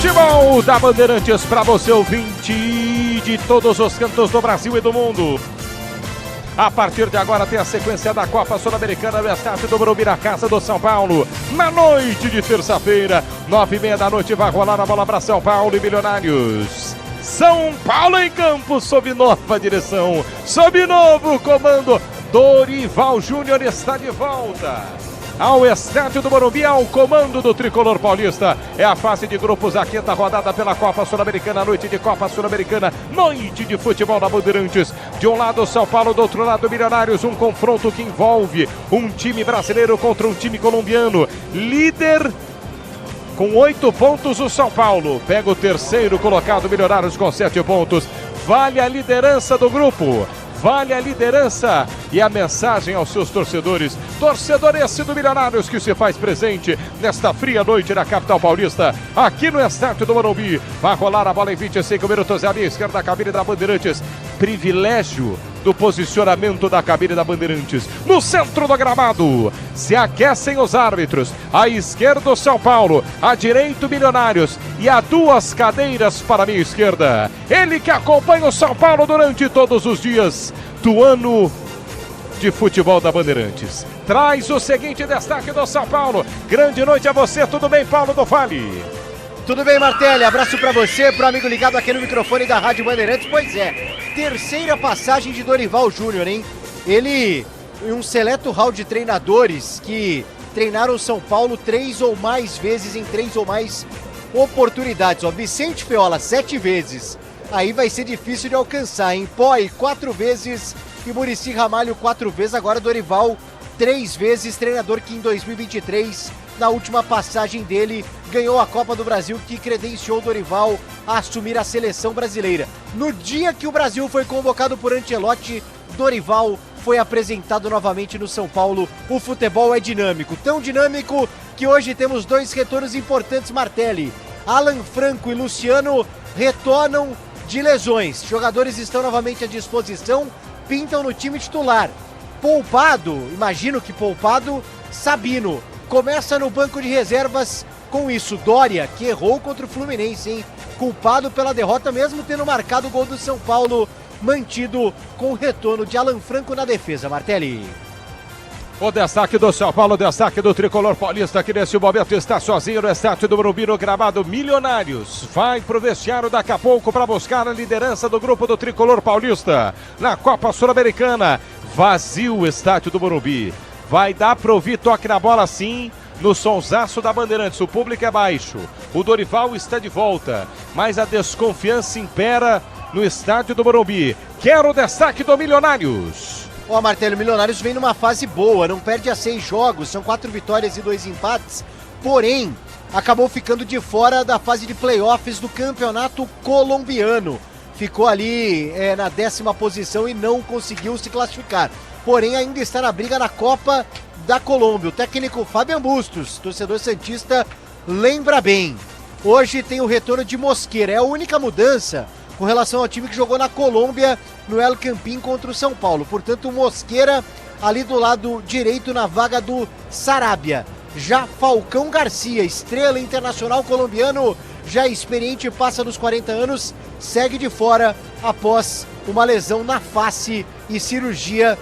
Futebol da Bandeirantes para você, ouvinte de todos os cantos do Brasil e do mundo. A partir de agora tem a sequência da Copa Sul-Americana no estádio do Morumbi, na casa do São Paulo. Na noite de terça-feira, 9h30 da noite, vai rolar a bola para São Paulo e Milionários. São Paulo em campo, sob nova direção, sob novo comando. Dorival Júnior está de volta ao estádio do Morumbi, ao comando do tricolor paulista. É a fase de grupos, a quinta rodada pela Copa Sul-Americana, noite de Copa Sul-Americana, noite de futebol da Bandeirantes. De um lado São Paulo, do outro lado Milionários, um confronto que envolve um time brasileiro contra um time colombiano. Líder com 8 pontos o São Paulo, pega o terceiro colocado Milionários com 7 pontos. Vale a liderança do grupo. Vale a liderança e a mensagem aos seus torcedores. Torcedor esse do Milionários que se faz presente nesta fria noite na capital paulista, aqui no estádio do Morumbi. Vai rolar a bola em 25 minutos, é a minha esquerda da cabine da Bandeirantes. Privilégio do posicionamento da cabine da Bandeirantes. No centro do gramado, se aquecem os árbitros. À esquerda o São Paulo, à direita o Milionários e há 2 cadeiras para a minha esquerda. Ele que acompanha o São Paulo durante todos os dias do ano de futebol da Bandeirantes. Traz o seguinte destaque do São Paulo. Grande noite a você, tudo bem, Paulo do Vale? Tudo bem, Martelli? Abraço pra você, pro amigo ligado aqui no microfone da Rádio Bandeirantes. Pois é, terceira passagem de Dorival Júnior, hein? Ele, em um seleto hall de treinadores que treinaram o São Paulo 3 ou mais vezes em 3 ou mais oportunidades. Ó, Vicente Feola 7 vezes. Aí vai ser difícil de alcançar, hein? Poi 4 vezes e Muricy Ramalho 4 vezes. Agora Dorival 3 vezes, treinador que em 2023, na última passagem dele, ganhou a Copa do Brasil, que credenciou Dorival a assumir a seleção brasileira. No dia que o Brasil foi convocado por Ancelotti, Dorival foi apresentado novamente no São Paulo. O futebol é dinâmico, tão dinâmico que hoje temos 2 retornos importantes, Martelli. Alan Franco e Luciano retornam de lesões. Jogadores estão novamente à disposição, pintam no time titular. Poupado, imagino que poupado, Sabino. Começa no banco de reservas com isso. Dória, que errou contra o Fluminense, hein? Culpado pela derrota, mesmo tendo marcado o gol do São Paulo, mantido com o retorno de Alan Franco na defesa, Martelli. O destaque do São Paulo, o destaque do tricolor paulista, que nesse momento está sozinho no estádio do Morumbi, no gramado. Milionários vai pro vestiário daqui a pouco para buscar a liderança do grupo do tricolor paulista na Copa Sul-Americana. Vazio o estádio do Morumbi. Vai dar para ouvir toque na bola sim, no sonsaço da Bandeirantes. O público é baixo, o Dorival está de volta, mas a desconfiança impera no estádio do Morumbi. Quero o destaque do Milionários. Ó, Martelo, o Milionários vem numa fase boa, não perde a 6 jogos, são 4 vitórias e 2 empates, porém, acabou ficando de fora da fase de playoffs do campeonato colombiano. Ficou ali na 10ª posição e não conseguiu se classificar. Porém, ainda está na briga na Copa da Colômbia. O técnico Fabian Bustos, torcedor santista, lembra bem. Hoje tem o retorno de Mosquera, é a única mudança com relação ao time que jogou na Colômbia, no El Campín contra o São Paulo. Portanto, o Mosquera ali do lado direito na vaga do Sarabia. Já Falcão Garcia, estrela internacional colombiano, já experiente, passa dos 40 anos, segue de fora após uma lesão na face e cirurgia.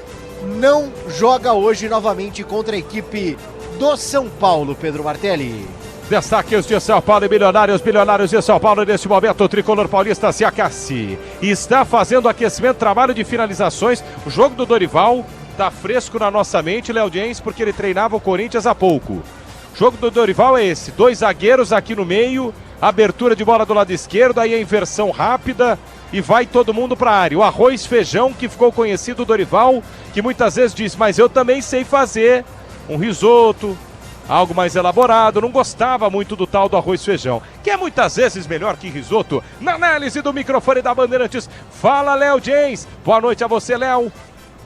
Não joga hoje novamente contra a equipe do São Paulo, Pedro Martelli. Destaques de São Paulo e Milionários de São Paulo. Neste momento o tricolor paulista se aquece e está fazendo aquecimento, trabalho de finalizações. O jogo do Dorival está fresco na nossa mente, Léo Diens, porque ele treinava o Corinthians há pouco. O jogo do Dorival é esse, 2 zagueiros aqui no meio, abertura de bola do lado esquerdo, aí a inversão rápida e vai todo mundo para a área. O arroz feijão que ficou conhecido, Dorival, que muitas vezes diz, mas eu também sei fazer um risoto, algo mais elaborado. Não gostava muito do tal do arroz feijão, que é muitas vezes melhor que risoto. Na análise do microfone da Bandeirantes, fala Léo Diens. Boa noite a você, Léo.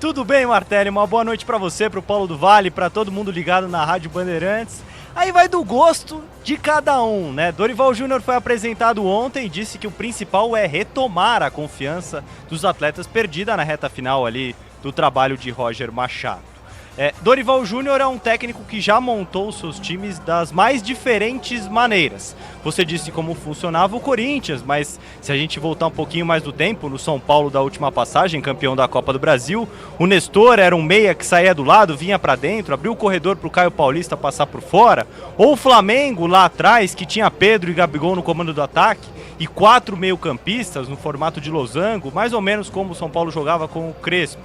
Tudo bem, Martelli? Uma boa noite para você, para o Paulo do Vale, para todo mundo ligado na Rádio Bandeirantes. Aí vai do gosto de cada um, né? Dorival Júnior foi apresentado ontem e disse que o principal é retomar a confiança dos atletas perdida na reta final ali do trabalho de Roger Machado. Dorival Júnior é um técnico que já montou os seus times das mais diferentes maneiras. Você disse como funcionava o Corinthians, mas se a gente voltar um pouquinho mais do tempo, no São Paulo da última passagem, campeão da Copa do Brasil, o Nestor era um meia que saía do lado, vinha para dentro, abriu o corredor para o Caio Paulista passar por fora, ou o Flamengo lá atrás, que tinha Pedro e Gabigol no comando do ataque, e 4 meio-campistas no formato de losango, mais ou menos como o São Paulo jogava com o Crespo.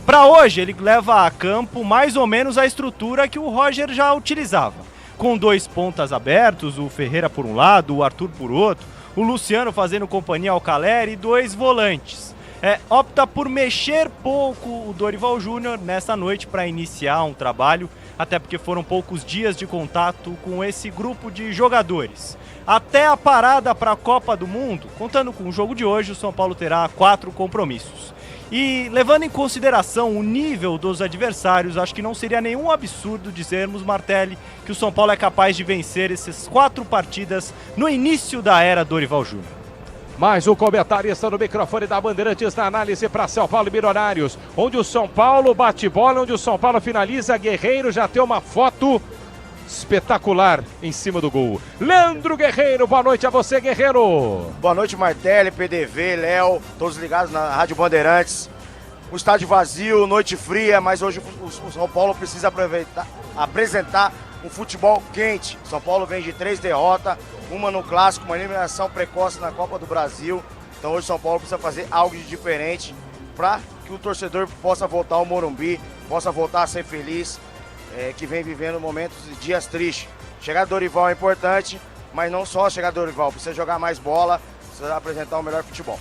Para hoje, ele leva a campo mais ou menos a estrutura que o Roger já utilizava, com 2 pontas abertos, o Ferreira por um lado, o Arthur por outro, o Luciano fazendo companhia ao Caleri e 2 volantes. Opta por mexer pouco o Dorival Júnior nessa noite para iniciar um trabalho, até porque foram poucos dias de contato com esse grupo de jogadores. Até a parada para a Copa do Mundo, contando com o jogo de hoje, o São Paulo terá 4 compromissos. E levando em consideração o nível dos adversários, acho que não seria nenhum absurdo dizermos, Martelli, que o São Paulo é capaz de vencer essas 4 partidas no início da era Dorival Júnior. Mais um comentarista no microfone da Bandeirantes na análise para São Paulo e Milionários, onde o São Paulo bate bola, onde o São Paulo finaliza. Guerreiro já tem uma foto espetacular em cima do gol. Leandro Guerreiro, boa noite a você, Guerreiro. Boa noite, Martelli, PDV, Léo, todos ligados na Rádio Bandeirantes. O estádio vazio, noite fria, mas hoje o São Paulo precisa apresentar um futebol quente. São Paulo vem de 3 derrotas, uma no Clássico, uma eliminação precoce na Copa do Brasil. Então hoje o São Paulo precisa fazer algo de diferente para que o torcedor possa voltar ao Morumbi, possa voltar a ser feliz, que vem vivendo momentos e dias tristes. Chegar do Dorival é importante, mas não só chegar do Dorival, precisa jogar mais bola, precisa apresentar o melhor futebol.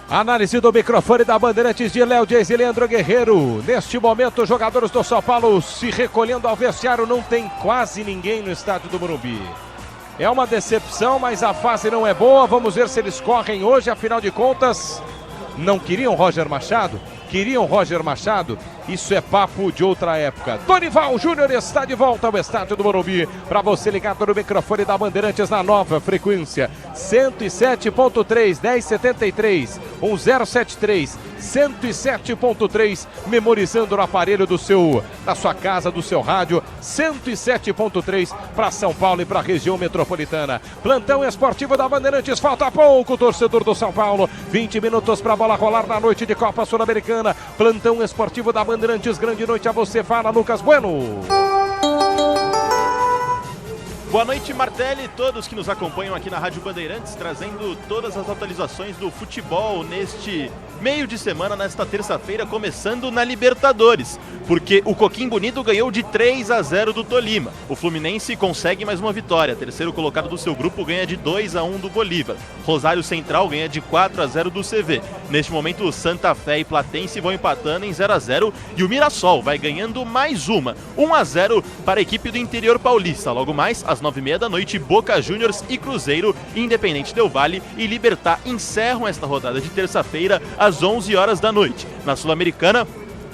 Análise do microfone da Bandeirantes de Léo Dias e Leandro Guerreiro. Neste momento, os jogadores do São Paulo se recolhendo ao vestiário, não tem quase ninguém no estádio do Morumbi. É uma decepção, mas a fase não é boa. Vamos ver se eles correm hoje, afinal de contas, não queriam Roger Machado? Queriam Roger Machado? Isso é papo de outra época. Dorival Júnior está de volta ao estádio do Morumbi. Para você ligado no microfone da Bandeirantes na nova frequência 107.3, 1073, 1073, 107.3, memorizando no aparelho da sua casa, do seu rádio, 107.3 para São Paulo e para a região metropolitana. Plantão esportivo da Bandeirantes, falta pouco, torcedor do São Paulo. 20 minutos para a bola rolar na noite de Copa Sul-Americana. Plantão esportivo da Bandeirantes, grande noite a você. Fala, Lucas Bueno. Boa noite, Martelli, todos que nos acompanham aqui na Rádio Bandeirantes, trazendo todas as atualizações do futebol neste meio de semana, nesta terça-feira, começando na Libertadores, porque o Coquim Bonito ganhou de 3-0 do Tolima. O Fluminense consegue mais uma vitória, terceiro colocado do seu grupo ganha de 2-1 do Bolívar. Rosário Central ganha de 4-0 do CV. Neste momento, Santa Fé e Platense vão empatando em 0-0 e o Mirassol vai ganhando mais uma, 1-0 para a equipe do interior paulista. Logo mais, às 9h30 da noite, Boca Juniors e Cruzeiro, Independente Del Valle e Libertad encerram esta rodada de terça-feira às 11 horas da noite. Na Sul-Americana,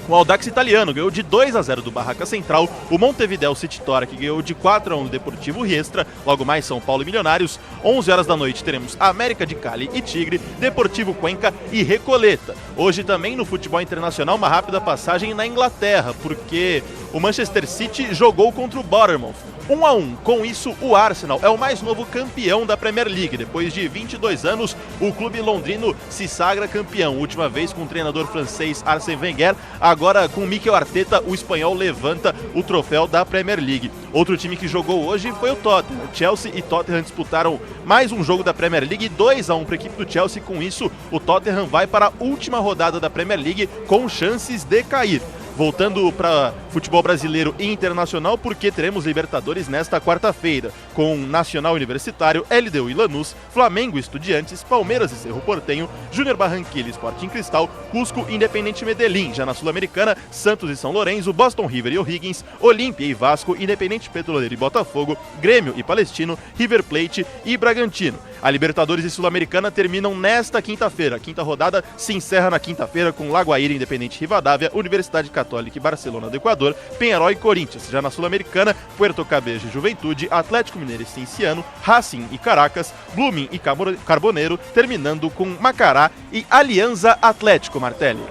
o Audax Italiano ganhou de 2-0 do Barraca Central, o Montevideo City Torque ganhou de 4-1 do Deportivo Riestra, logo mais São Paulo e Milionários. 11 horas da noite teremos América de Cali e Tigre, Deportivo Cuenca e Recoleta. Hoje também no futebol internacional uma rápida passagem na Inglaterra, porque o Manchester City jogou contra o Bournemouth. 1-1. Com isso, o Arsenal é o mais novo campeão da Premier League. Depois de 22 anos, o clube londrino se sagra campeão. Última vez com o treinador francês Arsène Wenger. Agora, com Mikel Arteta, o espanhol levanta o troféu da Premier League. Outro time que jogou hoje foi o Tottenham. O Chelsea e Tottenham disputaram mais um jogo da Premier League, 2-1 para a equipe do Chelsea. Com isso, o Tottenham vai para a última rodada da Premier League com chances de cair. Voltando para futebol brasileiro e internacional, porque teremos Libertadores nesta quarta-feira, com Nacional Universitário, LDU e Lanús, Flamengo e Estudiantes, Palmeiras e Cerro Porteño, Júnior Barranquilla e Sporting Cristal, Cusco e Independente Medellín. Já na Sul-Americana, Santos e São Lourenço, Boston River e O'Higgins, Olímpia e Vasco, Independente Petroleiro e Botafogo, Grêmio e Palestino, River Plate e Bragantino. A Libertadores e Sul-Americana terminam nesta quinta-feira. A quinta rodada se encerra na quinta-feira com Lagoaíra, Independente Rivadavia, Universidade Católica e Barcelona do Equador, Penharol e Corinthians. Já na Sul-Americana, Puerto Cabello e Juventude, Atlético Mineiro e Cienciano, Racing e Caracas, Blooming e Carboneiro, terminando com Macará e Alianza Atlético, Martelli.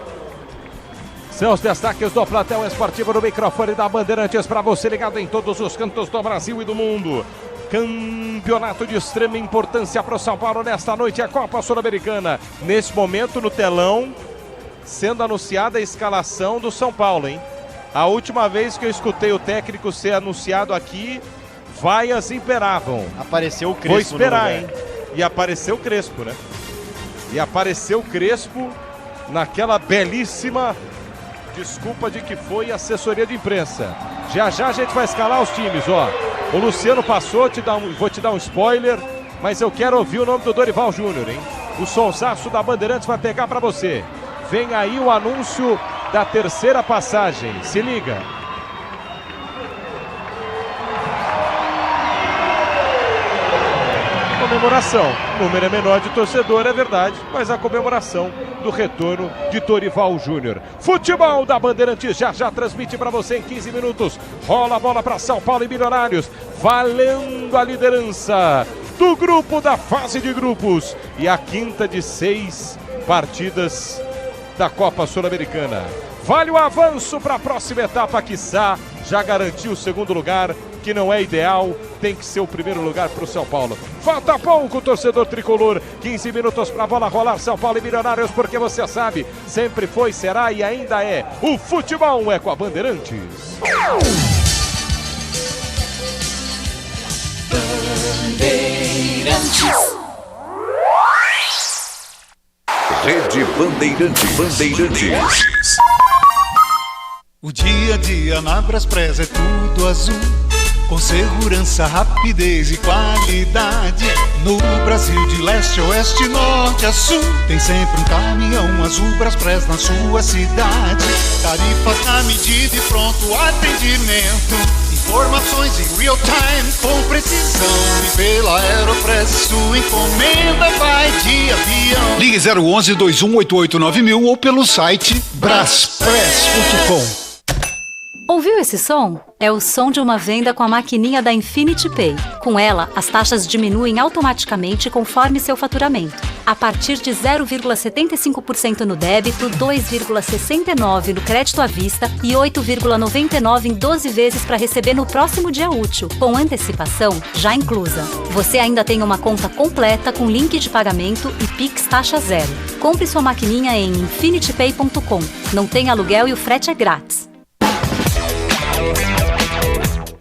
São os destaques do plantel esportivo no microfone da Bandeirantes para você ligado em todos os cantos do Brasil e do mundo. Campeonato de extrema importância para o São Paulo nesta noite, a Copa Sul-Americana. Nesse momento no telão, sendo anunciada a escalação do São Paulo, hein? A última vez que eu escutei o técnico ser anunciado aqui, vaias imperavam. Apareceu o Crespo. Vou esperar, hein? E apareceu o Crespo, né? E apareceu o Crespo naquela belíssima desculpa de que foi assessoria de imprensa. Já a gente vai escalar os times, ó. O Luciano passou, vou te dar um spoiler, mas eu quero ouvir o nome do Dorival Júnior, hein? O sonsaço da Bandeirantes vai pegar pra você. Vem aí o anúncio da terceira passagem. Se liga. Comemoração. O número é menor de torcedor, é verdade, mas a comemoração do retorno de Dorival Júnior. Futebol da Bandeirantes já transmite para você em 15 minutos. Rola a bola para São Paulo e Milionários, valendo a liderança do grupo da fase de grupos e a quinta de 6 partidas da Copa Sul-Americana. Vale o avanço para a próxima etapa, quiçá já garantiu o segundo lugar, que não é ideal, tem que ser o primeiro lugar para o São Paulo. Falta pouco, torcedor tricolor, 15 minutos para a bola rolar, São Paulo e Milionários, porque você sabe, sempre foi, será e ainda é. O futebol é com a Bandeirantes. Rede Bandeirantes. O dia a dia na Braspress é tudo azul, com segurança, rapidez e qualidade. No Brasil de leste a oeste, norte a sul, tem sempre um caminhão azul Braspress na sua cidade. Tarifas na medida e pronto atendimento, informações em real time com precisão. E pela Aeropress sua encomenda vai de avião. Ligue 011 2188 9000 ou pelo site braspress.com. Ouviu esse som? É o som de uma venda com a maquininha da Infinity Pay. Com ela, as taxas diminuem automaticamente conforme seu faturamento. A partir de 0,75% no débito, 2,69% no crédito à vista e 8,99% em 12 vezes para receber no próximo dia útil, com antecipação já inclusa. Você ainda tem uma conta completa com link de pagamento e Pix taxa zero. Compre sua maquininha em infinitypay.com. Não tem aluguel e o frete é grátis.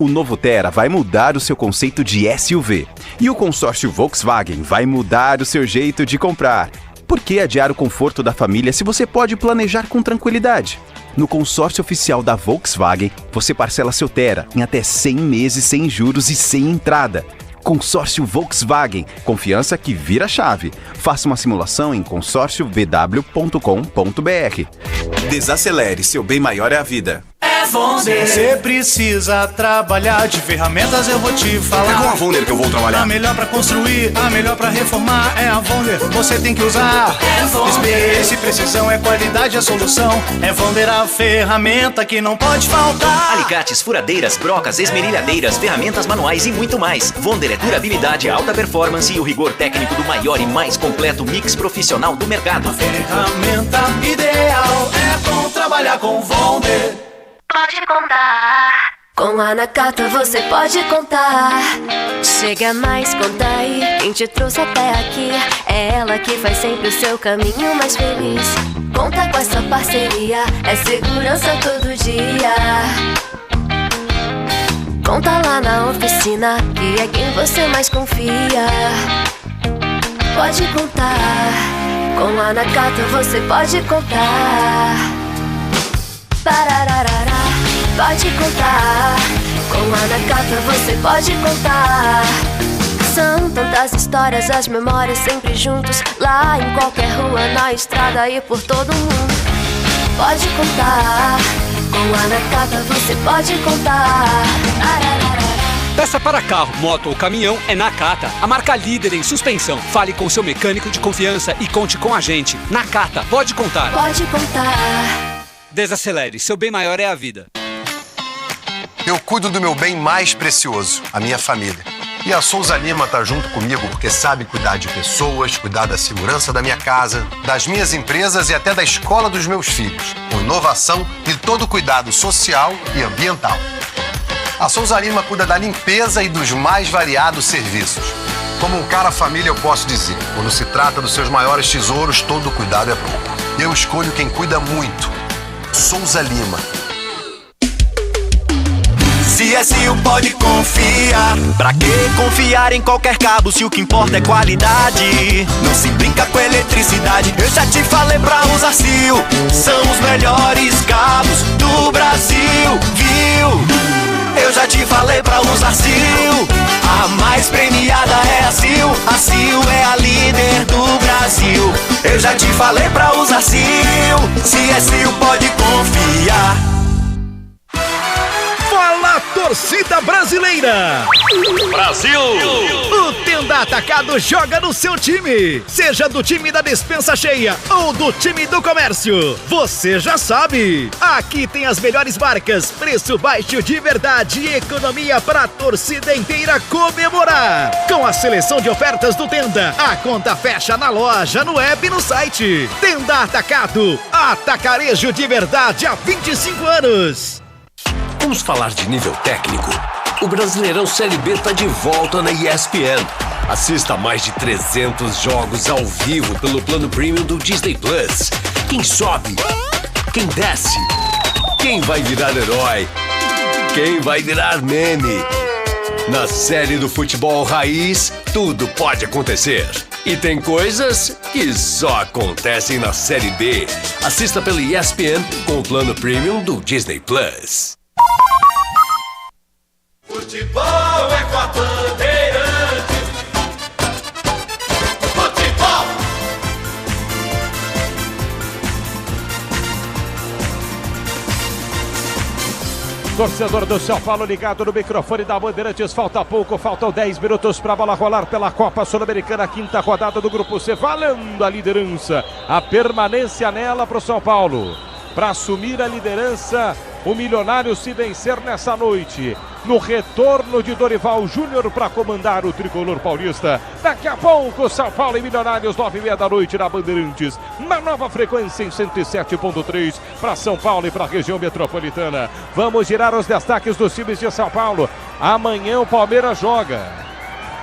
O novo Tera vai mudar o seu conceito de SUV. E o consórcio Volkswagen vai mudar o seu jeito de comprar. Por que adiar o conforto da família se você pode planejar com tranquilidade? No consórcio oficial da Volkswagen, você parcela seu Tera em até 100 meses sem juros e sem entrada. Consórcio Volkswagen, confiança que vira chave. Faça uma simulação em consórciovw.com.br. Desacelere, seu bem maior é a vida. Você precisa trabalhar de ferramentas, eu vou te falar. É com a Vonder que eu vou trabalhar. A melhor pra construir, a melhor pra reformar é a Vonder. Você tem que usar. Experiência e precisão é qualidade, a solução. É Vonder a ferramenta que não pode faltar. Alicates, furadeiras, brocas, esmerilhadeiras, ferramentas manuais e muito mais. Vonder é durabilidade, alta performance e o rigor técnico do maior e mais completo mix profissional do mercado. A ferramenta ideal é bom trabalhar com Vonder. Pode contar. Com a Nakata você pode contar. Chega mais, conta aí. Quem te trouxe até aqui é ela que faz sempre o seu caminho mais feliz. Conta com essa parceria, é segurança todo dia. Conta lá na oficina, que é quem você mais confia. Pode contar. Com a Nakata você pode contar. Parararará, pode contar. Com a Nakata você pode contar. São tantas histórias, as memórias sempre juntos. Lá em qualquer rua, na estrada e por todo mundo. Pode contar. Com a Nakata você pode contar. Peça para carro, moto ou caminhão é Nakata, a marca líder em suspensão. Fale com seu mecânico de confiança e conte com a gente. Nakata, pode contar. Pode contar. Desacelere, seu bem maior é a vida. Eu cuido do meu bem mais precioso, a minha família. E a Souza Lima tá junto comigo porque sabe cuidar de pessoas, cuidar da segurança da minha casa, das minhas empresas e até da escola dos meus filhos, com inovação e todo o cuidado social e ambiental. A Souza Lima cuida da limpeza e dos mais variados serviços. Como um cara família, eu posso dizer, quando se trata dos seus maiores tesouros, todo cuidado é bom. Eu escolho quem cuida muito. Souza Lima. CSU pode confiar. Pra que confiar em qualquer cabo se o que importa é qualidade? Não se brinca com eletricidade. Eu já te falei pra usar CIL. São os melhores cabos do Brasil, viu? Eu já te falei pra usar CIL. A mais premiada é a CIL. A CIL é a líder do Brasil. Eu já te falei pra usar CIL. CSU pode confiar. Fala, torcida brasileira! Brasil! O Tenda Atacado joga no seu time! Seja do time da despensa cheia ou do time do comércio, você já sabe! Aqui tem as melhores marcas, preço baixo de verdade e economia para a torcida inteira comemorar! Com a seleção de ofertas do Tenda, a conta fecha na loja, no app e no site. Tenda Atacado, atacarejo de verdade há 25 anos! Vamos falar de nível técnico. O Brasileirão Série B está de volta na ESPN. Assista a mais de 300 jogos ao vivo pelo plano premium do Disney Plus. Quem sobe? Quem desce? Quem vai virar herói? Quem vai virar meme? Na série do futebol raiz, tudo pode acontecer. E tem coisas que só acontecem na Série B. Assista pela ESPN com o plano premium do Disney Plus. Futebol é com a Bandeirantes. Futebol! Torcedor do São Paulo ligado no microfone da Bandeirantes, falta pouco, faltam 10 minutos para a bola rolar pela Copa Sul-Americana, quinta rodada do Grupo C, valendo a liderança, a permanência nela para o São Paulo. Para assumir a liderança, o Milionário se vencer nessa noite. No retorno de Dorival Júnior para comandar o tricolor paulista. Daqui a pouco, São Paulo e Milionários, 9h30 da noite na Bandeirantes. Na nova frequência em 107.3 para São Paulo e para a região metropolitana. Vamos girar os destaques dos times de São Paulo. Amanhã o Palmeiras joga.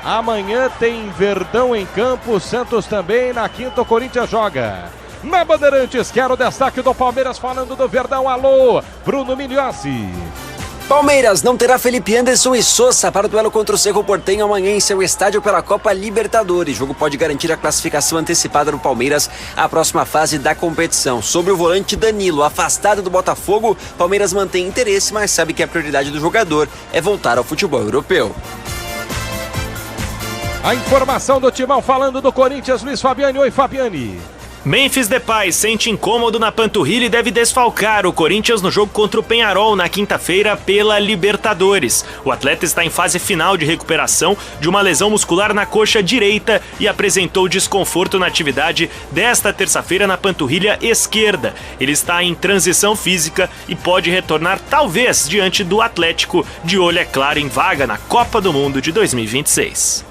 Amanhã tem Verdão em campo, Santos também. Na quinta o Corinthians joga. Na Bandeirantes, quero o destaque do Palmeiras falando do Verdão. Alô, Bruno Migliozzi. Palmeiras não terá Felipe Anderson e Sosa para o duelo contra o Cerro Porteño amanhã em seu estádio pela Copa Libertadores. O jogo pode garantir a classificação antecipada do Palmeiras à próxima fase da competição. Sobre o volante Danilo, afastado do Botafogo, Palmeiras mantém interesse, mas sabe que a prioridade do jogador é voltar ao futebol europeu. A informação do Timão falando do Corinthians, Luiz Fabiani. Oi, Fabiani. Memphis Depay sente incômodo na panturrilha e deve desfalcar o Corinthians no jogo contra o Peñarol na quinta-feira pela Libertadores. O atleta está em fase final de recuperação de uma lesão muscular na coxa direita e apresentou desconforto na atividade desta terça-feira na panturrilha esquerda. Ele está em transição física e pode retornar talvez diante do Atlético, de olho é claro em vaga na Copa do Mundo de 2026.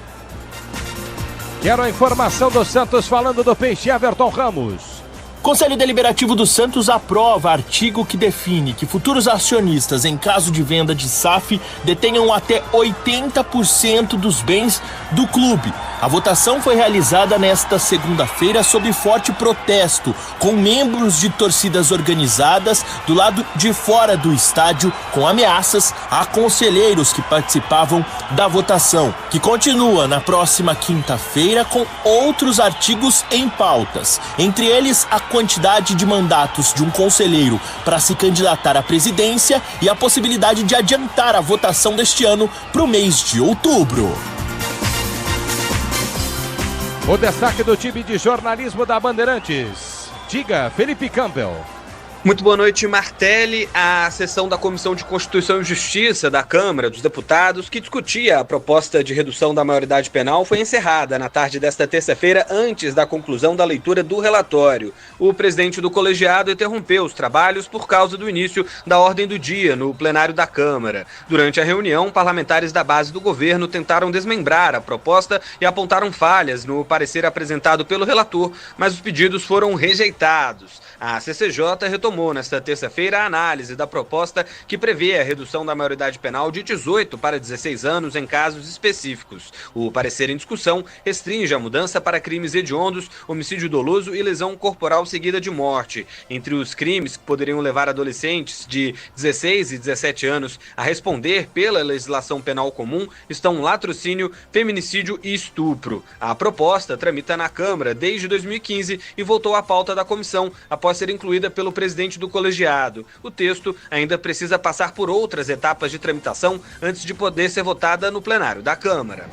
Quero a informação do Santos falando do Peixe, Everton Ramos. Conselho Deliberativo do Santos aprova artigo que define que futuros acionistas, em caso de venda de SAF, detenham até 80% dos bens do clube. A votação foi realizada nesta segunda-feira sob forte protesto, com membros de torcidas organizadas do lado de fora do estádio, com ameaças a conselheiros que participavam da votação, que continua na próxima quinta-feira com outros artigos em pautas, entre eles a quantidade de mandatos de um conselheiro para se candidatar à presidência e a possibilidade de adiantar a votação deste ano para o mês de outubro. O destaque do time de jornalismo da Bandeirantes. Diga, Felipe Campbell. Muito boa noite, Martelli. A sessão da Comissão de Constituição e Justiça da Câmara dos Deputados, que discutia a proposta de redução da maioridade penal, foi encerrada na tarde desta terça-feira, antes da conclusão da leitura do relatório. O presidente do colegiado interrompeu os trabalhos por causa do início da ordem do dia no plenário da Câmara. Durante a reunião, parlamentares da base do governo tentaram desmembrar a proposta e apontaram falhas no parecer apresentado pelo relator, mas os pedidos foram rejeitados. A CCJ retomou nesta terça-feira a análise da proposta que prevê a redução da maioridade penal de 18 para 16 anos em casos específicos. O parecer em discussão restringe a mudança para crimes hediondos, homicídio doloso e lesão corporal seguida de morte. Entre os crimes que poderiam levar adolescentes de 16 e 17 anos a responder pela legislação penal comum estão latrocínio, feminicídio e estupro. A proposta tramita na Câmara desde 2015 e voltou à pauta da comissão após ser incluída pelo presidente do colegiado. O texto ainda precisa passar por outras etapas de tramitação antes de poder ser votada no plenário da Câmara.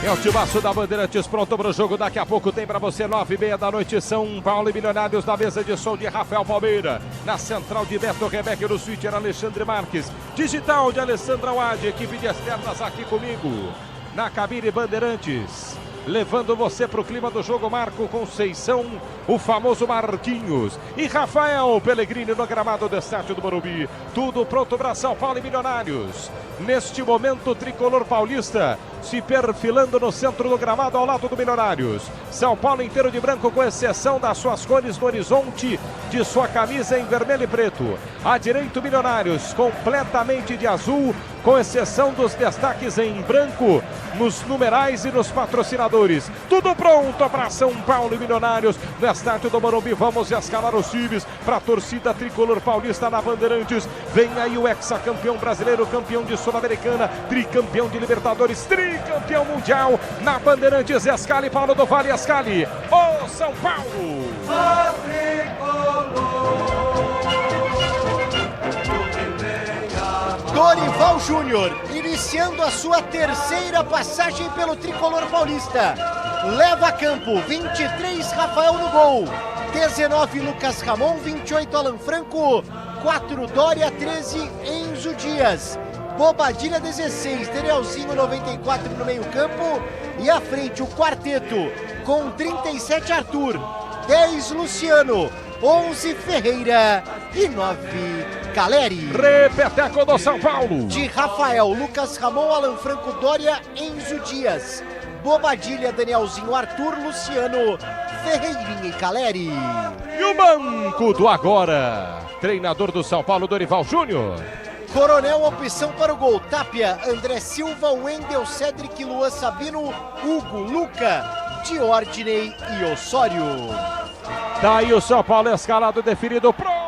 É o timaço da Bandeirantes pronto para o jogo. Daqui a pouco tem para você 9h30 da noite. São Paulo e Milionários na mesa de som de Rafael Palmeira. Na central de Beto Rebeque, no switcher Alexandre Marques. Digital de Alessandra Wade. Equipe de externas aqui comigo. Na cabine Bandeirantes. Levando você para o clima do jogo, Marco Conceição, o famoso Marquinhos e Rafael Pellegrini no gramado do estádio do Morumbi. Tudo pronto para São Paulo e Milionários. Neste momento, o tricolor paulista se perfilando no centro do gramado ao lado do Milionários. São Paulo inteiro de branco, com exceção das suas cores no horizonte de sua camisa em vermelho e preto. À direita, o Milionários completamente de azul, com exceção dos destaques em branco nos numerais e nos patrocinadores. Tudo pronto para São Paulo e Milionários no estádio do Morumbi. Vamos escalar os times para a torcida tricolor paulista na Bandeirantes. Vem aí o hexacampeão brasileiro, campeão de Sul-Americana, tricampeão de Libertadores, tricampeão mundial na Bandeirantes. Escale, Paulo do Vale, escale o São Paulo. Dorival Júnior, iniciando a sua terceira passagem pelo tricolor paulista. Leva a campo, 23, Rafael no gol. 19, Lucas Ramon. 28, Alan Franco. 4, Dória. 13, Enzo Dias. Bobadilha, 16, Danielzinho, 94 no meio campo. E à frente o quarteto, com 37, Arthur. 10, Luciano. 11, Ferreira e 9, Caleri. Repeteco do São Paulo. De Rafael, Lucas Ramon, Alan Franco, Dória, Enzo Dias. Bobadilha, Danielzinho, Arthur, Luciano, Ferreirinha e Caleri. E o banco do agora, treinador do São Paulo, Dorival Júnior. Coronel, opção para o gol. Tapia, André Silva, Wendel, Cedric, Luan Sabino, Hugo, Luca, Diordiney e Osório. Daí o São Paulo escalado, definido, pronto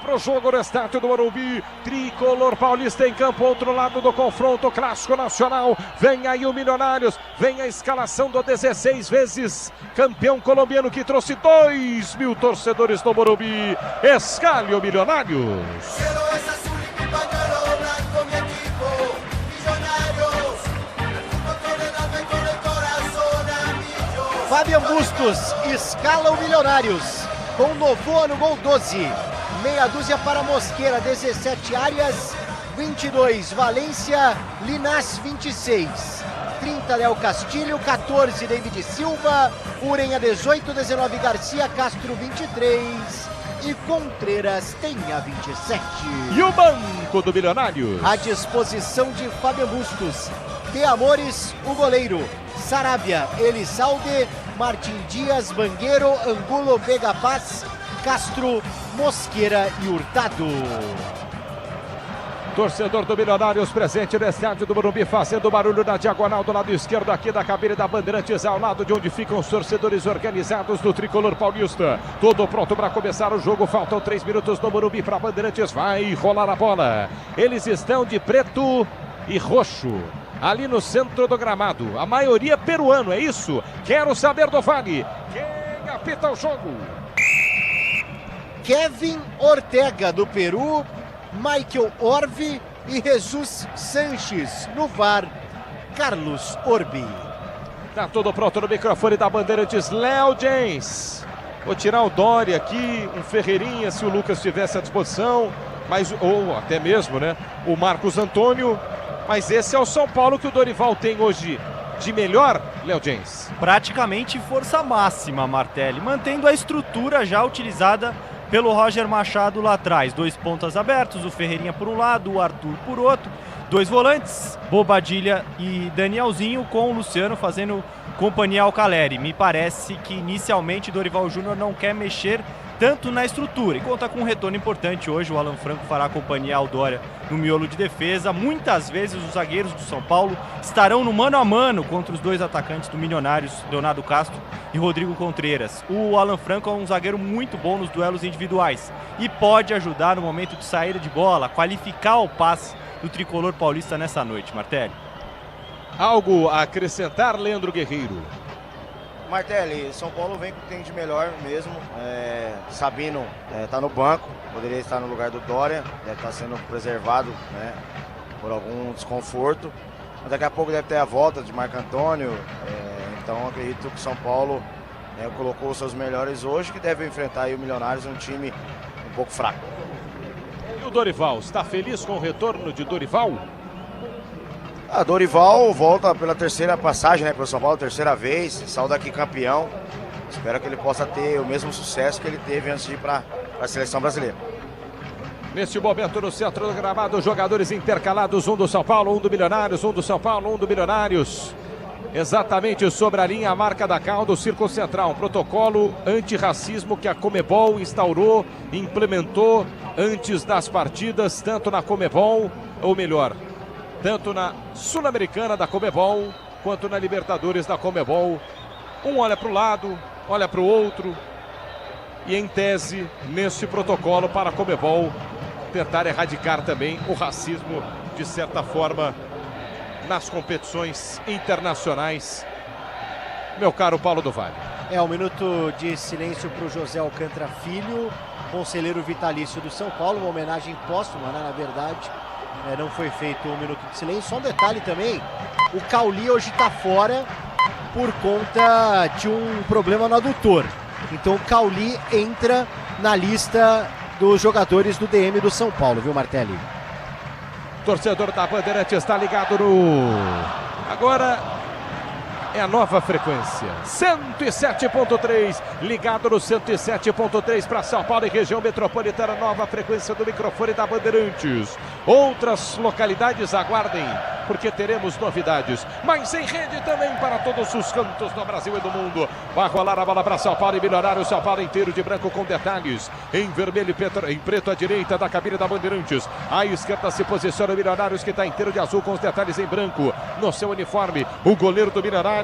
para o jogo no estádio do Morumbi. Tricolor paulista em campo, outro lado do confronto clássico nacional. Vem aí o Milionários, vem a escalação do 16 vezes campeão colombiano que trouxe 2.000 torcedores no Morumbi. Escale o Milionários. Fabian Bustos escala o Milionários, com Novoa no gol, 12. Meia dúzia para Mosqueira, 17, Arias, 22, Valência, Linás, 26. 30, Léo Castilho, 14, David Silva, Urenha, 18, 19, Garcia, Castro, 23 e Contreras tem a 27. E o banco do Milionários? À disposição de Fabian Bustos, De Amores, o goleiro, Sarabia, Elisalde, Martim Dias, Bangueiro, Angulo, Vega Paz, Castro, Mosqueira e Hurtado. Torcedor do Milionários presente no estádio do Morumbi, fazendo barulho na diagonal do lado esquerdo aqui da cabine da Bandeirantes, ao lado de onde ficam os torcedores organizados do tricolor paulista. Tudo pronto para começar o jogo, faltam 3 minutos no Morumbi para a Bandeirantes, vai rolar a bola. Eles estão de preto e roxo ali no centro do gramado, a maioria peruano, é isso? Quero saber do Vale, quem apita o jogo? Kevin Ortega do Peru, Michael Orvi e Jesus Sanches. No VAR, Carlos Orbi. Tá tudo pronto no microfone da Bandeirantes, Léo James. Vou tirar o Doria aqui, um Ferreirinha, se o Lucas tivesse à disposição, mas, ou até mesmo, né, o Marcos Antônio. Mas esse é o São Paulo que o Dorival tem hoje de melhor, Léo Jens. Praticamente força máxima, Martelli, mantendo a estrutura já utilizada pelo Roger Machado lá atrás. 2 pontas abertos, o Ferreirinha por um lado, o Arthur por outro. 2 volantes, Bobadilha e Danielzinho, com o Luciano fazendo companhia ao Caleri. Me parece que inicialmente Dorival Júnior não quer mexer tanto na estrutura e conta com um retorno importante hoje. O Alan Franco fará companhia ao Doria no miolo de defesa. Muitas vezes os zagueiros do São Paulo estarão no mano a mano contra os 2 atacantes do Milionários, Leonardo Castro e Rodrigo Contreras. O Alan Franco é um zagueiro muito bom nos duelos individuais e pode ajudar no momento de saída de bola, qualificar o passe do tricolor paulista nessa noite, Martelli. Algo a acrescentar, Leandro Guerreiro? Martelli, São Paulo vem com o que tem de melhor mesmo. Sabino está no banco, poderia estar no lugar do Doria, deve estar sendo preservado, né, por algum desconforto. Mas daqui a pouco deve ter a volta de Marco Antônio, então acredito que o São Paulo colocou os seus melhores hoje, que deve enfrentar aí o Milionários, um time um pouco fraco. E o Dorival, está feliz com o retorno de Dorival? Dorival volta pela terceira passagem, né, pelo São Paulo, terceira vez, saiu daqui campeão. Espero que ele possa ter o mesmo sucesso que ele teve antes de ir para a seleção brasileira. Neste momento no centro do gramado, jogadores intercalados, um do São Paulo, um do Milionários, um do São Paulo, um do Milionários. Exatamente sobre a linha, a marca da cal do Círculo Central, um protocolo antirracismo que a Comebol instaurou, implementou antes das partidas, tanto na Comebol, ou melhor, tanto na Sul-Americana da Comebol, quanto na Libertadores da Comebol. Um olha para o lado, olha para o outro, e em tese, nesse protocolo para a Comebol, tentar erradicar também o racismo, de certa forma, nas competições internacionais. Meu caro Paulo do Vale. Um minuto de silêncio para o José Alcântara Filho, conselheiro vitalício do São Paulo, uma homenagem póstuma, né, na verdade. Não foi feito um minuto de silêncio. Só um detalhe também, o Cauli hoje está fora por conta de um problema no adutor. Então o Cauli entra na lista dos jogadores do DM do São Paulo, viu, Martelli? Torcedor da Bandeirante está ligado no... Agora é a nova frequência, 107.3, ligado no 107.3 para São Paulo e região metropolitana, nova frequência do microfone da Bandeirantes. Outras localidades aguardem, porque teremos novidades, mas em rede também para todos os cantos do Brasil e do mundo. Vai rolar a bola para São Paulo e Milionário, São Paulo inteiro de branco com detalhes, em vermelho e em preto à direita da cabine da Bandeirantes. À esquerda se posiciona o Milionários, que está inteiro de azul com os detalhes em branco no seu uniforme. O goleiro do Milionários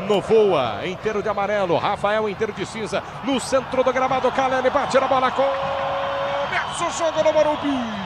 no voa, inteiro de amarelo. Rafael inteiro de cinza. No centro do gramado, Caleri bate na bola. Começa o jogo no Morumbi.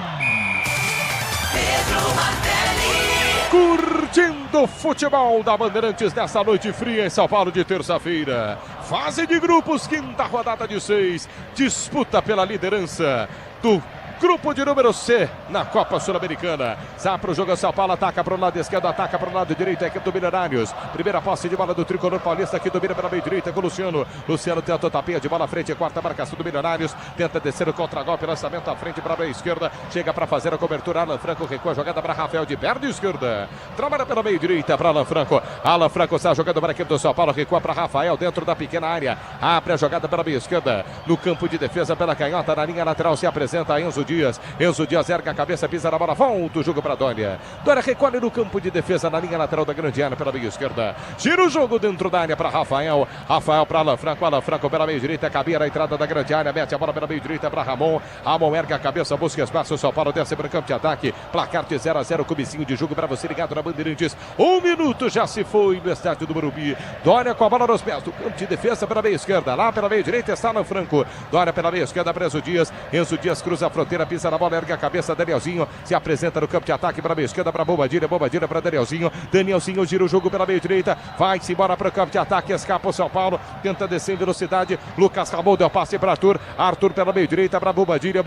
Curtindo o futebol da Bandeirantes nessa noite fria em São Paulo de terça-feira. Fase de grupos, quinta rodada de 6. Disputa pela liderança do grupo de número C na Copa Sul-Americana. Sai para o jogo, São Paulo ataca para o lado esquerdo, ataca para o lado direito, a equipe do Milionários. Primeira posse de bola do tricolor paulista, que domina pela meia direita com o Luciano. Luciano tenta o tapinha de bola à frente, quarta marcação do Milionários. Tenta descer o contra-golpe, lançamento à frente para a meia esquerda. Chega para fazer a cobertura, Alan Franco recua a jogada para Rafael de perna esquerda. Trabalha pela meia direita para Alan Franco. Alan Franco está jogando para a equipe do São Paulo, recua para Rafael dentro da pequena área. Abre a jogada pela meia esquerda. No campo de defesa pela canhota, na linha lateral se apresenta Enzo Dias. Enzo Dias erga a cabeça, pisa na bola, volta o jogo para Doria. Doria recolhe no campo de defesa, na linha lateral da grande área pela meia esquerda. Gira o jogo dentro da área para Rafael. Rafael para Alan Franco pela meia direita, cabia na entrada da grande área, mete a bola pela meia direita para Ramon. Ramon erga a cabeça, busca espaço, São Paulo desce para o campo de ataque. Placar de 0-0, comecinho de jogo para você ligado na Bandeirantes. 1 minuto já se foi no estádio do Morumbi. Doria com a bola nos pés do campo de defesa pela meia esquerda. Lá pela meia direita está Alan Franco. Doria pela meia esquerda para Enzo Dias. Enzo Dias cruza a fronteira, pisa na bola, ergue a cabeça, Danielzinho se apresenta no campo de ataque para a meia esquerda, para Bobadilha para Danielzinho. Danielzinho gira o jogo pela meia direita, vai-se embora para o campo de ataque, escapa o São Paulo, tenta descer em velocidade. Lucas Ramon deu passe para Arthur pela meia direita para Bobadilha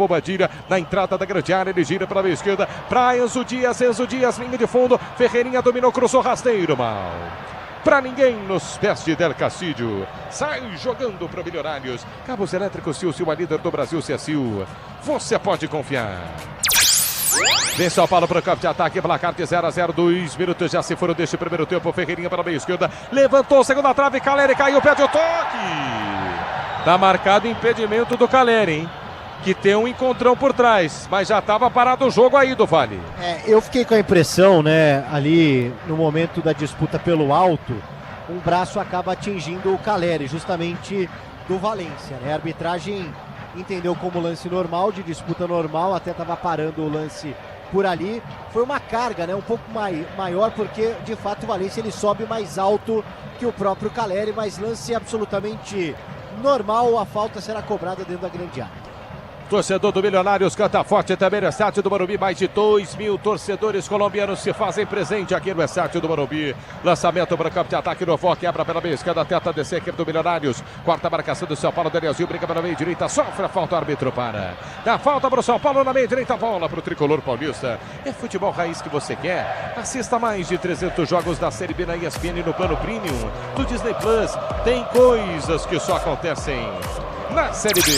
na entrada da grande área, ele gira pela meia esquerda para Enzo Dias, linha de fundo, Ferreirinha dominou, cruzou rasteiro, mal. Pra ninguém nos pés de Del Castillo. Sai jogando para Milionários. Cabos Elétricos Silcio, a líder do Brasil, Cecil. Você pode confiar. Vem São Paulo para o campo de ataque, placar de 0-0, 2 minutos já se foram deste primeiro tempo. Ferreirinha pela meia esquerda, levantou, segunda trave, Caleri caiu, pede o toque. Tá marcado impedimento do Caleri, hein? Que tem um encontrão por trás, mas já estava parado o jogo aí do Vale. Eu fiquei com a impressão, né, ali no momento da disputa pelo alto, um braço acaba atingindo o Caleri, justamente do Valência, né? A arbitragem entendeu como lance normal, de disputa normal, até estava parando o lance por ali. Foi uma carga, né, um pouco maior, porque de fato o Valência ele sobe mais alto que o próprio Caleri, mas lance absolutamente normal, a falta será cobrada dentro da grande área. Torcedor do Milionários canta forte também no estádio do Morumbi. Mais de 2.000 torcedores colombianos se fazem presente aqui no estádio do Morumbi. Lançamento para o campo de ataque no Vó, quebra pela meia esquerda, tenta descer aqui do Milionários. Quarta marcação do São Paulo, Danielzinho briga pela meia direita, sofre a falta, o árbitro para. Dá falta para o São Paulo na meia direita, bola para o tricolor paulista. É futebol raiz que você quer? Assista mais de 300 jogos da Série B na ESPN no plano Premium do Disney Plus. Tem coisas que só acontecem na Série B.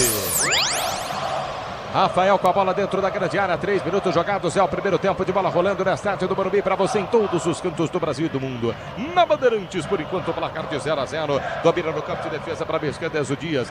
Rafael com a bola dentro da grande área, 3 minutos jogados, é o primeiro tempo de bola rolando na estádio do Morumbi para você em todos os cantos do Brasil e do mundo. Na Bandeirantes, por enquanto, o placar de 0-0, domina no campo de defesa para a esquerda, Enzo Dias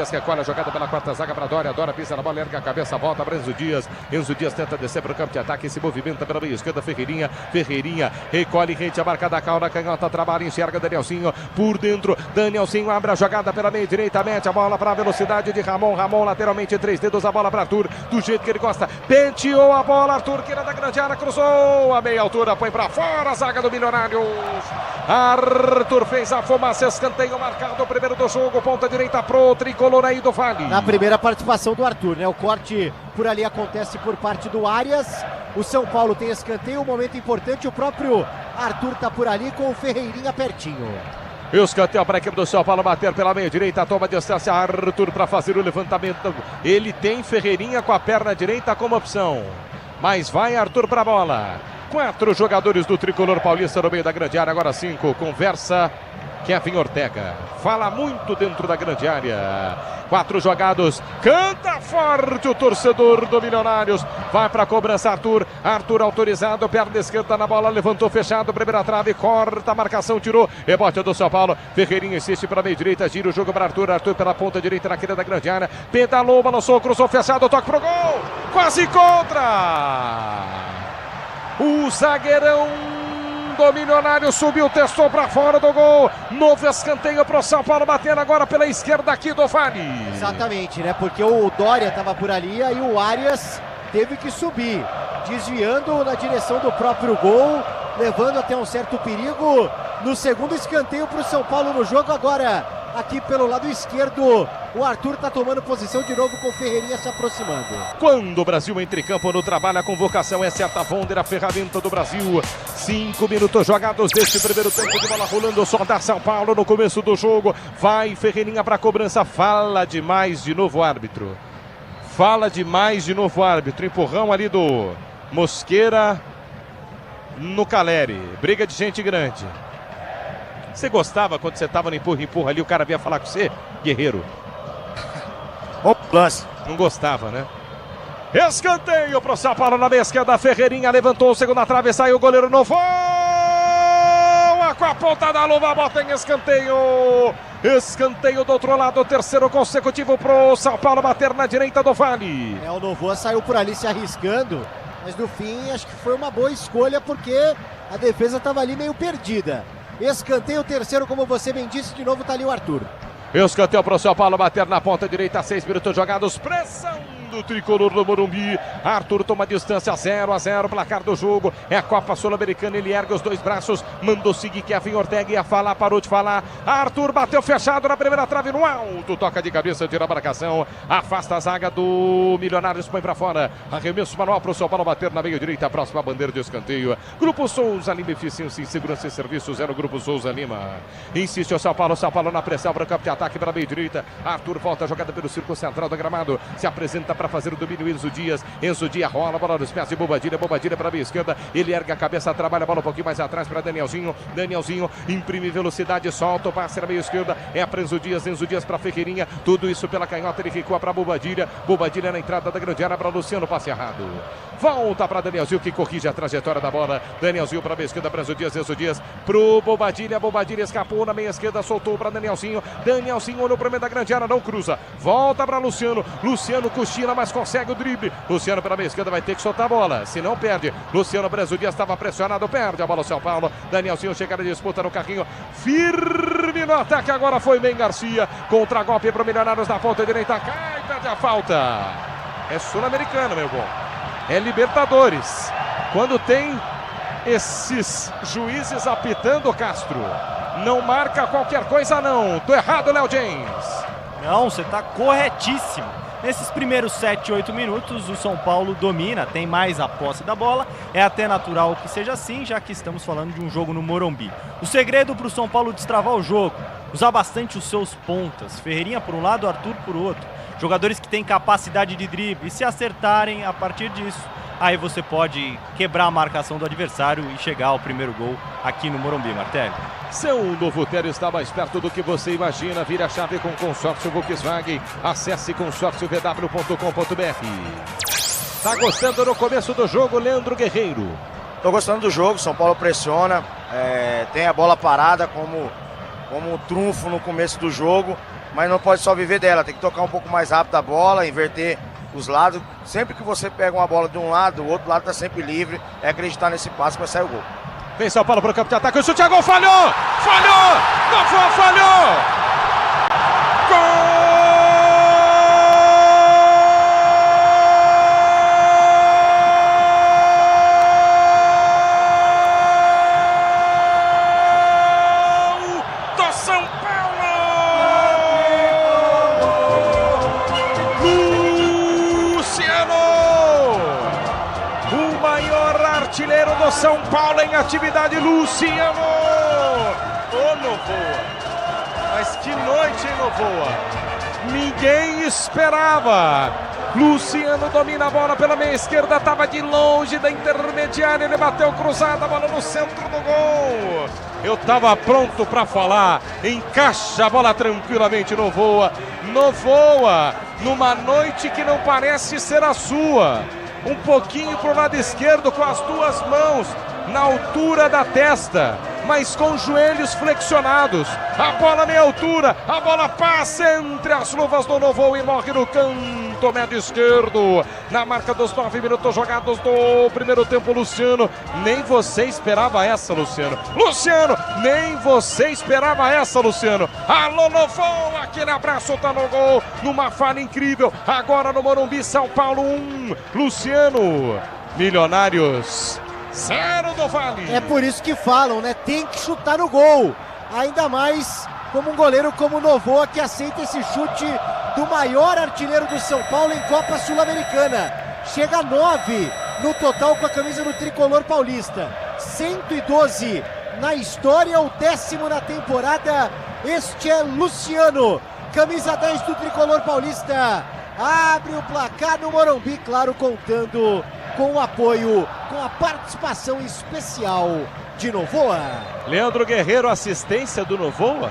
que recolhe a jogada pela quarta zaga para Dória, Dória pisa na bola, erga a cabeça, volta para Enzo Dias tenta descer para o campo de ataque, se movimenta pela meia esquerda, Ferreirinha recolhe, rente a marca da Caura, canhota, trabalha, enxerga Danielzinho por dentro, Danielzinho abre a jogada pela meia direita, mete a bola para a velocidade de Ramon lateralmente, 3 dedos, a bola para Arthur, do jeito que ele gosta, penteou a bola, Arthur, que era da grande área, cruzou a meia altura, põe pra fora a zaga do Milionários. Arthur fez a fumaça, escanteio marcado, o primeiro do jogo, ponta direita pro tricolor aí do Vale. Na primeira participação do Arthur, né? O corte por ali acontece por parte do Arias, o São Paulo tem escanteio, um momento importante, o próprio Arthur tá por ali com o Ferreirinha pertinho. E o escanteio para a equipe do São Paulo bater pela meia direita, toma distância, Arthur para fazer o levantamento. Ele tem Ferreirinha com a perna direita como opção, mas vai Arthur para a bola. 4 jogadores do tricolor paulista no meio da grande área, agora 5, conversa Kevin Ortega, fala muito dentro da grande área. 4 jogados, canta forte o torcedor do Milionários, vai para a cobrança Arthur autorizado, perna esquerda na bola, levantou fechado, primeira trave, corta a marcação, tirou, rebote do São Paulo, Ferreirinha insiste para a meia direita, gira o jogo para Arthur pela ponta direita na queda da grande área, pedalou, balançou, cruzou fechado, toque pro gol, quase contra, o zagueirão do Milionário subiu, testou para fora do gol, novo escanteio para o São Paulo, batendo agora pela esquerda aqui do Vale. Exatamente, né, porque o Dória estava por ali, aí o Arias teve que subir, desviando na direção do próprio gol, levando até um certo perigo, no segundo escanteio para o São Paulo no jogo, agora aqui pelo lado esquerdo, o Arthur está tomando posição de novo com o Ferreirinha se aproximando. Quando o Brasil entra em campo no trabalho, a convocação é certa, Vonder, a ferramenta do Brasil. 5 minutos jogados deste primeiro tempo de bola rolando, só da São Paulo no começo do jogo. Vai Ferreirinha para a cobrança, fala demais de novo o árbitro. Empurrão ali do Mosqueira no Caleri, briga de gente grande. Você gostava quando você estava no empurra ali, o cara vinha falar com você, guerreiro? Não gostava, né? Escanteio pro São Paulo na meia esquerda, Ferreirinha levantou o segundo trave, saiu o goleiro no voo, com a ponta da luva, bota em escanteio. Escanteio do outro lado, terceiro consecutivo pro São Paulo bater na direita do Vale. O Novoa saiu por ali se arriscando, mas no fim acho que foi uma boa escolha porque a defesa estava ali meio perdida. Escanteio terceiro, como você bem disse, de novo tá ali o Arthur. Escanteio para o São Paulo bater na ponta direita, 6 minutos jogados, pressão do tricolor do Morumbi. Arthur toma distância, 0-0, placar do jogo. É a Copa Sul-Americana, ele ergue os 2 braços, mandou seguir Kevin Ortega, ia falar, parou de falar. Arthur bateu fechado na primeira trave, no alto, toca de cabeça, tira a marcação, afasta a zaga do Milionários, põe para fora. Arremesso manual para o São Paulo bater na meia direita, próxima bandeira de escanteio. Grupo Souza Lima, eficiência em segurança e serviços, era o Grupo Souza Lima. Insiste o São Paulo na pressão para o campo de ataque para a meia direita. Arthur volta a jogada pelo círculo central do gramado, se apresenta para fazer o domínio. Enzo Dias rola, bola nos pés de Bobadilha para a meia esquerda, ele ergue a cabeça, trabalha a bola um pouquinho mais atrás para Danielzinho imprime velocidade, solta o passe na meia esquerda, é para Enzo Dias para Ferreirinha, tudo isso pela canhota, ele recua para Bobadilha na entrada da grande área para Luciano, passe errado. Volta para Danielzinho, que corrige a trajetória da bola. Danielzinho para a meia esquerda, para Enzo Dias pro Bobadilha escapou na meia esquerda, soltou para Danielzinho olhou para o meio da grande área, não cruza, volta para Luciano cochila, mas consegue o drible. Luciano pela meia esquerda vai ter que soltar a bola, se não perde. Luciano para Enzo Dias, estava pressionado, perde a bola o São Paulo. Danielzinho chega na disputa no carrinho, firme no ataque, agora foi Ben Garcia, contra-golpe para o Milionários na ponta direita, cai, perde a falta. É sul-americano, meu bom. É Libertadores. Quando tem esses juízes apitando, Castro, não marca qualquer coisa não. Tô errado, Léo James? Não, você tá corretíssimo. Nesses primeiros 7, 8 minutos, o São Paulo domina, tem mais a posse da bola. É até natural que seja assim, já que estamos falando de um jogo no Morumbi. O segredo para o São Paulo destravar o jogo, usar bastante os seus pontas. Ferreirinha por um lado, Arthur por outro. Jogadores que têm capacidade de drible, e se acertarem a partir disso, aí você pode quebrar a marcação do adversário e chegar ao primeiro gol aqui no Morumbi, Martelli. Seu novo Tério está mais perto do que você imagina. Vire a chave com o consórcio Volkswagen. Acesse consórciovw.com.br. Tá gostando no começo do jogo, Leandro Guerreiro? Tô gostando do jogo, São Paulo pressiona, tem a bola parada como um trunfo no começo do jogo, mas não pode só viver dela, tem que tocar um pouco mais rápido a bola, inverter os lados. Sempre que você pega uma bola de um lado, o outro lado está sempre livre, é acreditar nesse passe para sair o gol. Vem São Paulo para o campo de ataque, o chute a gol, falhou! Falhou! Gol! Do São Paulo! Luciano! O maior artilheiro do São Paulo em atividade, Luciano! Ô Novoa! Mas que noite, hein, Novoa? Ninguém esperava! Luciano domina a bola pela meia esquerda, estava de longe da intermediária, ele bateu cruzada, a bola no centro do gol. Eu estava pronto para falar, encaixa a bola tranquilamente, Novoa, numa noite que não parece ser a sua. Um pouquinho para o lado esquerdo com as duas mãos na altura da testa, mas com os joelhos flexionados. A bola meia altura, a bola passa entre as luvas do Novoa e morre no canto médio esquerdo. Na marca dos 9 minutos jogados do primeiro tempo, Luciano. Nem você esperava essa, Luciano. Nem você esperava essa, Luciano. Alô, Novoa, aquele abraço tá no gol, numa falha incrível. Agora no Morumbi, São Paulo 1, Luciano. Milionários 0 do Vale. É por isso que falam, né? Tem que chutar no gol. Ainda mais como um goleiro como o Novoa, que aceita esse chute do maior artilheiro do São Paulo em Copa Sul-Americana. Chega a 9 no total com a camisa do tricolor paulista. 112 na história, o 10º na temporada. Este é Luciano, camisa 10 do tricolor paulista. Abre o placar no Morumbi, claro, contando com o apoio, com a participação especial de Novoa. Leandro Guerreiro, assistência do Novoa?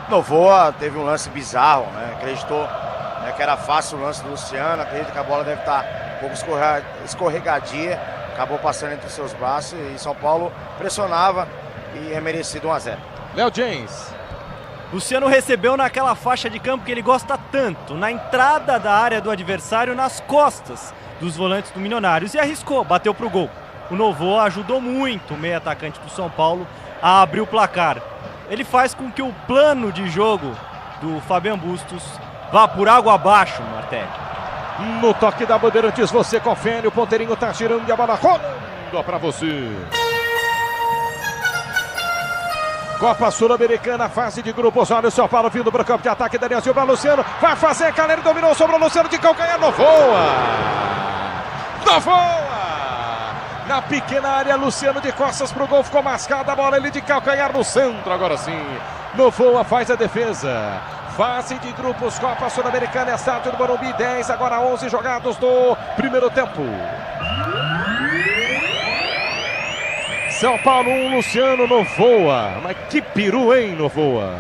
Novoa teve um lance bizarro, né? Acreditou, né, que era fácil o lance do Luciano, acredita que a bola deve estar um pouco escorregadia, acabou passando entre os seus braços e São Paulo pressionava e é merecido 1-0. Léo James. Luciano recebeu naquela faixa de campo que ele gosta tanto, na entrada da área do adversário, nas costas dos volantes do Milionários, e arriscou, bateu pro gol. O Novoa ajudou muito o meio atacante do São Paulo a abrir o placar. Ele faz com que o plano de jogo do Fabian Bustos vá por água abaixo, Martelli. No toque da Bandeirantes, você confere, o ponteirinho tá girando e a bola rolando pra você. Copa Sul-Americana, fase de grupos. Olha o São Paulo vindo para o campo de ataque. Danielzinho para Luciano. Vai fazer, Caleri dominou sobre o Luciano de calcanhar. Novoa! Na pequena área, Luciano de costas para o gol. Ficou mascada a bola, ele de calcanhar no centro. Agora sim, Novoa faz a defesa. Fase de grupos, Copa Sul-Americana, estádio do Morumbi, 10, agora 11 jogados do primeiro tempo. São Paulo 1, Luciano Novoa. Mas que peru, hein, Novoa?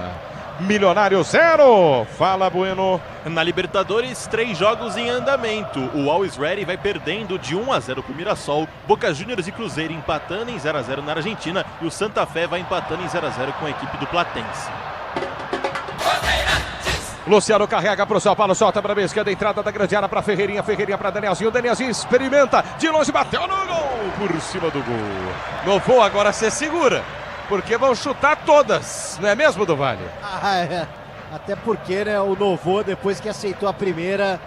Milionário 0. Fala, Bueno. Na Libertadores, 3 jogos em andamento. O Always Ready vai perdendo de 1-0 para o Mirassol. Boca Juniors e Cruzeiro empatando em 0-0 na Argentina. E o Santa Fé vai empatando em 0-0 com a equipe do Platense. Luciano carrega para o São Paulo, solta para a esquerda, entrada da grande área para Ferreirinha, Ferreirinha para Danielzinho, Danielzinho experimenta, de longe bateu no gol, por cima do gol. Novoa agora se segura, porque vão chutar todas, não é mesmo, do Vale? Até porque, né, o Novoa, depois que aceitou a primeira,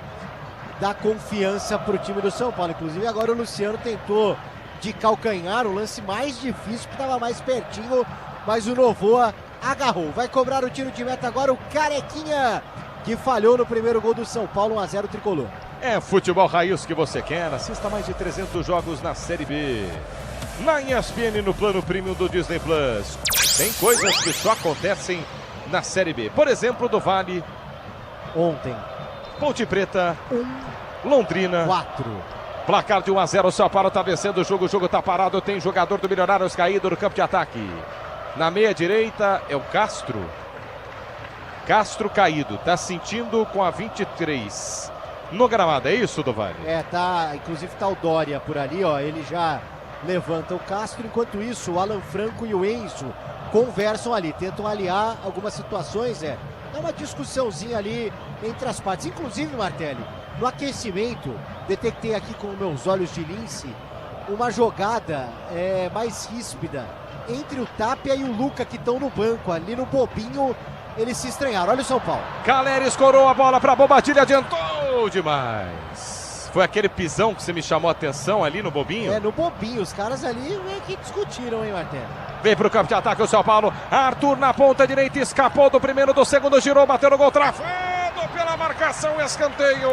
dá confiança para o time do São Paulo. Inclusive agora o Luciano tentou de calcanhar, o lance mais difícil, que estava mais pertinho, mas o Novoa agarrou. Vai cobrar o tiro de meta agora o Carequinha, que falhou no primeiro gol do São Paulo, 1-0 tricolor. É futebol raiz que você quer. Assista mais de 300 jogos na Série B. Na ESPN, no plano premium do Disney Plus. Tem coisas que só acontecem na Série B. Por exemplo, do Vale. Ontem. Ponte Preta. 1. Londrina. 4. Placar de 1-0. O São Paulo está vencendo o jogo está parado. Tem jogador do Milionários caído no campo de ataque. Na meia direita é o Castro. Castro caído. Tá sentindo com a 23 no gramado. É isso, do Vale? Inclusive tá o Dória por ali, ó. Ele já levanta o Castro. Enquanto isso, o Alan Franco e o Enzo conversam ali. Tentam aliar algumas situações. É uma discussãozinha ali entre as partes. Inclusive, Martelli, no aquecimento, detectei aqui com meus olhos de lince uma jogada mais ríspida entre o Tapia e o Luca, que estão no banco. Ali no bobinho, eles se estranharam. Olha o São Paulo. Caleri escorou a bola para Bobadilha, adiantou demais. Foi aquele pisão que você me chamou a atenção ali no bobinho? No bobinho. Os caras ali que discutiram, hein, Martelo? Vem pro campo de ataque o São Paulo. Arthur na ponta direita, escapou do primeiro, do segundo, girou, bateu no gol, travado pela marcação, escanteio.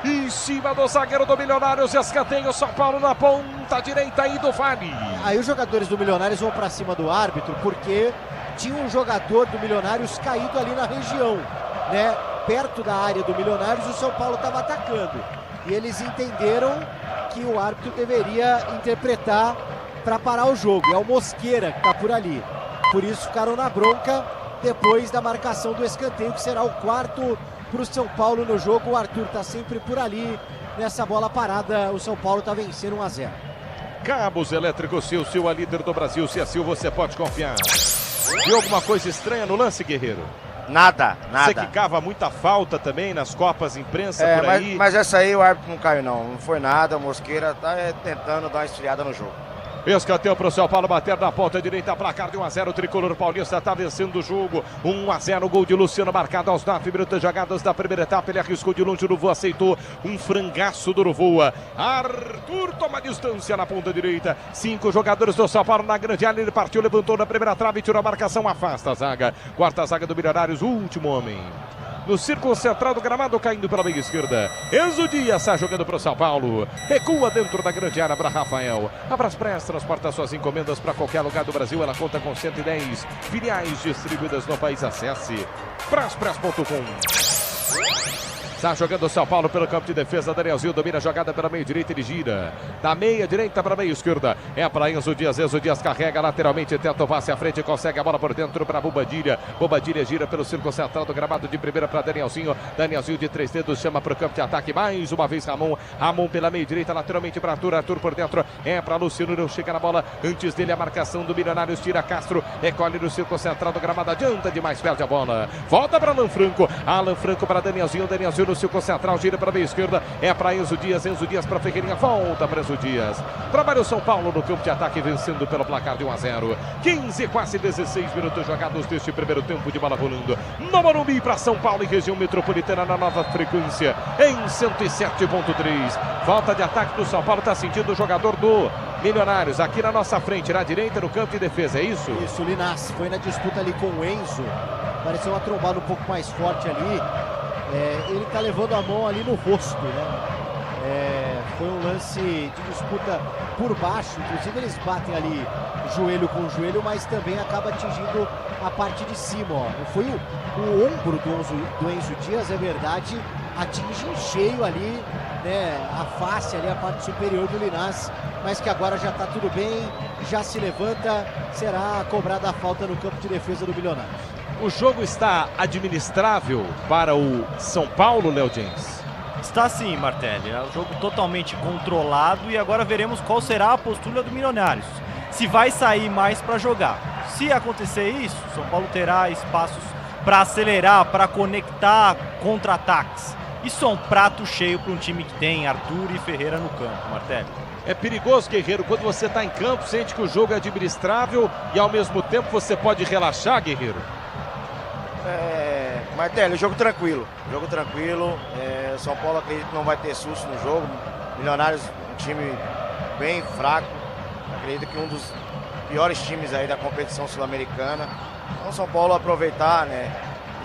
Em cima do zagueiro do Milionários, escanteio, São Paulo na ponta direita aí do Vale. Aí os jogadores do Milionários vão para cima do árbitro, porque tinha um jogador do Milionários caído ali na região, né? Perto da área do Milionários, o São Paulo estava atacando. E eles entenderam que o árbitro deveria interpretar para parar o jogo. É o Mosqueira que está por ali. Por isso ficaram na bronca depois da marcação do escanteio, que será o 4º para o São Paulo no jogo. O Arthur está sempre por ali. Nessa bola parada, o São Paulo está vencendo 1-0. Cabos Elétricos Sil, a líder do Brasil. Se é Sil, você pode confiar. Viu alguma coisa estranha no lance, Guerreiro? Nada. Você que cava muita falta também nas copas imprensa por aí. Mas essa aí o árbitro não caiu não foi nada. A Mosqueira está tentando dar uma esfriada no jogo. Escanteio para o São Paulo bater na ponta direita, placar de 1-0, o tricolor paulista está vencendo o jogo, 1-0, gol de Luciano marcado aos 9 minutos jogados da primeira etapa, ele arriscou de longe, o Novoa aceitou, um frangaço do Novoa, Arthur toma distância na ponta direita, 5 jogadores do São Paulo na grande área, ele partiu, levantou na primeira trave, tirou a marcação, afasta a zaga, quarta zaga do Milionários, o último homem. No círculo central do gramado, caindo pela meia esquerda. Enzo Dias está jogando para o São Paulo. Recua dentro da grande área para Rafael. A Braspress transporta suas encomendas para qualquer lugar do Brasil. Ela conta com 110 filiais distribuídas no país. Acesse braspress.com. Está jogando o São Paulo pelo campo de defesa. Danielzinho domina a jogada pela meia direita. Ele gira da meia direita para a meia esquerda. É para Enzo Dias. Enzo Dias carrega lateralmente. Tenta o passe à frente. Consegue a bola por dentro para Bobadilha. Bobadilha gira pelo círculo central do gramado de primeira para Danielzinho. Danielzinho de 3 dedos chama para o campo de ataque. Mais uma vez Ramon. Ramon pela meia direita. Lateralmente para Arthur. Arthur por dentro. É para Luciano. Não chega na bola. Antes dele a marcação do Milionários. Tira Castro. Recolhe no círculo central do gramado. Adianta demais. Perde a bola. Volta para Alan Franco. Alan Franco para Danielzinho. Danielzinho no círculo central, gira para a meia esquerda, é para Enzo Dias para Ferreirinha, volta para Enzo Dias. Trabalha o São Paulo no campo de ataque, vencendo pelo placar de 1-0. 15, quase 16 minutos jogados deste primeiro tempo de bola rolando. No Morumbi para São Paulo e região metropolitana na nova frequência, em 107.3. Volta de ataque do São Paulo, está sentindo o jogador do Milionários, aqui na nossa frente, na direita, no campo de defesa, é isso? Isso, Linás, foi na disputa ali com o Enzo, pareceu uma trombada um pouco mais forte ali. Ele está levando a mão ali no rosto, né? Foi um lance de disputa por baixo, inclusive eles batem ali joelho com joelho, mas também acaba atingindo a parte de cima, ó. Foi o ombro do Enzo Dias, é verdade, atinge em cheio ali, né, a face ali, a parte superior do Linares, mas que agora já está tudo bem, já se levanta, será cobrada a falta no campo de defesa do Milionários. O jogo está administrável para o São Paulo, Léo James? Está sim, Martelli. É um jogo totalmente controlado e agora veremos qual será a postura do Milionários. Se vai sair mais para jogar. Se acontecer isso, São Paulo terá espaços para acelerar, para conectar contra-ataques. Isso é um prato cheio para um time que tem Arthur e Ferreira no campo, Martelli. É perigoso, Guerreiro, quando você está em campo, sente que o jogo é administrável e ao mesmo tempo você pode relaxar, Guerreiro? Martelli, jogo tranquilo. São Paulo acredito que não vai ter susto no jogo. Milionários, um time bem fraco. Acredito que um dos piores times aí da competição sul-americana. Então São Paulo aproveitar, né,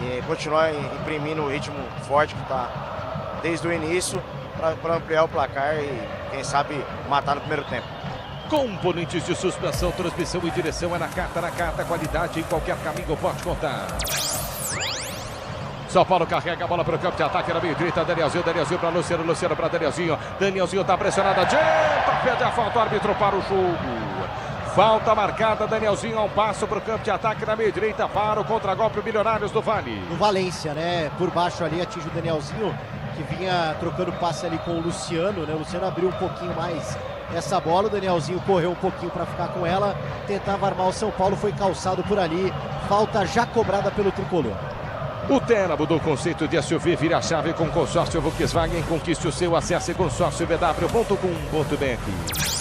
e continuar imprimindo o ritmo forte que está desde o início para ampliar o placar e quem sabe matar no primeiro tempo. Componentes de suspensão, transmissão e direção é na carta, qualidade em qualquer caminho pode contar. São Paulo carrega a bola para o campo de ataque na meio direita, Danielzinho para Luciano para Danielzinho está pressionado, adianta, pede a falta, o árbitro para o jogo. Falta marcada, Danielzinho a um passo para o campo de ataque na meio direita, para o contra-golpe Milionários do Vale. No Valência, né, por baixo ali atinge o Danielzinho, que vinha trocando passe ali com o Luciano, né, o Luciano abriu um pouquinho mais essa bola, o Danielzinho correu um pouquinho para ficar com ela, tentava armar o São Paulo, foi calçado por ali, falta já cobrada pelo tricolor. O Terra mudou o conceito de SUV, vira a chave com consórcio Volkswagen, conquiste o seu, acesse consórciovw.com.br.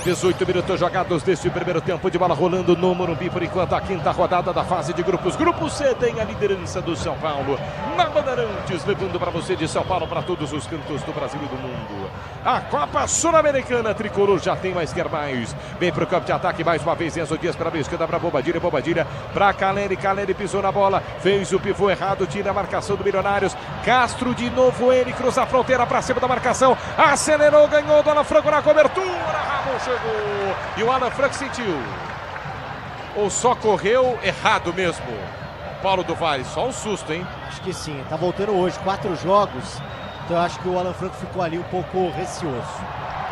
18 minutos jogados deste primeiro tempo de bola rolando no Morumbi, por enquanto a quinta rodada da fase de grupos. Grupo C tem a liderança do São Paulo na Bandeirantes, levando para você de São Paulo para todos os cantos do Brasil e do mundo. A Copa Sul-Americana, tricolor já tem mais, quer mais. Vem para o campo de ataque mais uma vez, Enzo Dias para a esquerda, para Bobadilha para Caleri pisou na bola, fez o pivô errado, tira a marcação do Milionários. Castro de novo, ele cruza a fronteira para cima da marcação, acelerou, ganhou do Alan Franco na cobertura, Ramon chegou e o Alan Franco sentiu. Ou só correu errado mesmo? Paulo do Vale, só um susto, hein? Acho que sim, tá voltando hoje, 4 jogos, então eu acho que o Alan Franco ficou ali um pouco receoso.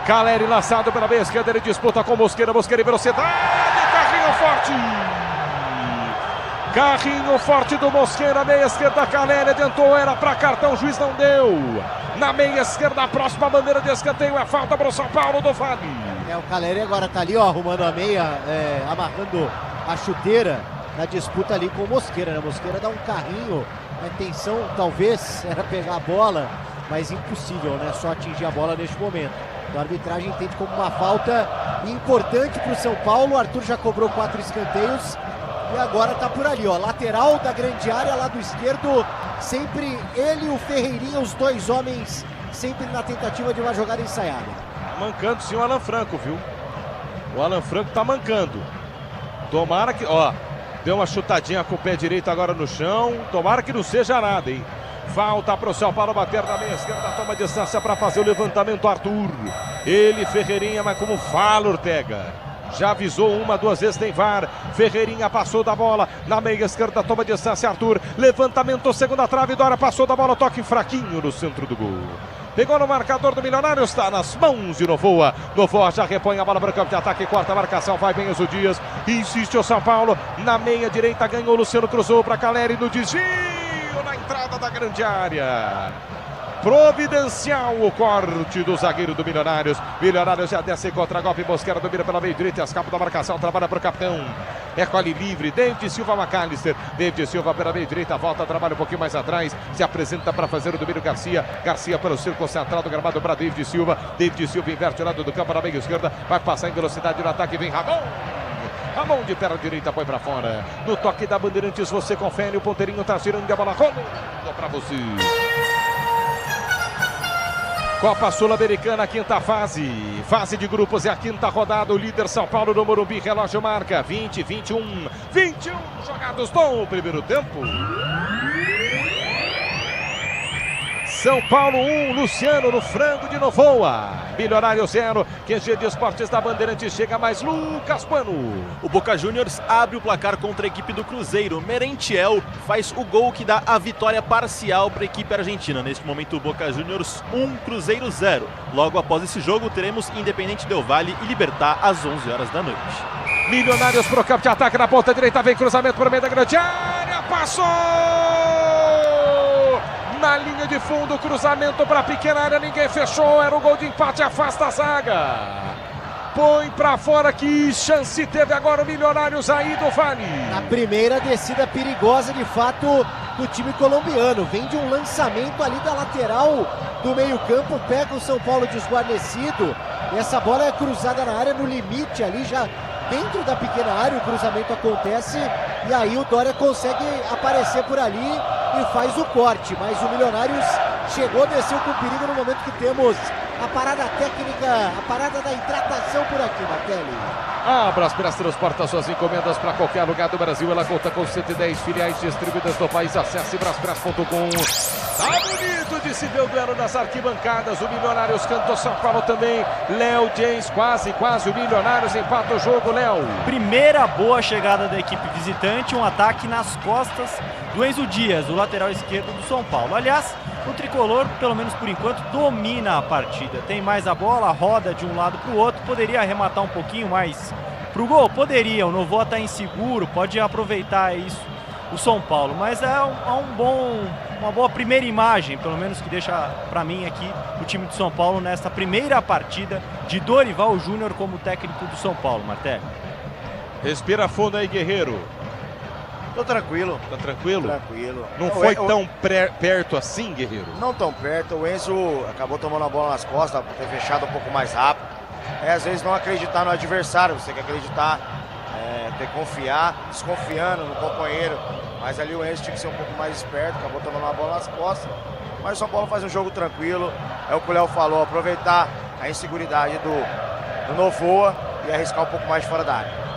Caleri lançado pela meia esquerda, ele disputa com Mosqueira em velocidade, carrinho forte do Mosqueira, meia esquerda, Caleri adiantou, era para cartão, o juiz não deu. Na meia esquerda, a próxima bandeira de escanteio, é falta para o São Paulo do Vale. O Caleri agora tá ali, ó, arrumando a meia, amarrando a chuteira na disputa ali com o Mosqueira, né? Mosqueira dá um carrinho, a intenção talvez era pegar a bola, mas impossível, né? Só atingir a bola neste momento. A arbitragem entende como uma falta importante para o São Paulo. O Arthur já cobrou 4 escanteios e agora tá por ali, ó, lateral da grande área, lado esquerdo, sempre ele e o Ferreirinha, os dois homens, sempre na tentativa de uma jogada ensaiada. Mancando sim o Alan Franco, viu? O Alan Franco tá mancando. Tomara que, ó, deu uma chutadinha com o pé direito agora no chão, tomara que não seja nada, hein? Falta para o São Paulo bater na meia esquerda, toma distância para fazer o levantamento, Arthur. Ele, Ferreirinha, mas como fala Ortega. Já avisou 1, 2 vezes, tem VAR. Ferreirinha passou da bola, na meia esquerda, toma distância, Arthur. Levantamento, segunda trave, Dória passou da bola, toque fraquinho no centro do gol. Pegou no marcador do Milionário, está nas mãos de Novoa. Novoa já repõe a bola para o campo de ataque, corta a marcação, vai bem Enzo Dias. Insiste o São Paulo, na meia direita, ganhou, Luciano cruzou para Caleri no desvio, na entrada da grande área. Providencial o corte do zagueiro do Milionários. Milionários já desce contra golpe, Mosquera domina pela meia direita, escapa da marcação, trabalha para o capitão. Recolhe livre, David Silva McAllister. David Silva pela meia direita, volta, trabalha um pouquinho mais atrás, se apresenta para fazer o domínio Garcia. Garcia para o círculo central do gramado para David Silva. David Silva inverte o lado do campo na meia esquerda, vai passar em velocidade no ataque, vem Ramon. Ramon de perna direita, põe para fora. No toque da Bandeirantes você confere, o ponteirinho tá girando e a bola rolando para você. Copa Sul-Americana, quinta fase. Fase de grupos é a quinta rodada. O líder São Paulo no Morumbi, relógio marca 20, 21 jogados no primeiro tempo. São Paulo 1, Luciano no frango de Novoa. Milionário 0, QG de Esportes da Bandeirantes chega mais Lucas Pano. O Boca Juniors abre o placar contra a equipe do Cruzeiro. Merentiel faz o gol que dá a vitória parcial para a equipe argentina. Neste momento o Boca Juniors 1, Cruzeiro 0. Logo após esse jogo teremos Independente Del Valle e Libertad às 11 horas da noite. Milionários pro campo de ataque na ponta direita, vem cruzamento para o meio da grande área, passou! Na linha de fundo, cruzamento para a pequena área, ninguém fechou, era o gol de empate, afasta a zaga. Põe para fora, que chance teve agora o Milionários aí do Vale. A primeira descida perigosa de fato do time colombiano, vem de um lançamento ali da lateral do meio campo, pega o São Paulo desguarnecido, e essa bola é cruzada na área, no limite ali já dentro da pequena área, o cruzamento acontece e aí o Dória consegue aparecer por ali e faz o corte, mas o Milionários chegou, desceu com perigo no momento que temos a parada técnica, a parada da hidratação por aqui, Martelli. A Braspress transporta suas encomendas para qualquer lugar do Brasil. Ela conta com 110 filiais distribuídas no país. Acesse braspress.com. Tá bonito de se ver o duelo nas arquibancadas. O Milionários canta o São Paulo também. Léo James, quase o Milionários empata o jogo, Léo. Primeira boa chegada da equipe visitante, um ataque nas costas do Enzo Dias, o lateral esquerdo do São Paulo. Aliás, o tricolor, pelo menos por enquanto, domina a partida. Tem mais a bola, roda de um lado para o outro, poderia arrematar um pouquinho mais pro gol? Poderia, o Novoa está inseguro, pode aproveitar isso o São Paulo, mas é uma boa primeira imagem, pelo menos que deixa para mim aqui o time de São Paulo nesta primeira partida de Dorival Júnior como técnico do São Paulo, Martelli. Respira fundo aí, Guerreiro. Tô tranquilo. Tá tranquilo? Tranquilo. Não foi tão perto assim, Guerreiro? Não tão perto. O Enzo acabou tomando a bola nas costas, por ter fechado um pouco mais rápido. Às vezes não acreditar no adversário, você tem que acreditar, ter que confiar, desconfiando no companheiro. Mas ali o Enzo tinha que ser um pouco mais esperto, acabou tomando a bola nas costas. Mas o São Paulo faz um jogo tranquilo. É o que o Léo falou, aproveitar a inseguridade do Novoa e arriscar um pouco mais de fora da área.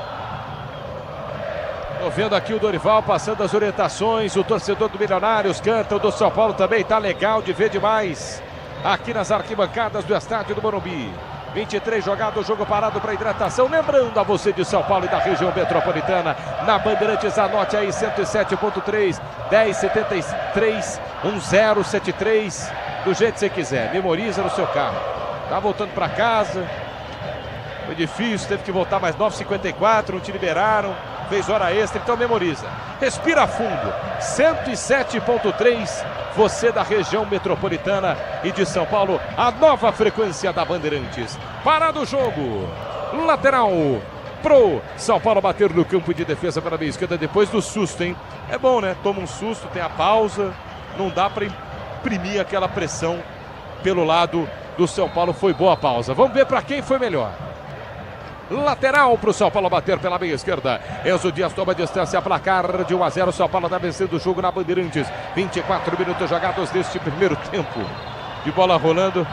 Tô vendo aqui o Dorival passando as orientações, o torcedor do Milionários canta, o do São Paulo também, tá legal de ver demais aqui nas arquibancadas do estádio do Morumbi. 23 jogados, jogo parado para hidratação. Lembrando a você de São Paulo e da região metropolitana, na Bandeirantes, anote aí 107.3, 1073, 1073, do jeito que você quiser, memoriza no seu carro. Tá voltando para casa, foi difícil, teve que voltar mais 9h54, não te liberaram. Fez hora extra, então memoriza. Respira fundo. 107.3, você da região metropolitana e de São Paulo, a nova frequência da Bandeirantes. Parado o jogo. Lateral pro São Paulo bater no campo de defesa pela meia esquerda depois do susto, hein? É bom, né? Toma um susto, tem a pausa. Não dá para imprimir aquela pressão pelo lado do São Paulo. Foi boa a pausa. Vamos ver para quem foi melhor. Lateral para o São Paulo bater pela meia esquerda. Enzo Dias toma distância, placar de 1-0. São Paulo está vencendo o jogo na Bandeirantes. 24 minutos jogados neste primeiro tempo. De bola rolando.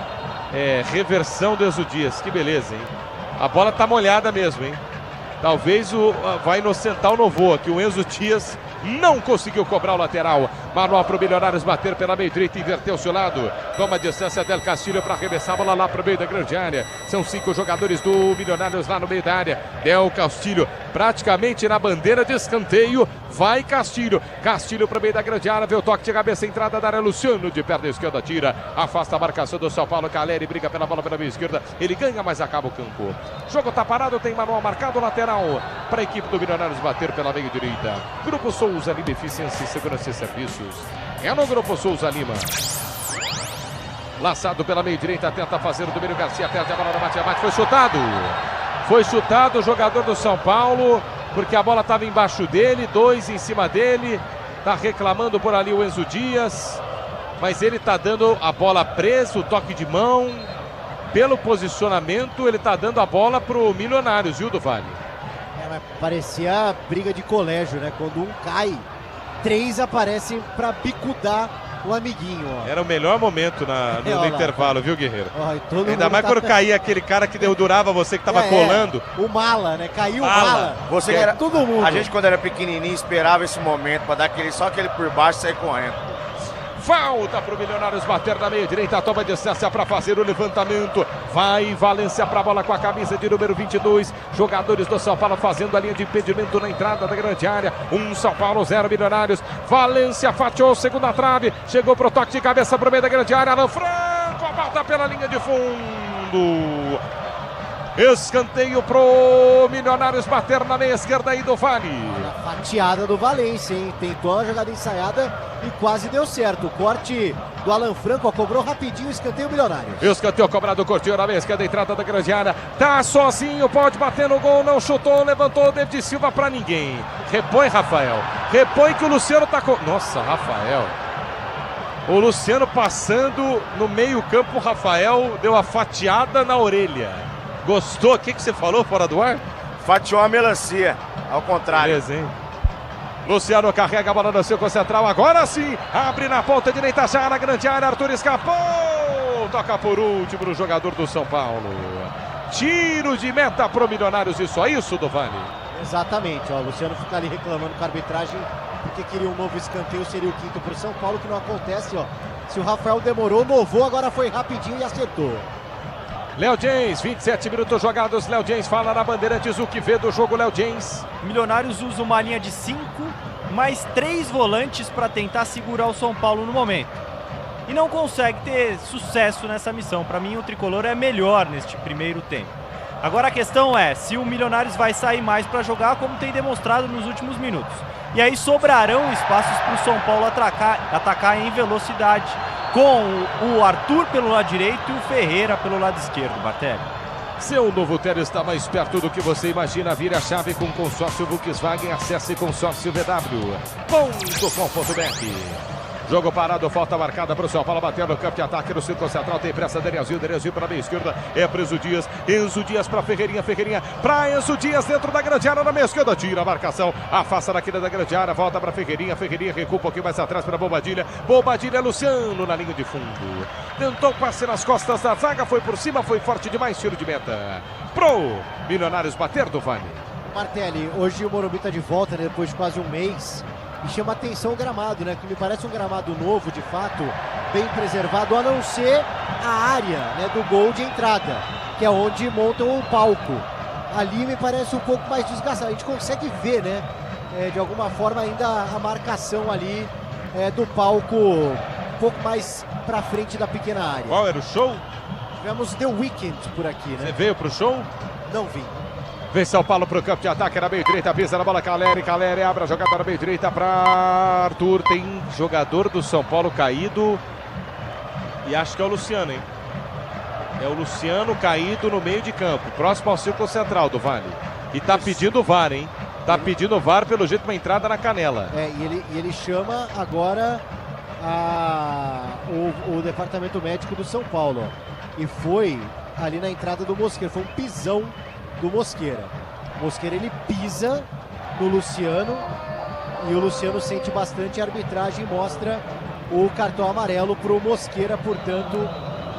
Reversão do Enzo Dias. Que beleza, hein? A bola tá molhada mesmo, hein? Talvez vai inocentar o Novoa, que o Enzo Dias não conseguiu cobrar o lateral. Manual para o Milionários bater pela meia direita, inverteu o seu lado. Toma a distância Del Castilho para arremessar a bola lá para o meio da grande área. São 5 jogadores do Milionários lá no meio da área. Del Castilho praticamente na bandeira de escanteio. Vai Castilho. Castilho para o meio da grande área. Vê o toque de cabeça, entrada da área. Luciano de perna esquerda tira. Afasta a marcação do São Paulo. Caleri briga pela bola pela meia esquerda. Ele ganha, mas acaba o campo. Jogo tá parado, tem Manual marcado lateral para a equipe do Milionários bater pela meia direita. Grupo Souza Lima, Eficiência, Segurança e Serviços. É no Grupo Souza Lima. Laçado pela meia direita, tenta fazer o Domínio Garcia, perde a bola no bate-a-bate, foi chutado. Foi chutado o jogador do São Paulo, porque a bola estava embaixo dele, 2 em cima dele. Tá reclamando por ali o Enzo Dias, mas ele tá dando a bola presa, o toque de mão. Pelo posicionamento, ele tá dando a bola pro Milionários, viu, do Vale? Mas parecia briga de colégio, né? Quando um cai, 3 aparecem para bicudar o amiguinho. Ó. Era o melhor momento no intervalo, viu, Guerreiro? Ainda mais quando caía aquele cara que durdurava você, que tava colando. O Mala, né? Caiu o Mala. Você era todo mundo. A gente, quando era pequenininho, esperava esse momento para dar só aquele por baixo e sair correndo. Falta para o Milionários bater na meia direita, toma distância para fazer o levantamento. Vai Valência para a bola com a camisa de número 22. Jogadores do São Paulo fazendo a linha de impedimento na entrada da grande área. 1 São Paulo, 0 Milionários. Valência fatiou, segunda trave. Chegou pro toque de cabeça para o meio da grande área. Alan Franco, a volta pela linha de fundo. Escanteio pro Milionários bater na meia esquerda aí do Vale. A fatiada do Valência, hein? Tentou a jogada ensaiada e quase deu certo. O corte do Alan Franco, cobrou rapidinho o escanteio Milionários. Escanteio cobrado, curtiu na meia esquerda, entrada da grande área. Tá sozinho, pode bater no gol, não chutou, levantou, David Silva pra ninguém. Repõe, Rafael. Repõe que o Luciano tá com... Nossa, Rafael. O Luciano passando no meio campo, o Rafael deu a fatiada na orelha. Gostou? O que você falou fora do ar? Fatiou a melancia, ao contrário. Beleza, hein? Luciano carrega a bola no círculo central, agora sim, abre na ponta direita já na grande área, Arthur escapou, toca por último no jogador do São Paulo. Tiro de meta pro Milionários, isso é isso, do Vale. Exatamente, ó, o Luciano fica ali reclamando com a arbitragem, porque queria um novo escanteio, seria o quinto pro São Paulo, que não acontece, ó. Se o Rafael demorou, novou, agora foi rapidinho e acertou. Léo James, 27 minutos jogados. Léo James fala na Bandeirantes o que vê do jogo, Léo James. Milionários usa uma linha de 5, mais 3 volantes para tentar segurar o São Paulo no momento. E não consegue ter sucesso nessa missão. Para mim, o tricolor é melhor neste primeiro tempo. Agora a questão é se o Milionários vai sair mais para jogar, como tem demonstrado nos últimos minutos. E aí sobrarão espaços para o São Paulo atacar em velocidade, com o Arthur pelo lado direito e o Ferreira pelo lado esquerdo, Bartelli. Seu novo Tele está mais perto do que você imagina. Vire a chave com o consórcio Volkswagen. Acesse consórciovw.com.br. Jogo parado, falta marcada para o São Paulo, bater no campo de ataque no círculo central, tem pressa Derezinho para a meia esquerda, é para Enzo Dias para Ferreirinha para Enzo Dias dentro da grande área na meia esquerda, tira a marcação, afasta daquele da grande área, volta para Ferreirinha recua um pouquinho mais atrás para Bobadilha, Luciano na linha de fundo, tentou passe nas costas da zaga, foi por cima, foi forte demais, tiro de meta, pro Milionários bater do Vale. Martelli, hoje o Morumbi está de volta, né, depois de quase um mês. E chama atenção o gramado, né? Que me parece um gramado novo, de fato, bem preservado, a não ser a área, né, do gol de entrada, que é onde montam o palco. Ali me parece um pouco mais desgastado. A gente consegue ver, né? De alguma forma ainda a marcação ali do palco um pouco mais pra frente da pequena área. Qual era o show? Tivemos The Weeknd por aqui, né? Você veio pro show? Não vi. Vem São Paulo pro campo de ataque, na meio direita, pisa na bola, Caleri abre a jogada na meio direita para Arthur, tem jogador do São Paulo caído e acho que é o Luciano, hein? É o Luciano caído no meio de campo, próximo ao círculo central do Vale. E tá pedindo o VAR, hein? Tá pedindo o VAR pelo jeito, uma entrada na canela. E ele chama agora o departamento médico do São Paulo, ó. E foi ali na entrada do Mosqueira, foi um pisão do Mosqueira. O Mosqueira, ele pisa no Luciano e o Luciano sente bastante. A arbitragem mostra o cartão amarelo pro Mosqueira, portanto,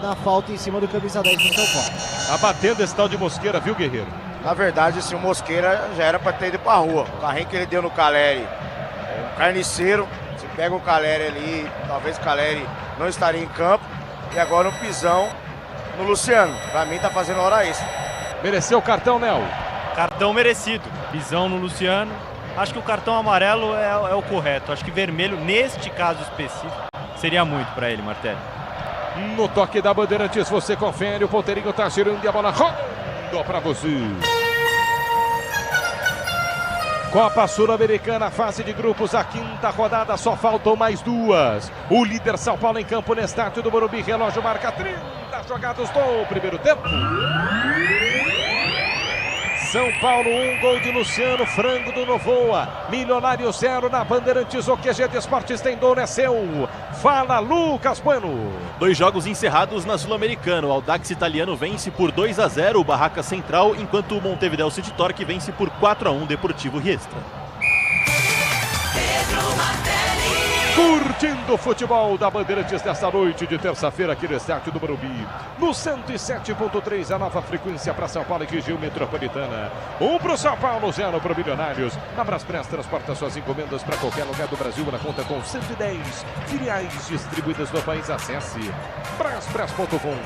na falta em cima do camisa 10 do São Paulo. Tá batendo esse tal de Mosqueira, viu, Guerreiro? Na verdade, o Mosqueira já era para ter ido pra rua. O carrinho que ele deu no Caleri, um carniceiro, se pega o Caleri ali, talvez o Caleri não estaria em campo, e agora um pisão no Luciano. Pra mim tá fazendo hora extra. Mereceu o cartão, Léo? Cartão merecido. Pisão no Luciano. Acho que o cartão amarelo é o correto. Acho que vermelho, neste caso específico, seria muito para ele, Martelli. No toque da Bandeirantes, você confere. O ponteirinho tá girando e a bola rodou para você. Copa Sul-Americana, fase de grupos, a quinta rodada, só faltam mais 2. O líder São Paulo em campo no estádio do Morumbi, relógio marca 30 jogados do primeiro tempo. São Paulo 1, gol de Luciano, frango do Novoa. Milionário 0 na Bandeirantes, o QG de Esportes tem dono, é seu. Fala, Lucas Bueno. 2 jogos encerrados na Sul-Americana. O Audax italiano vence por 2-0 o Barraca Central, enquanto o Montevideo City Torque vence por 4-1 Deportivo Riestra. Curtindo o futebol da Bandeirantes desta noite de terça-feira aqui no estádio do Morumbi. No 107.3, a nova frequência para São Paulo e região metropolitana. 1 para o São Paulo, 0 para o Milionários. A Braspress transporta suas encomendas para qualquer lugar do Brasil na conta com 110 filiais distribuídas no país. Acesse braspress.com.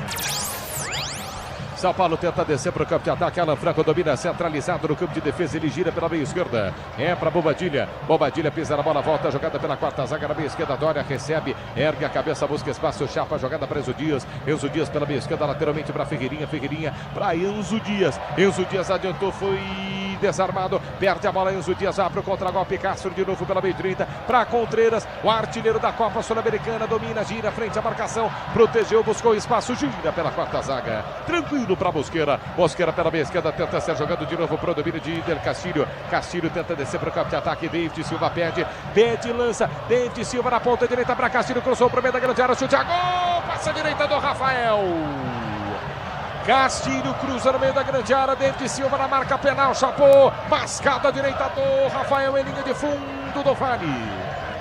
São Paulo tenta descer para o campo de ataque. Alan Franco domina centralizado no campo de defesa. Ele gira pela meia esquerda. É para Bobadilha. Bobadilha pisa na bola, volta. Jogada pela quarta zaga na meia esquerda. Dória recebe, ergue a cabeça, busca espaço. Chapa, jogada para Enzo Dias. Enzo Dias pela meia esquerda, lateralmente para Ferreirinha. Ferreirinha para Enzo Dias. Enzo Dias adiantou, foi desarmado. Perde a bola. Enzo Dias vai para o contra-golpe. Castro de novo pela meia direita para Contreiras. O artilheiro da Copa Sul-Americana domina, gira frente à marcação. Protegeu, buscou espaço. Gira pela quarta zaga. Tranquilo para Mosqueira. Mosqueira pela meia esquerda, tenta ser jogando de novo para o domínio de Del Castilho. Castilho tenta descer para o campo de ataque. David Silva pede, lança. David Silva na ponta direita para Castilho, cruzou para o meio da grande área, chute a gol, passa a direita do Rafael. Castilho cruza no meio da grande área, David Silva na marca penal, chapou, mascada à direita do Rafael em linha de fundo do Vale.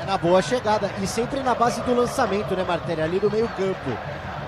Na boa chegada e sempre na base do lançamento, né, Martelli? Ali do meio campo.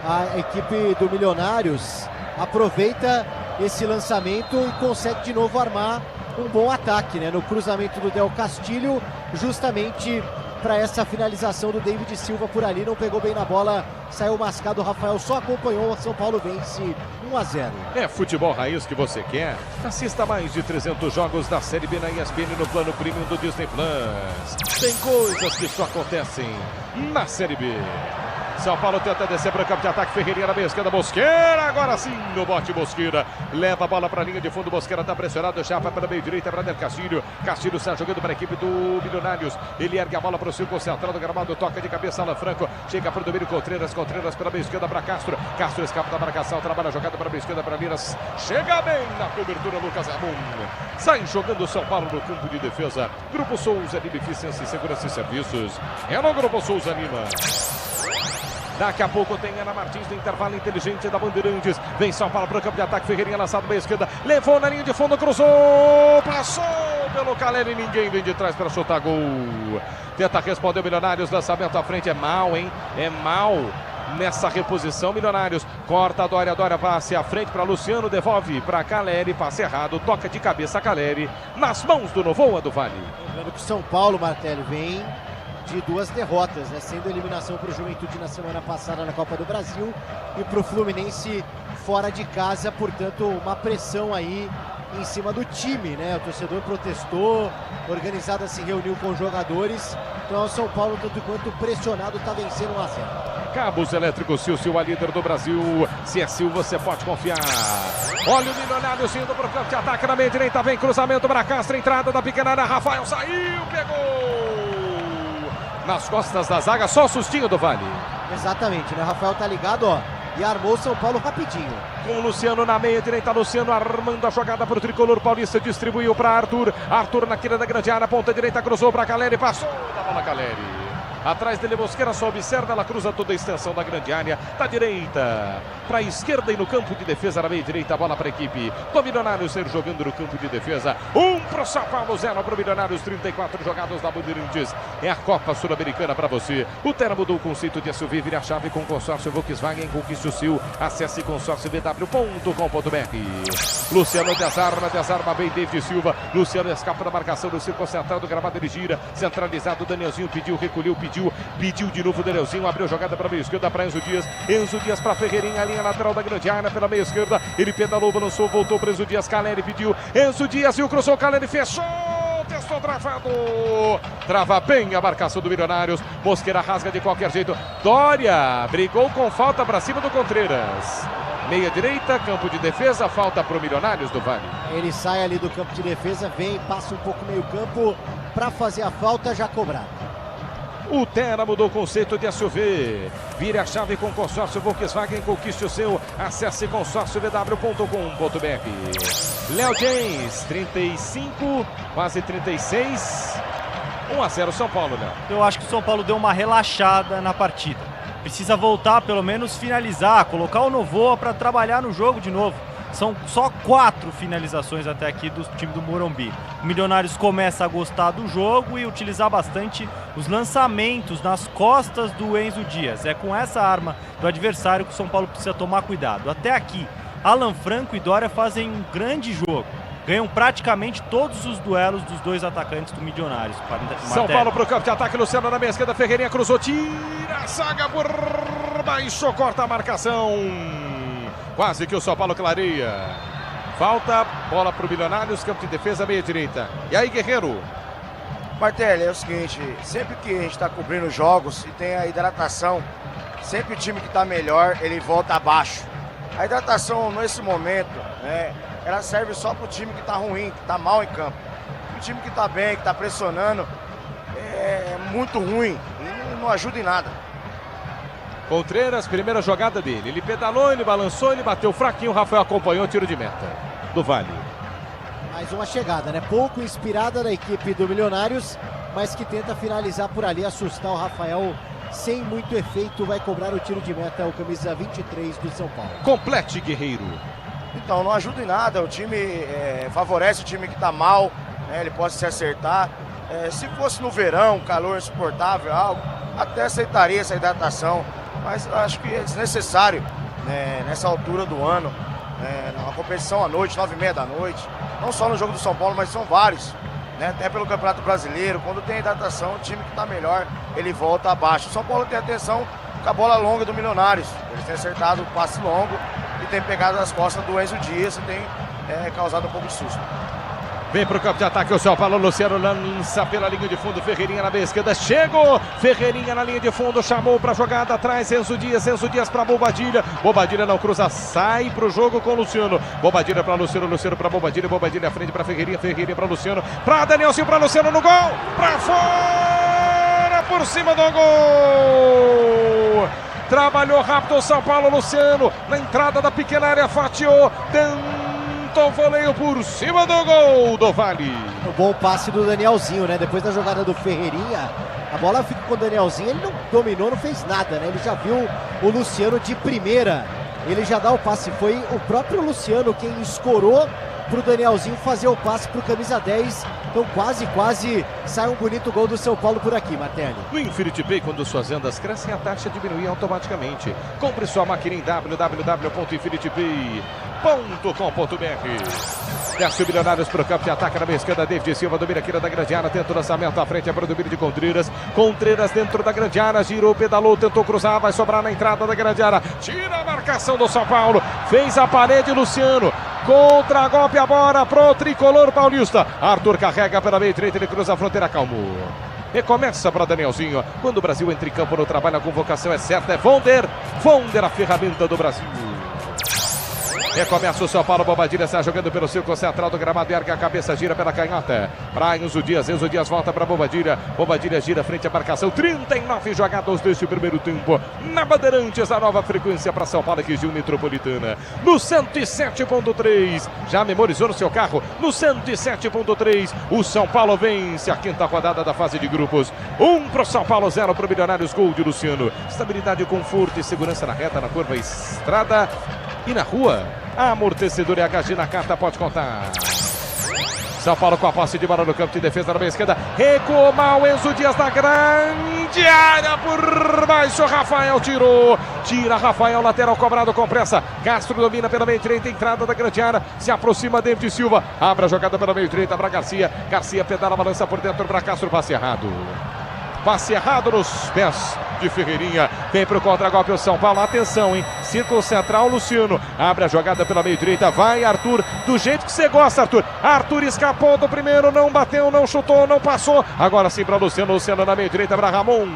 A equipe do Milionários aproveita esse lançamento e consegue de novo armar um bom ataque, né? No cruzamento do Del Castilho, justamente para essa finalização do David Silva por ali, não pegou bem na bola, saiu mascado, o Rafael só acompanhou, o São Paulo vence 1-0. É futebol raiz que você quer? Assista mais de 300 jogos da Série B na ESPN no plano premium do Disney Plus. Tem coisas que só acontecem na Série B. São Paulo tenta descer para o campo de ataque. Ferreirinha na meia esquerda. Mosqueira, agora sim no bote. Mosqueira leva a bola para a linha de fundo. Mosqueira está pressionado. Chapa para a meia direita para Del Castilho. Castilho está jogando para a equipe do Milionários. Ele ergue a bola para o círculo central do gramado. Toca de cabeça Alan Franco. Chega para o domínio Contreiras. Contreiras pela meia esquerda para Castro. Castro escapa da marcação. Trabalha a jogada para a meia esquerda para Minas. Chega bem na cobertura Lucas Ramon. Sai jogando o São Paulo no campo de defesa. Grupo Souza de Eficiência e Segurança e Serviços. É no Grupo Souza Lima. Daqui a pouco tem Ana Martins do intervalo inteligente da Bandeirantes. Vem São Paulo para o campo de ataque. Ferreirinha lançado meia esquerda. Levou na linha de fundo, cruzou. Passou pelo Caleri. Ninguém vem de trás para chutar gol. Tenta responder o Milionários. Lançamento à frente é mal, hein? É mal nessa reposição. Milionários corta a Dória. Dória passe à frente para Luciano. Devolve para Caleri. Passe errado. Toca de cabeça Caleri. Nas mãos do Novoa do Vale. Lembrando que o São Paulo, Martelli, vem de 2 derrotas, né? Sendo eliminação para o Juventude na semana passada na Copa do Brasil e para o Fluminense fora de casa, portanto uma pressão aí em cima do time, né? O torcedor protestou, organizada se reuniu com os jogadores, então o São Paulo, tanto quanto pressionado, está vencendo 1-0. Cabos Elétricos Silvio, a líder do Brasil. Se é Silvio, você pode confiar. Olha o Milionários indo para o campo de ataque na meia direita, vem cruzamento para Castro, entrada da pequena área, Rafael saiu, pegou nas costas da zaga, só o sustinho do Vale. Exatamente, né? Rafael tá ligado, ó, e armou o São Paulo rapidinho. Com o Luciano na meia direita, Luciano armando a jogada para o tricolor paulista, distribuiu para Arthur. Arthur na quina da grande área, ponta direita, cruzou para Caleri, passou da bola Caleri. Atrás dele, Mosqueira só observa, ela cruza toda a extensão da grande área, da direita para a esquerda e no campo de defesa, na meia direita, a bola para a equipe do Milionários ser jogando no campo de defesa. 1 para o São Paulo, 0 para o Milionários, 34 jogados da Bandeirantes. É a Copa Sul-Americana para você. O Terra mudou o conceito de SUV, vira a chave com consórcio Volkswagen, conquiste o seu. Acesse consórciovw.com.br. Luciano desarma bem David Silva. Luciano escapa da marcação do círculo central do gramado, ele gira, centralizado, Danielzinho pediu, recolheu, pediu de novo o Danielzinho, abriu jogada para a meia esquerda para Enzo Dias. Enzo Dias para Ferreirinha, a linha lateral da grande área pela meia esquerda. Ele pedalou, balançou, voltou para Enzo Dias. Caleri pediu, Enzo Dias e o cruzou, Caleri fechou. Testou travado. Trava bem a marcação do Milionários. Mosqueira rasga de qualquer jeito. Dória brigou com falta para cima do Contreiras. Meia direita, campo de defesa, falta para o Milionários do Vale. Ele sai ali do campo de defesa, vem, passa um pouco meio campo para fazer a falta já cobrada. O Terra mudou o conceito de SUV. Vire a chave com consórcio Volkswagen, conquiste o seu. Acesse consórciovw.com.br. Léo James, 35, quase 36. 1-0 São Paulo, Léo. Eu acho que o São Paulo deu uma relaxada na partida. Precisa voltar, pelo menos finalizar, colocar o Novoa para trabalhar no jogo de novo. São só 4 finalizações até aqui do time do Morumbi. O Milionários começa a gostar do jogo e utilizar bastante os lançamentos nas costas do Enzo Dias. É com essa arma do adversário que o São Paulo precisa tomar cuidado. Até aqui, Alan Franco e Dória fazem um grande jogo. Ganham praticamente todos os duelos dos dois atacantes do Milionários. São Paulo para o campo de ataque, Luciano na meia esquerda, Ferreirinha cruzou, tira a zaga por baixo, corta a marcação. Quase que o São Paulo clareia. Falta, bola para o Milionários, campo de defesa, meia direita. E aí, Guerreiro? Martelli, é o seguinte, sempre que a gente está cobrindo jogos e tem a hidratação, sempre o time que está melhor, ele volta abaixo. A hidratação, nesse momento, né, ela serve só para o time que está ruim, que está mal em campo. O time que está bem, que está pressionando, é muito ruim e não ajuda em nada. Contreiras, primeira jogada dele. Ele pedalou, ele balançou, ele bateu fraquinho. O Rafael acompanhou o tiro de meta do Vale. Mais uma chegada, né? Pouco inspirada da equipe do Milionários, mas que tenta finalizar por ali, assustar o Rafael sem muito efeito. Vai cobrar o tiro de meta, o camisa 23 do São Paulo. Complete, Guerreiro. Então, não ajuda em nada. O time favorece o time que está mal, né? Ele pode se acertar. Se fosse no verão, calor insuportável, algo, até aceitaria essa hidratação. Mas acho que é desnecessário, né, nessa altura do ano, uma competição à noite, 9h30 da noite, não só no jogo do São Paulo, mas são vários, né, até pelo Campeonato Brasileiro. Quando tem hidratação, o time que está melhor, ele volta abaixo. O São Paulo tem atenção com a bola longa do Milionários, eles têm acertado o passe longo e tem pegado as costas do Enzo Dias e tem causado um pouco de susto. Vem para o campo de ataque o São Paulo, Luciano lança pela linha de fundo, Ferreirinha na meia esquerda, chegou, Ferreirinha na linha de fundo, chamou para a jogada atrás, Enzo Dias para Bobadilha, Bobadilha não cruza, sai para o jogo com Luciano, Bobadilha para Luciano, Luciano para Bobadilha, Bobadilha à frente para Ferreirinha, Ferreirinha para Luciano, para Danielzinho, para Luciano no gol, para fora, por cima do gol, trabalhou rápido o São Paulo, Luciano, na entrada da pequena área, fatiou, o voleio por cima do gol do Vale. O bom passe do Danielzinho, né? Depois da jogada do Ferreirinha, a bola fica com o Danielzinho, ele não dominou, não fez nada, né? Ele já viu o Luciano de primeira, ele já dá o passe. Foi o próprio Luciano quem escorou pro Danielzinho fazer o passe pro camisa 10. Então quase sai um bonito gol do São Paulo por aqui, Martelli. No Infinity Pay, quando suas vendas crescem, a taxa diminui automaticamente. Compre sua máquina em www.infinitypay.com.br. Desce o Milionários para o campo de ataque na meia esquerda, David Silva domina aqui da grande área, tenta o lançamento à frente, é para o domínio de Contreiras. Contreiras dentro da grande área, girou, pedalou, tentou cruzar, vai sobrar na entrada da grande área. Tira a marcação do São Paulo, fez a parede, Luciano. Contra-golpe a bola pro tricolor paulista. Arthur carrega pela meia direita, ele cruza a fronteira, calmo. Recomeça para Danielzinho. Quando o Brasil entra em campo no trabalho, a convocação é certa, é Vonder, a ferramenta do Brasil. Recomeça o São Paulo, Bobadilha está jogando pelo círculo central do gramado, ergue a cabeça, gira pela canhota. Para Enzo Dias volta para Bobadilha. Bobadilha gira frente à marcação. 39 jogadas deste primeiro tempo. Na Bandeirantes, a nova frequência para São Paulo, região metropolitana. No 107.3. Já memorizou no seu carro? No 107.3. O São Paulo vence a quinta rodada da fase de grupos. 1 para o São Paulo, 0 para o Milionários. Gol de Luciano. Estabilidade, conforto e segurança na reta, na curva, estrada e na rua. Amortecedor e HG na carta, pode contar. São Paulo com a posse de bola no campo de defesa na meia esquerda. Recuou mal Enzo Dias na grande área por baixo. Rafael tirou. Tira Rafael, lateral cobrado com pressa. Castro domina pela meia direita, entrada da grande área. Se aproxima David Silva. Abre a jogada pela meia direita para Garcia. Garcia pedala, balança por dentro para Castro. Passe errado. Passe errado nos pés de Ferreirinha. Vem para o contra-golpe o São Paulo. Atenção, hein? Círculo central, Luciano. Abre a jogada pela meia direita. Vai Arthur. Do jeito que você gosta, Arthur. Arthur escapou do primeiro. Não bateu, não chutou, não passou. Agora sim para Luciano. Luciano na meia direita para Ramon.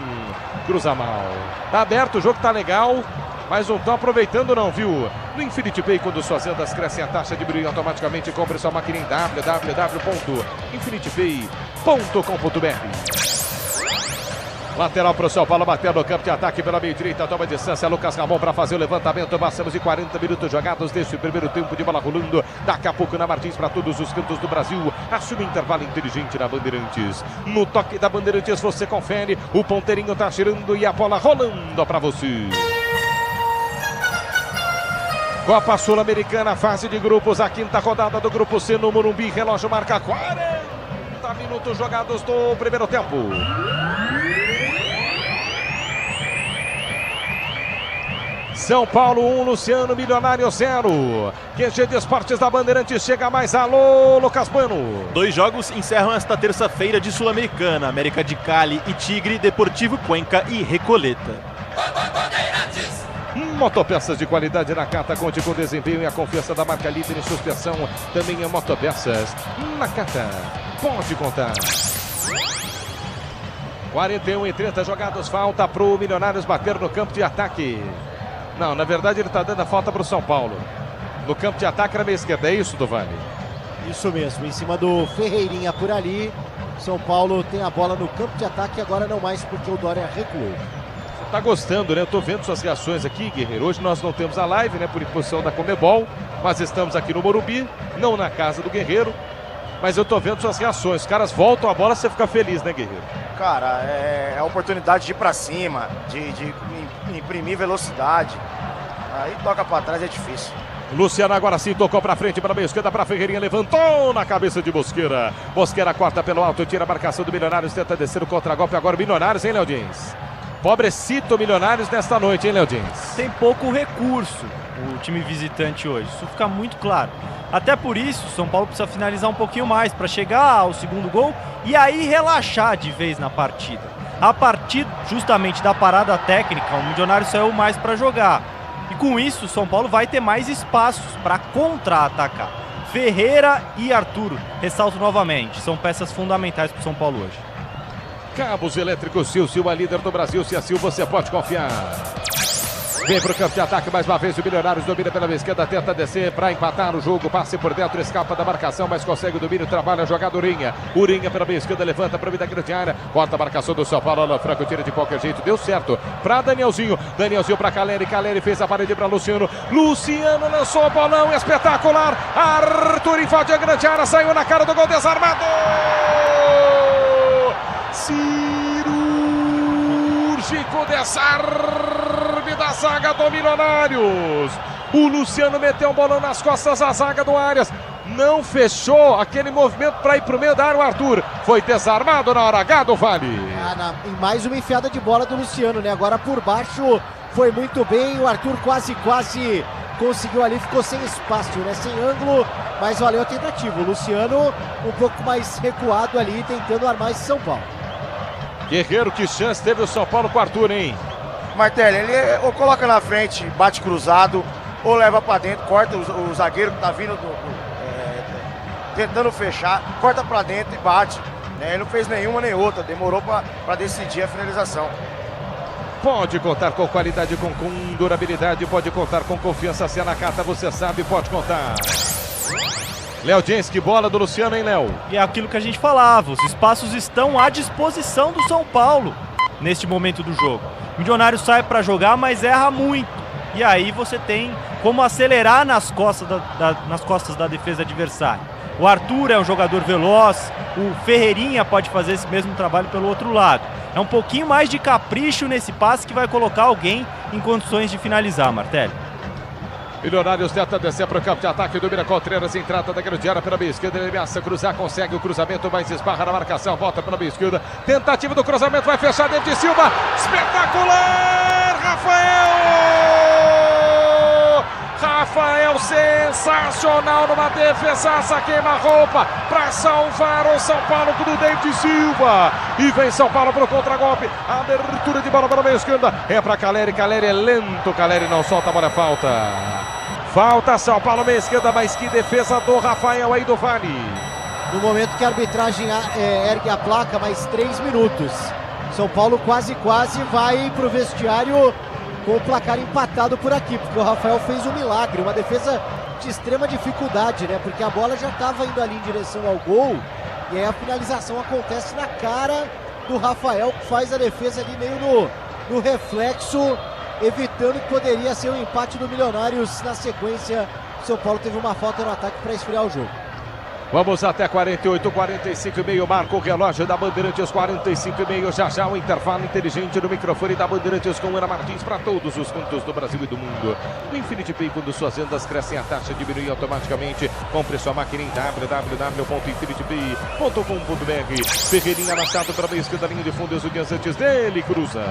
Cruza mal. Tá aberto, o jogo tá legal. Mas não estão aproveitando não, viu? No Infinity Pay, quando suas vendas crescem, a taxa diminui automaticamente. Compre sua máquina em www.infinitypay.com.br. Lateral para o São Paulo, bateu no campo de ataque pela meia direita, toma distância, Lucas Ramon para fazer o levantamento. Passamos de 40 minutos jogados desse primeiro tempo de bola rolando. Daqui a pouco na Martins para todos os cantos do Brasil. Assume intervalo inteligente na Bandeirantes. No toque da Bandeirantes você confere, o ponteirinho tá girando e a bola rolando para você. Copa Sul-Americana, fase de grupos, a quinta rodada do Grupo C no Morumbi. Relógio marca 40 minutos jogados do primeiro tempo. São Paulo 1, Luciano, Milionário 0. QG de Esportes da Bandeirantes chega mais. Alô, Lucas Bueno. 2 jogos encerram esta terça-feira de Sul-Americana. América de Cali e Tigre, Deportivo Cuenca e Recoleta. Motopeças de qualidade na Cata, conte com desempenho e a confiança da marca líder em suspensão. Também é Motopeças na Cata. Pode contar. 41:30 jogados, falta pro Milionários bater no campo de ataque. Não, na verdade ele está dando a falta para o São Paulo. No campo de ataque na meia esquerda, é isso, Duvani? Isso mesmo, em cima do Ferreirinha por ali. São Paulo tem a bola no campo de ataque, agora não mais porque o Dória recuou. Você tá gostando, né? Eu tô vendo suas reações aqui, Guerreiro. Hoje nós não temos a live, né? Por imposição da Conmebol, mas estamos aqui no Morumbi, não na casa do Guerreiro. Mas eu tô vendo suas reações. Os caras voltam a bola, você fica feliz, né, Guerreiro? Cara, é a oportunidade de ir pra cima, de imprimir velocidade. Aí toca pra trás, é difícil. Luciano agora sim tocou pra frente, para a meia esquerda, pra Ferreirinha, levantou na cabeça de Mosqueira. Mosqueira corta pelo alto, tira a marcação do Milionários, tenta descer o contra-golpe. Agora o Milionários, hein, Léo Dins? Pobrecito Milionários nesta noite, hein, Léo Dins? Tem pouco recurso o time visitante hoje, isso fica muito claro. Até por isso, o São Paulo precisa finalizar um pouquinho mais para chegar ao segundo gol e aí relaxar de vez na partida. A partir justamente da parada técnica, o Milionário saiu mais para jogar. E com isso, o São Paulo vai ter mais espaços para contra-atacar. Ferreira e Arturo, ressalto novamente, são peças fundamentais para o São Paulo hoje. Cabos elétricos Silva, líder do Brasil. Se é Silva, você pode confiar. Vem pro campo de ataque mais uma vez. O Milionários domina pela esquerda, tenta descer para empatar o jogo. Passe por dentro, escapa da marcação, mas consegue o domínio. Trabalha a jogada Urinha. Urinha pela meia esquerda, levanta para a vida grande área. Corta a marcação do São Paulo. Alan Franco tira de qualquer jeito. Deu certo para Danielzinho. Danielzinho para Caleri. Caleri fez a parede para Luciano. Luciano lançou o bolão espetacular. Arthur invadiu a grande área. Saiu na cara do gol, desarmado. Cirúrgico desarme da zaga do Milionários. O Luciano meteu um bolão nas costas da zaga do Arias. Não fechou aquele movimento para ir para o meio da área. O Arthur foi desarmado na hora H do Vale. E mais uma enfiada de bola do Luciano, né? Agora por baixo foi muito bem. O Arthur quase conseguiu ali, ficou sem espaço, né? Sem ângulo, mas valeu a tentativa. O Luciano um pouco mais recuado ali, tentando armar esse São Paulo. Guerreiro, que chance teve o São Paulo com o Arthur, hein? Martelli, ele ou coloca na frente, bate cruzado, ou leva pra dentro, corta o zagueiro que tá vindo tentando fechar, corta pra dentro e bate. Né? Ele não fez nenhuma nem outra, demorou pra decidir a finalização. Pode contar com qualidade, com durabilidade, pode contar com confiança. Se é na Cata, você sabe, pode contar. Léo Dins, que bola do Luciano, hein, Léo? E é aquilo que a gente falava, os espaços estão à disposição do São Paulo neste momento do jogo. O Milionário sai para jogar, mas erra muito. E aí você tem como acelerar nas costas da defesa adversária. O Arthur é um jogador veloz, o Ferreirinha pode fazer esse mesmo trabalho pelo outro lado. É um pouquinho mais de capricho nesse passe que vai colocar alguém em condições de finalizar, Martelli. Milionários tenta descer para o campo de ataque, domina Contreiras, entrada da grande área pela meia esquerda, ele ameaça cruzar, consegue o cruzamento, mas esbarra na marcação, volta pela meia esquerda, tentativa do cruzamento, vai fechar dentro de Silva, espetacular, Rafael, sensacional numa defesaça, queima-roupa para salvar o São Paulo do David Silva. E vem São Paulo para o contra-golpe, abertura de bola pela meia esquerda, é para Caleri, Caleri é lento, Caleri não solta a bola, falta. Falta São Paulo, meia esquerda, mas que defesa do Rafael aí do Vale. No momento que a arbitragem ergue a placa, mais 3 minutos. São Paulo quase vai para o vestiário com o placar empatado por aqui, porque o Rafael fez um milagre, uma defesa de extrema dificuldade, né? Porque a bola já estava indo ali em direção ao gol, e aí a finalização acontece na cara do Rafael, que faz a defesa ali meio no reflexo, evitando que poderia ser um empate do Milionários na sequência. O São Paulo teve uma falta no ataque para esfriar o jogo. Vamos até 48, 45,5. Marca o relógio da Bandeirantes, 45,5. Já já o intervalo inteligente no microfone da Bandeirantes com Ana Martins para todos os cantos do Brasil e do mundo. O Infinity Pay, quando suas vendas crescem, a taxa diminui automaticamente. Compre sua máquina em www.infinitypay.com.br. Ferreirinha amassado para a meia esquerda, linha de fundo, os dias antes dele, cruza.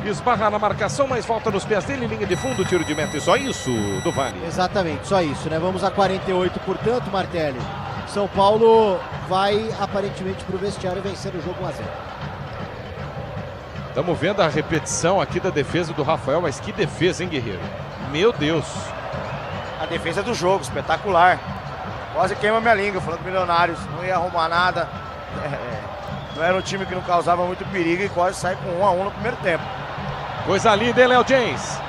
Esbarra na marcação, mas volta nos pés dele, linha de fundo, tiro de meta, e só isso do Vale. Exatamente, só isso, né? Vamos a 48, portanto, Martelli. São Paulo vai aparentemente para o vestiário vencer o jogo 1-0. Estamos vendo a repetição aqui da defesa do Rafael, mas que defesa, hein, Guerreiro? Meu Deus. A defesa do jogo, espetacular. Quase queima minha língua, falando Milionários, não ia arrumar nada. Não era um time que não causava muito perigo e quase sai com 1-1 no primeiro tempo. Coisa linda, hein, Léo James?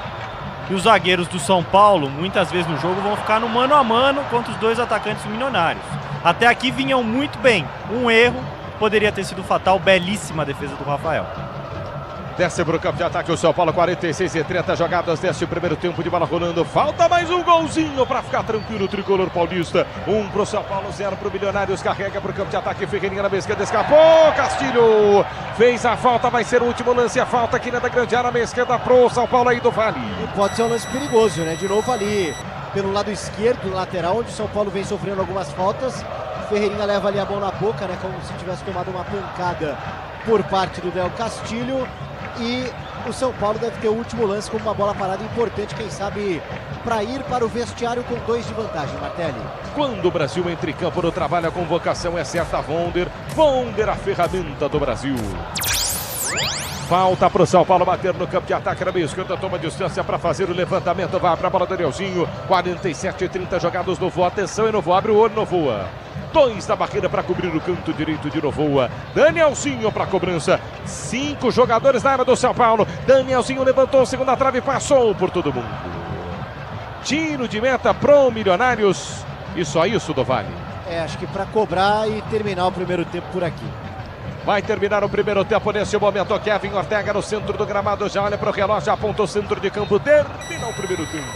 E os zagueiros do São Paulo, muitas vezes no jogo, vão ficar no mano a mano contra os dois atacantes Milionários. Até aqui vinham muito bem. Um erro poderia ter sido fatal. Belíssima defesa do Rafael. Desce para o campo de ataque o São Paulo, 46-30 jogadas deste primeiro tempo de bola rolando. Falta mais um golzinho para ficar tranquilo o tricolor paulista. 1 para o São Paulo, 0 para o Milionários. Carrega para o campo de ataque, Ferreirinha na esquerda, escapou. Castilho fez a falta, vai ser o último lance. A falta aqui na grande área, na esquerda para o São Paulo aí do Vale. E pode ser um lance perigoso, né? De novo ali pelo lado esquerdo, lateral, onde o São Paulo vem sofrendo algumas faltas. Ferreirinha leva ali a mão na boca, né? Como se tivesse tomado uma pancada por parte do Del Castilho. E o São Paulo deve ter o último lance como uma bola parada importante, quem sabe, para ir para o vestiário com 2 de vantagem, Martelli. Quando o Brasil entra em campo no trabalho, a convocação é certa. Wonder, a ferramenta do Brasil. Falta para o São Paulo bater no campo de ataque na meia esquerda, toma distância para fazer o levantamento, vai para a bola do Danielzinho. 47-30 jogados, Novo, atenção, e Novo abre o olho, Novoa. 2 da barreira para cobrir o canto direito de Novoa. Danielzinho para a cobrança. 5 jogadores na área do São Paulo. Danielzinho levantou, segunda trave, passou por todo mundo. Tiro de meta pro Milionários. E só isso do Vale. Acho que para cobrar e terminar o primeiro tempo por aqui. Vai terminar o primeiro tempo nesse momento. Kevin Ortega no centro do gramado, já olha para o relógio, aponta o centro de campo, termina o primeiro tempo.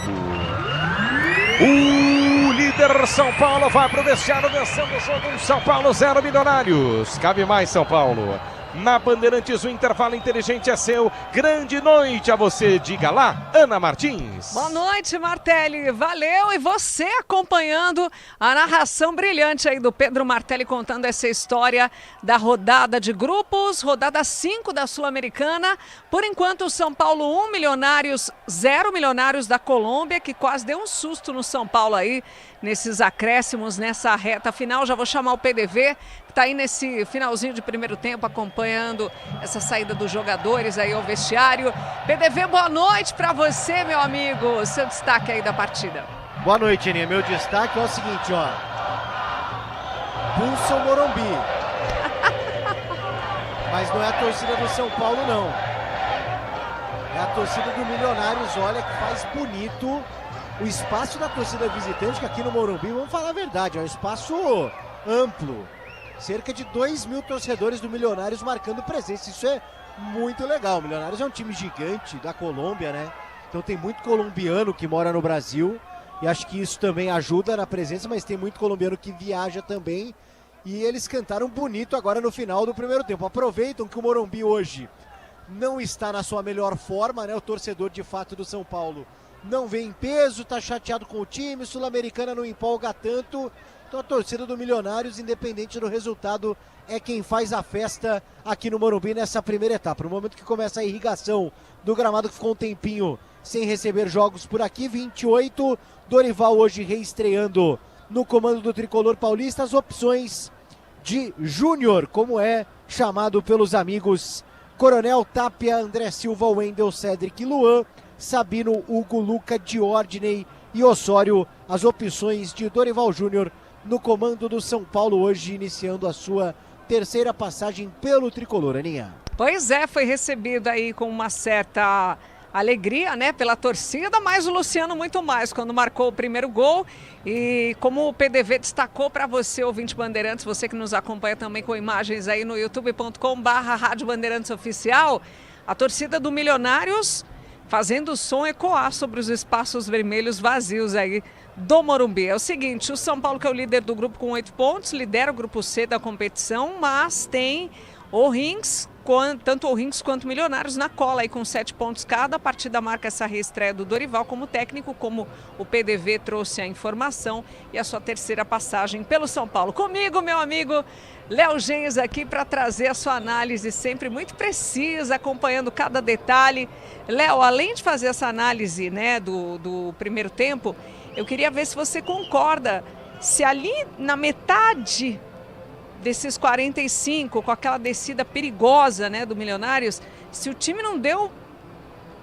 O líder São Paulo vai para o vestiário vencendo o jogo. São Paulo 0, Milionários. Cabe mais, São Paulo. Na Bandeirantes, o intervalo inteligente é seu. Grande noite a você, diga lá, Ana Martins. Boa noite, Martelli. Valeu. E você acompanhando a narração brilhante aí do Pedro Martelli, contando essa história da rodada de grupos, rodada 5 da Sul-Americana. Por enquanto, o São Paulo 1, Milionários 0, Milionários da Colômbia, que quase deu um susto no São Paulo aí, nesses acréscimos, nessa reta final. Já vou chamar o PDV, que está aí nesse finalzinho de primeiro tempo, acompanhando essa saída dos jogadores aí ao vestiário. PDV, boa noite para você, meu amigo. Seu destaque aí da partida. Boa noite, Aninha. Meu destaque é o seguinte, ó. Pulsa o Morumbi. Mas não é a torcida do São Paulo, não. É a torcida do Milionários, olha, que faz bonito o espaço da torcida visitante, que aqui no Morumbi, vamos falar a verdade, é um espaço amplo. Cerca de 2.000 torcedores do Milionários marcando presença. Isso é muito legal. O Milionários é um time gigante da Colômbia, né? Então tem muito colombiano que mora no Brasil. E acho que isso também ajuda na presença, mas tem muito colombiano que viaja também. E eles cantaram bonito agora no final do primeiro tempo. Aproveitam que o Morumbi hoje não está na sua melhor forma, né? O torcedor de fato do São Paulo não vem em peso, tá chateado com o time, Sul-Americana não empolga tanto. Então a torcida do Milionários, independente do resultado, é quem faz a festa aqui no Morumbi nessa primeira etapa. No momento que começa a irrigação do gramado, que ficou um tempinho sem receber jogos por aqui, 28, Dorival hoje reestreando no comando do tricolor paulista, as opções de Júnior, como é chamado pelos amigos: Coronel, Tapia, André Silva, Wendel, Cedric, Luan, Sabino, Hugo, Luca, Diordney e Osório. As opções de Dorival Júnior no comando do São Paulo hoje, iniciando a sua terceira passagem pelo tricolor, Aninha. Pois é, foi recebido aí com uma certa alegria, né, pela torcida, mas o Luciano muito mais, quando marcou o primeiro gol. E como o PDV destacou para você, ouvinte Bandeirantes, você que nos acompanha também com imagens aí no youtube.com/Rádio Bandeirantes Oficial, a torcida do Milionários fazendo o som ecoar sobre os espaços vermelhos vazios aí do Morumbi. É o seguinte, o São Paulo, que é o líder do grupo com 8 pontos, lidera o grupo C da competição, mas tem o Rins, tanto o Rins quanto o Milionários na cola aí com 7 pontos cada. A partida marca essa reestreia do Dorival como técnico, como o PDV trouxe a informação, e a sua terceira passagem pelo São Paulo. Comigo, meu amigo Léo Gens aqui para trazer a sua análise sempre muito precisa, acompanhando cada detalhe. Léo, além de fazer essa análise, né, do primeiro tempo, eu queria ver se você concorda, se ali na metade desses 45, com aquela descida perigosa, né, do Milionários, se o time não deu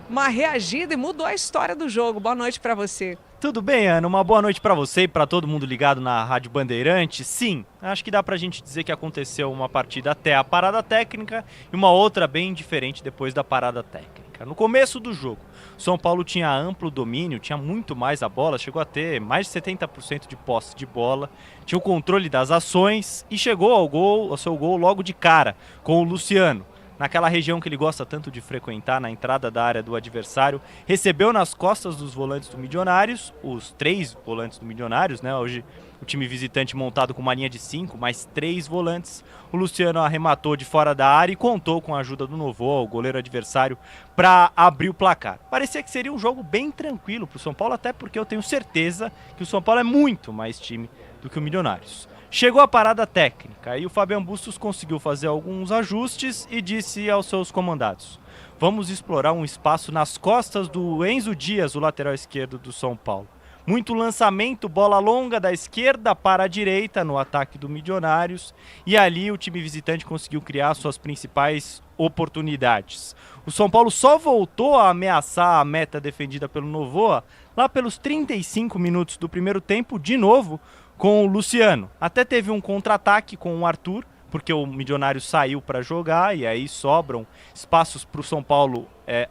uma reagida e mudou a história do jogo. Boa noite para você. Tudo bem, Ana? Uma boa noite para você e para todo mundo ligado na Rádio Bandeirantes. Sim, acho que dá pra gente dizer que aconteceu uma partida até a parada técnica e uma outra bem diferente depois da parada técnica. No começo do jogo, o São Paulo tinha amplo domínio, tinha muito mais a bola, chegou a ter mais de 70% de posse de bola, tinha o controle das ações e chegou ao seu gol logo de cara com o Luciano. Naquela região que ele gosta tanto de frequentar, na entrada da área do adversário, recebeu nas costas dos volantes do Milionários, os 3 volantes do Milionários, né? Hoje o time visitante montado com uma linha de 5, mais 3 volantes. O Luciano arrematou de fora da área e contou com a ajuda do Novoa, o goleiro adversário, para abrir o placar. Parecia que seria um jogo bem tranquilo para o São Paulo, até porque eu tenho certeza que o São Paulo é muito mais time do que o Milionários. Chegou a parada técnica e o Fabian Bustos conseguiu fazer alguns ajustes e disse aos seus comandados: vamos explorar um espaço nas costas do Enzo Dias, o lateral esquerdo do São Paulo. Muito lançamento, bola longa da esquerda para a direita no ataque do Milionários, e ali o time visitante conseguiu criar suas principais oportunidades. O São Paulo só voltou a ameaçar a meta defendida pelo Novoa lá pelos 35 minutos do primeiro tempo, de novo com o Luciano. Até teve um contra-ataque com o Arthur, porque o Milionário saiu para jogar e aí sobram espaços para o São Paulo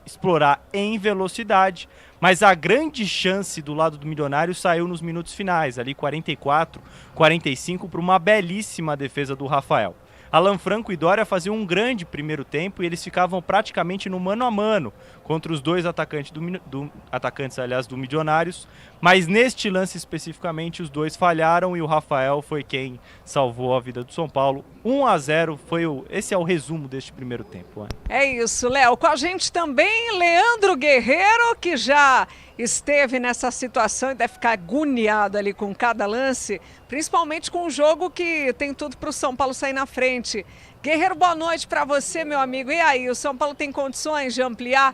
explorar em velocidade, mas a grande chance do lado do Milionário saiu nos minutos finais, ali 44, 45, para uma belíssima defesa do Rafael. Alan Franco e Dória faziam um grande primeiro tempo e eles ficavam praticamente no mano a mano contra os dois atacantes do Milionários, mas neste lance especificamente os dois falharam e o Rafael foi quem salvou a vida do São Paulo. 1-0 esse é o resumo deste primeiro tempo. Né? É isso, Léo. Com a gente também Leandro Guerreiro, que já esteve nessa situação e deve ficar agoniado ali com cada lance, principalmente com um jogo que tem tudo para o São Paulo sair na frente. Guerreiro, boa noite para você, meu amigo. E aí, o São Paulo tem condições de ampliar?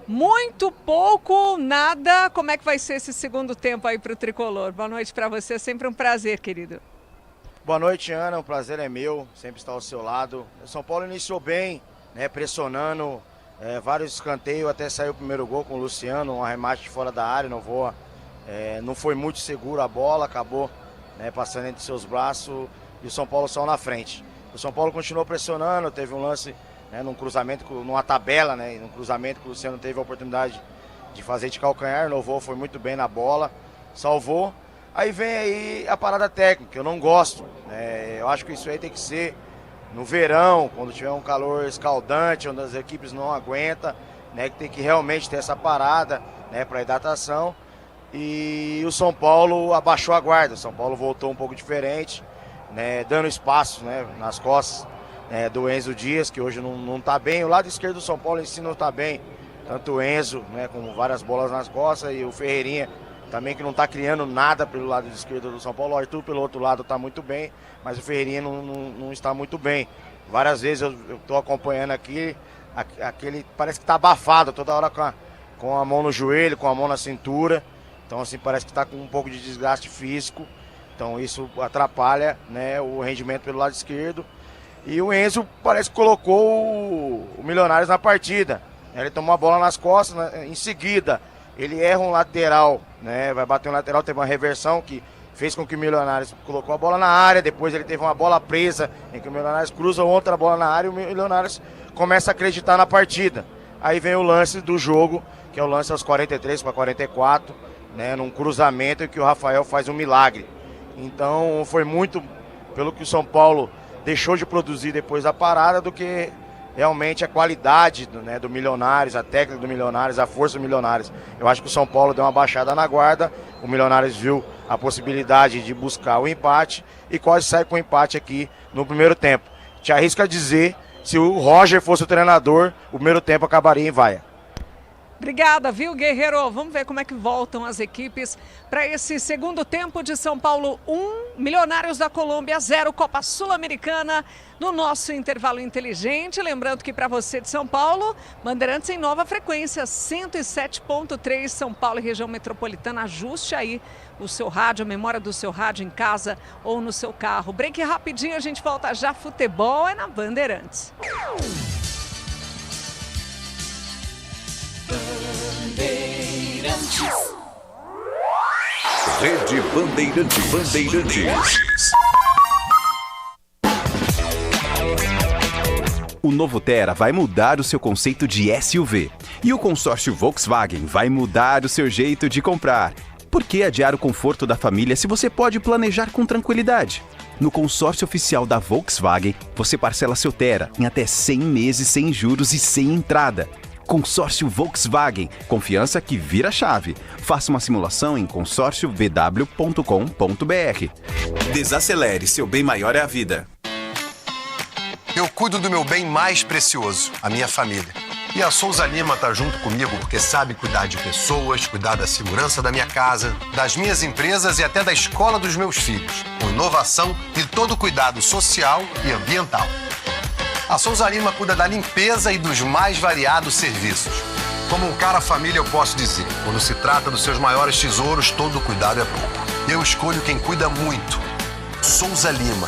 Muito pouco, nada. Como é que vai ser esse segundo tempo aí para o Tricolor? Boa noite para você, sempre um prazer, querido. Boa noite, Ana, o prazer é meu, sempre estar ao seu lado. O São Paulo iniciou bem, né, pressionando, vários escanteios, até saiu o primeiro gol com o Luciano, um arremate de fora da área, Novoa não foi muito seguro a bola, acabou, né, passando entre seus braços e o São Paulo saiu na frente. O São Paulo continuou pressionando, teve um lance, né, num cruzamento, numa tabela, né, num cruzamento que o Luciano teve a oportunidade de fazer de calcanhar, o Novoa foi muito bem na bola, salvou. Aí vem aí a parada técnica, eu não gosto, eu acho que isso aí tem que ser no verão, quando tiver um calor escaldante, onde as equipes não aguentam, né, que tem que realmente ter essa parada, né, para hidratação. E o São Paulo abaixou a guarda, o São Paulo voltou um pouco diferente, né, dando espaço, né, nas costas do Enzo Dias, que hoje não está bem. O lado esquerdo do São Paulo em si não está bem, tanto o Enzo, né, com várias bolas nas costas, e o Ferreirinha também, que não está criando nada pelo lado esquerdo do São Paulo. O Arthur pelo outro lado está muito bem, mas o Ferreirinha não está muito bem. Várias vezes eu estou acompanhando aqui, aquele parece que está abafado toda hora com a mão no joelho, com a mão na cintura. Então assim, parece que está com um pouco de desgaste físico. Então isso atrapalha, né, o rendimento pelo lado esquerdo. E o Enzo parece que colocou o Milionários na partida. Ele tomou a bola nas costas, né, em seguida ele erra um lateral, né? Vai bater um lateral, teve uma reversão que fez com que o Milionários colocou a bola na área, depois ele teve uma bola presa, em que o Milionários cruza outra bola na área e o Milionários começa a acreditar na partida. Aí vem o lance do jogo, que é o lance aos 43 para 44, né? Num cruzamento em que o Rafael faz um milagre. Então foi muito pelo que o São Paulo deixou de produzir depois da parada do que realmente a qualidade do Milionários, a técnica do Milionários, a força do Milionários. Eu acho que o São Paulo deu uma baixada na guarda, o Milionários viu a possibilidade de buscar o empate e quase sai com o empate aqui no primeiro tempo. Te arrisco a dizer, se o Roger fosse o treinador, o primeiro tempo acabaria em vaia. Obrigada, viu, Guerreiro? Vamos ver como é que voltam as equipes para esse segundo tempo de São Paulo 1, Milionários da Colômbia 0, Copa Sul-Americana, no nosso intervalo inteligente. Lembrando que para você de São Paulo, Bandeirantes em nova frequência, 107.3 São Paulo e região metropolitana. Ajuste aí o seu rádio, a memória do seu rádio em casa ou no seu carro. Break rapidinho, a gente volta já. Futebol é na Bandeirantes. Bandeirantes. Rede Bandeirantes. O novo Tera vai mudar o seu conceito de SUV. E o consórcio Volkswagen vai mudar o seu jeito de comprar. Por que adiar o conforto da família se você pode planejar com tranquilidade? No consórcio oficial da Volkswagen, você parcela seu Tera em até 100 meses sem juros e sem entrada. Consórcio Volkswagen, confiança que vira chave. Faça uma simulação em consórciovw.com.br. Desacelere, seu bem maior é a vida. Eu cuido do meu bem mais precioso, a minha família. E a Souza Lima tá junto comigo porque sabe cuidar de pessoas, cuidar da segurança da minha casa, das minhas empresas e até da escola dos meus filhos, com inovação e todo cuidado social e ambiental. A Souza Lima cuida da limpeza e dos mais variados serviços. Como um cara família, eu posso dizer, quando se trata dos seus maiores tesouros, todo cuidado é pouco. Eu escolho quem cuida muito. Souza Lima.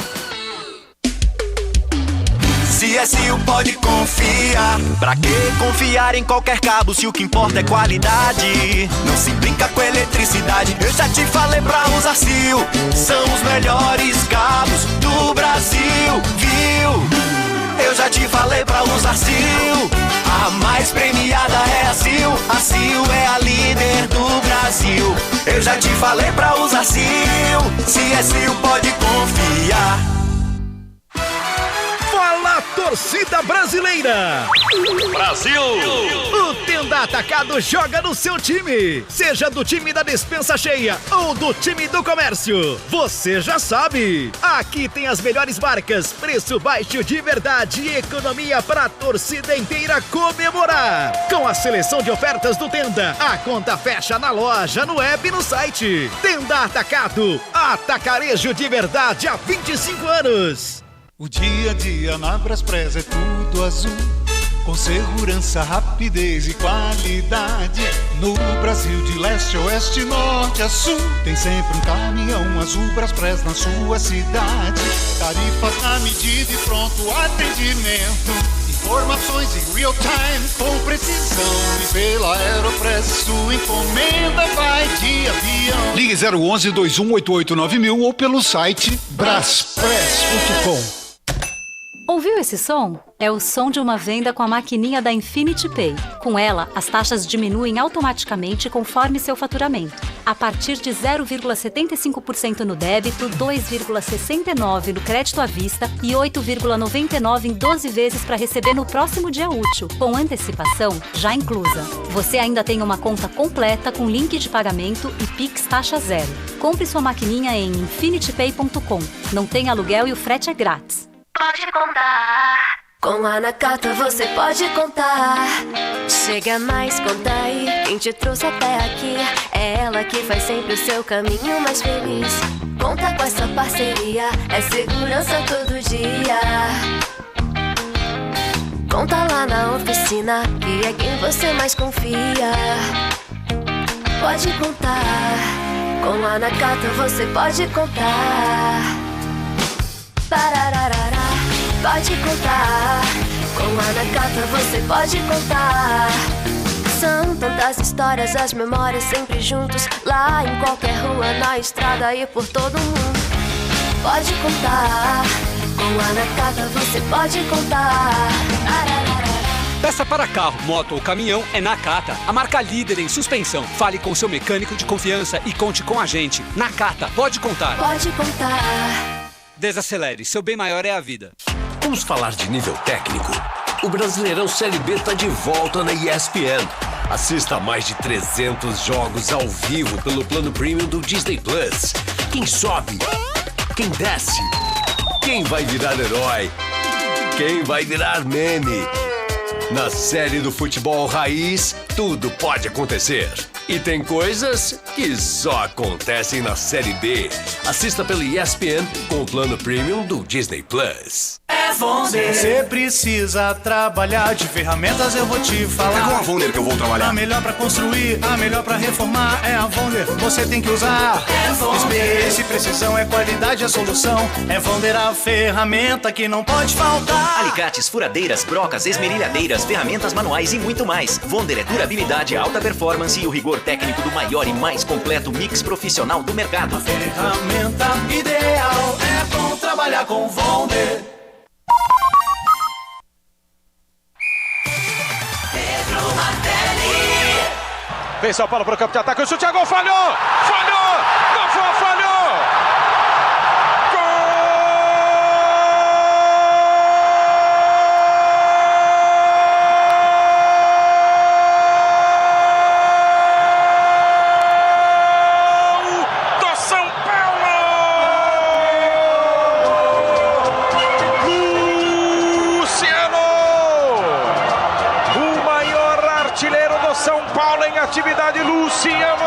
CSU pode confiar. Pra que confiar em qualquer cabo se o que importa é qualidade? Não se brinca com eletricidade. Eu já te falei pra usar CIL. São os melhores cabos do Brasil, viu? Eu já te falei pra usar CIL. A mais premiada é a CIL. A CIL é a líder do Brasil. Eu já te falei pra usar CIL. CSU pode confiar. Fala, torcida brasileira! Brasil! O Tenda Atacado joga no seu time. Seja do time da despensa cheia ou do time do comércio. Você já sabe. Aqui tem as melhores marcas, preço baixo de verdade e economia para a torcida inteira comemorar. Com a seleção de ofertas do Tenda, a conta fecha na loja, no app e no site. Tenda Atacado, atacarejo de verdade há 25 anos. O dia a dia na Braspress é tudo azul, com segurança, rapidez e qualidade. No Brasil de leste a oeste, norte a sul, tem sempre um caminhão azul Braspress na sua cidade. Tarifas na medida e pronto atendimento, informações em real time com precisão. E pela Aeropress sua encomenda vai de avião. Ligue 011 2188 9000 ou pelo site braspress.com. Ouviu esse som? É o som de uma venda com a maquininha da Infinity Pay. Com ela, as taxas diminuem automaticamente conforme seu faturamento. A partir de 0,75% no débito, 2,69% no crédito à vista e 8,99% em 12 vezes para receber no próximo dia útil, com antecipação já inclusa. Você ainda tem uma conta completa com link de pagamento e Pix taxa zero. Compre sua maquininha em infinitypay.com. Não tem aluguel e o frete é grátis. Pode contar. Com a Nakata você pode contar. Chega mais, conta aí. Quem te trouxe até aqui é ela que faz sempre o seu caminho mais feliz. Conta com essa parceria, é segurança todo dia. Conta lá na oficina, que é quem você mais confia. Pode contar. Com a Nakata você pode contar. Parararara. Pode contar, com a Nakata você pode contar. São tantas histórias, as memórias sempre juntos. Lá em qualquer rua, na estrada e por todo mundo. Pode contar, com a Nakata você pode contar. Peça para carro, moto ou caminhão é Nakata, a marca líder em suspensão. Fale com seu mecânico de confiança e conte com a gente. Nakata, pode contar. Pode contar. Desacelere, seu bem maior é a vida. Vamos falar de nível técnico? O Brasileirão Série B tá de volta na ESPN. Assista a mais de 300 jogos ao vivo pelo plano premium do Disney Plus. Quem sobe? Quem desce? Quem vai virar herói? Quem vai virar meme? Na série do futebol raiz, tudo pode acontecer. E tem coisas que só acontecem na Série B. Assista pela ESPN com o plano premium do Disney Plus. É Vonder. Você precisa trabalhar de ferramentas, eu vou te falar. É com a Vonder que eu vou trabalhar. A melhor pra construir, a melhor pra reformar é a Vonder. Você tem que usar. É Vonder. Experiência e precisão é qualidade, a solução. É Vonder a ferramenta que não pode faltar. Alicates, furadeiras, brocas, esmerilhadeiras, ferramentas manuais e muito mais. Vonder é durabilidade, alta performance e o rigor técnico do maior e mais completo mix profissional do mercado. A ferramenta ideal é bom trabalhar com Vonder. Vem São Paulo para o campo de ataque, o chute a gol, falhou! Falhou! Não falhou! Atividade Luciano!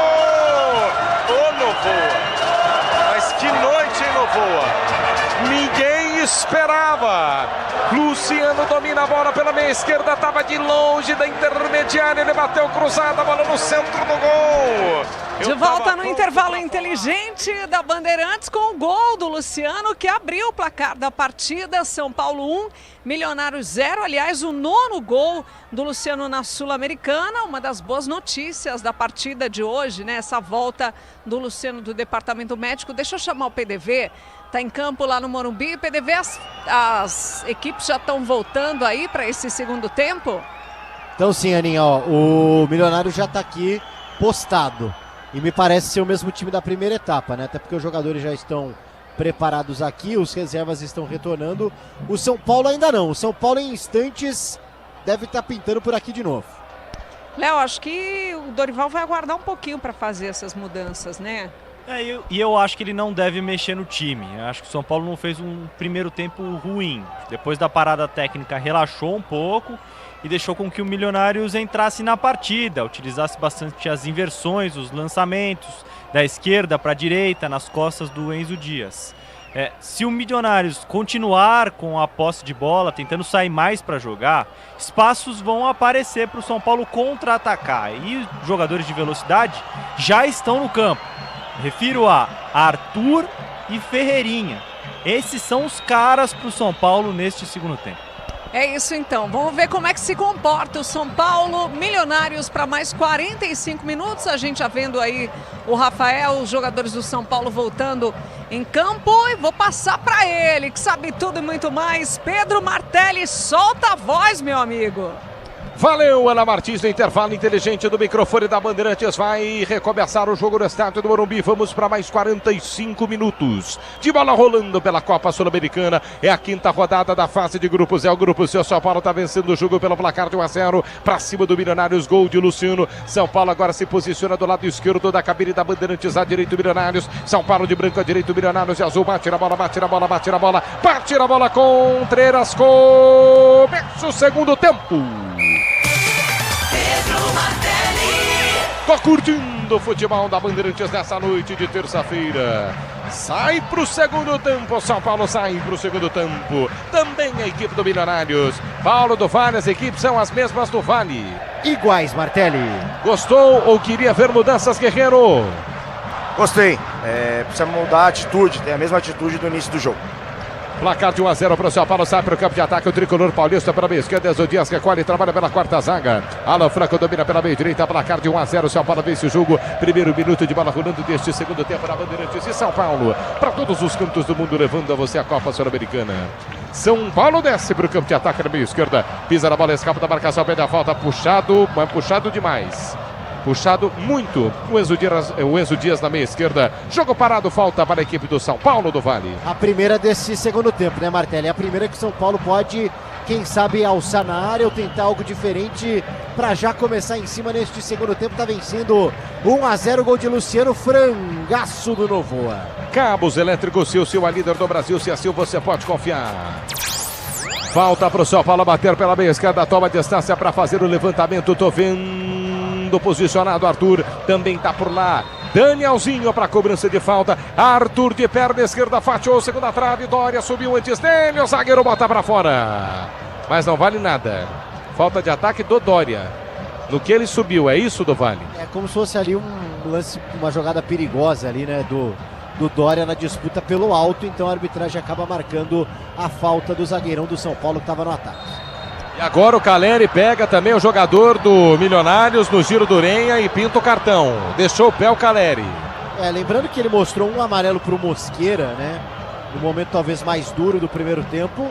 Ô Novoa! Mas que noite, hein, Novoa? Ninguém esperava! Luciano domina a bola pela meia esquerda, estava de longe da intermediária, ele bateu cruzada, a bola no centro do gol! De volta no intervalo inteligente da Bandeirantes com o gol do Luciano, que abriu o placar da partida. São Paulo 1, Milionários 0. Aliás, o 9º gol do Luciano na Sul-Americana. Uma das boas notícias da partida de hoje, né? Essa volta do Luciano do departamento médico. Deixa eu chamar o PDV. Está em campo lá no Morumbi. PDV, as equipes já estão voltando aí para esse segundo tempo? Então sim, Aninha, ó, o Milionário já está aqui postado. E me parece ser o mesmo time da primeira etapa, né? Até porque os jogadores já estão preparados aqui, os reservas estão retornando. O São Paulo ainda não. O São Paulo em instantes deve estar pintando por aqui de novo. Léo, acho que o Dorival vai aguardar um pouquinho para fazer essas mudanças, né? Eu acho que ele não deve mexer no time. Eu acho que o São Paulo não fez um primeiro tempo ruim. Depois da parada técnica relaxou um pouco e deixou com que o Milionários entrasse na partida, utilizasse bastante as inversões, os lançamentos da esquerda para a direita, nas costas do Enzo Dias. Se o Milionários continuar com a posse de bola, tentando sair mais para jogar, espaços vão aparecer para o São Paulo contra-atacar. E os jogadores de velocidade já estão no campo. Refiro a Arthur e Ferreirinha. Esses são os caras para o São Paulo neste segundo tempo. É isso então, vamos ver como é que se comporta o São Paulo. Milionários para mais 45 minutos, a gente já vendo aí o Rafael, os jogadores do São Paulo voltando em campo. E vou passar para ele, que sabe tudo e muito mais. Pedro Martelli, solta a voz, meu amigo. Valeu, Ana Martins, no intervalo inteligente do microfone da Bandeirantes. Vai recomeçar o jogo no estádio do Morumbi. Vamos para mais 45 minutos de bola rolando pela Copa Sul-Americana. É a 5ª rodada da fase de grupos. É o grupo C. São Paulo está vencendo o jogo pelo placar de 1-0 para cima do Milionários. Gol de Luciano. São Paulo agora se posiciona do lado esquerdo da cabine da Bandeirantes. À direita, Milionários. São Paulo de branco à direita, Milionários e azul. Bate na bola, bate na bola, bate na bola. Bate na bola, Contreras. Começa o segundo tempo. Tô curtindo o futebol da Bandeirantes nessa noite de terça-feira. Sai pro segundo tempo, São Paulo sai pro segundo tempo. Também a equipe do Milionários. Paulo do Vale, as equipes são as mesmas do Vale. Iguais, Martelli. Gostou ou queria ver mudanças, Guerreiro? Gostei. Precisa mudar a atitude, tem a mesma atitude do início do jogo. Placar de 1-0 para o São Paulo, sai para o campo de ataque, o tricolor paulista pela meia esquerda, Enzo Dias recolhe e trabalha pela quarta zaga. Alan Franco domina pela meia direita, placar de 1-0, São Paulo vence o jogo, primeiro minuto de bola rolando deste segundo tempo na Bandeirantes e São Paulo, para todos os cantos do mundo, levando a você a Copa Sul-Americana. São Paulo desce para o campo de ataque na meia esquerda, pisa na bola, escapa da marcação, pede a falta, puxado, mas puxado demais. puxado muito o Enzo Dias na meia esquerda. Jogo parado, falta para a equipe do São Paulo do Vale. A primeira desse segundo tempo, né, Martelli? A primeira que o São Paulo pode, quem sabe, alçar na área ou tentar algo diferente para já começar em cima neste segundo tempo. Tá vencendo 1-0, gol de Luciano, frangaço do Novoa. Cabos Elétricos, Sil, a líder do Brasil. Se assim você pode confiar. Falta para o São Paulo bater pela meia esquerda, toma distância para fazer o levantamento. Tô vendo posicionado Arthur, também tá por lá. Danielzinho para cobrança de falta. Arthur de perna esquerda, fatiou segunda trave. Dória subiu antes dele, o zagueiro bota para fora. Mas não vale nada. Falta de ataque do Dória. No que ele subiu, é isso do Vale? É como se fosse ali um lance, uma jogada perigosa ali, né, do Dória na disputa pelo alto, então a arbitragem acaba marcando a falta do zagueirão do São Paulo que estava no ataque. E agora o Caleri pega também o jogador do Milionários no giro do Urenha e pinta o cartão. Deixou o pé o Caleri. Lembrando que ele mostrou um amarelo para o Mosqueira, né? No momento talvez mais duro do primeiro tempo.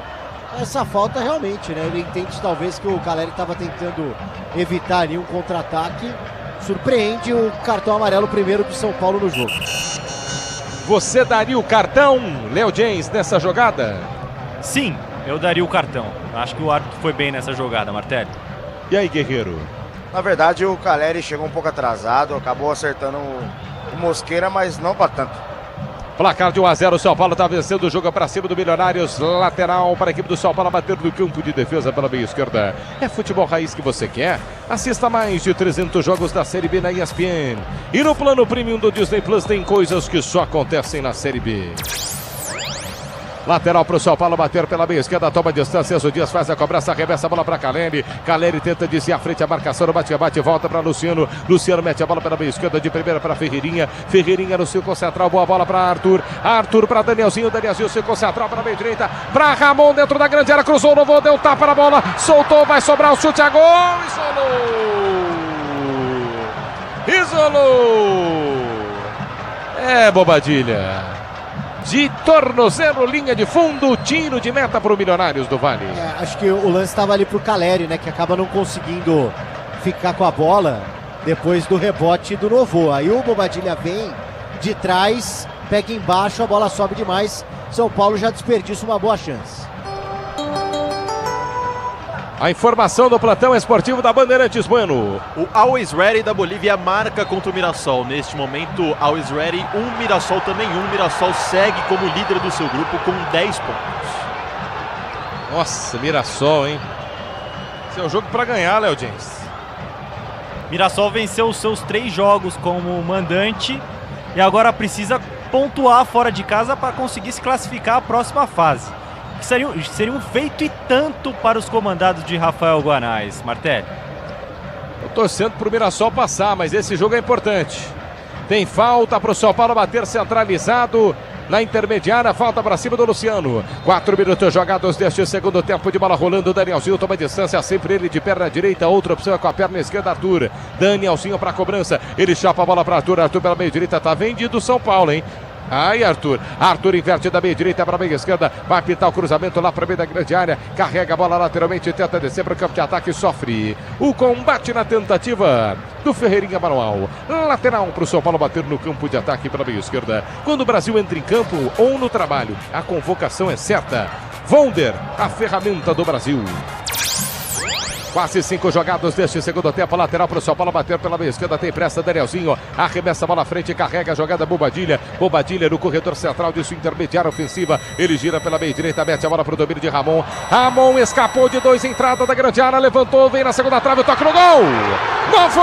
Essa falta realmente, né? Ele entende talvez que o Caleri estava tentando evitar ali um contra-ataque. Surpreende o cartão amarelo primeiro do São Paulo no jogo. Você daria o cartão, Léo James, nessa jogada? Sim, eu daria o cartão. Acho que o árbitro foi bem nessa jogada, Martelli. E aí, Guerreiro? Na verdade, o Caleri chegou um pouco atrasado, acabou acertando o Mosqueira, mas não para tanto. Placar de 1-0, o São Paulo está vencendo o jogo para cima do Milionários. Lateral para a equipe do São Paulo bater no campo de defesa pela meia esquerda. É futebol raiz que você quer? Assista mais de 300 jogos da Série B na ESPN. E no plano premium do Disney Plus tem coisas que só acontecem na Série B. Lateral para o São Paulo bater pela meia esquerda, toma distância, Enzo Dias faz a cobrança, arremessa a bola para Caleri. Caleri tenta desviar a frente, a marcação, bate, volta para Luciano. Luciano mete a bola pela meia esquerda, de primeira para Ferreirinha. Ferreirinha no círculo central, boa bola para Arthur. Arthur para Danielzinho, círculo central para a meia direita, para Ramon dentro da grande área, cruzou, não vou, deu tapa na bola, soltou, vai sobrar o chute a gol, isolou. É bobadilha. De tornozelo, linha de fundo, tiro de meta para o Milionários do Vale. Acho que o lance estava ali para o Caleri, né? Que acaba não conseguindo ficar com a bola depois do rebote do Novoa. Aí o Bobadilha vem de trás, pega embaixo, a bola sobe demais. São Paulo já desperdiça uma boa chance. A informação do plantão esportivo da Bandeirantes, Bueno. O Always Ready da Bolívia marca contra o Mirassol. Neste momento, Always Ready 1, Mirassol também 1. Mirassol segue como líder do seu grupo com 10 pontos. Nossa, Mirassol, hein? Esse é um jogo para ganhar, Léo James. Mirassol venceu os seus 3 jogos como mandante e agora precisa pontuar fora de casa para conseguir se classificar à próxima fase. Seria um feito e tanto para os comandados de Rafael Guanais, Martelli. Tô torcendo pro Mirassol passar, mas esse jogo é importante. Tem falta pro São Paulo bater centralizado na intermediária, falta para cima do Luciano. 4 minutos jogados deste segundo tempo, de bola rolando. Danielzinho toma distância, sempre ele de perna direita, outra opção é com a perna esquerda, Arthur. Danielzinho para cobrança, ele chapa a bola para Arthur, Arthur pela meia direita, tá vendido o São Paulo, hein? Aí Arthur inverte da meia direita para a meia esquerda, vai pintar o cruzamento lá para meio da grande área, carrega a bola lateralmente, tenta descer para o campo de ataque, sofre o combate na tentativa do Ferreirinha manual. Lateral para o São Paulo bater no campo de ataque pela meia esquerda. Quando o Brasil entra em campo ou no trabalho, a convocação é certa. Wonder, a ferramenta do Brasil. Quase 5 jogados deste segundo tempo. Lateral para o São Paulo bater pela meia esquerda. Tem pressa, Danielzinho. Arremessa a bola à frente, carrega a jogada Bobadilha. Bobadilha no corredor central de sua intermediária ofensiva. Ele gira pela meia direita, mete a bola para o domínio de Ramon. Ramon escapou de 2, entrada da grande área, levantou, vem na segunda trave, toque no gol. Novo!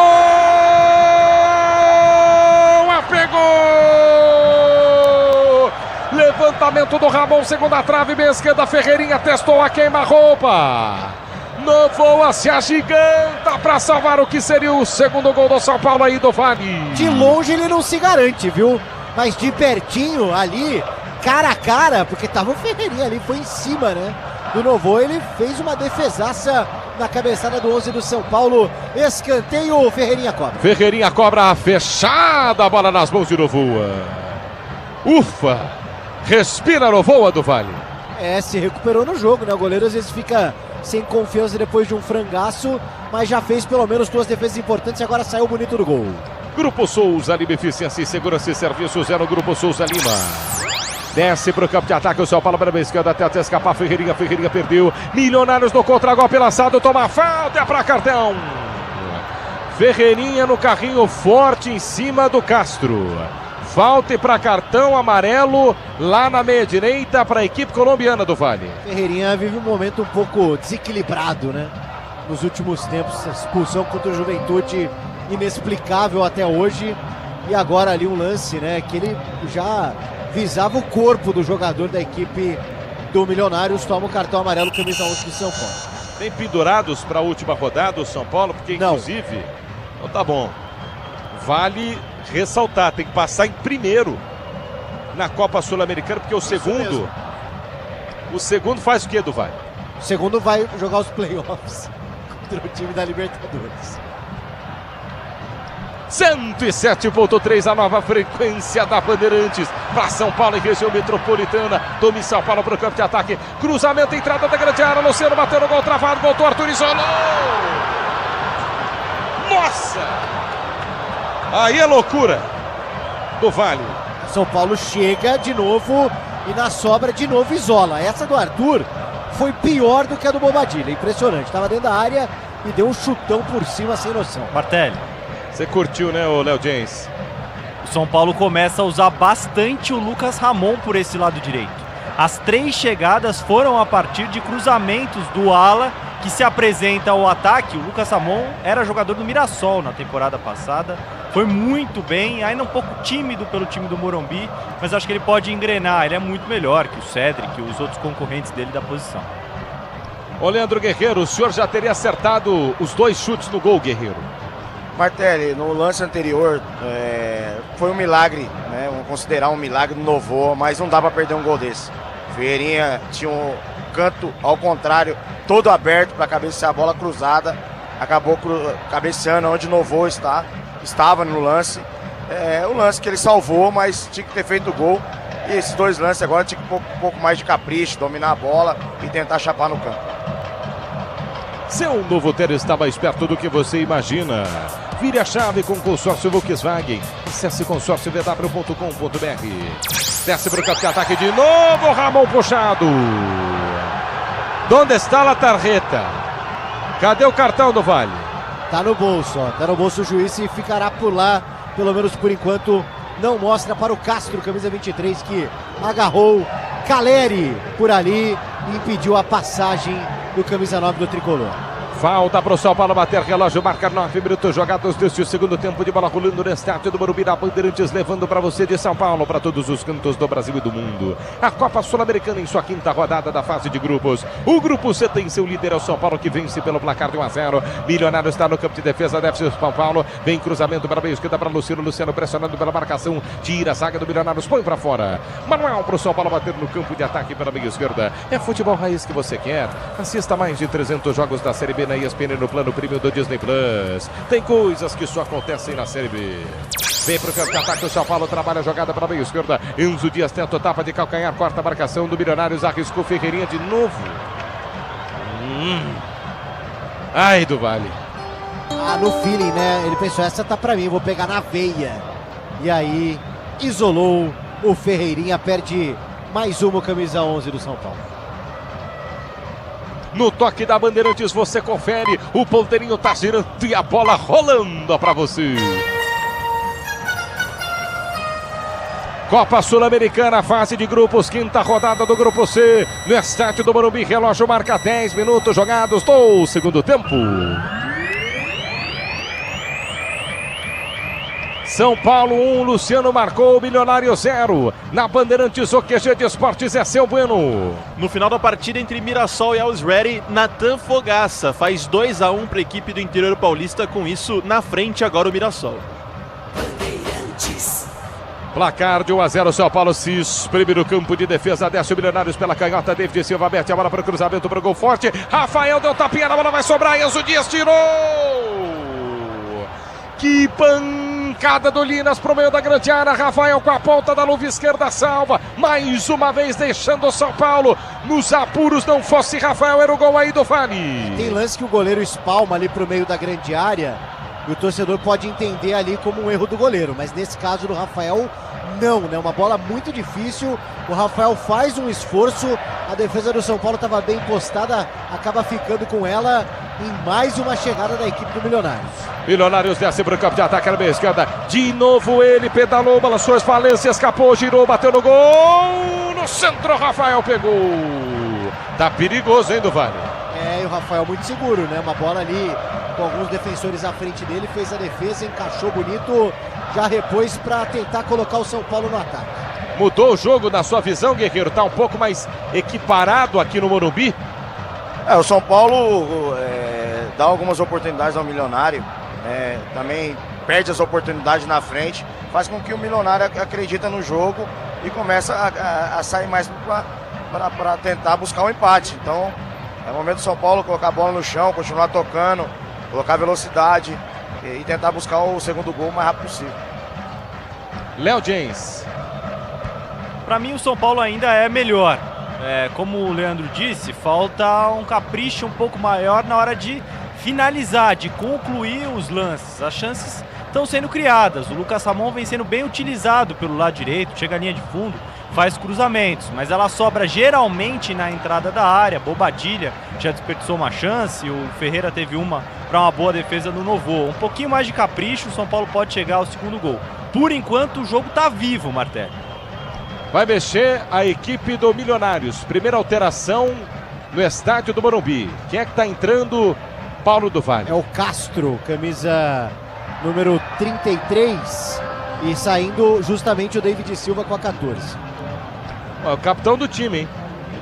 Pegou! Levantamento do Ramon, segunda trave, meia esquerda. Ferreirinha testou a queima-roupa. Novoa se agiganta para salvar o que seria o segundo gol do São Paulo aí do Vale. De longe ele não se garante, viu? Mas de pertinho ali, cara a cara, porque tava o Ferreirinha ali, foi em cima, né? Do Novoa, ele fez uma defesaça na cabeçada do 11 do São Paulo. Escanteio, Ferreirinha cobra. Ferreirinha cobra fechada, a bola nas mãos de Novoa. Ufa! Respira Novoa do Vale. Se recuperou no jogo, né? O goleiro às vezes fica sem confiança depois de um frangaço, mas já fez pelo menos 2 defesas importantes e agora saiu bonito do gol. Grupo Souza Lima, eficiência e segurança e serviços é no Grupo Souza Lima. Desce para o campo de ataque, o São Paulo para a esquerda, até escapar, Ferreirinha perdeu. Milionários no contra-golpe lançado, toma falta, é para cartão. Ferreirinha no carrinho forte em cima do Castro. Falta para cartão amarelo lá na meia direita para a equipe colombiana do Vale. Ferreirinha vive um momento um pouco desequilibrado, né? Nos últimos tempos, expulsão contra o Juventude inexplicável até hoje. E agora ali um lance, né? Que ele já visava o corpo do jogador da equipe do Milionários. Toma o cartão amarelo, camisa 11 de São Paulo. Tem pendurados para a última rodada o São Paulo, porque inclusive... Então tá bom. Vale ressaltar, tem que passar em primeiro na Copa Sul-Americana, porque o segundo faz o que do Vale? O segundo vai jogar os playoffs contra o time da Libertadores. 107.3, a nova frequência da Bandeirantes para São Paulo e região metropolitana. Tome São Paulo para o campo de ataque. Cruzamento, entrada da grande área. Luciano bateu no gol travado, voltou Arthur, isolou. Nossa! Aí é loucura do Vale. São Paulo chega de novo e na sobra de novo isola. Essa do Arthur foi pior do que a do Bobadilha. Impressionante. Estava dentro da área e deu um chutão por cima sem noção. Martelli. Você curtiu, né, o Léo James? O São Paulo começa a usar bastante o Lucas Ramon por esse lado direito. As 3 chegadas foram a partir de cruzamentos do ala que se apresenta ao ataque. O Lucas Ramon era jogador do Mirassol na temporada passada. Foi muito bem, ainda um pouco tímido pelo time do Morumbi, mas acho que ele pode engrenar. Ele é muito melhor que o Cedric e os outros concorrentes dele da posição. Ô Leandro Guerreiro, o senhor já teria acertado os 2 chutes no gol, Guerreiro? Martelli, no lance anterior foi um milagre, né? Vamos considerar um milagre do Novoa, mas não dá para perder um gol desse. Ferreirinha tinha um canto ao contrário, todo aberto para cabecear a bola cruzada, acabou cabeceando onde o Novoa estava no lance. O lance que ele salvou, mas tinha que ter feito o gol. E esses 2 lances agora tinha que ter um pouco mais de capricho, dominar a bola e tentar chapar no campo. Seu novo Ter está mais perto do que você imagina. Vire a chave com o consórcio Volkswagen. Acesse consórciovw.com.br. Desce para o campo de ataque de novo. Ramon puxado. Onde está a tarjeta? Cadê o cartão do Vale? Tá no bolso, ó. Tá no bolso o juiz e ficará por lá. Pelo menos por enquanto não mostra para o Castro, camisa 23, que agarrou Caleri por ali e impediu a passagem do camisa 9 do tricolor. Falta para o São Paulo bater, relógio marca 9 minutos jogados deste segundo tempo de bola rolando no estádio do Morumbi, na Bandeirantes, levando para você de São Paulo para todos os cantos do Brasil e do mundo. A Copa Sul-Americana em sua 5ª rodada da fase de grupos. O grupo C tem seu líder, é o São Paulo, que vence pelo placar de 1-0. Milionário está no campo de defesa, deve ser o São Paulo. Vem cruzamento para a meia esquerda para Luciano pressionando pela marcação, tira a zaga do Milionários, põe para fora. Manuel para o São Paulo bater no campo de ataque pela meia esquerda. É futebol raiz que você quer. Assista mais de 300 jogos da Série B na ESPN no plano premium do Disney Plus. Tem coisas que só acontecem na Série B. Vem pro campo de ataque, o São Paulo trabalha a jogada para a meia esquerda. Enzo Dias tenta o tapa de calcanhar, corta a marcação do Milionários, arriscou Ferreirinha de novo. Ai, do Vale. No feeling, né? Ele pensou, essa tá pra mim, vou pegar na veia. E aí, isolou o Ferreirinha, perde mais uma camisa 11 do São Paulo. No toque da Bandeirantes você confere, o ponteirinho tá girando e a bola rolando para você. Copa Sul-Americana, fase de grupos, 5ª rodada do Grupo C, no estádio do Morumbi, relógio marca 10 minutos jogados do segundo tempo. São Paulo 1, Luciano marcou, Milionário 0. Na Bandeirantes, o QG de Esportes é seu Bueno. No final da partida entre Mirassol e Always Ready, Natan Fogaça faz 2-1 para a equipe do interior paulista, com isso na frente agora o Mirassol. Placar de 1-0, São Paulo se espreme no campo de defesa, desce o Milionários pela canhota, David Silva mete a bola para o cruzamento, para o gol forte, Rafael deu tapinha, a bola vai sobrar, Enzo Dias tirou! Que pancada Pancada do Linas pro meio da grande área. Rafael com a ponta da luva esquerda salva. Mais uma vez deixando o São Paulo nos apuros. Não fosse Rafael, era o gol aí do Vale. Tem lance que o goleiro espalma ali pro meio da grande área e o torcedor pode entender ali como um erro do goleiro. Mas nesse caso do Rafael, não, né? Uma bola muito difícil. O Rafael faz um esforço. A defesa do São Paulo estava bem postada. Acaba ficando com ela em mais uma chegada da equipe do Milionários. Milionários desce para o campo de ataque na meia esquerda. De novo ele pedalou, balançou as falências, escapou, girou, bateu no gol. No centro, Rafael pegou. Tá perigoso, hein, do Vale? É, e o Rafael muito seguro, né? Uma bola ali com alguns defensores à frente dele, fez a defesa, encaixou bonito, já repôs para tentar colocar o São Paulo no ataque. Mudou o jogo na sua visão, Guerreiro? Tá um pouco mais equiparado aqui no Morumbi? O São Paulo dá algumas oportunidades ao Milionário, também perde as oportunidades na frente, faz com que o Milionário acredita no jogo e começa a sair mais para tentar buscar um empate. Então é o momento do São Paulo colocar a bola no chão, continuar tocando, colocar velocidade e tentar buscar o segundo gol o mais rápido possível. Léo James. Para mim o São Paulo ainda é melhor. Como o Leandro disse, falta um capricho um pouco maior na hora de finalizar, de concluir os lances. As chances estão sendo criadas. O Lucas Ramon vem sendo bem utilizado pelo lado direito, chega à linha de fundo, faz cruzamentos, mas ela sobra geralmente na entrada da área. Bobadilha já desperdiçou uma chance, o Ferreira teve uma para uma boa defesa no Novo. Um pouquinho mais de capricho, o São Paulo pode chegar ao segundo gol. Por enquanto o jogo está vivo, Martelli. Vai mexer a equipe do Milionários. Primeira alteração no estádio do Morumbi. Quem é que está entrando? Paulo do Vale. É o Castro, camisa número 33. E saindo justamente o David Silva com a 14. É o capitão do time, hein?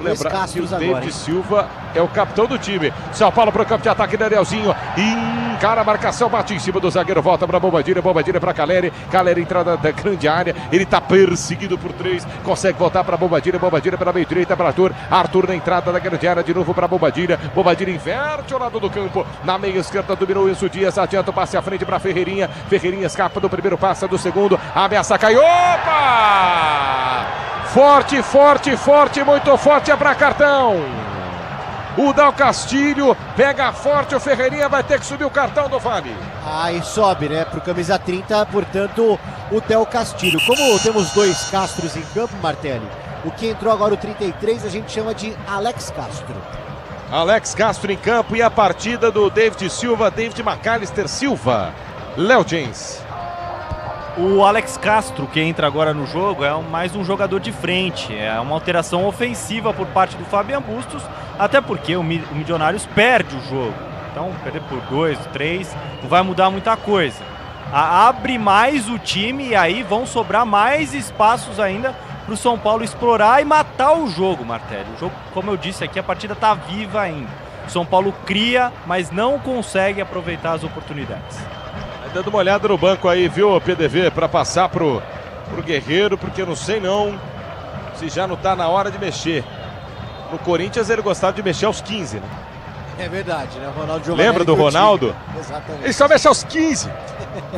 Lembrar que o David Silva é o capitão do time. São Paulo para o campo de ataque, Danielzinho encara a marcação, bate em cima do zagueiro, volta para Bobadilha para Caleri, entrada da grande área, ele está perseguido por 3, consegue voltar para Bobadilha pela meio direita para Arthur na entrada da grande área, de novo para Bobadilha inverte o lado do campo, na meia esquerda dominou Enzo Dias, adianta o passe à frente para Ferreirinha escapa do primeiro passe, do segundo, ameaça, cai, opa! Forte, muito forte, é para cartão. O Del Castilho pega forte, o Ferreirinha vai ter que subir o cartão do Vale. E sobe, né, pro camisa 30, portanto, o Del Castilho. Como temos dois Castros em campo, Martelli, o que entrou agora o 33 a gente chama de Alex Castro. Alex Castro em campo e a partida do David McAllister Silva. Léo James. O Alex Castro, que entra agora no jogo, é mais um jogador de frente. É uma alteração ofensiva por parte do Fabian Bustos, até porque o Milionários perde o jogo. Então, perder por 2, 3, não vai mudar muita coisa. Abre mais o time e aí vão sobrar mais espaços ainda para o São Paulo explorar e matar o jogo, Martelli. O jogo, como eu disse aqui, a partida está viva ainda. O São Paulo cria, mas não consegue aproveitar as oportunidades. Dando uma olhada no banco aí, viu, PDV, para passar pro Guerreiro, porque eu não sei não se já não tá na hora de mexer. No Corinthians ele gostava de mexer aos 15, né? É verdade, né? O Ronaldo Giovanelli. Lembra do Ronaldo? Exatamente. Ele só mexe aos 15.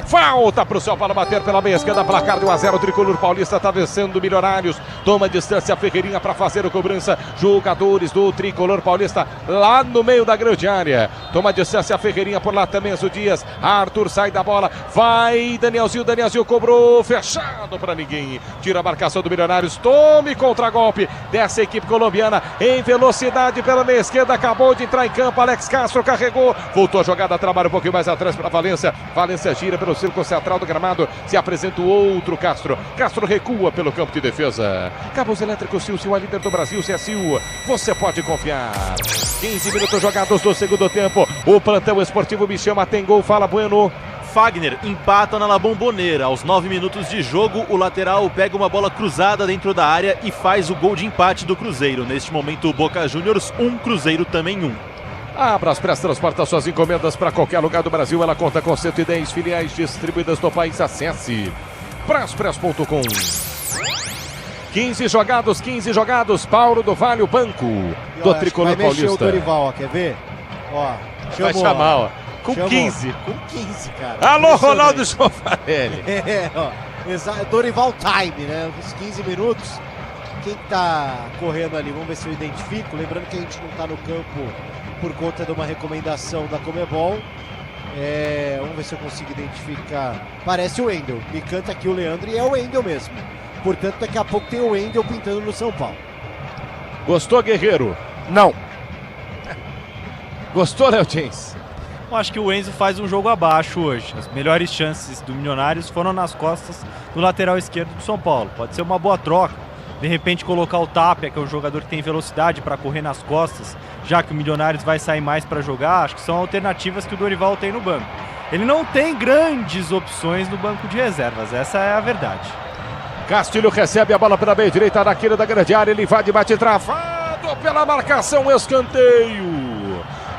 Falta pro São Paulo bater pela meia esquerda, placar de 1-0. O tricolor paulista tá vencendo o Milionários. Toma distância a Ferreirinha para fazer a cobrança. Jogadores do tricolor paulista lá no meio da grande área. Toma distância a Ferreirinha por lá também, Enzo Dias. Arthur sai da bola. Vai Danielzinho cobrou. Fechado para ninguém. Tira a marcação do Milionários. Tome contragolpe dessa equipe colombiana em velocidade pela meia esquerda. Acabou de entrar em campo. Alex Castro carregou. Voltou a jogada, trabalha um pouquinho mais atrás para Valência. Valência gira pelo círculo central do gramado. Se apresenta o outro Castro. Castro recua pelo campo de defesa. Cabos Elétricos Sil, a líder do Brasil, Sil. Você pode confiar. 15 minutos jogados do segundo tempo. O plantão esportivo me chama, tem gol, fala Bueno. Fagner empata na La Bombonera. Aos 9 minutos de jogo, o lateral pega uma bola cruzada dentro da área e faz o gol de empate do Cruzeiro. Neste momento, o Boca Juniors 1, Cruzeiro também 1. A Braspress transporta suas encomendas para qualquer lugar do Brasil. Ela conta com 110 filiais distribuídas no país. Acesse braspress.com. 15 jogados. Paulo do Vale, o banco do tricolor paulista. Vai mexer o Dorival, ó, quer ver? Ó, vai chamar, ó. Com 15. Com 15, cara. Alô, Ronaldo Jovarelli. Dorival Time, né? Os 15 minutos. Quem tá correndo ali? Vamos ver se eu identifico. Lembrando que a gente não tá no campo por conta de uma recomendação da Conmebol. Vamos ver se eu consigo identificar. Parece o Wendel. Me canta aqui o Leandro e é o Wendel mesmo. Portanto, daqui a pouco tem o Wendel pintando no São Paulo. Gostou, Guerreiro? Não. Gostou, Léo James? Eu acho que o Enzo faz um jogo abaixo hoje. As melhores chances do Milionários foram nas costas do lateral esquerdo do São Paulo. Pode ser uma boa troca. De repente colocar o Tapia, que é um jogador que tem velocidade para correr nas costas, já que o Milionários vai sair mais para jogar. Acho que são alternativas que o Dorival tem no banco. Ele não tem grandes opções no banco de reservas, essa é a verdade. Castilho recebe a bola pela meia direita da quina da grande área, ele vai de bate travado pela marcação, escanteio.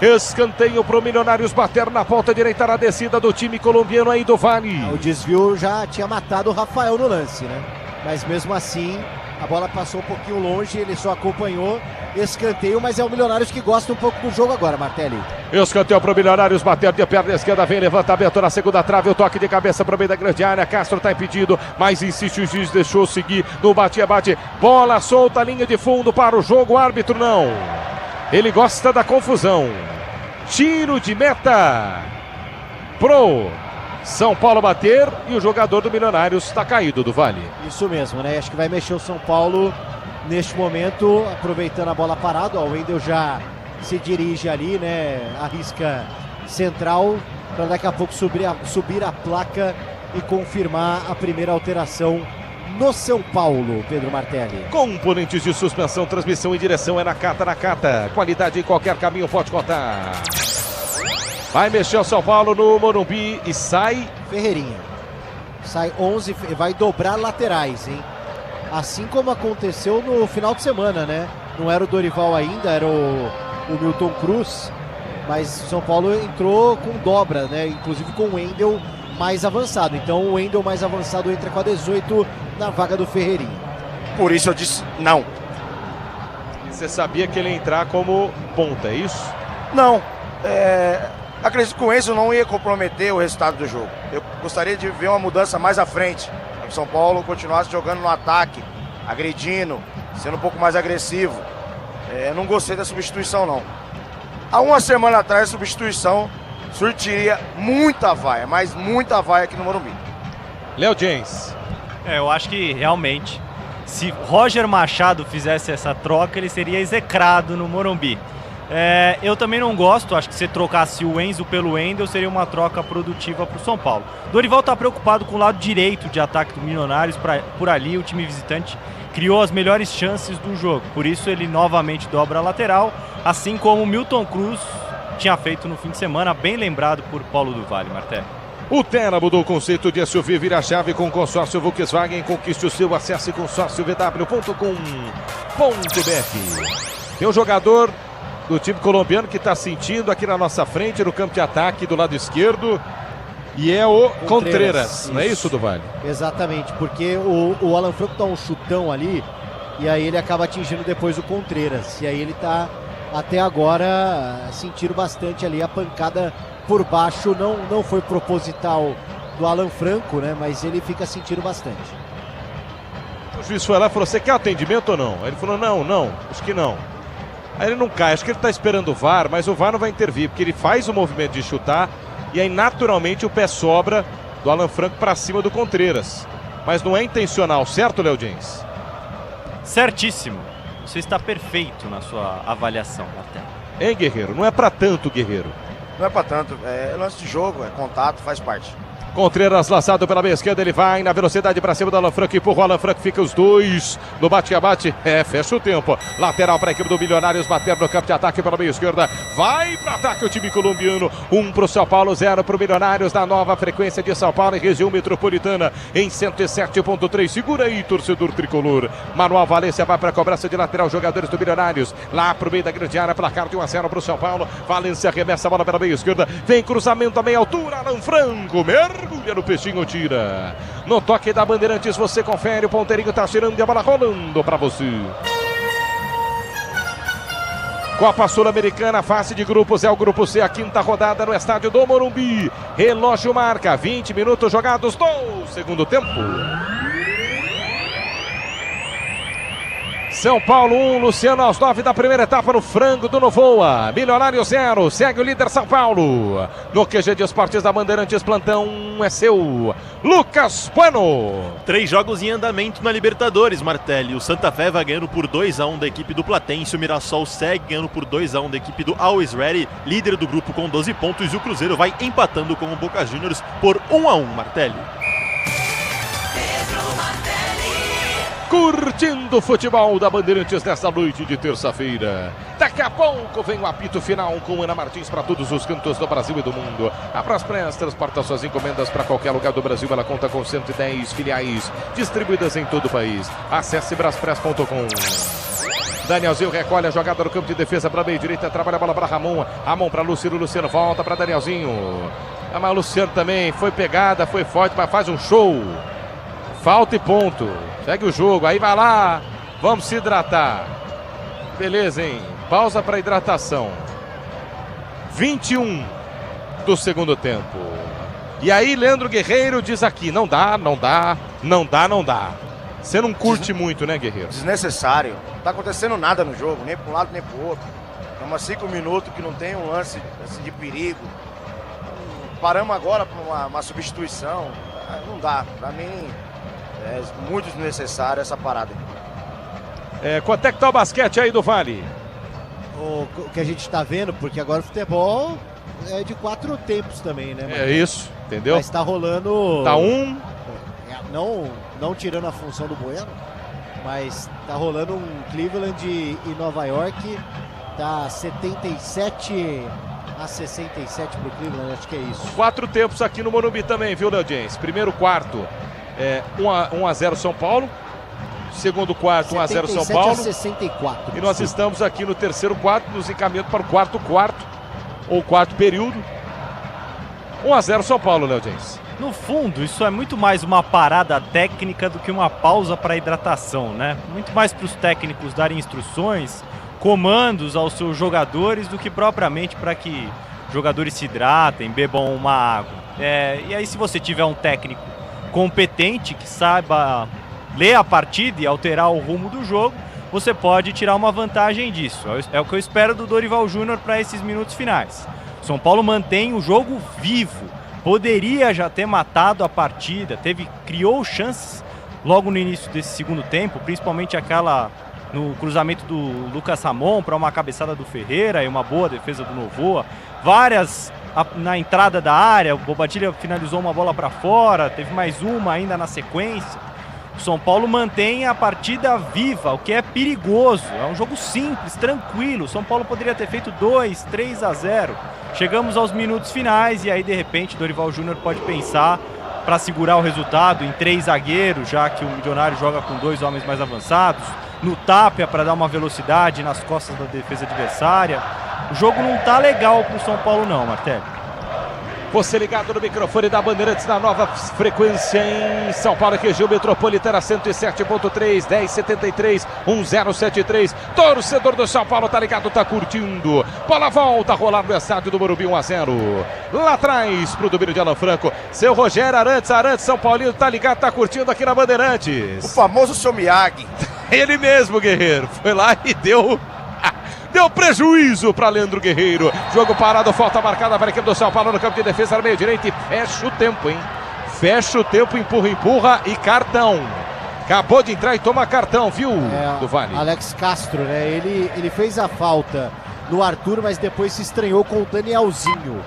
Escanteio para o Milionários bater na ponta direita na descida do time colombiano aí do Vale. O desvio já tinha matado o Rafael no lance, né? Mas mesmo assim, a bola passou um pouquinho longe, ele só acompanhou escanteio, mas é o Milionários que gosta um pouco do jogo agora, Martelli. Escanteio para o Milionários bater de perna esquerda, vem levantamento na segunda trave, o toque de cabeça para o meio da grande área, Castro está impedido, mas insiste o juiz, deixou seguir no bate-bate, bola solta, linha de fundo para o jogo, árbitro não. Ele gosta da confusão. Tiro de meta pro São Paulo bater e o jogador do Milionários está caído do Vale. Isso mesmo, né? Acho que vai mexer o São Paulo neste momento, aproveitando a bola parada. O Wendel já se dirige ali, né? Arrisca central para daqui a pouco subir a placa e confirmar a primeira alteração no São Paulo, Pedro Martelli. Componentes de suspensão, transmissão e direção é na Nakata. Qualidade em qualquer caminho, pode contar. Vai mexer o São Paulo no Morumbi e sai Ferreirinha. Sai 11, vai dobrar laterais, hein? Assim como aconteceu no final de semana, né? Não era o Dorival ainda, era o Milton Cruz, mas o São Paulo entrou com dobra, né? Inclusive com o Wendel mais avançado. Então o Wendel mais avançado entra com a 18 na vaga do Ferreirinha. Por isso eu disse não. Você sabia que ele ia entrar como ponta, é isso? Não. Acredito que o Enzo não ia comprometer o resultado do jogo. Eu gostaria de ver uma mudança mais à frente. Para que o São Paulo continuasse jogando no ataque, agredindo, sendo um pouco mais agressivo. Não gostei da substituição, não. Há uma semana atrás, a substituição surtiria muita vaia, mas muita vaia aqui no Morumbi. Léo James. Eu acho que realmente, se Roger Machado fizesse essa troca, ele seria execrado no Morumbi. Eu também não gosto, acho que se trocasse o Enzo pelo Wendel seria uma troca produtiva para o São Paulo. Dorival está preocupado com o lado direito de ataque do Milionários, por ali o time visitante criou as melhores chances do jogo, por isso ele novamente dobra a lateral, assim como o Milton Cruz tinha feito no fim de semana, bem lembrado por Paulo do Vale, Martelli. O Terra mudou o conceito de SUV, vira a chave com consórcio Volkswagen, conquiste o seu, acesse consórciovw.com.br. Tem um jogador do time colombiano que está sentindo aqui na nossa frente, no campo de ataque do lado esquerdo, e é o Contreras, não é isso, do Vale? Exatamente, porque o Alan Franco dá um chutão ali, e aí ele acaba atingindo depois o Contreras, e aí ele está até agora sentindo bastante ali a pancada por baixo, não foi proposital do Alan Franco, né? Mas ele fica sentindo bastante. O juiz foi lá e falou, você quer atendimento ou não? Aí ele falou, não, acho que não. Aí ele não cai, acho que ele está esperando o VAR, mas o VAR não vai intervir, porque ele faz o movimento de chutar, e aí naturalmente o pé sobra do Alan Franco para cima do Contreras. Mas não é intencional, certo, Léo James? Certíssimo. Você está perfeito na sua avaliação, Martelli. Hein, Guerreiro? Não é para tanto, Guerreiro. Não é para tanto, é lance de jogo, é contato, faz parte. Contreras laçado pela meia esquerda, ele vai na velocidade para cima do Alan Franco, empurra o Alan Franco, fica os dois no bate-a-bate, fecha o tempo. Lateral para a equipe do Milionários, bater no campo de ataque pela meia esquerda, vai para ataque o time colombiano, 1 para o São Paulo, 0 para o Milionários, na nova frequência de São Paulo, em região metropolitana, em 107.3, segura aí, torcedor tricolor. Manuel Valência vai para a cobrança de lateral, jogadores do Milionários, lá para o meio da grande área, placar de 1-0 para o São Paulo, Valência arremessa a bola pela meia esquerda, vem cruzamento a meia altura, Alan Franco, mergulha no peixinho, tira. No toque da Bandeirantes você confere, o ponteirinho tá tirando e a bola rolando para você. Copa Sul-Americana, fase de grupos, é o grupo C, a 5ª rodada no estádio do Morumbi. Relógio marca 20 minutos jogados no segundo tempo. São Paulo 1, Luciano aos 9 da primeira etapa no frango do Novoa. Milionário 0, segue o líder São Paulo. No QG de Esportes da Bandeirantes, plantão é seu, Lucas Bueno. 3 jogos em andamento na Libertadores, Martelli. O Santa Fé vai ganhando por 2-1 da equipe do Platense. O Mirassol segue ganhando por 2-1 da equipe do Always Ready, líder do grupo com 12 pontos. E o Cruzeiro vai empatando com o Boca Juniors por 1-1, Martelli. Curtindo o futebol da Bandeirantes nesta noite de terça-feira. Daqui a pouco vem o apito final com Ana Martins para todos os cantos do Brasil e do mundo. A Braspress transporta suas encomendas para qualquer lugar do Brasil. Ela conta com 110 filiais distribuídas em todo o país. Acesse braspress.com. Danielzinho recolhe a jogada no campo de defesa para meio direita. Trabalha a bola para Ramon. Ramon para Luciano. Luciano volta para Danielzinho. Mas o Luciano também foi pegada, foi forte, mas faz um show. Falta e ponto. Segue o jogo, aí vai lá. Vamos se hidratar. Beleza, hein? Pausa para hidratação. 21 do segundo tempo. E aí, Leandro Guerreiro diz aqui: não dá. Você não curte muito, né, Guerreiro? Desnecessário. Não tá acontecendo nada no jogo, nem para um lado nem para o outro. Estamos 5 minutos que não tem um lance de perigo. Paramos agora para uma substituição. Não dá. Para mim, é muito desnecessário essa parada. Quanto é que tá o basquete aí do Vale? O que a gente está vendo, porque agora o futebol é de 4 tempos também, né? É isso, entendeu? Mas tá rolando... Tá não tirando a função do Bueno, mas tá rolando um Cleveland e Nova York. Tá 77 a 67 pro Cleveland, acho que é isso. 4 tempos aqui no Morumbi também, viu, Leodiense? Primeiro quarto, 1-0 São Paulo. Segundo quarto, 1-0 São Paulo. 64. E nós estamos aqui no terceiro quarto, nos encaminhando para o quarto ou quarto período. 1-0 São Paulo, Leodiense. No fundo, isso é muito mais uma parada técnica do que uma pausa para hidratação, né? Muito mais para os técnicos darem instruções, comandos aos seus jogadores, do que propriamente para que jogadores se hidratem, bebam uma água. E aí, se você tiver um técnico competente que saiba ler a partida e alterar o rumo do jogo, você pode tirar uma vantagem disso. É o que eu espero do Dorival Júnior para esses minutos finais. São Paulo mantém o jogo vivo. Poderia já ter matado a partida, criou chances logo no início desse segundo tempo, principalmente aquela no cruzamento do Lucas Ramon para uma cabeçada do Ferreira e uma boa defesa do Novoa. Várias na entrada da área, o Bobadilla finalizou uma bola para fora, teve mais uma ainda na sequência. O São Paulo mantém a partida viva, o que é perigoso. É um jogo simples, tranquilo. O São Paulo poderia ter feito 2, 3-0. Chegamos aos minutos finais e aí, de repente, Dorival Júnior pode pensar para segurar o resultado em 3 zagueiros, já que o Milionário joga com 2 homens mais avançados. No Tapia para dar uma velocidade nas costas da defesa adversária. O jogo não tá legal pro São Paulo não, Martelli. Você ligado no microfone da Bandeirantes na nova frequência em São Paulo, região metropolitana 107.3, 1073, 1073. Torcedor do São Paulo tá ligado, tá curtindo. Bola volta a rolar no estádio do Morumbi, 1-0. Lá atrás pro domínio de Alan Franco. Seu Rogério Arantes, São Paulino tá ligado, tá curtindo aqui na Bandeirantes. O famoso seu Miyagi. Ele mesmo, Guerreiro. Foi lá e deu prejuízo para Leandro Guerreiro. Jogo parado, falta marcada para a equipe do São Paulo no campo de defesa, no meio direito, e fecha o tempo, hein? Fecha o tempo, empurra e cartão. Acabou de entrar e toma cartão, viu, do Vale? Alex Castro, né? Ele fez a falta no Arthur, mas depois se estranhou com o Danielzinho.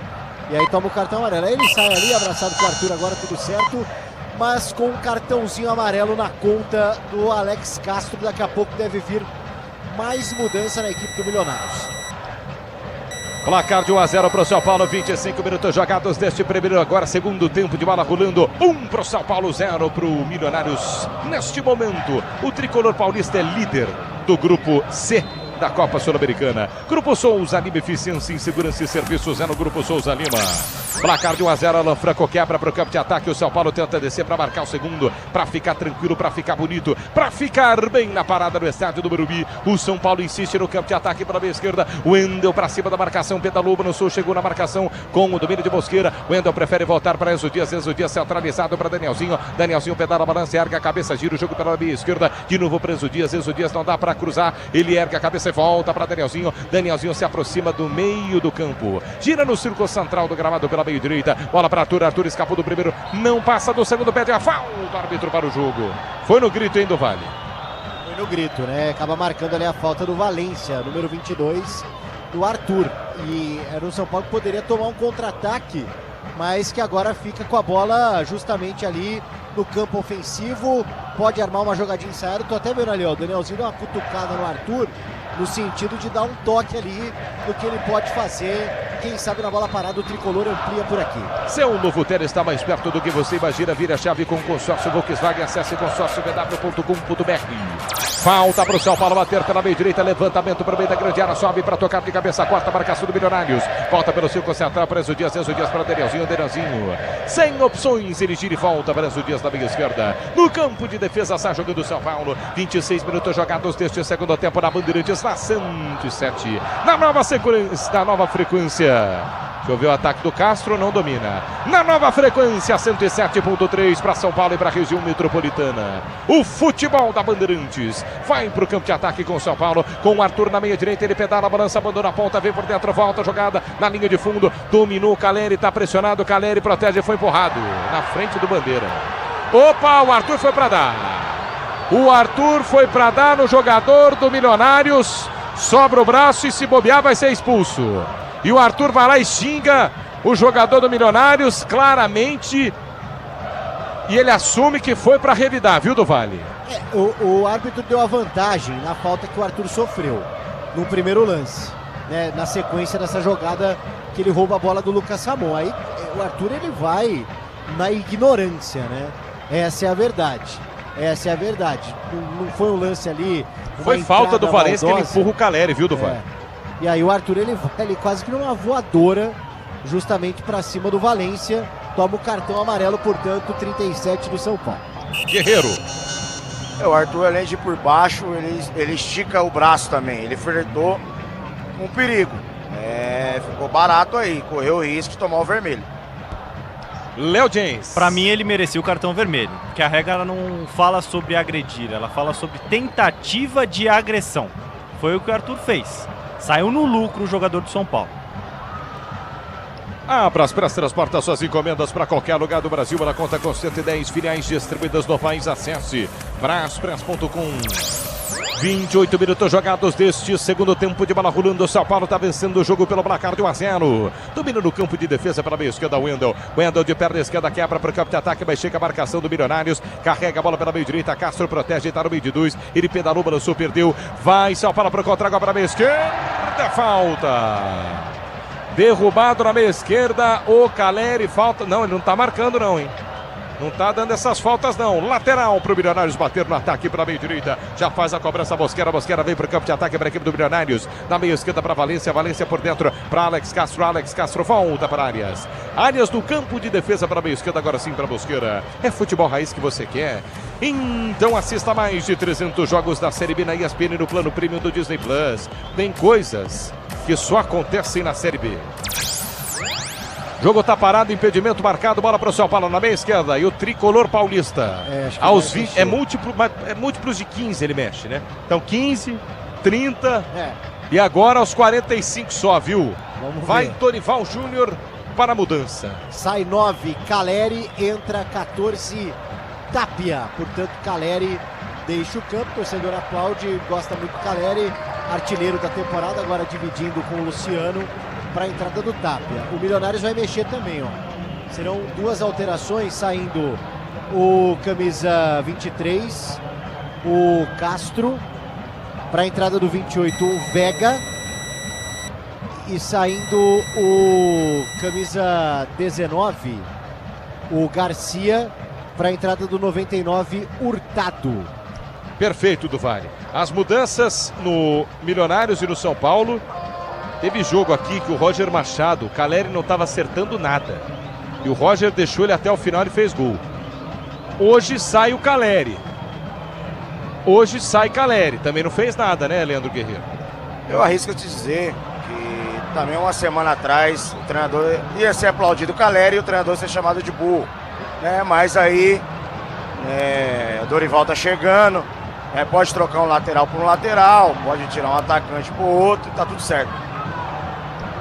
E aí toma o cartão amarelo. Aí ele sai ali, abraçado com o Arthur, agora tudo certo, mas com um cartãozinho amarelo na conta do Alex Castro. Daqui a pouco deve vir mais mudança na equipe do Milionários. Placar de 1-0 para o São Paulo, 25 minutos jogados deste primeiro, agora segundo tempo de bola rolando, 1 para o São Paulo, 0 para o Milionários. Neste momento, o tricolor paulista é líder do grupo C, da Copa Sul-Americana. Grupo Souza Lima, eficiência em segurança e serviços é no Grupo Souza Lima. Placar de 1-0, Alan Franco quebra para o campo de ataque. O São Paulo tenta descer para marcar o segundo, para ficar tranquilo, para ficar bonito, para ficar bem na parada do estádio do Morumbi. O São Paulo insiste no campo de ataque pela meia esquerda. O Wendel para cima da marcação, pedalou no sul, chegou na marcação com o domínio de Mosqueira. O Wendel prefere voltar para Enzo Dias centralizado para Danielzinho. Danielzinho pedala, balança, ergue a cabeça, gira o jogo pela meia esquerda. De novo para Enzo Dias não dá para cruzar. Ele ergue a cabeça e volta para Danielzinho. Danielzinho se aproxima do meio do campo. Gira no círculo central do gramado pela meio direita. Bola para Arthur. Arthur escapou do primeiro. Não passa do segundo. Pede a falta. Árbitro para o jogo. Foi no grito, hein, do Vale? Foi no grito, né? Acaba marcando ali a falta do Valência, número 22, do Arthur. E era o São Paulo que poderia tomar um contra-ataque, mas que agora fica com a bola justamente ali no campo ofensivo. Pode armar uma jogadinha ensaiada. Tô até vendo ali, ó, o Danielzinho dá uma cutucada no Arthur, no sentido de dar um toque ali do que ele pode fazer. Quem sabe na bola parada o tricolor amplia por aqui. Seu Novotel está mais perto do que você imagina. Vira a chave com o consórcio Volkswagen. Acesse consórciovw.com.br. Falta para o São Paulo bater pela meia direita. Levantamento para o meio da grande área. Sobe para tocar de cabeça. Quarta marcação do Milionários. Volta pelo círculo central para Enzo Dias para Danielzinho. Sem opções. Ele gira e volta para Enzo Dias na meia esquerda. No campo de defesa está jogando o São Paulo. 26 minutos jogados deste segundo tempo na Bandeirantes, na 107. Na nova sequência, na nova frequência. Deixa eu ver o ataque do Castro, não domina. Na nova frequência, 107.3 para São Paulo e para a região metropolitana. O futebol da Bandeirantes vai para o campo de ataque com o São Paulo, com o Arthur na meia direita. Ele pedala, balança, abandona a ponta, vem por dentro, volta a jogada na linha de fundo. Dominou o Caleri, está pressionado. O Caleri protege, foi empurrado na frente do Bandeira. Opa, o Arthur foi para dar. O Arthur foi para dar no jogador do Milionários. Sobra o braço e se bobear vai ser expulso. E o Arthur vai lá e xinga o jogador do Milionários claramente. E ele assume que foi para revidar, viu, do Vale? O árbitro deu a vantagem na falta que o Arthur sofreu no primeiro lance, né, na sequência dessa jogada que ele rouba a bola do Lucas Ramon. Aí o Arthur ele vai na ignorância, né? Essa é a verdade. Essa é a verdade. Não foi um lance ali. Foi falta do Valência que ele empurra o Caleri, viu, do Vale? E aí o Arthur ele vai quase que numa voadora justamente para cima do Valência. Toma o cartão amarelo, portanto, 37 do São Paulo. Guerreiro. O Arthur, além de ir por baixo, ele estica o braço também. Ele flertou com perigo. Ficou barato aí. Correu o risco de tomar o vermelho. Léo James. Pra mim ele merecia o cartão vermelho, porque a regra ela não fala sobre agredir, ela fala sobre tentativa de agressão. Foi o que o Arthur fez. Saiu no lucro o jogador do São Paulo. A Braspress transporta suas encomendas para qualquer lugar do Brasil. Ela conta com 110 filiais distribuídas no país. Acesse braspress.com. 28 minutos jogados deste segundo tempo de bola rolando. O São Paulo está vencendo o jogo pelo placar de 1-0. Domina no campo de defesa pela meia esquerda, Wendel. Wendel de perna esquerda quebra para o campo de ataque, mas chega a marcação do Milionários. Carrega a bola pela meia direita. Castro protege, está no meio de dois. Ele pedalou, balançou, perdeu. Vai São Paulo para o contra, agora para a meia esquerda. Falta. Derrubado na meia esquerda. O Caleri, falta. Não, ele não está marcando, não, hein? Não tá dando essas faltas, não. Lateral pro Milionários bater no ataque para a meia direita. Já faz a cobrança Mosquera. Mosquera vem pro campo de ataque para a equipe do Milionários. Na meia esquerda para Valência. Valência por dentro para Alex Castro. Alex Castro volta para Arias. Arias no campo de defesa para a meia esquerda. Agora sim para Mosquera. É futebol raiz que você quer? Então assista mais de 300 jogos da Série B na ESPN no plano premium do Disney Plus. Tem coisas que só acontecem na Série B. Jogo tá parado, impedimento marcado, bola para o São Paulo na meia esquerda e o tricolor paulista. Aos 20, múltiplos de 15 ele mexe, né? Então 15, 30 e agora aos 45 só, viu? Vai Dorival Júnior para a mudança. Sai 9, Caleri, entra 14, Tapia. Portanto, Caleri deixa o campo, o torcedor aplaude, gosta muito do Caleri, artilheiro da temporada, agora dividindo com o Luciano para a entrada do Tapia. O Milionários vai mexer também, ó. Serão duas alterações, saindo o camisa 23, o Castro, para a entrada do 28, o Vega, e saindo o camisa 19, o Garcia, para a entrada do 99, Hurtado. Perfeito, do Vale. As mudanças no Milionários e no São Paulo. Teve jogo aqui que o Roger Machado, o Caleri não estava acertando nada. E o Roger deixou ele até o final e fez gol. Hoje sai o Caleri. Também não fez nada, né, Leandro Guerreiro? Eu arrisco te dizer que também uma semana atrás o treinador ia ser aplaudido o Caleri e o treinador ser chamado de burro. Né? Mas aí o Dorival tá chegando, pode trocar um lateral por um lateral, pode tirar um atacante por outro e tá tudo certo.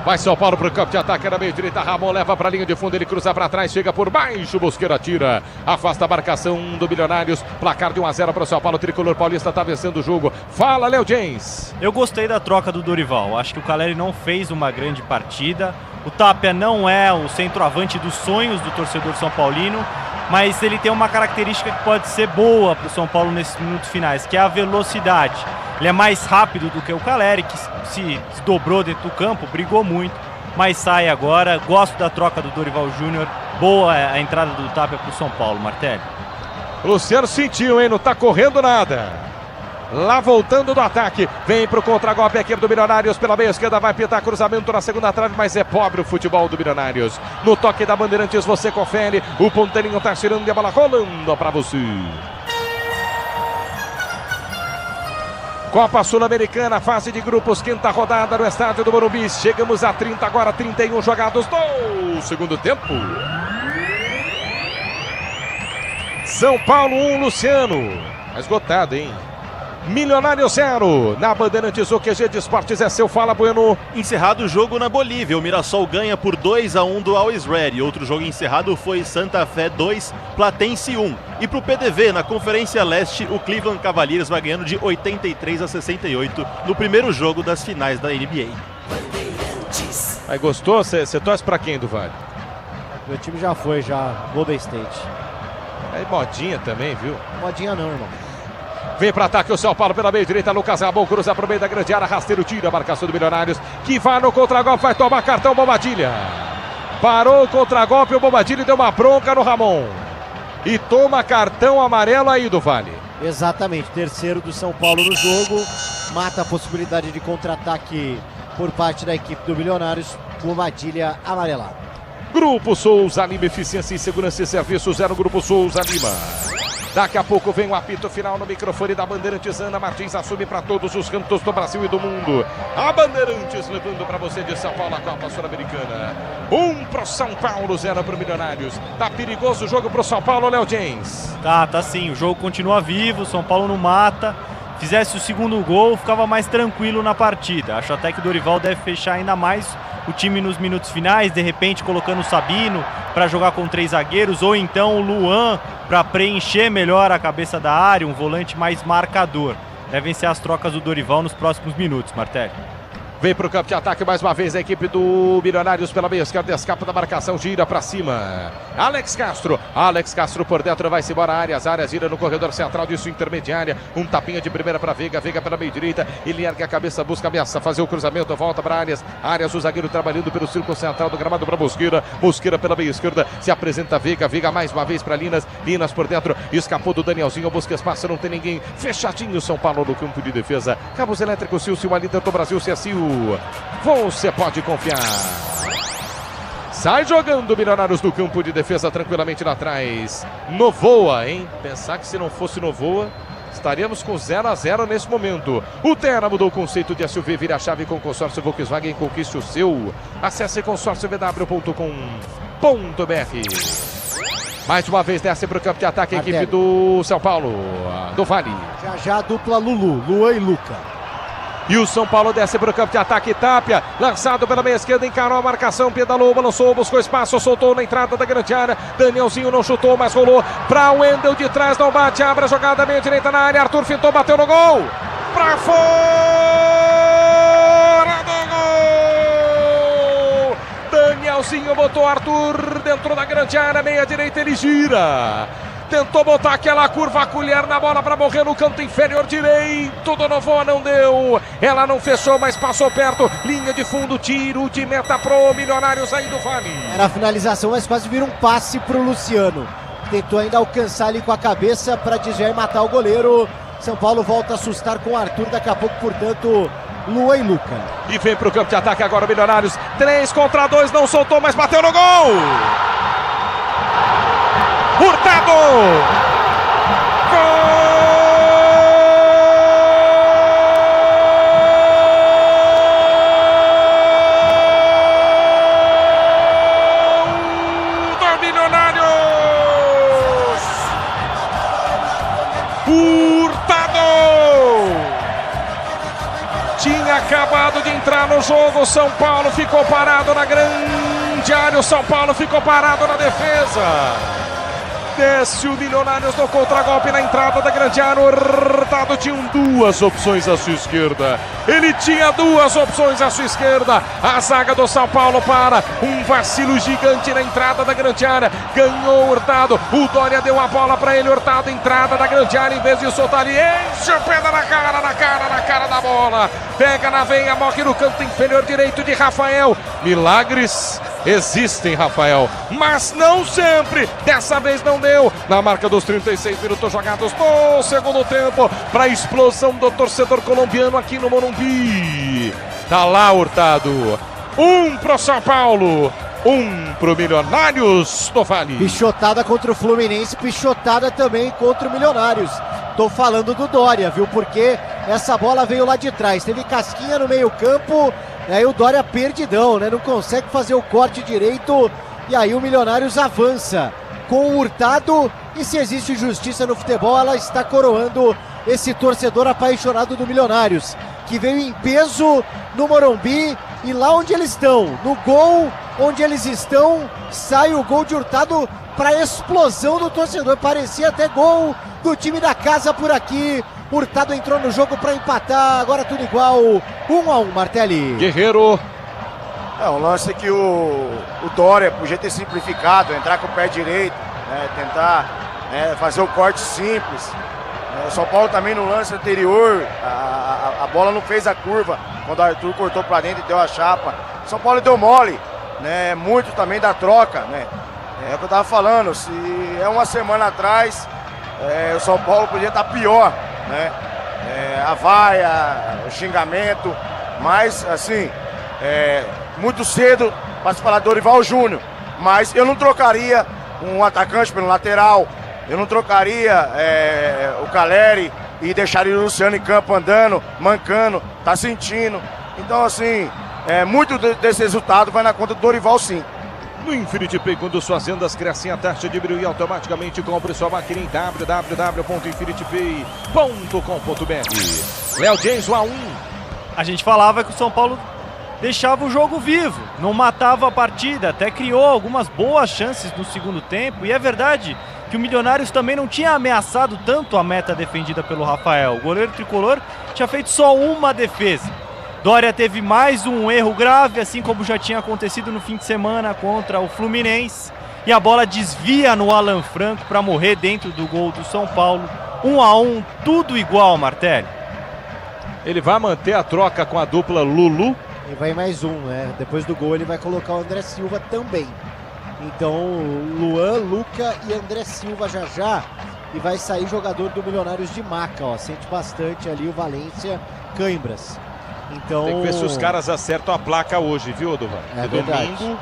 Vai São Paulo pro campo de ataque na meia direita. Ramon leva pra linha de fundo, ele cruza pra trás, chega por baixo, Mosqueira tira. Afasta a marcação do Milionários. Placar de 1-0 pro São Paulo. O tricolor paulista tá vencendo o jogo. Fala, Léo James. Eu gostei da troca do Dorival. Acho que o Caleri não fez uma grande partida. O Tapia não é o centroavante dos sonhos do torcedor São Paulino, mas ele tem uma característica que pode ser boa pro São Paulo nesses minutos finais, que é a velocidade. Ele é mais rápido do que o Caleri, que se dobrou dentro do campo, brigou muito, mas sai agora. Gosto da troca do Dorival Júnior. Boa a entrada do Tapia pro São Paulo, Martelli. Luciano sentiu, hein? Não tá correndo nada. Lá voltando do ataque, vem pro contra-golpe aqui do Milionários pela meia esquerda, vai pintar cruzamento na segunda trave, mas é pobre o futebol do Milionários. No toque da Bandeirantes você confere, o ponteirinho tá tirando e a bola rolando pra você. Copa Sul-Americana, fase de grupos, quinta rodada no estádio do Morumbi. Chegamos a 30, agora 31 jogados do segundo tempo. São Paulo 1, Luciano. Esgotado, hein? Milionário 0. Na Bandeirantes, o QG de Esportes é seu. Fala, Bueno. Encerrado o jogo na Bolívia. O Mirassol ganha por 2-1 do Always Ready. Outro jogo encerrado foi Santa Fé 2, Platense 1. E pro PDV, na Conferência Leste, o Cleveland Cavaliers vai ganhando de 83-68 no primeiro jogo das finais da NBA. Aí gostou? Você torce pra quem, do Vale? Meu time já foi, Golden State. Aí modinha também, viu? Modinha não, irmão. Vem para ataque o São Paulo pela meia direita. Lucas Ramon cruza para o meio da grande área. Rasteiro tira a marcação do Milionários, que vai no contra-golpe, vai tomar cartão. Bobadilha parou o contra-golpe. O Bobadilha deu uma bronca no Ramon e toma cartão amarelo aí do Vale. Exatamente, terceiro do São Paulo no jogo. Mata a possibilidade de contra-ataque por parte da equipe do Milionários. Bobadilha amarelado. Grupo Souza Lima, eficiência em segurança e serviços. Grupo Souza Lima. Daqui a pouco vem o apito final no microfone da Bandeirantes. Ana Martins assume para todos os cantos do Brasil e do mundo. A Bandeirantes levando para você de São Paulo a Copa Sul-Americana. 1 pro São Paulo, 0 pro Milionários. Tá perigoso o jogo pro São Paulo, Léo James? Tá sim. O jogo continua vivo, São Paulo não mata. Fizesse o segundo gol, ficava mais tranquilo na partida. Acho até que o Dorival deve fechar ainda mais o time nos minutos finais, de repente colocando o Sabino para jogar com 3 zagueiros, ou então o Luan para preencher melhor a cabeça da área, um volante mais marcador. Devem ser as trocas do Dorival nos próximos minutos, Martelli. Vem para o campo de ataque mais uma vez a equipe do Milionários pela meia esquerda, escapa da marcação, gira para cima. Alex Castro por dentro, vai-se embora. Arias gira no corredor central disso intermediária. Um tapinha de primeira para Veiga pela meia direita. Ele ergue a cabeça, busca ameaça, fazer o cruzamento, volta para Arias. O zagueiro trabalhando pelo círculo central do gramado para Mosqueira pela meia esquerda. Se apresenta Veiga mais uma vez para Linas por dentro. Escapou do Danielzinho, busca espaço, não tem ninguém. Fechadinho São Paulo no campo de defesa. Cabos Elétricos Silcio, uma líder do Brasil, CSU. Você pode confiar. Sai jogando Milionários do campo de defesa tranquilamente lá atrás. Novoa, hein? Pensar que se não fosse Novoa, estaríamos com 0-0 nesse momento. O Terra mudou o conceito de SUV, vira a chave com consórcio Volkswagen, conquiste o seu. Acesse consórciovw.com.br. Mais uma vez desce para o campo de ataque a equipe do São Paulo, do Vale. Já a dupla Luan e Luca. E o São Paulo desce para o campo de ataque. Tapia, lançado pela meia esquerda, encarou a marcação, pedalou, balançou, buscou espaço, soltou na entrada da grande área. Danielzinho não chutou, mas rolou para o Wendel de trás, não bate, abre a jogada, meia direita na área. Arthur fintou, bateu no gol. Para fora do gol. Danielzinho botou Arthur dentro da grande área, meia direita, ele gira. Tentou botar aquela curva, a colher na bola para morrer no canto inferior direito do Novoa, não deu. Ela não fechou, mas passou perto. Linha de fundo, tiro de meta pro Milionários aí do Vale. Era a finalização, mas quase vira um passe pro Luciano. Tentou ainda alcançar ali com a cabeça para desviar e matar o goleiro. São Paulo volta a assustar com o Arthur, daqui a pouco, portanto, Luan e Luca. E vem pro campo de ataque agora o Milionários. 3 contra 2, não soltou, mas bateu no gol! Hurtado! Gol! Do Milionários! Hurtado! Tinha acabado de entrar no jogo, São Paulo ficou parado na grande área, o São Paulo ficou parado na defesa. Desce o Milionários no contragolpe na entrada da grande área. O Hurtado tinha duas opções à sua esquerda. Ele tinha duas opções à sua esquerda. A zaga do São Paulo para um vacilo gigante na entrada da grande área. Ganhou o Hurtado. O Dória deu a bola para ele. Hurtado, entrada da grande área. Em vez de soltar ali, enche o pé na cara da bola. Pega na veia, morre no canto inferior direito de Rafael. Milagres existem, Rafael, mas não sempre. Dessa vez não deu. Na marca dos 36 minutos jogados no segundo tempo, para a explosão do torcedor colombiano aqui no Morumbi. Tá lá, Hurtado. 1 pro São Paulo, 1 pro Milionários do Vale. Pichotada contra o Fluminense, pichotada também contra o Milionários. Tô falando do Dória, viu? Porque essa bola veio lá de trás. Teve casquinha no meio-campo. E aí o Dória perdidão, né? Não consegue fazer o corte direito. E aí o Milionários avança com o Hurtado. E se existe justiça no futebol, ela está coroando esse torcedor apaixonado do Milionários, que veio em peso no Morumbi. E lá onde eles estão, no gol onde eles estão, sai o gol de Hurtado para explosão do torcedor. Parecia até gol do time da casa por aqui. Hurtado entrou no jogo para empatar, agora tudo igual, 1-1, Martelli. Guerreiro. É um lance que o Dória podia ter simplificado, entrar com o pé direito, né, tentar fazer o corte simples. O São Paulo também no lance anterior, a bola não fez a curva, quando o Arthur cortou para dentro e deu a chapa. O São Paulo deu mole, né, muito também da troca, né. É o que eu tava falando, se é uma semana atrás, o São Paulo podia estar pior, né? A vaia, o xingamento, mas assim, muito cedo para se falar do Dorival Júnior, mas eu não trocaria um atacante pelo lateral, eu não trocaria o Caleri e deixaria o Luciano em campo andando, mancando, tá sentindo. Então assim, muito desse resultado vai na conta do Dorival, sim. No Infinity Pay, quando suas vendas crescem, a taxa diminui automaticamente. Compre sua máquina em www.infinitypay.com.br. Léo James, 1-1. A gente falava que o São Paulo deixava o jogo vivo, não matava a partida, até criou algumas boas chances no segundo tempo. E é verdade que o Milionários também não tinha ameaçado tanto a meta defendida pelo Rafael. O goleiro tricolor tinha feito só uma defesa. Dória teve mais um erro grave, assim como já tinha acontecido no fim de semana contra o Fluminense. E a bola desvia no Alan Franco para morrer dentro do gol do São Paulo. 1-1, tudo igual, Martelli. Ele vai manter a troca com a dupla Lulu. E vai mais um, né? Depois do gol ele vai colocar o André Silva também. Então, Luan, Luca e André Silva já. E vai sair jogador do Milionários de maca, ó. Sente bastante ali o Valência, cãibras. Então... Tem que ver se os caras acertam a placa hoje, viu, Odovan? É verdade.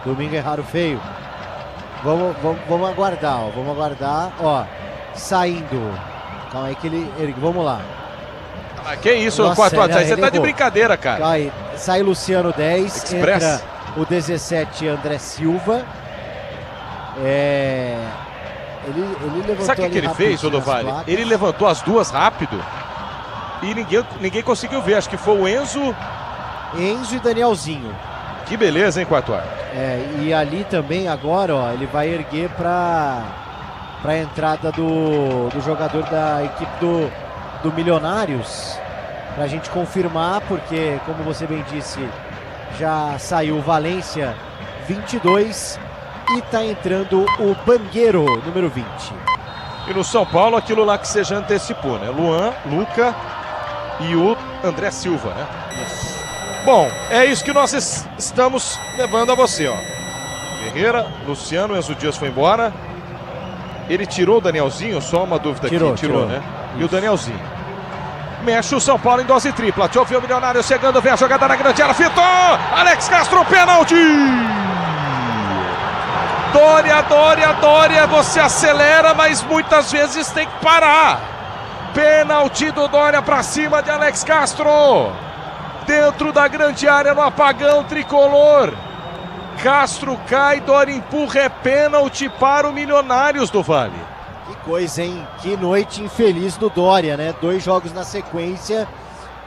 Domingo é raro feio. Vamos aguardar, ó. Vamos aguardar, ó. Saindo. Calma aí que ele... Vamos lá. Ah, que isso, 4 anos. Aí você tá de brincadeira, cara. Aí, sai Luciano 10, Express. Entra o 17 André Silva. Ele levantou. Sabe o que ele fez, Odovan? Ele levantou as duas rápido. E ninguém conseguiu ver, acho que foi o Enzo e Danielzinho. Que beleza, hein, 4 horas. E ali também agora, ó, ele vai erguer para a entrada do jogador da equipe do Milionários, para a gente confirmar, porque, como você bem disse, já saiu o Valência 22 e tá entrando o Bangueiro, número 20. E no São Paulo, aquilo lá que você já antecipou, né? Luan, Luca e o André Silva, né? Isso. Bom, é isso que nós estamos levando a você, ó. Ferreira, Luciano, Enzo Dias foi embora. Ele tirou o Danielzinho, só uma dúvida aqui. Tirou, né? E o Danielzinho. Mexe o São Paulo em dose tripla. Deixa eu ver o Milionário chegando, vem a jogada na grande área, fitou! Alex Castro, pênalti! Dória, você acelera, mas muitas vezes tem que parar. Pênalti do Dória pra cima de Alex Castro. Dentro da grande área, no apagão tricolor. Castro cai, Dória empurra, é pênalti para o Milionários do Vale. Que coisa, hein? Que noite infeliz do Dória, né? 2 jogos na sequência,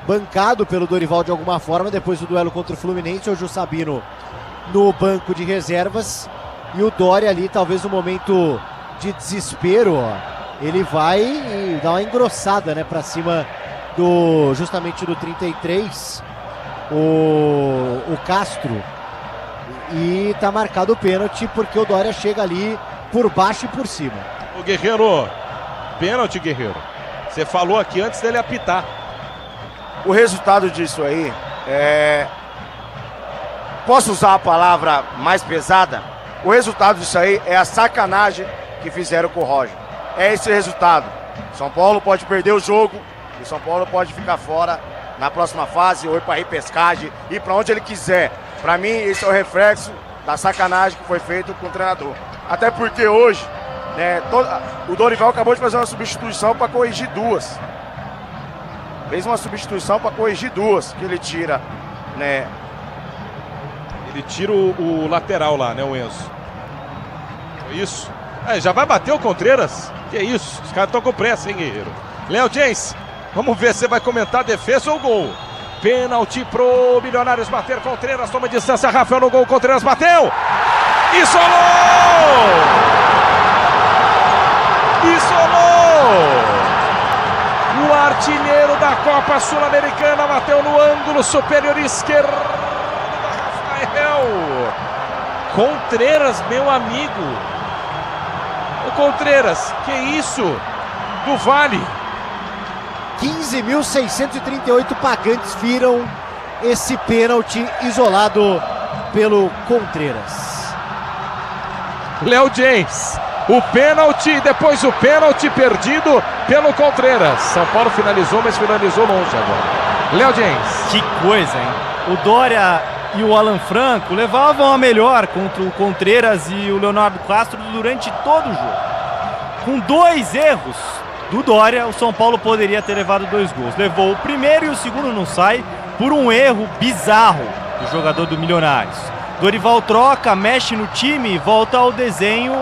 bancado pelo Dorival de alguma forma, depois do duelo contra o Fluminense, hoje o Sabino no banco de reservas, e o Dória ali, talvez no momento de desespero, ó, ele vai e dá uma engrossada, né, pra cima justamente do 33, o Castro, e tá marcado o pênalti, porque o Dória chega ali por baixo e por cima. O Guerreiro, pênalti, Guerreiro. Você falou aqui antes dele apitar. O resultado disso aí posso usar a palavra mais pesada? O resultado disso aí é a sacanagem que fizeram com o Roger. É esse resultado. São Paulo pode perder o jogo e São Paulo pode ficar fora na próxima fase ou ir para repescagem, ir para onde ele quiser. Para mim, esse é o reflexo da sacanagem que foi feito com o treinador. Até porque hoje, né, o Dorival acabou de fazer uma substituição para corrigir 2. Fez uma substituição para corrigir 2, que ele tira, né? Ele tira o lateral lá, né, o Enzo? Isso. Já vai bater o Contreras? Que isso? Os caras estão com pressa, hein, Guerreiro? Léo James, vamos ver se você vai comentar a defesa ou o gol. Pênalti pro Milionários bater. Contreras toma distância. Rafael no gol. Contreras bateu. Isolou! O artilheiro da Copa Sul-Americana bateu no ângulo superior esquerdo da Rafael. Contreras, meu amigo. O Contreras, que isso? Do Vale. 15.638 pagantes viram esse pênalti isolado pelo Contreras. Léo James. O pênalti, depois o pênalti perdido pelo Contreras. São Paulo finalizou, mas finalizou longe agora. Léo James. Que coisa, hein? O Dória e o Alan Franco levavam a melhor contra o Contreras e o Leonardo Castro durante todo o jogo. Com 2 erros do Dória, o São Paulo poderia ter levado 2 gols. Levou o primeiro e o segundo não sai por um erro bizarro do jogador do Milionários. Dorival troca, mexe no time e volta ao desenho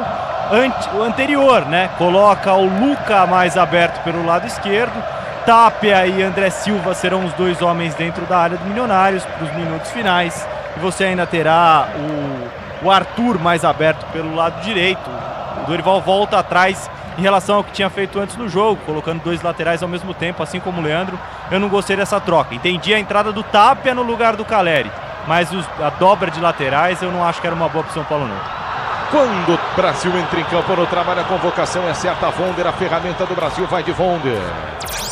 anterior, né? Coloca o Luca mais aberto pelo lado esquerdo. Tapia e André Silva serão os 2 homens dentro da área do Milionários para os minutos finais. E você ainda terá o Arthur mais aberto pelo lado direito. O Dorival volta atrás em relação ao que tinha feito antes no jogo, colocando 2 laterais ao mesmo tempo, assim como o Leandro. Eu não gostei dessa troca. Entendi a entrada do Tapia no lugar do Caleri, mas a dobra de laterais eu não acho que era uma boa para o São Paulo, não. Quando o Brasil entra em campo no trabalho, a convocação é certa. A Vonder, a ferramenta do Brasil, vai de Vonder.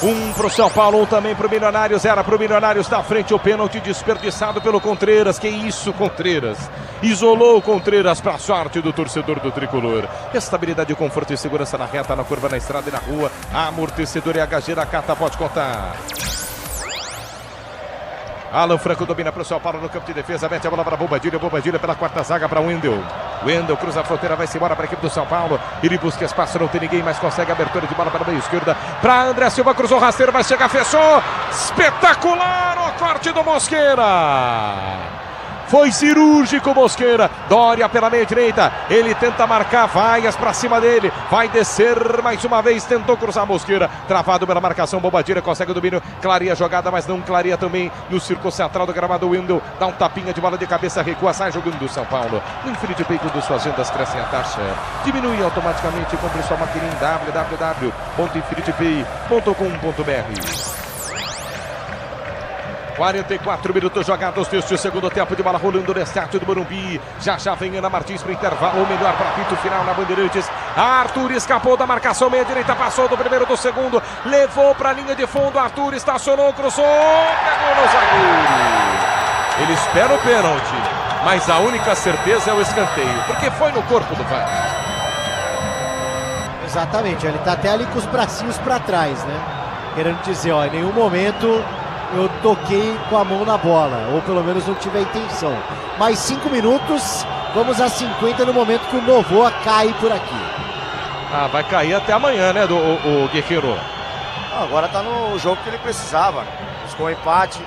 1 pro São Paulo, 1 também pro Milionários. Era pro Milionários da frente, o pênalti desperdiçado pelo Contreras. Que isso, Contreras? Isolou o Contreras para a sorte do torcedor do Tricolor. Estabilidade, conforto e segurança na reta, na curva, na estrada e na rua. Amortecedor e HG da Cata, pode contar. Alan Franco domina para o São Paulo no campo de defesa, mete a bola para Bobadilha pela 4ª zaga para Wendel. Wendel cruza a fronteira, vai-se embora para a equipe do São Paulo. Ele busca espaço, não tem ninguém, mas consegue a abertura de bola para a meia esquerda. Para André Silva, cruzou rasteiro, vai chegar, fechou. Espetacular o corte do Mosqueira. Foi cirúrgico Mosqueira. Dória pela meia direita. Ele tenta marcar vaias para cima dele. Vai descer mais uma vez. Tentou cruzar Mosqueira. Travado pela marcação. Bobadilha consegue o domínio. Clareia a jogada, mas não clareia também no círculo central do gramado. Wendel dá um tapinha de bola de cabeça. Recua, sai jogando do São Paulo. No Infinity Pay, quando suas vendas crescem a taxa diminui automaticamente. Compre sua maquininha em www.infinitepay.com.br. 44 minutos jogados deste segundo tempo, de bola rolando no estádio do Morumbi. Já vem Ana Martins para o intervalo, ou melhor, para apito final na Bandeirantes. Arthur escapou da marcação, meia direita, passou do primeiro, do segundo, levou para a linha de fundo. Arthur estacionou, cruzou, pegou no zagueiro. Ele espera o pênalti, mas a única certeza é o escanteio, porque foi no corpo do VAR. Exatamente, ele tá até ali com os bracinhos para trás, né? Querendo dizer, ó, em nenhum momento eu toquei com a mão na bola, ou pelo menos não tive a intenção. Mais 5 minutos, vamos a 50 no momento que o Novoa cai por aqui. Ah, vai cair até amanhã, né, o Guerreiro? Agora tá no jogo que ele precisava. Buscou um empate,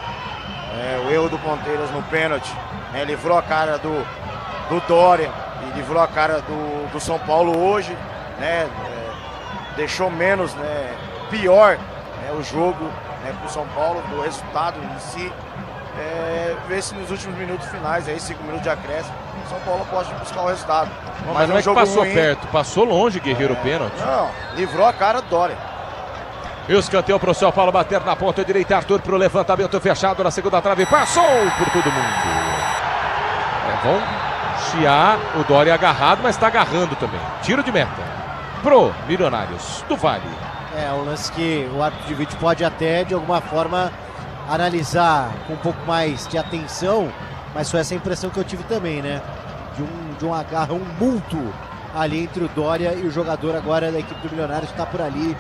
o erro do Ponteiras no pênalti, né, livrou a cara do Dória e livrou a cara do São Paulo hoje, né, deixou menos, né, pior, né, o jogo, né, pro São Paulo, do resultado em si. Ver se nos últimos minutos finais, aí 5 minutos de acréscimo, o São Paulo pode buscar o resultado. Mas não é que passou ruim, perto, passou longe, Guerreiro, o pênalti. Não, livrou a cara do Dória. E o escanteio para o São Paulo bater na ponta direita, Arthur para o levantamento fechado na segunda trave, passou por todo mundo. Bom chiar o Dória agarrado, mas está agarrando também. Tiro de meta pro Milionários do Vale. Um lance que o árbitro de vídeo pode até, de alguma forma, analisar com um pouco mais de atenção, mas foi essa impressão que eu tive também, né? De um agarrão mútuo ali entre o Dória e o jogador agora da equipe do Milionários que está por ali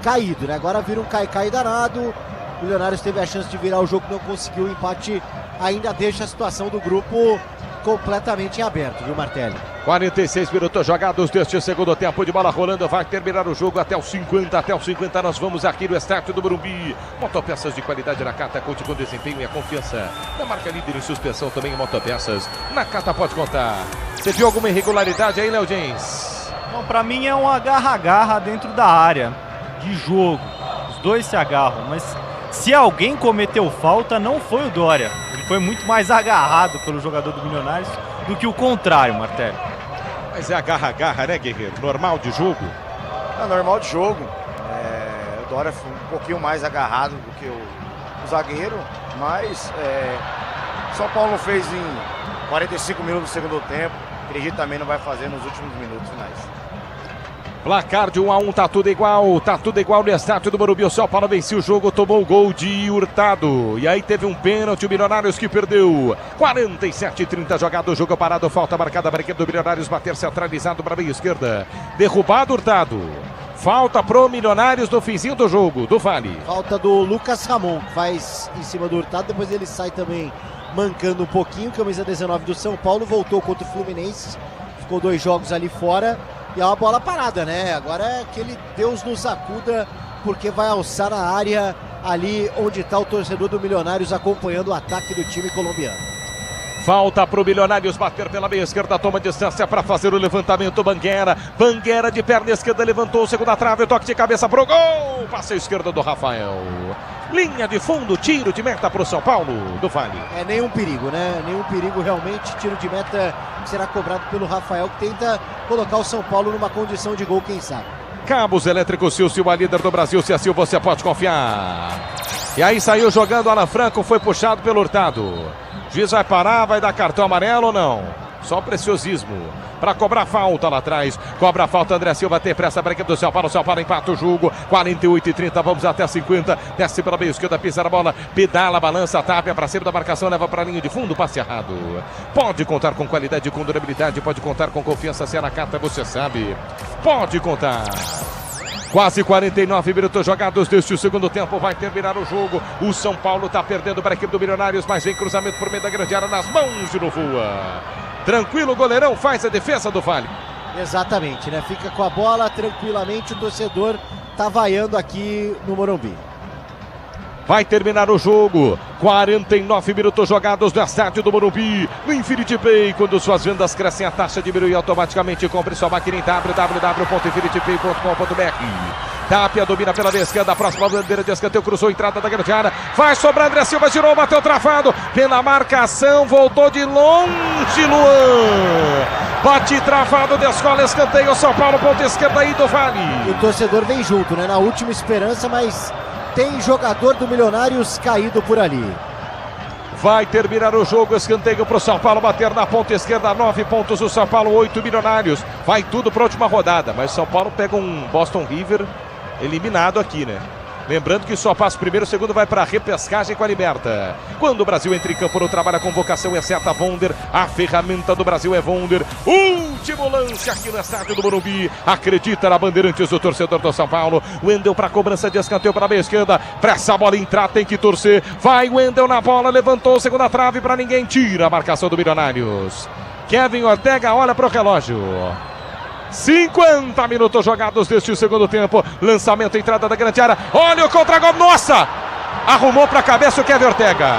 caído, né? Agora vira um cai danado. O Milionários teve a chance de virar o jogo, não conseguiu. O empate ainda deixa a situação do grupo completamente em aberto, viu, Martelli? 46 minutos jogados deste segundo tempo, de bola rolando, vai terminar o jogo até os 50. Até os 50 nós vamos aqui no estádio do Morumbi. Motopeças de qualidade na Cata, conte com desempenho e a confiança da marca líder em suspensão, também em motopeças. Na Cata pode contar. Você viu alguma irregularidade aí, Léo James? Não, pra mim é um agarra-agarra dentro da área de jogo. Os dois se agarram, mas se alguém cometeu falta, não foi o Dória. Ele foi muito mais agarrado pelo jogador do Milionários do que o contrário, Martelli. Mas é agarra-agarra, né, Guerreiro? Normal de jogo? É normal de jogo. O Dória foi um pouquinho mais agarrado do que o zagueiro, mas São Paulo fez em 45 minutos do segundo tempo. Acredito também não vai fazer nos últimos minutos finais. Placar de 1-1, tá tudo igual no estádio do Morumbi. O São Paulo venceu o jogo, tomou o gol de Hurtado. E aí teve um pênalti, o Milionários que perdeu. 47-30 jogado, o jogo parado, falta marcada para a equipe do Milionários bater centralizado para a meia esquerda. Derrubado Hurtado. Falta pro Milionários no finzinho do jogo, do Vale. Falta do Lucas Ramon, que faz em cima do Hurtado, depois ele sai também mancando um pouquinho. Camisa 19 do São Paulo, voltou contra o Fluminense, ficou 2 jogos ali fora. E é uma bola parada, né? Agora é aquele Deus nos acuda, porque vai alçar a área ali onde está o torcedor do Milionários acompanhando o ataque do time colombiano. Falta para o Milionários bater pela meia esquerda, toma distância para fazer o levantamento. Banguera de perna esquerda, levantou, segunda trave, toque de cabeça pro gol. Passe esquerda do Rafael. Linha de fundo, tiro de meta para o São Paulo do Vale. Nenhum perigo, né? Nenhum perigo realmente. Tiro de meta que será cobrado pelo Rafael, que tenta colocar o São Paulo numa condição de gol, quem sabe. Cabos Elétricos Silvio, a líder do Brasil. Se assim você pode confiar. E aí saiu jogando Alan Franco, foi puxado pelo Hurtado. O juiz vai parar, vai dar cartão amarelo ou não? Só preciosismo para cobrar falta lá atrás. Cobra a falta, André Silva tem pressa para a equipe do São Paulo. São Paulo empata o jogo. 48-30, vamos até 50. Desce pela meia esquerda, pisa na bola, pedala, balança, tapia para cima da marcação, leva para a linha de fundo, passe errado. Pode contar com qualidade, com durabilidade, pode contar com confiança. Se é na Cata, você sabe. Pode contar. Quase 49 minutos jogados deste segundo tempo, vai terminar o jogo. O São Paulo está perdendo para a equipe do Milionários, mas vem cruzamento por meio da grande área nas mãos de Novoa. Tranquilo, o goleirão faz a defesa do Vale. Exatamente, né? Fica com a bola tranquilamente, o torcedor tá vaiando aqui no Morumbi. Vai terminar o jogo. 49 minutos jogados no estádio do Morumbi. No Infinity Pay, quando suas vendas crescem, a taxa diminui automaticamente. Compre sua máquina em www.infinitypay.com.br. Tapia domina pela esquerda, a próxima bandeira de escanteio, cruzou a entrada da grande área. Vai sobrar, André Silva girou, bateu travado. Pela marcação, voltou de longe, Luan. Bate travado, descola, escanteio, São Paulo, ponta esquerda aí do Vale. E o torcedor vem junto, né? Na última esperança, mas tem jogador do Milionários caído por ali. Vai terminar o jogo, escanteio para o São Paulo bater na ponta esquerda, 9 pontos o São Paulo, 8 Milionários. Vai tudo para a última rodada, mas o São Paulo pega um Boston River eliminado aqui, né? Lembrando que só passa o primeiro, o segundo vai para a repescagem com a Liberta. Quando o Brasil entra em campo no trabalho, a convocação é certa, Vonder. A ferramenta do Brasil é Vonder. Último lance aqui no estádio do Morumbi. Acredita na Bandeirantes, o torcedor do São Paulo. Wendel para a cobrança de escanteio para a meia esquerda. Pra essa bola entrar, tem que torcer. Vai Wendel na bola, levantou, segunda trave para ninguém. Tira a marcação do Milionários. Kevin Ortega olha para o relógio. 50 minutos jogados deste segundo tempo. Lançamento, entrada da grande área. Olha o contra-gol. Nossa! Arrumou para a cabeça o Kevin Ortega.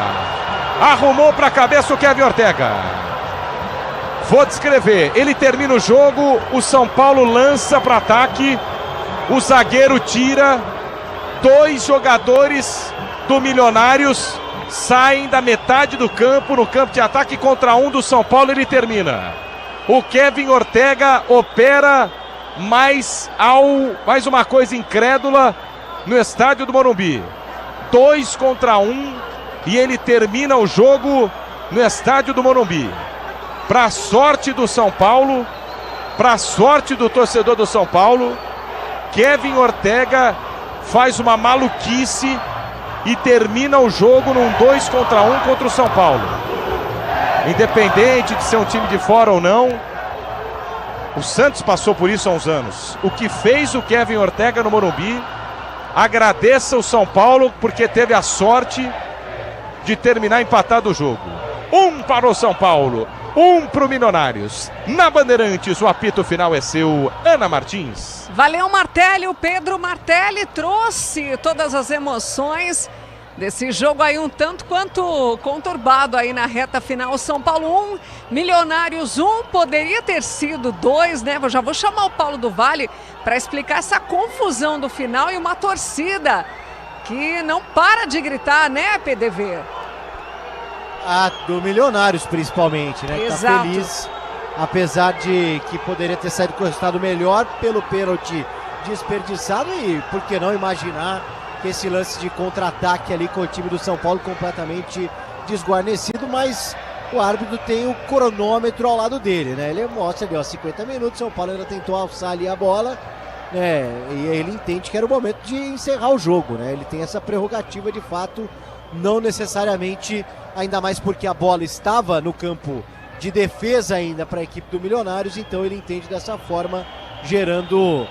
Arrumou para a cabeça o Kevin Ortega. Vou descrever. Ele termina o jogo. O São Paulo lança para ataque. O zagueiro tira. 2 jogadores do Milionários saem da metade do campo. No campo de ataque contra um do São Paulo. Ele termina. O Kevin Ortega opera mais uma coisa incrédula no estádio do Morumbi. 2 contra 1 e ele termina o jogo no estádio do Morumbi. Para a sorte do São Paulo, para a sorte do torcedor do São Paulo, Kevin Ortega faz uma maluquice e termina o jogo num 2 contra 1 contra o São Paulo. Independente de ser um time de fora ou não, o Santos passou por isso há uns anos. O que fez o Kevin Ortega no Morumbi, agradeça o São Paulo porque teve a sorte de terminar empatado o jogo. 1 para o São Paulo, 1 para o Milionários. Na Bandeirantes, o apito final é seu, Ana Martins. Valeu, Martelli. O Pedro Martelli trouxe todas as emoções desse jogo aí um tanto quanto conturbado aí na reta final. São Paulo 1, Milionários 1, poderia ter sido 2, né? Eu já vou chamar o Paulo do Vale para explicar essa confusão do final e uma torcida que não para de gritar, né, PDV? A do Milionários, principalmente, né? Exato. Tá feliz, apesar de que poderia ter saído com o resultado melhor pelo pênalti desperdiçado e por que não imaginar que esse lance de contra-ataque ali com o time do São Paulo completamente desguarnecido, mas o árbitro tem o cronômetro ao lado dele, né? Ele mostra ali, ó, 50 minutos, São Paulo ainda tentou alçar ali a bola, né? E ele entende que era o momento de encerrar o jogo, né? Ele tem essa prerrogativa de fato, não necessariamente, ainda mais porque a bola estava no campo de defesa ainda para a equipe do Milionários, então ele entende dessa forma, gerando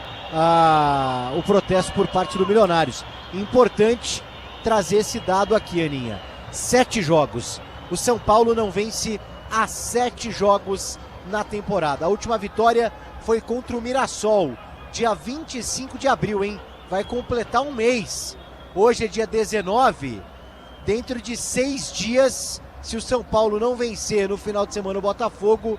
o protesto por parte do Milionários. Importante trazer esse dado aqui, Aninha. 7 jogos. O São Paulo não vence há 7 jogos na temporada. A última vitória foi contra o Mirassol, dia 25 de abril, hein? Vai completar um mês. Hoje é dia 19. Dentro de 6 dias, se o São Paulo não vencer no final de semana o Botafogo,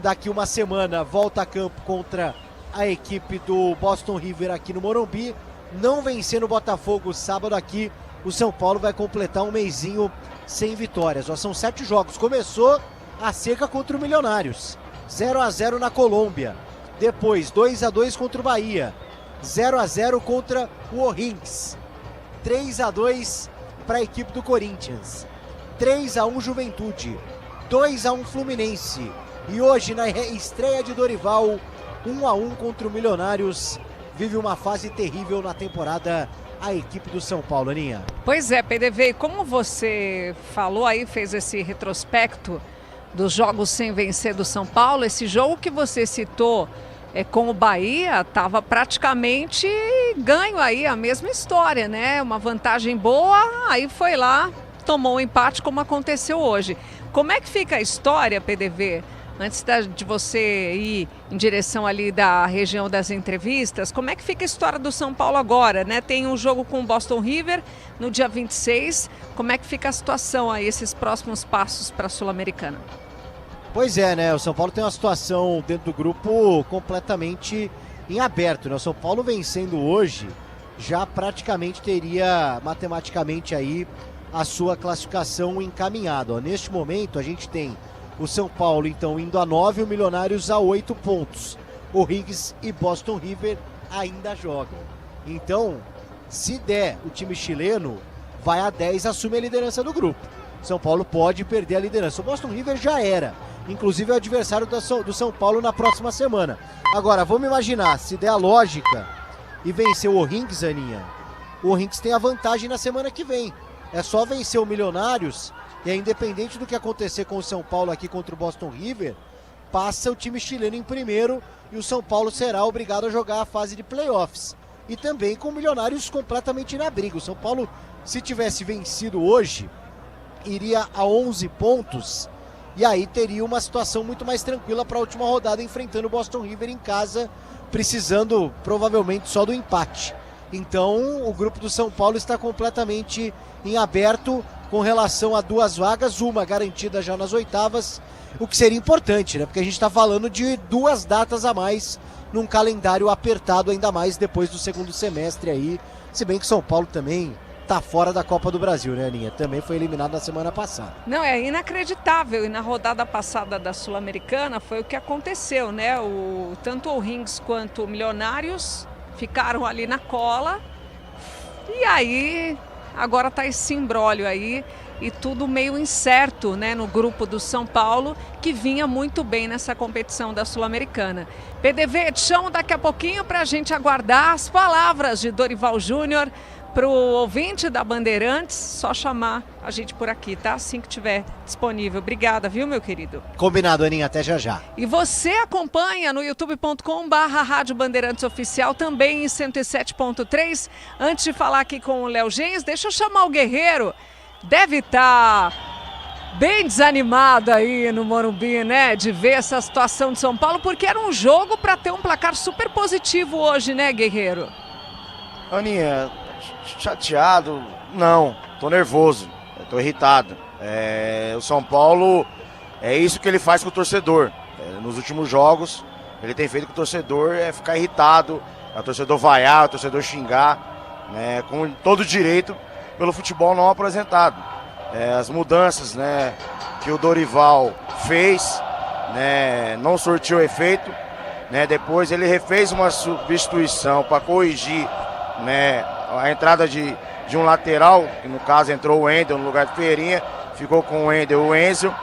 daqui uma semana volta a campo contra a equipe do Boston River aqui no Morumbi. Não vencer no Botafogo sábado aqui, o São Paulo vai completar um mesinho sem vitórias. Ó, são 7 jogos. Começou a seca contra o Milionários. 0-0 na Colômbia. Depois 2-2 contra o Bahia. 0-0 contra o O'Higgins. 3-2 para a equipe do Corinthians. 3-1 Juventude. 2-1 Fluminense. E hoje, na estreia de Dorival, 1-1 contra o Milionários. Vive uma fase terrível na temporada a equipe do São Paulo, Aninha. Pois é, PDV, como você falou aí, fez esse retrospecto dos jogos sem vencer do São Paulo, esse jogo que você citou com o Bahia estava praticamente ganho aí, a mesma história, né? Uma vantagem boa, aí foi lá, tomou um empate como aconteceu hoje. Como é que fica a história, PDV? Antes de você ir em direção ali da região das entrevistas, como é que fica a história do São Paulo agora, né? Tem um jogo com o Boston River no dia 26. Como é que fica a situação aí, esses próximos passos para a Sul-Americana? Pois é, né? O São Paulo tem uma situação dentro do grupo completamente em aberto, né? O São Paulo vencendo hoje já praticamente teria matematicamente aí a sua classificação encaminhada. Ó, neste momento a gente tem o São Paulo, então, indo a 9, o Milionários a 8 pontos. O O'Higgins e Boston River ainda jogam. Então, se der o time chileno, vai a 10, assume a liderança do grupo. São Paulo pode perder a liderança. O Boston River já era. Inclusive é o adversário do São Paulo na próxima semana. Agora, vamos imaginar, se der a lógica e vencer o O'Higgins, Aninha, o Lynx tem a vantagem na semana que vem. É só vencer o Milionários e é independente do que acontecer com o São Paulo aqui contra o Boston River, passa o time chileno em primeiro e o São Paulo será obrigado a jogar a fase de playoffs. E também com o Milionários completamente na briga. O São Paulo, se tivesse vencido hoje, iria a 11 pontos e aí teria uma situação muito mais tranquila para a última rodada, enfrentando o Boston River em casa, precisando provavelmente só do empate. Então o grupo do São Paulo está completamente em aberto com relação a 2 vagas, uma garantida já nas oitavas, o que seria importante, né? Porque a gente está falando de 2 datas a mais num calendário apertado, ainda mais depois do segundo semestre aí, se bem que São Paulo também tá fora da Copa do Brasil, né, Aninha? Também foi eliminado na semana passada. Não, é inacreditável. E na rodada passada da Sul-Americana foi o que aconteceu, né? Tanto o Rings quanto o Milionários ficaram ali na cola. E aí, agora tá esse imbróglio aí e tudo meio incerto, né, no grupo do São Paulo, que vinha muito bem nessa competição da Sul-Americana. PDV, te chamo daqui a pouquinho para a gente aguardar as palavras de Dorival Júnior. Para o ouvinte da Bandeirantes, só chamar a gente por aqui, tá? Assim que tiver disponível. Obrigada, viu, meu querido? Combinado, Aninha. Até já já. E você acompanha no youtube.com/Rádio Bandeirantes Oficial, também em 107.3. Antes de falar aqui com o Léo Gens, deixa eu chamar o Guerreiro. Deve estar bem desanimado aí no Morumbi, né? De ver essa situação de São Paulo, porque era um jogo para ter um placar super positivo hoje, né, Guerreiro? Aninha, chateado? Não, tô nervoso, tô irritado. O São Paulo, é isso que ele faz com o torcedor. Nos últimos jogos, ele tem feito com o torcedor ficar irritado, o torcedor vaiar, o torcedor xingar, né, com todo direito pelo futebol não apresentado. As mudanças, né, que o Dorival fez, né, não surtiu efeito, né, depois ele refez uma substituição para corrigir, né, a entrada de um lateral, que no caso entrou o Wendel no lugar de Ferreirinha, ficou com o Wendel e o Enzo.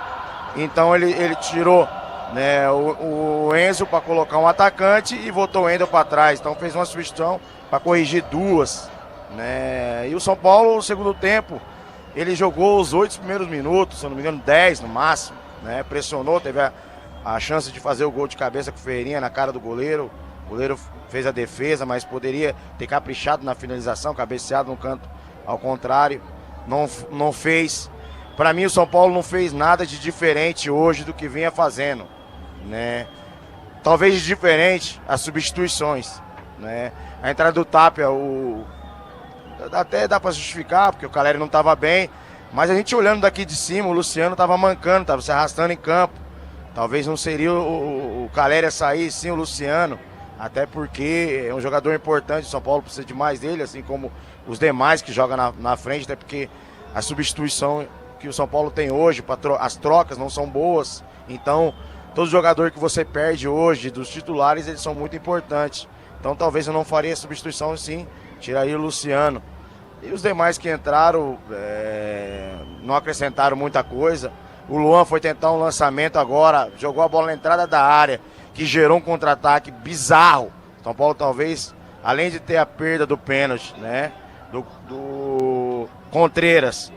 Então ele tirou, né, o Enzo para colocar um atacante e botou o Wendel para trás. Então fez uma substituição para corrigir 2, né? E o São Paulo, no segundo tempo, ele jogou os 8 primeiros minutos, se eu não me engano 10 no máximo, né? Pressionou, teve a chance de fazer o gol de cabeça com o Ferreirinha na cara do goleiro. O goleiro fez a defesa, mas poderia ter caprichado na finalização, cabeceado no canto ao contrário, não fez. Para mim o São Paulo não fez nada de diferente hoje do que vinha fazendo, né? Talvez de diferente as substituições, né? A entrada do Tapia, até dá para justificar, porque o Caleri não estava bem, mas a gente olhando daqui de cima, o Luciano estava mancando, estava se arrastando em campo. Talvez não seria o Caleri a sair, sim o Luciano. Até porque é um jogador importante, o São Paulo precisa de mais dele, assim como os demais que jogam na frente, até porque a substituição que o São Paulo tem hoje, as trocas não são boas. Então, todo jogador que você perde hoje, dos titulares, eles são muito importantes. Então, talvez eu não faria a substituição, sim, tiraria o Luciano. E os demais que entraram não acrescentaram muita coisa. O Luan foi tentar um lançamento agora, jogou a bola na entrada da área, que gerou um contra-ataque bizarro. São Paulo talvez, além de ter a perda do pênalti, né, do Contreras,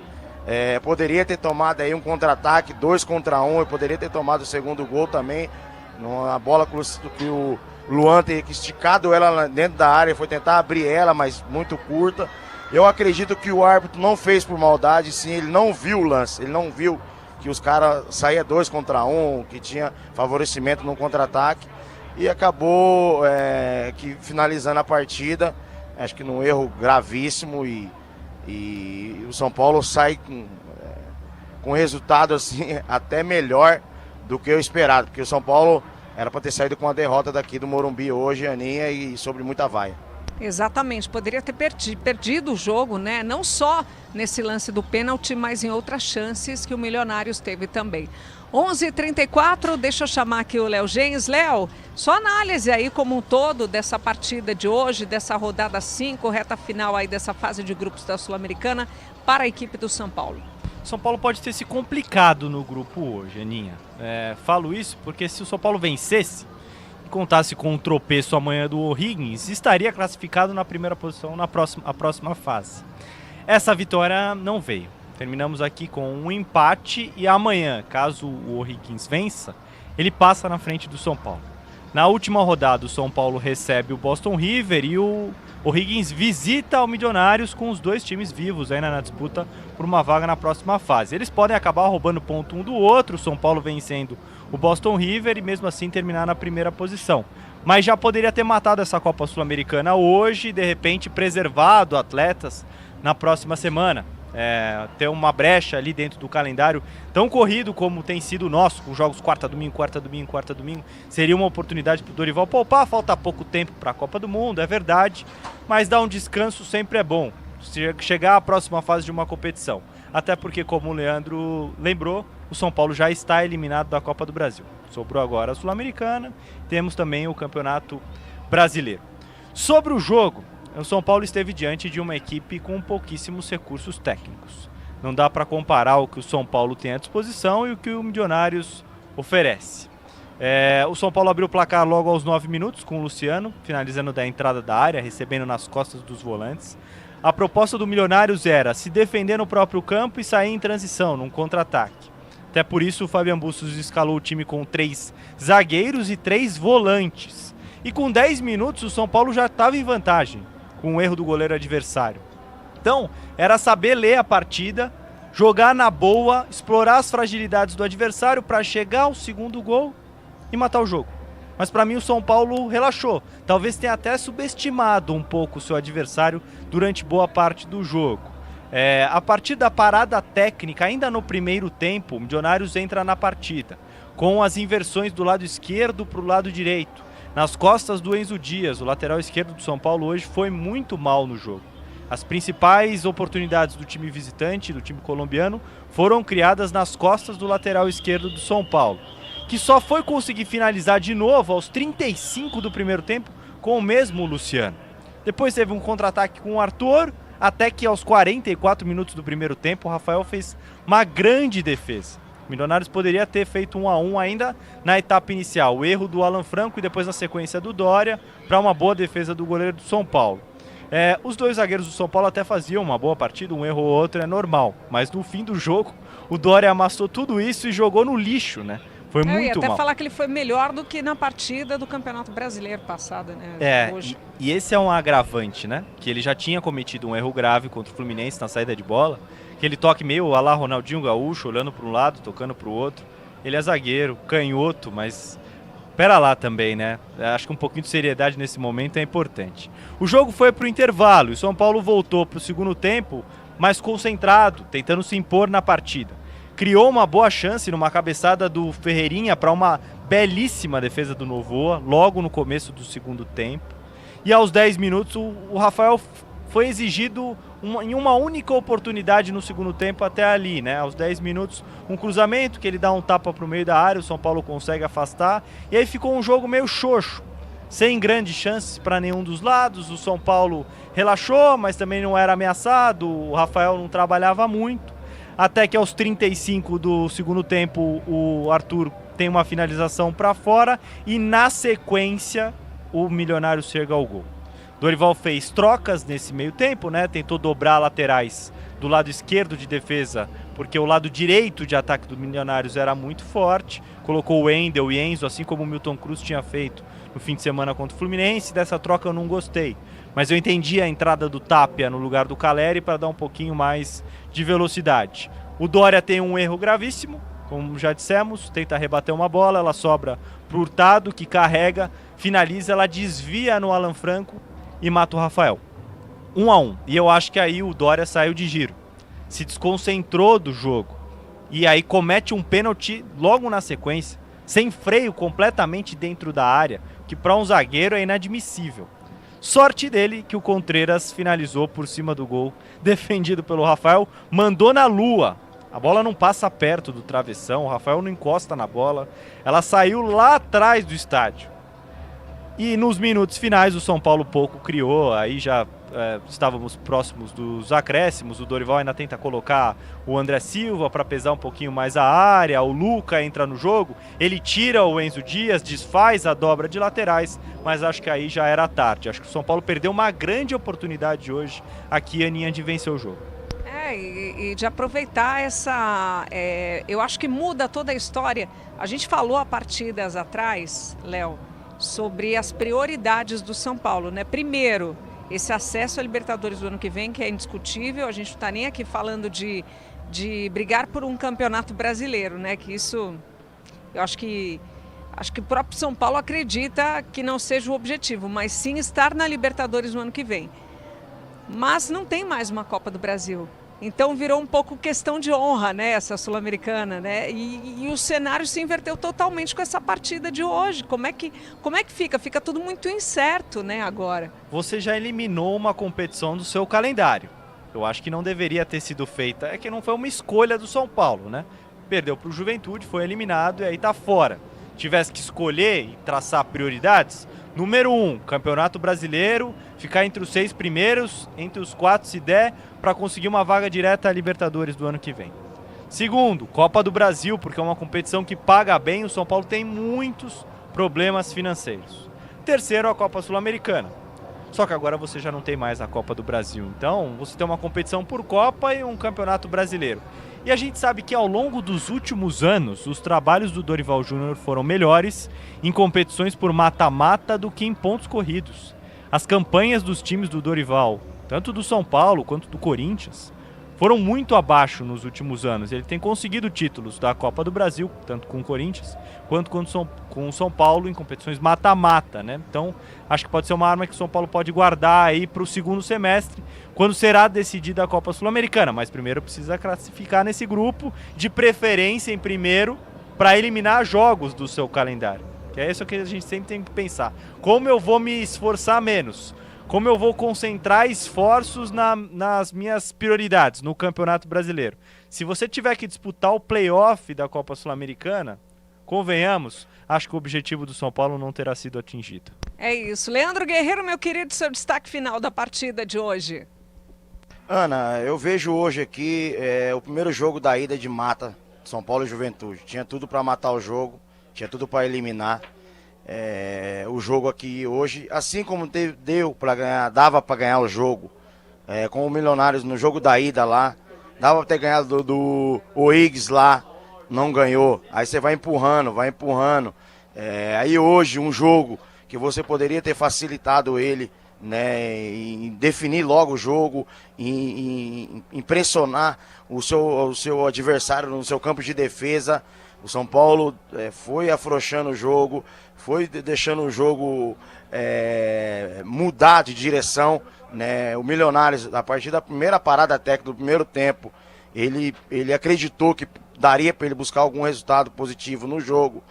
poderia ter tomado aí um contra-ataque 2 contra 1, e poderia ter tomado o segundo gol também, numa bola que o Luan teria esticado ela dentro da área, foi tentar abrir ela, mas muito curta. Eu acredito que o árbitro não fez por maldade, sim, ele não viu o lance, ele não viu que os caras saíam 2 contra 1, que tinha favorecimento no contra-ataque, e acabou finalizando a partida, acho que num erro gravíssimo, e o São Paulo sai com resultado assim, até melhor do que eu esperado, porque o São Paulo era para ter saído com a derrota daqui do Morumbi hoje, Aninha, e sobre muita vaia. Exatamente, poderia ter perdido o jogo, né? Não só nesse lance do pênalti, mas em outras chances que o Milionários teve também. 11h34, deixa eu chamar aqui o Léo Gens. Léo, só análise aí como um todo dessa partida de hoje, dessa rodada 5, reta final aí dessa fase de grupos da Sul-Americana para a equipe do São Paulo. São Paulo pode ter se complicado no grupo hoje, Aninha. Falo isso porque se o São Paulo vencesse, contasse com um tropeço amanhã do O'Higgins, estaria classificado na primeira posição na próxima fase. Essa vitória não veio. Terminamos aqui com um empate e amanhã, caso o O'Higgins vença, ele passa na frente do São Paulo. Na última rodada, o São Paulo recebe o Boston River e o O'Higgins visita o Milionários com os dois times vivos ainda na disputa por uma vaga na próxima fase. Eles podem acabar roubando ponto um do outro, o São Paulo vencendo o Boston River e mesmo assim terminar na primeira posição. Mas já poderia ter matado essa Copa Sul-Americana hoje e de repente preservado atletas na próxima semana. Ter uma brecha ali dentro do calendário tão corrido como tem sido o nosso, com jogos quarta, domingo, seria uma oportunidade para o Dorival poupar. Falta pouco tempo para a Copa do Mundo, é verdade, mas dar um descanso sempre é bom, chegar à próxima fase de uma competição. Até porque, como o Leandro lembrou, o São Paulo já está eliminado da Copa do Brasil. Sobrou agora a Sul-Americana, temos também o Campeonato Brasileiro. Sobre o jogo, o São Paulo esteve diante de uma equipe com pouquíssimos recursos técnicos. Não dá para comparar o que o São Paulo tem à disposição e o que o Milionários oferece. O São Paulo abriu o placar logo aos 9 minutos com o Luciano, finalizando da entrada da área, recebendo nas costas dos volantes. A proposta do Milionários era se defender no próprio campo e sair em transição, num contra-ataque. Até por isso o Fabian Bustos escalou o time com 3 zagueiros e 3 volantes. E com 10 minutos o São Paulo já estava em vantagem, com o erro do goleiro adversário. Então, era saber ler a partida, jogar na boa, explorar as fragilidades do adversário para chegar ao segundo gol e matar o jogo. Mas para mim o São Paulo relaxou. Talvez tenha até subestimado um pouco o seu adversário durante boa parte do jogo. A partir da parada técnica, ainda no primeiro tempo, o Milionários entra na partida, com as inversões do lado esquerdo para o lado direito. Nas costas do Enzo Dias, o lateral esquerdo do São Paulo hoje foi muito mal no jogo. As principais oportunidades do time visitante, do time colombiano, foram criadas nas costas do lateral esquerdo do São Paulo, que só foi conseguir finalizar de novo aos 35 do primeiro tempo com o mesmo Luciano. Depois teve um contra-ataque com o Arthur, até que aos 44 minutos do primeiro tempo o Rafael fez uma grande defesa. O Milionários poderia ter feito 1-1 ainda na etapa inicial. O erro do Alan Franco e depois na sequência do Dória para uma boa defesa do goleiro do São Paulo. Os dois zagueiros do São Paulo até faziam uma boa partida, um erro ou outro é normal. Mas no fim do jogo, o Dória amassou tudo isso e jogou no lixo, né? Foi muito mal. Até falar que ele foi melhor do que na partida do Campeonato Brasileiro passada, né? Hoje. E esse é um agravante, né? Que ele já tinha cometido um erro grave contra o Fluminense na saída de bola. Aquele toque meio a lá Ronaldinho Gaúcho, olhando para um lado, tocando para o outro. Ele é zagueiro, canhoto, mas pera lá também, né? Acho que um pouquinho de seriedade nesse momento é importante. O jogo foi para o intervalo e o São Paulo voltou para o segundo tempo mais concentrado, tentando se impor na partida. Criou uma boa chance numa cabeçada do Ferreirinha para uma belíssima defesa do Novoa, logo no começo do segundo tempo. E aos 10 minutos o Rafael foi exigido em uma única oportunidade no segundo tempo até ali, né? Aos 10 minutos, um cruzamento que ele dá um tapa para o meio da área, o São Paulo consegue afastar, e aí ficou um jogo meio xoxo, sem grandes chances para nenhum dos lados. O São Paulo relaxou, mas também não era ameaçado, o Rafael não trabalhava muito, até que aos 35 do segundo tempo o Arthur tem uma finalização para fora e na sequência o Milionários chega ao gol. Dorival fez trocas nesse meio tempo, né? Tentou dobrar laterais do lado esquerdo de defesa, porque o lado direito de ataque do Milionários era muito forte. Colocou o Wendel e Enzo, assim como o Milton Cruz tinha feito no fim de semana contra o Fluminense. Dessa troca eu não gostei, mas eu entendi a entrada do Tapia no lugar do Caleri para dar um pouquinho mais de velocidade. O Dória tem um erro gravíssimo, como já dissemos, tenta rebater uma bola, ela sobra pro Hurtado, que carrega, finaliza, ela desvia no Alan Franco e mata o Rafael. 1-1. E eu acho que aí o Dória saiu de giro, se desconcentrou do jogo e aí comete um pênalti logo na sequência, sem freio, completamente dentro da área, que para um zagueiro é inadmissível. Sorte dele que o Contreras finalizou por cima do gol, defendido pelo Rafael, mandou na lua. A bola não passa perto do travessão, o Rafael não encosta na bola, ela saiu lá atrás do estádio. E nos minutos finais o São Paulo pouco criou, aí já estávamos próximos dos acréscimos, o Dorival ainda tenta colocar o André Silva para pesar um pouquinho mais a área, o Luca entra no jogo, ele tira o Enzo Dias, desfaz a dobra de laterais, mas acho que aí já era tarde. Acho que o São Paulo perdeu uma grande oportunidade hoje aqui, Aninha, de vencer o jogo. E de aproveitar essa... eu acho que muda toda a história. A gente falou há partidas atrás, Léo, sobre as prioridades do São Paulo, né? Primeiro, esse acesso à Libertadores do ano que vem, que é indiscutível. A gente não está nem aqui falando de brigar por um campeonato brasileiro, né? Que isso, eu acho que o próprio São Paulo acredita que não seja o objetivo, mas sim estar na Libertadores no ano que vem. Mas não tem mais uma Copa do Brasil. Então virou um pouco questão de honra, né, essa Sul-Americana, né? E o cenário se inverteu totalmente com essa partida de hoje. Como é que fica? Fica tudo muito incerto, né, agora. Você já eliminou uma competição do seu calendário. Eu acho que não deveria ter sido feita. É que não foi uma escolha do São Paulo, né? Perdeu para o Juventude, foi eliminado e aí tá fora. Tivesse que escolher e traçar prioridades, número 1, Campeonato Brasileiro, ficar entre os 6 primeiros, entre os 4 se der, para conseguir uma vaga direta à Libertadores do ano que vem. Segundo, Copa do Brasil, porque é uma competição que paga bem, o São Paulo tem muitos problemas financeiros. Terceiro, a Copa Sul-Americana. Só que agora você já não tem mais a Copa do Brasil, então você tem uma competição por Copa e um Campeonato Brasileiro. E a gente sabe que ao longo dos últimos anos, os trabalhos do Dorival Júnior foram melhores em competições por mata-mata do que em pontos corridos. As campanhas dos times do Dorival, tanto do São Paulo quanto do Corinthians, foram muito abaixo nos últimos anos. Ele tem conseguido títulos da Copa do Brasil, tanto com o Corinthians, quanto com o São Paulo em competições mata-mata, né? Então, acho que pode ser uma arma que o São Paulo pode guardar aí para o segundo semestre, quando será decidida a Copa Sul-Americana. Mas primeiro precisa classificar nesse grupo, de preferência em primeiro, para eliminar jogos do seu calendário. Que é isso que a gente sempre tem que pensar. Como eu vou me esforçar menos? Como eu vou concentrar esforços nas minhas prioridades no Campeonato Brasileiro? Se você tiver que disputar o play-off da Copa Sul-Americana, convenhamos, acho que o objetivo do São Paulo não terá sido atingido. É isso. Leandro Guerreiro, meu querido, seu destaque final da partida de hoje. Ana, eu vejo hoje aqui o primeiro jogo da ida de mata, São Paulo e Juventude. Tinha tudo para matar o jogo, tinha tudo para eliminar. O jogo aqui hoje, assim como dava para ganhar o jogo com o Milionários no jogo da ida lá, dava para ter ganhado do Oiggs lá, não ganhou. Aí você vai empurrando. Aí hoje um jogo que você poderia ter facilitado ele, né, em definir logo o jogo, em pressionar o seu adversário no seu campo de defesa. O São Paulo foi afrouxando o jogo, foi deixando o jogo mudar de direção, né? O Milionários, a partir da primeira parada técnica do primeiro tempo, ele acreditou que daria para ele buscar algum resultado positivo no jogo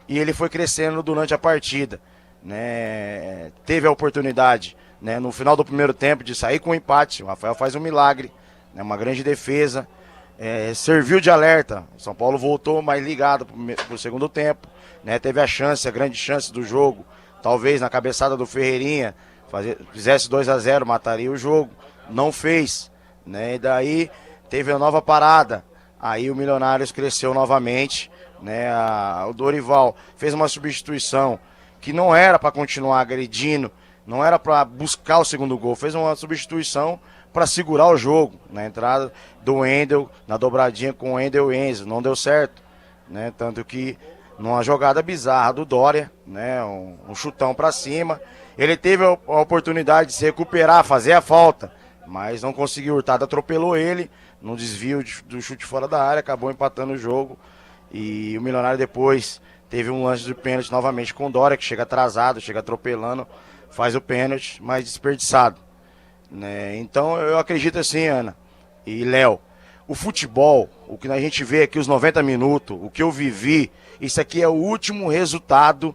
e ele foi crescendo durante a partida, né? Teve a oportunidade, né, no final do primeiro tempo de sair com um empate. O Rafael faz um milagre, né, uma grande defesa. Serviu de alerta. O São Paulo voltou mais ligado para o segundo tempo, né? Teve a grande chance do jogo, talvez na cabeçada do Ferreirinha, fizesse 2-0, mataria o jogo, não fez, né? E daí teve a nova parada, aí o Milionários cresceu novamente, né? O Dorival fez uma substituição que não era para continuar agredindo, não era para buscar o segundo gol, fez uma substituição para segurar o jogo, na entrada do Wendel, na dobradinha com o Wendel e Enzo, não deu certo, né? Tanto que numa jogada bizarra do Dória, né, um chutão para cima, ele teve a oportunidade de se recuperar, fazer a falta, mas não conseguiu. O Hurtado atropelou ele no desvio do chute fora da área, acabou empatando o jogo. E o Milionário depois teve um lance de pênalti novamente com o Dória, que chega atrasado, chega atropelando, faz o pênalti, mas desperdiçado, né? Então eu acredito assim, Ana e Léo, o futebol, o que a gente vê aqui os 90 minutos, o que eu vivi, isso aqui é o último resultado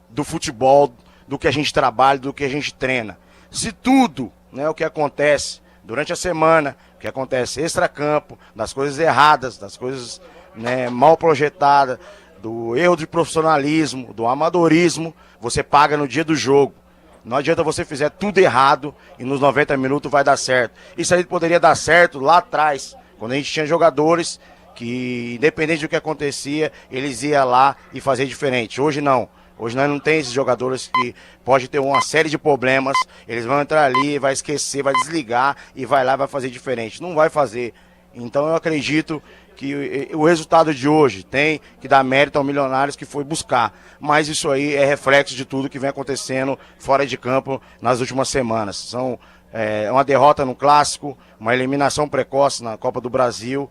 do futebol, do que a gente trabalha, do que a gente treina. Se tudo, né, o que acontece durante a semana, o que acontece extracampo, das coisas erradas, das coisas, né, mal projetadas, do erro de profissionalismo, do amadorismo, você paga no dia do jogo. Não adianta você fizer tudo errado e nos 90 minutos vai dar certo. Isso aí poderia dar certo lá atrás, quando a gente tinha jogadores que, independente do que acontecia, eles iam lá e fazer diferente. Hoje não. Hoje nós não tem esses jogadores que pode ter uma série de problemas, eles vão entrar ali, vai esquecer, vai desligar e vai lá e vai fazer diferente. Não vai fazer. Então eu acredito que o resultado de hoje tem que dar mérito ao Milionários que foi buscar. Mas isso aí é reflexo de tudo que vem acontecendo fora de campo nas últimas semanas. São uma derrota no Clássico, uma eliminação precoce na Copa do Brasil,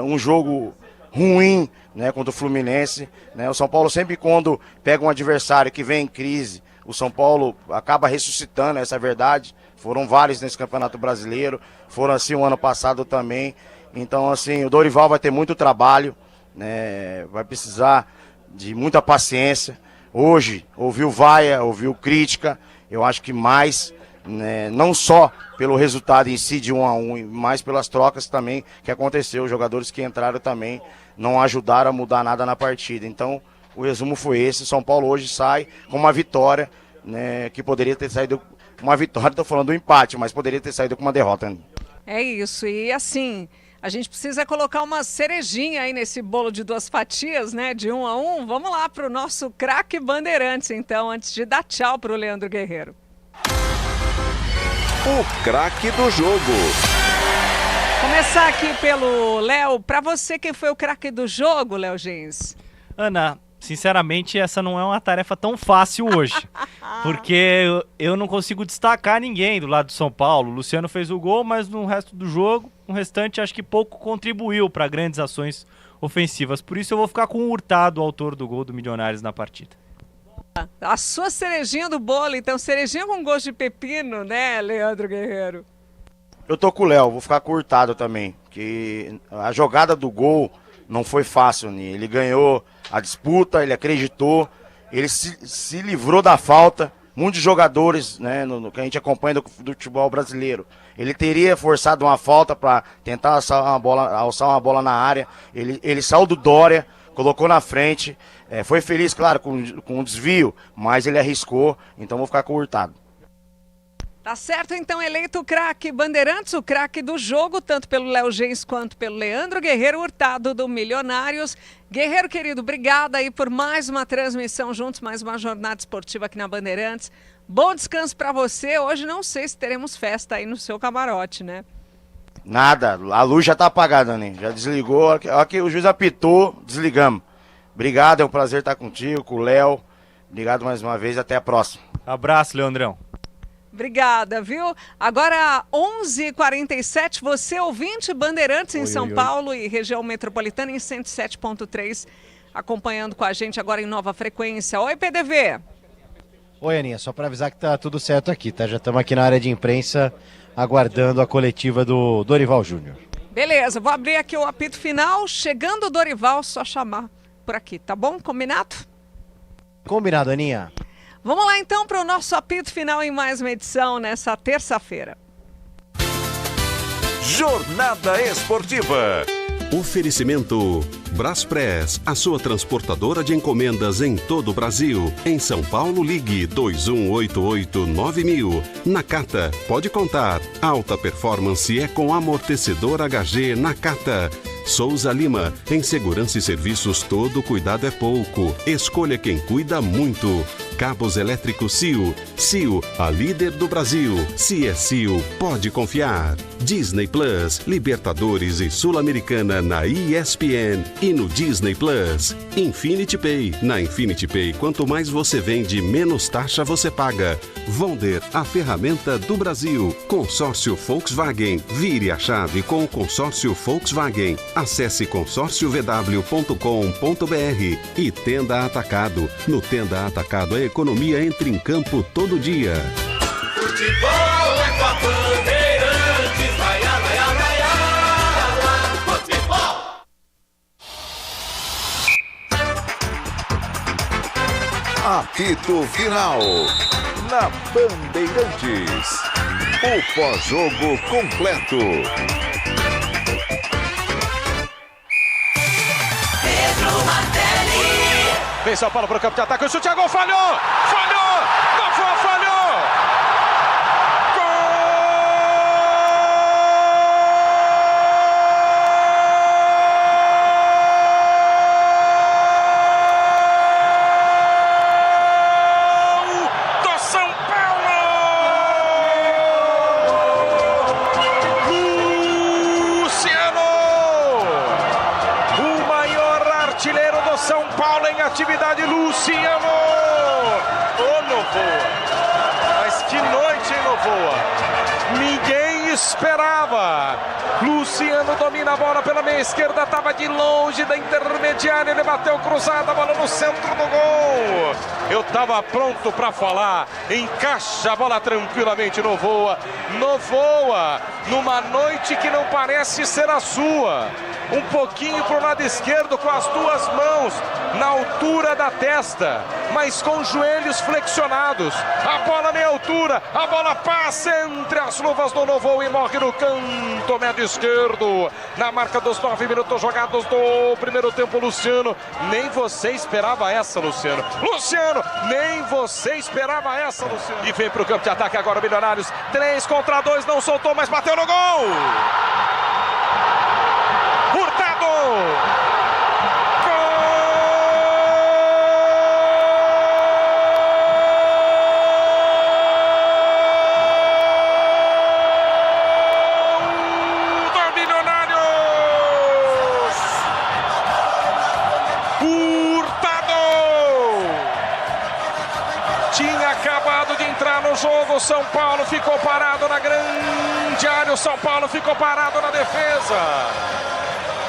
um jogo ruim, né, contra o Fluminense, né? O São Paulo sempre, quando pega um adversário que vem em crise, o São Paulo acaba ressuscitando, essa é a verdade. Foram vários nesse Campeonato Brasileiro, foram assim o ano passado também. Então, assim, o Dorival vai ter muito trabalho, né? Vai precisar de muita paciência. Hoje, ouviu vaia, ouviu crítica, eu acho que mais, né, não só pelo resultado em si de 1-1, mas pelas trocas também que aconteceu. Os jogadores que entraram também não ajudaram a mudar nada na partida. Então, o resumo foi esse. São Paulo hoje sai com uma vitória, né, que poderia ter saído uma vitória, estou falando do empate, mas poderia ter saído com uma derrota. É isso, e assim, a gente precisa colocar uma cerejinha aí nesse bolo de 2 fatias, né, de 1-1. Vamos lá para o nosso craque Bandeirantes, então, antes de dar tchau para o Leandro Guerreiro. O craque do jogo. Começar aqui pelo Léo. Para você, quem foi o craque do jogo, Léo Gens? Ana, sinceramente, essa não é uma tarefa tão fácil hoje. Porque eu não consigo destacar ninguém do lado do São Paulo. O Luciano fez o gol, mas no resto do jogo, o restante acho que pouco contribuiu para grandes ações ofensivas. Por isso eu vou ficar com o Hurtado, o autor do gol do Milionários na partida. A sua cerejinha do bolo, então, cerejinha com gosto de pepino, né, Leandro Guerreiro? Eu tô com o Léo, vou ficar com o Hurtado também, que a jogada do gol não foi fácil, né? Ele ganhou a disputa, ele acreditou, ele se livrou da falta. Muitos jogadores, né, no que a gente acompanha do futebol brasileiro, ele teria forçado uma falta para tentar alçar uma bola na área. Ele saiu do Dória, colocou na frente, foi feliz, claro, com o desvio, mas ele arriscou, então vou ficar com o Hurtado. Tá certo, então, eleito o craque Bandeirantes, o craque do jogo, tanto pelo Léo Gens quanto pelo Leandro Guerreiro, Hurtado do Milionários. Guerreiro, querido, obrigada aí por mais uma transmissão juntos, mais uma jornada esportiva aqui na Bandeirantes. Bom descanso para você. Hoje não sei se teremos festa aí no seu camarote, né? Nada, a luz já tá apagada, né? Já desligou, a hora que o juiz apitou, desligamos. Obrigado, é um prazer estar contigo, com o Léo. Obrigado mais uma vez, até a próxima. Abraço, Leandrão. Obrigada, viu? Agora, 11h47, você ouvinte Bandeirantes em São Paulo e região metropolitana em 107.3, acompanhando com a gente agora em nova frequência. Oi, PDV. Oi, Aninha, só para avisar que tá tudo certo aqui, tá? Já estamos aqui na área de imprensa, aguardando a coletiva do Dorival Júnior. Beleza, vou abrir aqui o apito final. Chegando o Dorival, só chamar por aqui, tá bom? Combinado? Combinado, Aninha. Vamos lá então para o nosso apito final em mais uma edição nessa terça-feira. Jornada Esportiva. Oferecimento Braspress, a sua transportadora de encomendas em todo o Brasil. Em São Paulo, ligue 2188-9000. Nakata, pode contar. Alta performance é com amortecedor HG Nakata. Souza Lima, em segurança e serviços todo cuidado é pouco. Escolha quem cuida muito. Cabos elétricos CIO. CIO, a líder do Brasil. Se é CIO, pode confiar. Disney Plus, Libertadores e Sul-Americana na ESPN e no Disney Plus. Infinity Pay. Na Infinity Pay, quanto mais você vende, menos taxa você paga. Vonder, a ferramenta do Brasil. Consórcio Volkswagen. Vire a chave com o consórcio Volkswagen. Acesse consórciovw.com.br e Tenda Atacado. No Tenda Atacado, a economia entra em campo todo dia. Futebol é com a Bandeirantes, vai, futebol. Apito final. Na Bandeirantes. O pós-jogo completo. Vem São Paulo para o campo de ataque, o chute a gol, falhou! Falhou! Não foi, falhou! atividade, Luciano! Ô, Novoa! Mas que noite, hein, Novoa? Ninguém esperava. Luciano domina a bola pela meia esquerda, estava de longe da intermediária, ele bateu cruzada, a bola no centro do gol. Eu estava pronto para falar, encaixa a bola tranquilamente, Novoa, numa noite que não parece ser a sua. Um pouquinho para o lado esquerdo com as duas mãos na altura da testa, mas com os joelhos flexionados. A bola nem altura, a bola passa entre as luvas do Novoa e morre no canto médio esquerdo. Na marca dos 9 minutos jogados do primeiro tempo, Luciano. Nem você esperava essa, Luciano. Luciano, nem você esperava essa, Luciano. E vem para o campo de ataque agora o Milionários. 3 contra 2, não soltou, mas bateu no gol. Hurtado! No jogo, São Paulo ficou parado na grande área, o São Paulo ficou parado na defesa.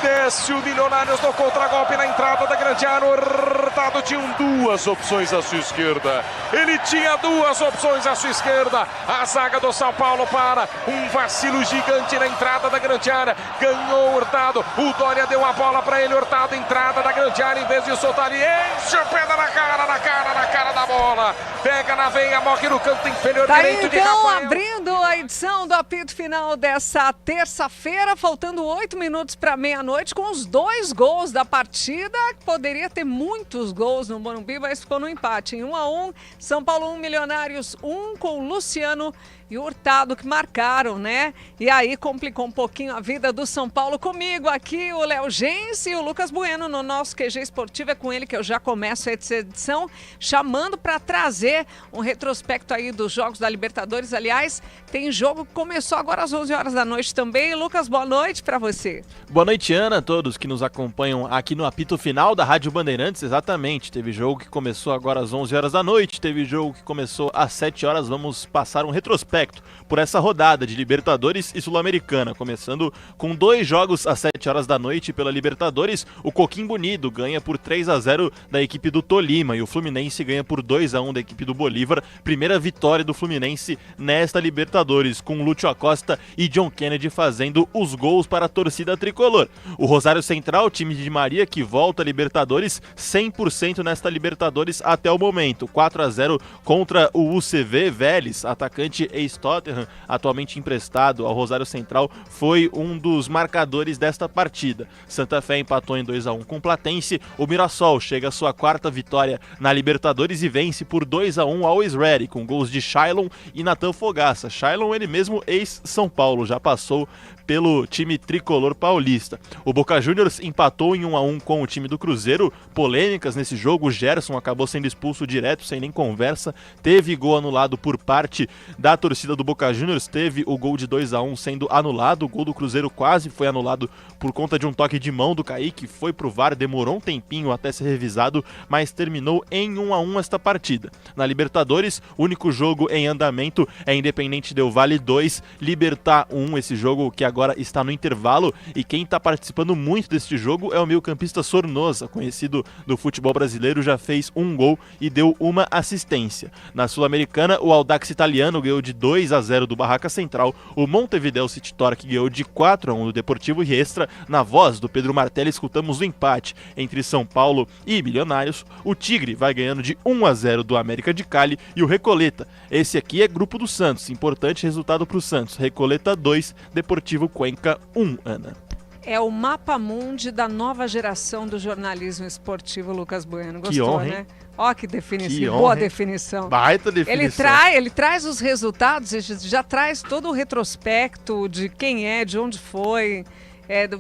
Desce o Milionários no contragolpe na entrada da grande área. O Hurtado tinha duas opções à sua esquerda. Ele tinha duas opções à sua esquerda. A zaga do São Paulo para um vacilo gigante na entrada da grande área. Ganhou o Hurtado. O Dória deu a bola para ele. Hurtado, entrada da grande área. Em vez de soltar, ele enche o pé na cara da bola. Pega na veia, morre no canto inferior direito de então, Rafael. Abrindo a edição do apito final dessa terça-feira, faltando 8 minutos para meia-noite, com os 2 gols da partida. Poderia ter muitos gols no Morumbi, mas ficou no empate. Em 1-1, São Paulo 1, Milionários 1, com o Luciano e o Hurtado que marcaram, né? E aí complicou um pouquinho a vida do São Paulo. Comigo aqui o Léo Gens e o Lucas Bueno no nosso QG Esportivo. É com ele que eu já começo essa edição, chamando para trazer um retrospecto aí dos jogos da Libertadores. Aliás, tem jogo que começou agora às 11 horas da noite também. Lucas, boa noite para você. Boa noite, Ana, a todos que nos acompanham aqui no apito final da Rádio Bandeirantes. Exatamente, teve jogo que começou agora às 11 horas da noite, teve jogo que começou às 7 horas. Vamos passar um retrospecto por essa rodada de Libertadores e Sul-Americana, começando com 2 jogos às 7 horas da noite pela Libertadores. O Coquimbo Unido ganha por 3-0 da equipe do Tolima e o Fluminense ganha por 2-1 da equipe do Bolívar. Primeira vitória do Fluminense nesta Libertadores, com Lúcio Acosta e John Kennedy fazendo os gols para a torcida tricolor. O Rosário Central, time de Maria, que volta a Libertadores 100% nesta Libertadores até o momento. 4-0 contra o UCV Vélez, atacante ex-Tottenham, atualmente emprestado ao Rosário Central, foi um dos marcadores desta partida. Santa Fé empatou em 2-1 com o Platense. O Mirassol chega à sua 4ª vitória na Libertadores e vence por 2-1 ao Ready, com gols de Shailon e Natan Fogaça. Shailon, ele mesmo ex-São Paulo, já passou pelo time tricolor paulista. O Boca Juniors empatou em 1-1 com o time do Cruzeiro. Polêmicas nesse jogo, o Gerson acabou sendo expulso direto, sem nem conversa. Teve gol anulado por parte da torcida do Boca Juniors, teve o gol de 2-1 sendo anulado. O gol do Cruzeiro quase foi anulado por conta de um toque de mão do Kaique, foi pro VAR, demorou um tempinho até ser revisado, mas terminou em 1-1 esta partida. Na Libertadores, o único jogo em andamento é Independente Del Valle 2, Libertad 1, esse jogo que agora está no intervalo, e quem está participando muito deste jogo é o meio-campista Sornosa, conhecido do futebol brasileiro, já fez 1 gol e deu 1 assistência. Na Sul-Americana, o Audax Italiano ganhou de 2-0 do Barraca Central, o Montevideo City Torque ganhou de 4-1 do Deportivo Riestra. Na voz do Pedro Martelli, escutamos o empate entre São Paulo e Milionários. O Tigre vai ganhando de 1-0 do América de Cali, e o Recoleta, esse aqui é grupo do Santos, importante resultado para o Santos. Recoleta 2, Deportivo Cuenca 1, Ana. É o mapa mundi da nova geração do jornalismo esportivo, Lucas Bueno. Gostou, que honra, né? Hein? Ó, que definição. Que Boa honra, definição. Baita definição. Ele traz os resultados, já traz todo o retrospecto de quem é, de onde foi.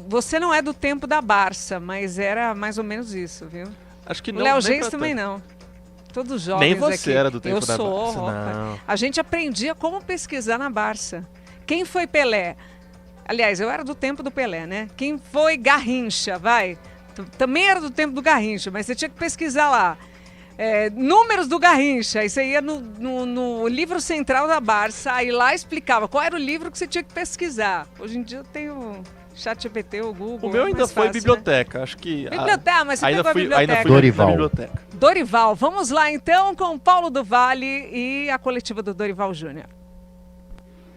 Você não é do tempo da Barça, mas era mais ou menos isso, viu? Acho que não. O Léo Gens também não. Todos jovens nem você aqui. Era do tempo da Barça. Não. A gente aprendia como pesquisar na Barça. Quem foi Pelé? Aliás, eu era do tempo do Pelé, né? Quem foi Garrincha? Vai. Também era do tempo do Garrincha, mas você tinha que pesquisar lá. Números do Garrincha. Aí você ia no livro central da Barça, aí lá explicava qual era o livro que você tinha que pesquisar. Hoje em dia eu tenho ChatGPT, o Google. O meu ainda foi fácil, biblioteca, né? acho que... Biblioteca, mas você ainda pegou a biblioteca. Ainda fui Dorival. na biblioteca. Dorival, vamos lá então com o Paulo do Vale e a coletiva do Dorival Júnior.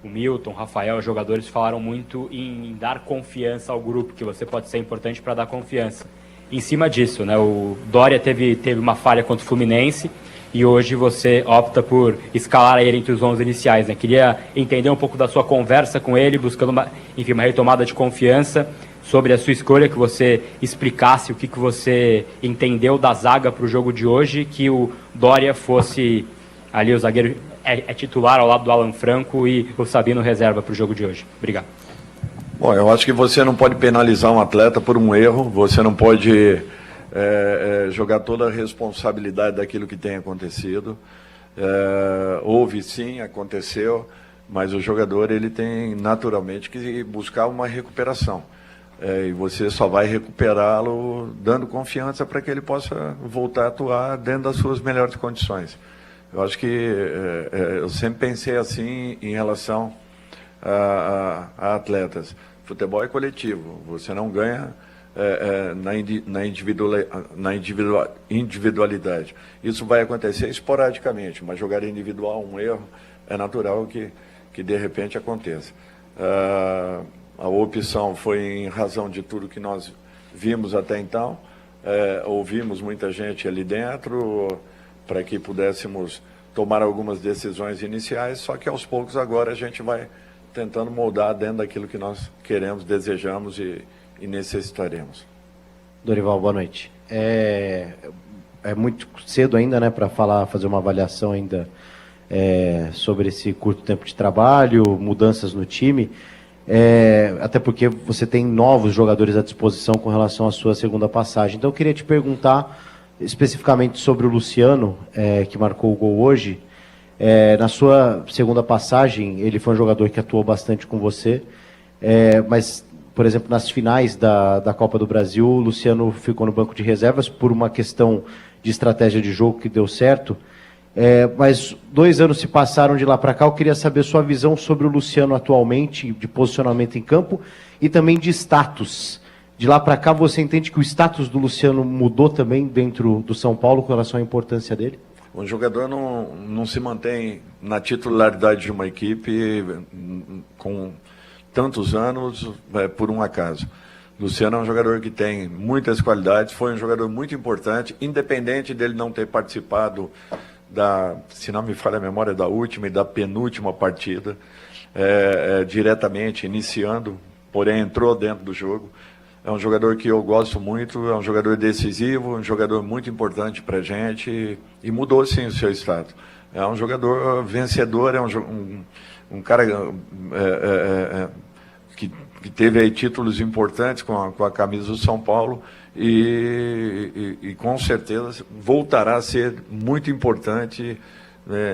O Milton, o Rafael, os jogadores falaram muito em dar confiança ao grupo, que você pode ser importante para dar confiança. Em cima disso, né, o Dória teve uma falha contra o Fluminense e hoje você opta por escalar ele entre os 11 iniciais. Né? Queria entender um pouco da sua conversa com ele, buscando uma retomada de confiança sobre a sua escolha, que você explicasse o que você entendeu da zaga para o jogo de hoje, que o Dória fosse ali o zagueiro titular ao lado do Alan Franco e o Sabino reserva para o jogo de hoje. Obrigado. Bom, eu acho que você não pode penalizar um atleta por um erro, você não pode jogar toda a responsabilidade daquilo que tem acontecido. Houve sim, aconteceu, mas o jogador ele tem naturalmente que buscar uma recuperação. E você só vai recuperá-lo dando confiança para que ele possa voltar a atuar dentro das suas melhores condições. Eu acho que eu sempre pensei assim em relação a atletas. Futebol é coletivo, você não ganha na individualidade. Isso vai acontecer esporadicamente, mas jogar individual, um erro, é natural que de repente aconteça. A opção foi em razão de tudo que nós vimos até então, ouvimos muita gente ali dentro para que pudéssemos tomar algumas decisões iniciais, só que aos poucos agora a gente vai tentando moldar dentro daquilo que nós queremos, desejamos e necessitaremos. Dorival, boa noite. É muito cedo ainda, né, para fazer uma avaliação ainda sobre esse curto tempo de trabalho, mudanças no time, até porque você tem novos jogadores à disposição com relação à sua segunda passagem. Então eu queria te perguntar especificamente sobre o Luciano, que marcou o gol hoje. Na sua segunda passagem, ele foi um jogador que atuou bastante com você, mas, por exemplo, nas finais da Copa do Brasil, o Luciano ficou no banco de reservas por uma questão de estratégia de jogo que deu certo, mas 2 anos se passaram de lá para cá. Eu queria saber sua visão sobre o Luciano atualmente, de posicionamento em campo e também de status. De lá para cá, você entende que o status do Luciano mudou também dentro do São Paulo com relação à importância dele? O jogador não se mantém na titularidade de uma equipe com tantos anos por um acaso. Luciano é um jogador que tem muitas qualidades, foi um jogador muito importante, independente dele não ter participado se não me falha a memória, da última e da penúltima partida, diretamente, iniciando, porém entrou dentro do jogo. É um jogador que eu gosto muito, é um jogador decisivo, um jogador muito importante para a gente e mudou sim o seu status. É um jogador vencedor, é um cara que teve aí títulos importantes com a camisa do São Paulo e com certeza voltará a ser muito importante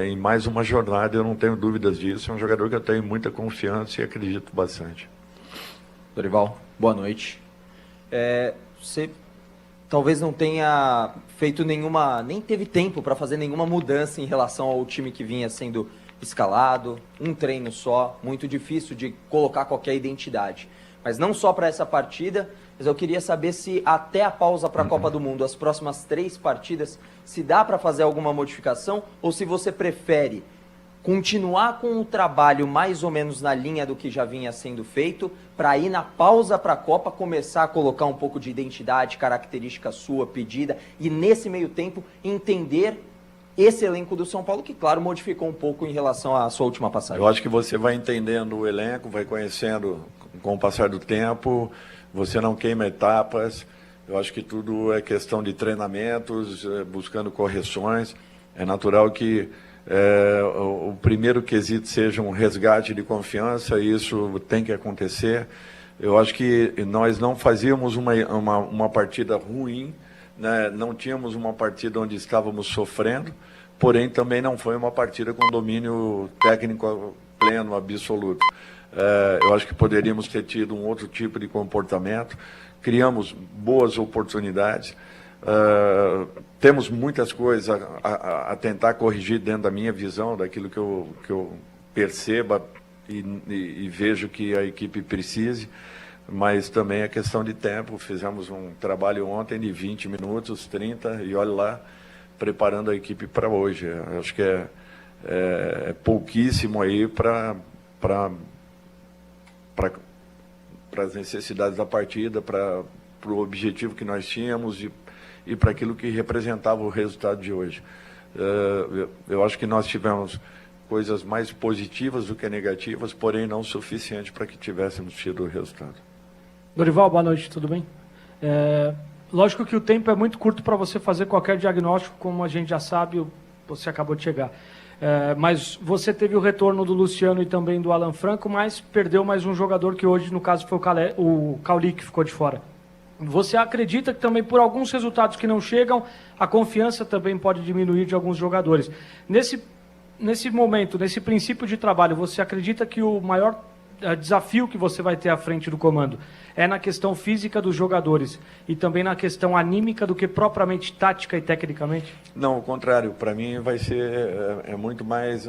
em mais uma jornada, eu não tenho dúvidas disso. É um jogador que eu tenho muita confiança e acredito bastante. Dorival, boa noite. Você talvez não tenha feito nem teve tempo para fazer nenhuma mudança em relação ao time que vinha sendo escalado, um treino só, muito difícil de colocar qualquer identidade. Mas não só para essa partida, mas eu queria saber se até a pausa para a Copa do Mundo, as próximas 3 partidas, se dá para fazer alguma modificação ou se você prefere continuar com o trabalho mais ou menos na linha do que já vinha sendo feito, para ir na pausa para a Copa começar a colocar um pouco de identidade, característica sua, pedida, e nesse meio tempo entender esse elenco do São Paulo, que claro, modificou um pouco em relação à sua última passagem. Eu acho que você vai entendendo o elenco, vai conhecendo com o passar do tempo, você não queima etapas. Eu acho que tudo é questão de treinamentos, buscando correções. É natural que o primeiro quesito seja um resgate de confiança, e isso tem que acontecer. Eu acho que nós não fazíamos uma partida ruim, né? Não tínhamos uma partida onde estávamos sofrendo, porém também não foi uma partida com domínio técnico pleno, absoluto. Eu acho que poderíamos ter tido um outro tipo de comportamento. Criamos boas oportunidades. Temos muitas coisas a tentar corrigir dentro da minha visão, daquilo que eu perceba e vejo que a equipe precise, mas também é questão de tempo. Fizemos um trabalho ontem de 20 minutos, 30, e olha lá, preparando a equipe para hoje. Acho que é pouquíssimo aí para as necessidades da partida, para o objetivo que nós tínhamos e para aquilo que representava o resultado de hoje. Eu acho que nós tivemos coisas mais positivas do que negativas, porém não suficiente para que tivéssemos tido o resultado. Dorival, boa noite, tudo bem? Lógico que o tempo é muito curto para você fazer qualquer diagnóstico, como a gente já sabe, você acabou de chegar. Mas você teve o retorno do Luciano e também do Alan Franco, mas perdeu mais um jogador que hoje, no caso, foi o Cauli, que ficou de fora. Você acredita que também por alguns resultados que não chegam, a confiança também pode diminuir de alguns jogadores? Nesse momento, nesse princípio de trabalho, você acredita que o maior desafio que você vai ter à frente do comando é na questão física dos jogadores e também na questão anímica do que propriamente tática e tecnicamente? Não, ao contrário. Para mim vai ser muito mais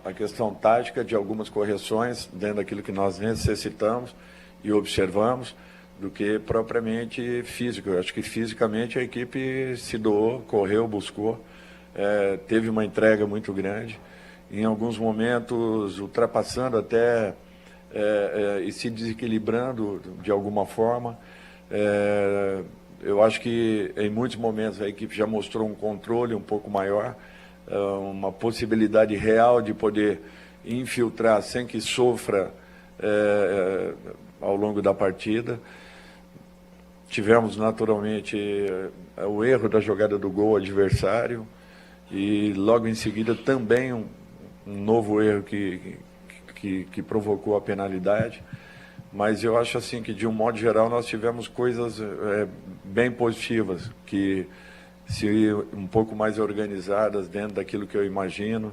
a questão tática, de algumas correções dentro daquilo que nós necessitamos e observamos, do que propriamente físico. Eu acho que fisicamente a equipe se doou, correu, buscou, teve uma entrega muito grande, em alguns momentos ultrapassando até e se desequilibrando de alguma forma. Eu acho que em muitos momentos a equipe já mostrou um controle um pouco maior, uma possibilidade real de poder infiltrar sem que sofra ao longo da partida. Tivemos naturalmente o erro da jogada do gol adversário e logo em seguida também um novo erro que provocou a penalidade. Mas eu acho assim que, de um modo geral, nós tivemos coisas bem positivas, que se um pouco mais organizadas dentro daquilo que eu imagino,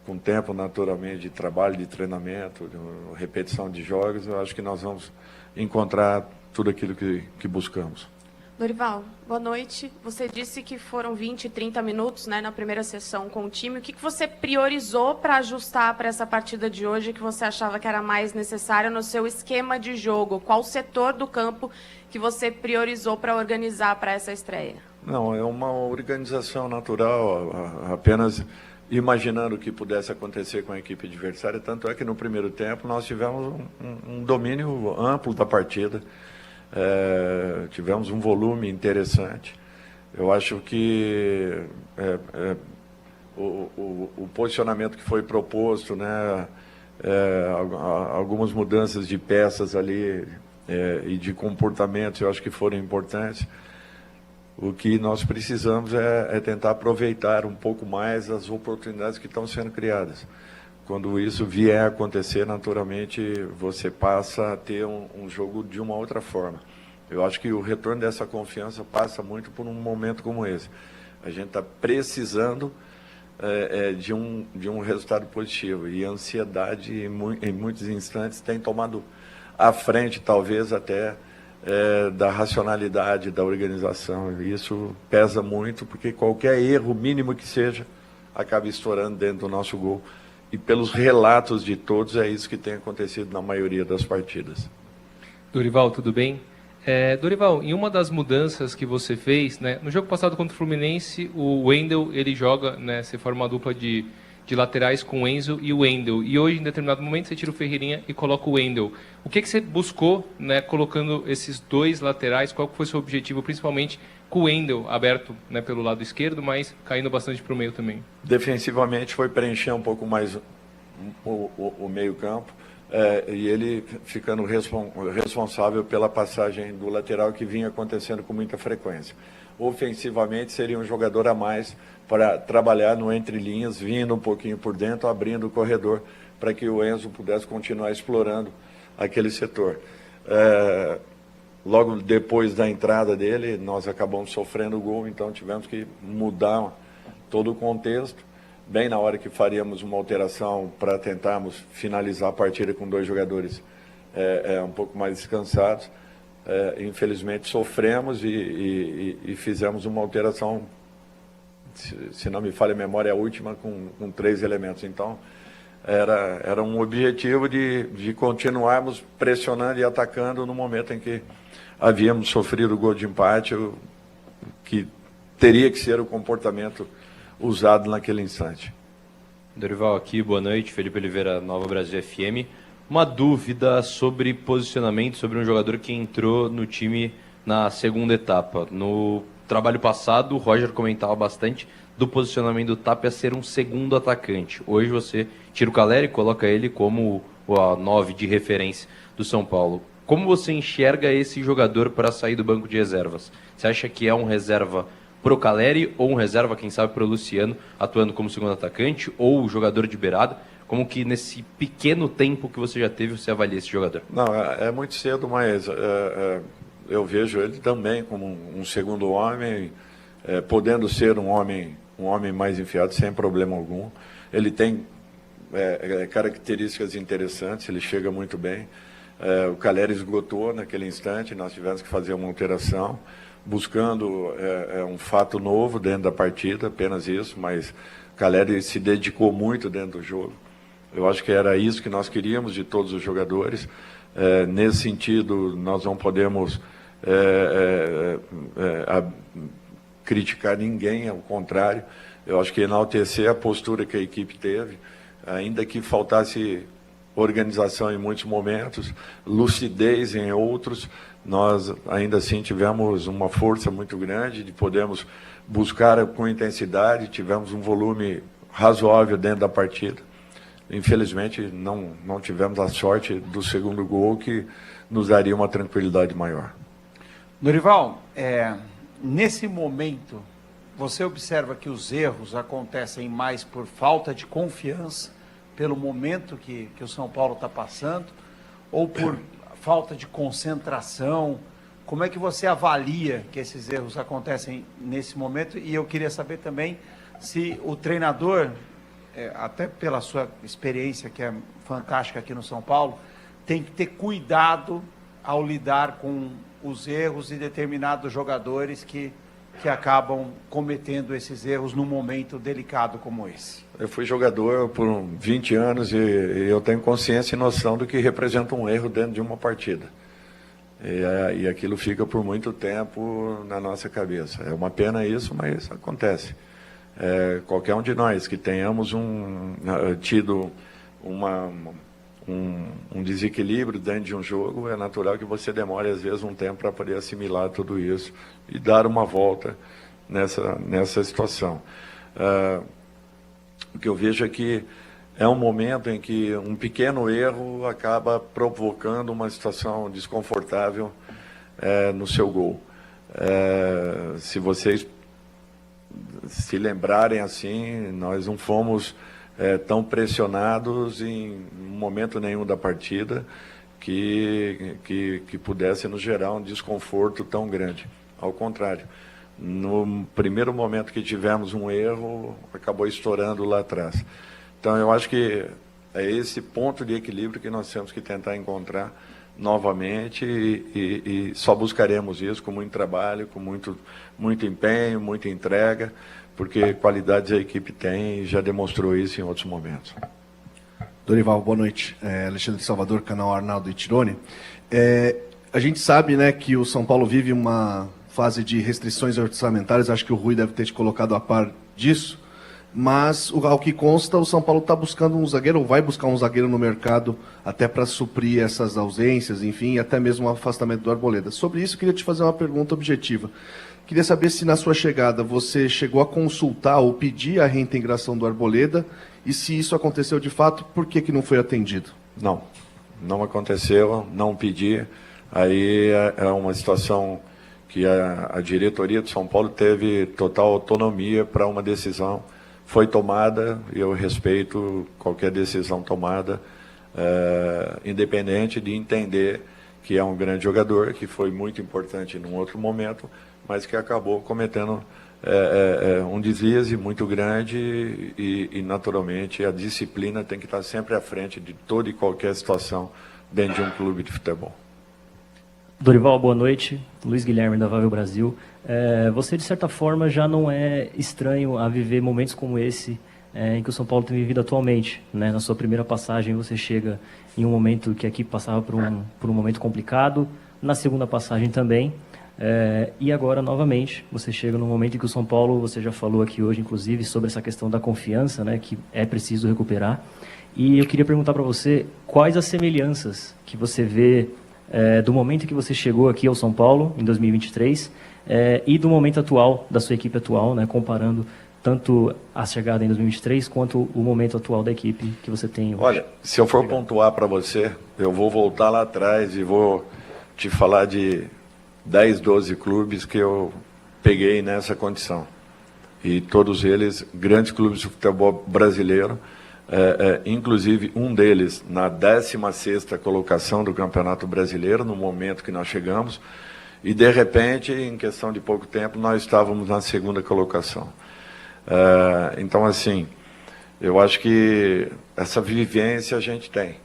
com tempo naturalmente de trabalho, de treinamento, de repetição de jogos, eu acho que nós vamos encontrar tudo aquilo que buscamos. Dorival, boa noite. Você disse que foram 20, 30 minutos, né, na primeira sessão com o time. O que você priorizou para ajustar para essa partida de hoje que você achava que era mais necessário no seu esquema de jogo? Qual setor do campo que você priorizou para organizar para essa estreia? Não, é uma organização natural, apenas imaginando o que pudesse acontecer com a equipe adversária. Tanto é que no primeiro tempo nós tivemos um domínio amplo da partida. Tivemos um volume interessante. Eu acho que o posicionamento que foi proposto, né, algumas mudanças de peças ali e de comportamentos, eu acho que foram importantes. O que nós precisamos é tentar aproveitar um pouco mais as oportunidades que estão sendo criadas. Quando isso vier a acontecer, naturalmente, você passa a ter um jogo de uma outra forma. Eu acho que o retorno dessa confiança passa muito por um momento como esse. A gente está precisando de um resultado positivo. E a ansiedade, em muitos instantes, tem tomado à frente, talvez, até da racionalidade da organização. E isso pesa muito, porque qualquer erro mínimo que seja, acaba estourando dentro do nosso gol. E pelos relatos de todos, é isso que tem acontecido na maioria das partidas. Dorival, tudo bem? Dorival, em uma das mudanças que você fez, né, no jogo passado contra o Fluminense, o Wendel, ele joga, né, você forma uma dupla de laterais com o Enzo e o Wendel. E hoje, em determinado momento, você tira o Ferreirinha e coloca o Wendel. O que você buscou, né, colocando esses dois laterais? Qual foi o seu objetivo, principalmente com o Wendel aberto, né, pelo lado esquerdo, mas caindo bastante para o meio também? Defensivamente foi preencher um pouco mais o meio campo, e ele ficando responsável pela passagem do lateral, que vinha acontecendo com muita frequência. Ofensivamente seria um jogador a mais para trabalhar no entre-linhas, vindo um pouquinho por dentro, abrindo o corredor para que o Enzo pudesse continuar explorando aquele setor. Logo depois da entrada dele, nós acabamos sofrendo o gol, então tivemos que mudar todo o contexto. bem na hora que faríamos uma alteração para tentarmos finalizar a partida com 2 jogadores um pouco mais descansados. Infelizmente sofremos e fizemos uma alteração, se não me falha a memória, a última com 3 elementos. Então era um objetivo de continuarmos pressionando e atacando no momento em que havíamos sofrido o gol de empate, que teria que ser o comportamento usado naquele instante. Dorival aqui, boa noite, Felipe Oliveira, Nova Brasil FM. Uma dúvida sobre posicionamento, sobre um jogador que entrou no time na segunda etapa. No trabalho passado, o Roger comentava bastante do posicionamento do Tapia ser um segundo atacante. Hoje você tira o Caleri e coloca ele como a 9 de referência do São Paulo. Como você enxerga esse jogador para sair do banco de reservas? Você acha que é um reserva pro Caleri ou um reserva, quem sabe, pro Luciano, atuando como segundo atacante, ou jogador de beirada? Como que nesse pequeno tempo que você já teve, você avalia esse jogador? Não, é muito cedo, mas eu vejo ele também como um segundo homem, podendo ser um homem mais enfiado, sem problema algum. Ele tem características interessantes, ele chega muito bem. O Caleri esgotou naquele instante, nós tivemos que fazer uma alteração, buscando um fato novo dentro da partida, apenas isso, mas o Caleri se dedicou muito dentro do jogo. Eu acho que era isso que nós queríamos de todos os jogadores. Nesse sentido, nós não podemos criticar ninguém, ao contrário. Eu acho que enaltecer a postura que a equipe teve, ainda que faltasse organização em muitos momentos, lucidez em outros, nós ainda assim tivemos uma força muito grande de podermos buscar com intensidade, tivemos um volume razoável dentro da partida. Infelizmente, não tivemos a sorte do segundo gol, que nos daria uma tranquilidade maior. Dorival, nesse momento, você observa que os erros acontecem mais por falta de confiança, pelo momento que o São Paulo está passando, ou por falta de concentração? Como é que você avalia que esses erros acontecem nesse momento? E eu queria saber também se o treinador, até pela sua experiência, que é fantástica aqui no São Paulo, tem que ter cuidado ao lidar com os erros de determinados jogadores que acabam cometendo esses erros num momento delicado como esse. Eu fui jogador por 20 anos e eu tenho consciência e noção do que representa um erro dentro de uma partida. E aquilo fica por muito tempo na nossa cabeça. É uma pena isso, mas acontece. Qualquer um de nós que tenhamos tido um desequilíbrio dentro de um jogo, é natural que você demore às vezes um tempo para poder assimilar tudo isso e dar uma volta nessa situação. O que eu vejo é que é um momento em que um pequeno erro acaba provocando uma situação desconfortável no seu gol. Se vocês se lembrarem assim, nós não fomos tão pressionados em momento nenhum da partida que pudesse nos gerar um desconforto tão grande. Ao contrário, no primeiro momento que tivemos um erro, acabou estourando lá atrás. Então eu acho que é esse ponto de equilíbrio que nós temos que tentar encontrar novamente e só buscaremos isso com muito trabalho, com muito empenho, muita entrega, porque qualidades a equipe tem e já demonstrou isso em outros momentos. Dorival, boa noite. Alexandre Salvador, canal Arnaldo e Tirone. A gente sabe, né, que o São Paulo vive uma fase de restrições orçamentárias, acho que o Rui deve ter te colocado a par disso, mas ao que consta, o São Paulo está buscando um zagueiro, ou vai buscar um zagueiro no mercado, até para suprir essas ausências, enfim, até mesmo o afastamento do Arboleda. Sobre isso, queria te fazer uma pergunta objetiva. Queria saber se na sua chegada você chegou a consultar ou pedir a reintegração do Arboleda, e se isso aconteceu de fato, por que não foi atendido? Não aconteceu, não pedi. Aí é uma situação que a diretoria de São Paulo teve total autonomia para uma decisão. Foi tomada, e eu respeito qualquer decisão tomada, independente de entender que é um grande jogador, que foi muito importante num outro momento, mas que acabou cometendo um deslize muito grande e, naturalmente, a disciplina tem que estar sempre à frente de toda e qualquer situação dentro de um clube de futebol. Dorival, boa noite. Luiz Guilherme, da Vável Brasil. Você, de certa forma, já não é estranho a viver momentos como esse em que o São Paulo tem vivido atualmente, né? Na sua primeira passagem, você chega em um momento que a equipe passava por um momento complicado, na segunda passagem também, e agora, novamente, você chega num momento em que o São Paulo, você já falou aqui hoje, inclusive, sobre essa questão da confiança, né, que é preciso recuperar. E eu queria perguntar para você quais as semelhanças que você vê do momento que você chegou aqui ao São Paulo, em 2023, e do momento atual, da sua equipe atual, né, comparando tanto a chegada em 2023 quanto o momento atual da equipe que você tem hoje. Olha, se eu for pontuar para você, eu vou voltar lá atrás e vou te falar de 10, 12 clubes que eu peguei nessa condição. E todos eles, grandes clubes de futebol brasileiro, inclusive um deles na 16ª colocação do Campeonato Brasileiro, no momento que nós chegamos, e de repente, em questão de pouco tempo, nós estávamos na 2ª colocação. Então, assim, eu acho que essa vivência a gente tem.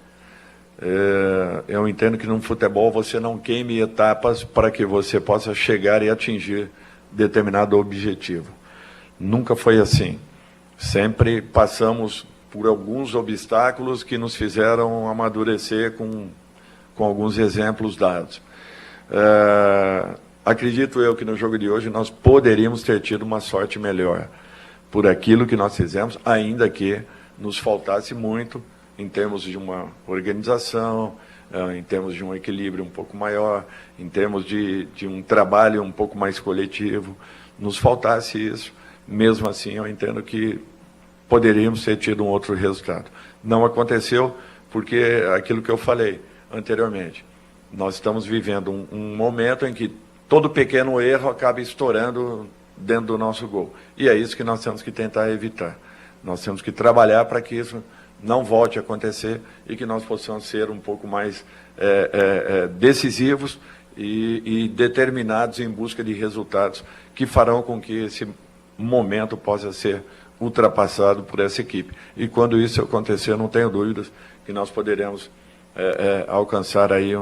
Eu entendo que no futebol você não queime etapas para que você possa chegar e atingir determinado objetivo. Nunca foi assim. Sempre passamos por alguns obstáculos que nos fizeram amadurecer com alguns exemplos dados. Acredito eu que no jogo de hoje nós poderíamos ter tido uma sorte melhor por aquilo que nós fizemos, ainda que nos faltasse muito em termos de uma organização, em termos de um equilíbrio um pouco maior, em termos de um trabalho um pouco mais coletivo, nos faltasse isso. Mesmo assim, eu entendo que poderíamos ter tido um outro resultado. Não aconteceu porque aquilo que eu falei anteriormente, nós estamos vivendo um momento em que todo pequeno erro acaba estourando dentro do nosso gol. E é isso que nós temos que tentar evitar. Nós temos que trabalhar para que isso não volte a acontecer e que nós possamos ser um pouco mais decisivos e determinados em busca de resultados que farão com que esse momento possa ser ultrapassado por essa equipe. E quando isso acontecer, eu não tenho dúvidas que nós poderemos alcançar aí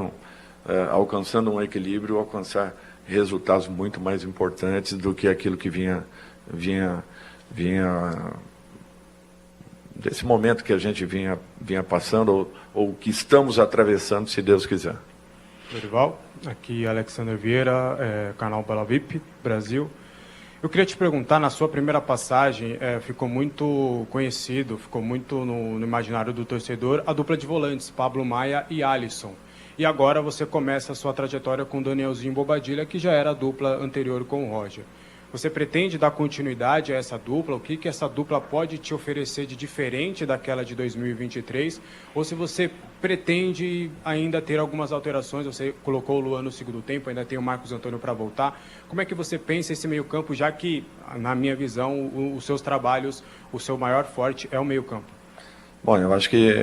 alcançando um equilíbrio, alcançar resultados muito mais importantes do que aquilo que vinha desse momento que a gente vinha passando ou que estamos atravessando, se Deus quiser. Dorival, aqui Alexander Vieira, canal Bela VIP, Brasil. Eu queria te perguntar, na sua primeira passagem, ficou muito conhecido, ficou muito no imaginário do torcedor, a dupla de volantes, Pablo Maia e Alisson. E agora você começa a sua trajetória com Danielzinho Bobadilla, que já era a dupla anterior com o Roger. Você pretende dar continuidade a essa dupla? O que essa dupla pode te oferecer de diferente daquela de 2023? Ou se você pretende ainda ter algumas alterações? Você colocou o Luan no segundo tempo, ainda tem o Marcos Antônio para voltar. Como é que você pensa esse meio-campo, já que, na minha visão, os seus trabalhos, o seu maior forte é o meio-campo? Bom, eu acho que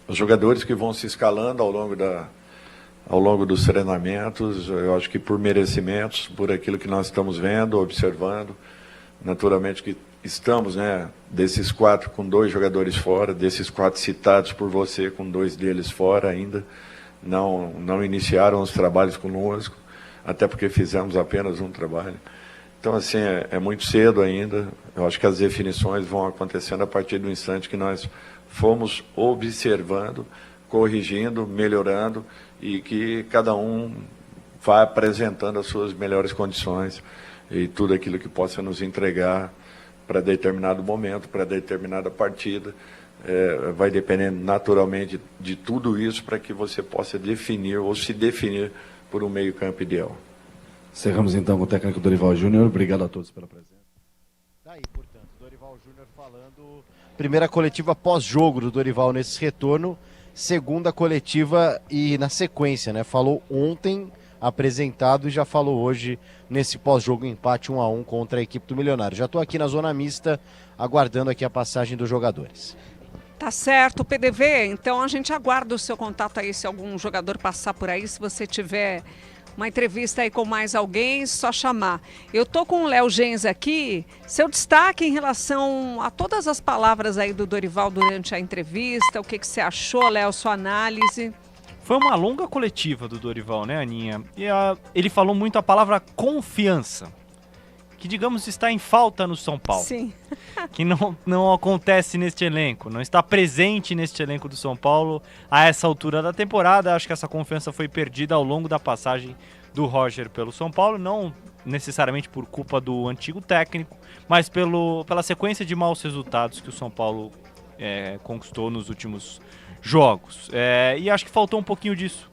os jogadores que vão se escalando ao longo dos treinamentos, eu acho que por merecimentos, por aquilo que nós estamos vendo, observando, naturalmente que estamos, desses 4 com 2 jogadores fora, desses 4 citados por você com 2 deles fora ainda, não iniciaram os trabalhos conosco, até porque fizemos apenas um trabalho. Então, assim, é muito cedo ainda, eu acho que as definições vão acontecendo a partir do instante que nós fomos observando, corrigindo, melhorando, e que cada um vá apresentando as suas melhores condições e tudo aquilo que possa nos entregar para determinado momento, para determinada partida. Vai depender naturalmente de tudo isso para que você possa definir ou se definir por um meio-campo ideal. Encerramos então com o técnico Dorival Júnior. Obrigado a todos pela presença. Daí, portanto, Dorival Júnior falando. Primeira coletiva pós-jogo do Dorival nesse retorno. Segunda coletiva e na sequência, né? Falou ontem, apresentado, e já falou hoje nesse pós-jogo empate 1-1 contra a equipe do Milionário. Já estou aqui na zona mista, aguardando aqui a passagem dos jogadores. Tá certo, PDV, então a gente aguarda o seu contato aí, se algum jogador passar por aí, se você tiver uma entrevista aí com mais alguém, só chamar. Eu tô com o Léo Gens aqui. Seu destaque em relação a todas as palavras aí do Dorival durante a entrevista, o que você achou, Léo, sua análise? Foi uma longa coletiva do Dorival, né, Aninha? E ele falou muito a palavra confiança, que, digamos, está em falta no São Paulo. Sim. Que não acontece neste elenco, não está presente neste elenco do São Paulo a essa altura da temporada. Acho que essa confiança foi perdida ao longo da passagem do Roger pelo São Paulo, não necessariamente por culpa do antigo técnico, mas pela sequência de maus resultados que o São Paulo conquistou nos últimos jogos. E acho que faltou um pouquinho disso,